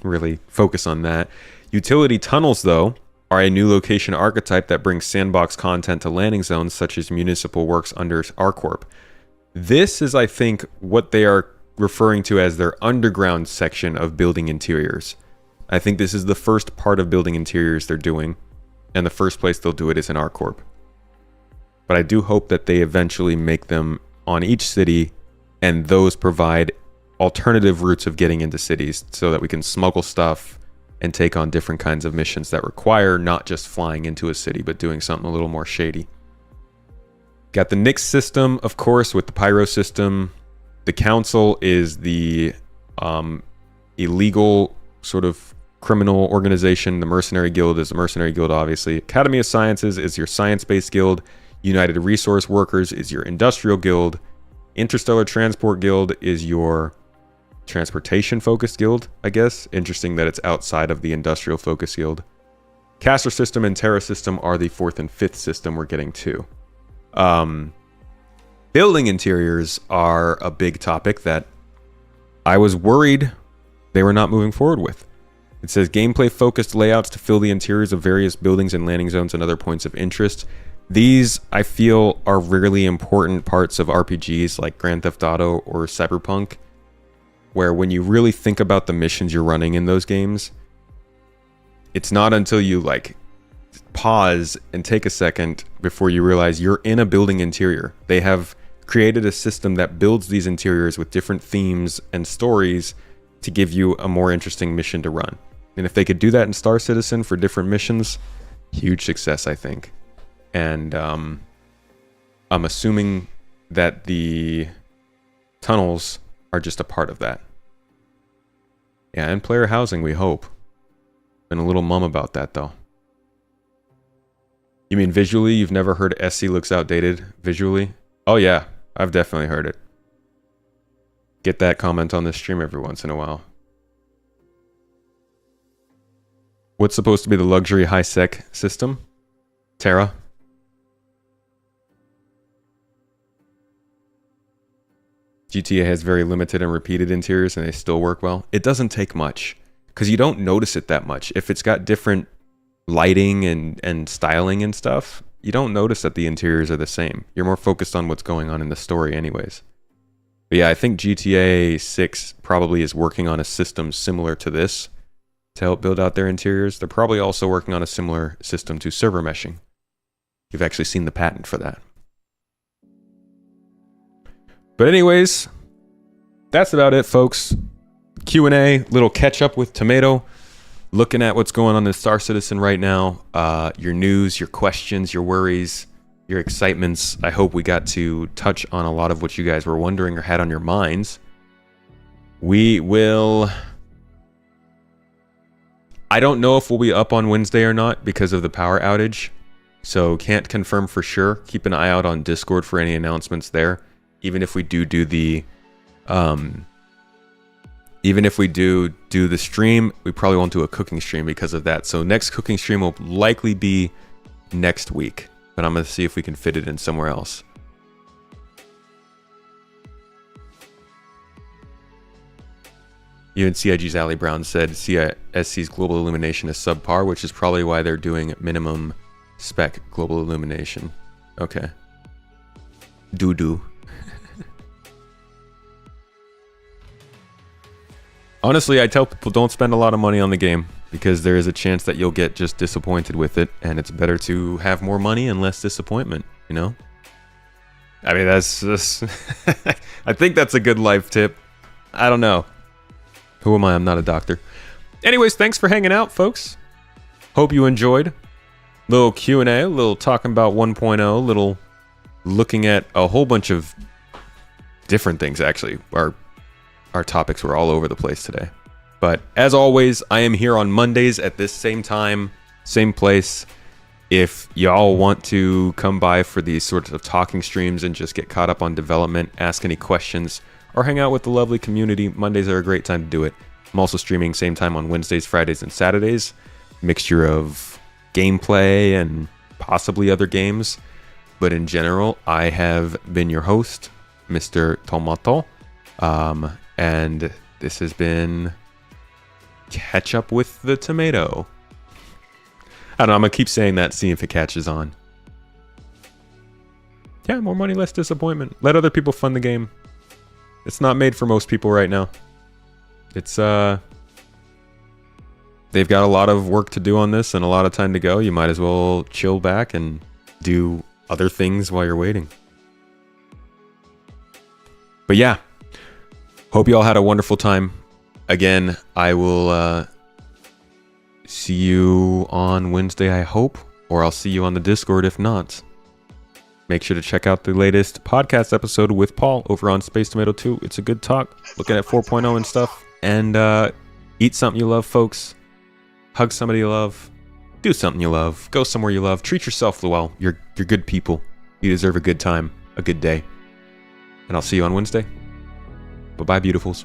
S1: really focus on that. Utility tunnels, though, are a new location archetype that brings sandbox content to landing zones such as municipal works under RCorp. This is, I think, what they are referring to as their underground section of building interiors. I think this is the first part of building interiors they're doing, and the first place they'll do it is in RCorp. But I do hope that they eventually make them on each city, and those provide alternative routes of getting into cities so that we can smuggle stuff and take on different kinds of missions that require not just flying into a city, but doing something a little more shady. Got the Nyx system, of course, with the Pyro system. The Council is the illegal sort of criminal organization. The Mercenary Guild is the Mercenary Guild, obviously. Academy of Sciences is your science-based guild. United Resource Workers is your industrial guild. Interstellar Transport Guild is your transportation-focused guild, I guess. Interesting that it's outside of the industrial-focused guild. Caster System and Terra System are the 4th and 5th system we're getting to. Building interiors are a big topic that I was worried they were not moving forward with. It says gameplay-focused layouts to fill the interiors of various buildings and landing zones and other points of interest. These, I feel, are really important parts of RPGs like Grand Theft Auto or Cyberpunk, where when you really think about the missions you're running in those games, it's not until you like pause and take a second before you realize you're in a building interior. They have created a system that builds these interiors with different themes and stories to give you a more interesting mission to run. And if they could do that in Star Citizen for different missions, huge success, I think. And I'm assuming that the tunnels are just a part of that. Yeah, and player housing, we hope. Been a little mum about that, though. You mean visually? You've never heard SC looks outdated visually? Oh yeah, I've definitely heard it. Get that comment on this stream every once in a while. What's supposed to be the luxury high-sec system? Terra? GTA has very limited and repeated interiors and they still work well. It doesn't take much because you don't notice it that much. If it's got different lighting and styling and stuff, you don't notice that the interiors are the same. You're more focused on what's going on in the story anyways. But yeah, I think GTA 6 probably is working on a system similar to this to help build out their interiors. They're probably also working on a similar system to server meshing. You've actually seen the patent for that. But anyways, that's about it, folks. Q&A, little catch up with Tomato. Looking at what's going on in Star Citizen right now. Your news, your questions, your worries, your excitements. I hope we got to touch on a lot of what you guys were wondering or had on your minds. We will... I don't know if we'll be up on Wednesday or not because of the power outage. So can't confirm for sure. Keep an eye out on Discord for any announcements there. Even if we do the stream, we probably won't do a cooking stream because of that. So next cooking stream will likely be next week, but I'm going to see if we can fit it in somewhere else. Even CIG's Ali Brown said CISC's global illumination is subpar, which is probably why they're doing minimum spec global illumination. Okay. Doo-doo. Honestly, I tell people don't spend a lot of money on the game because there is a chance that you'll get just disappointed with it, and it's better to have more money and less disappointment, you know? I mean, that's just... I think that's a good life tip. I don't know. Who am I? I'm not a doctor. Anyways, thanks for hanging out, folks. Hope you enjoyed. Little Q&A, little talking about 1.0, little looking at a whole bunch of different things, actually. Our topics were all over the place today. But as always, I am here on Mondays at this same time, same place. If y'all want to come by for these sorts of talking streams and just get caught up on development, ask any questions, or hang out with the lovely community, Mondays are a great time to do it. I'm also streaming same time on Wednesdays, Fridays, and Saturdays. Mixture of gameplay and possibly other games. But in general, I have been your host, Mr. Tomato. And this has been Catch Up with the Tomato. I don't know, I'm going to keep saying that, see if it catches on. Yeah, more money, less disappointment. Let other people fund the game. It's not made for most people right now. It's, they've got a lot of work to do on this and a lot of time to go. You might as well chill back and do other things while you're waiting. But yeah. Hope you all had a wonderful time. Again, I will see you on Wednesday, I hope. Or I'll see you on the Discord if not. Make sure to check out the latest podcast episode with Paul over on Space Tomato 2. It's a good talk. Looking at 4.0 and stuff. And eat something you love, folks. hug somebody you love, do something you love, go somewhere you love, treat yourself well. You're good people. You deserve a good time, a good day. And I'll see you on Wednesday. Bye-bye, beautifuls.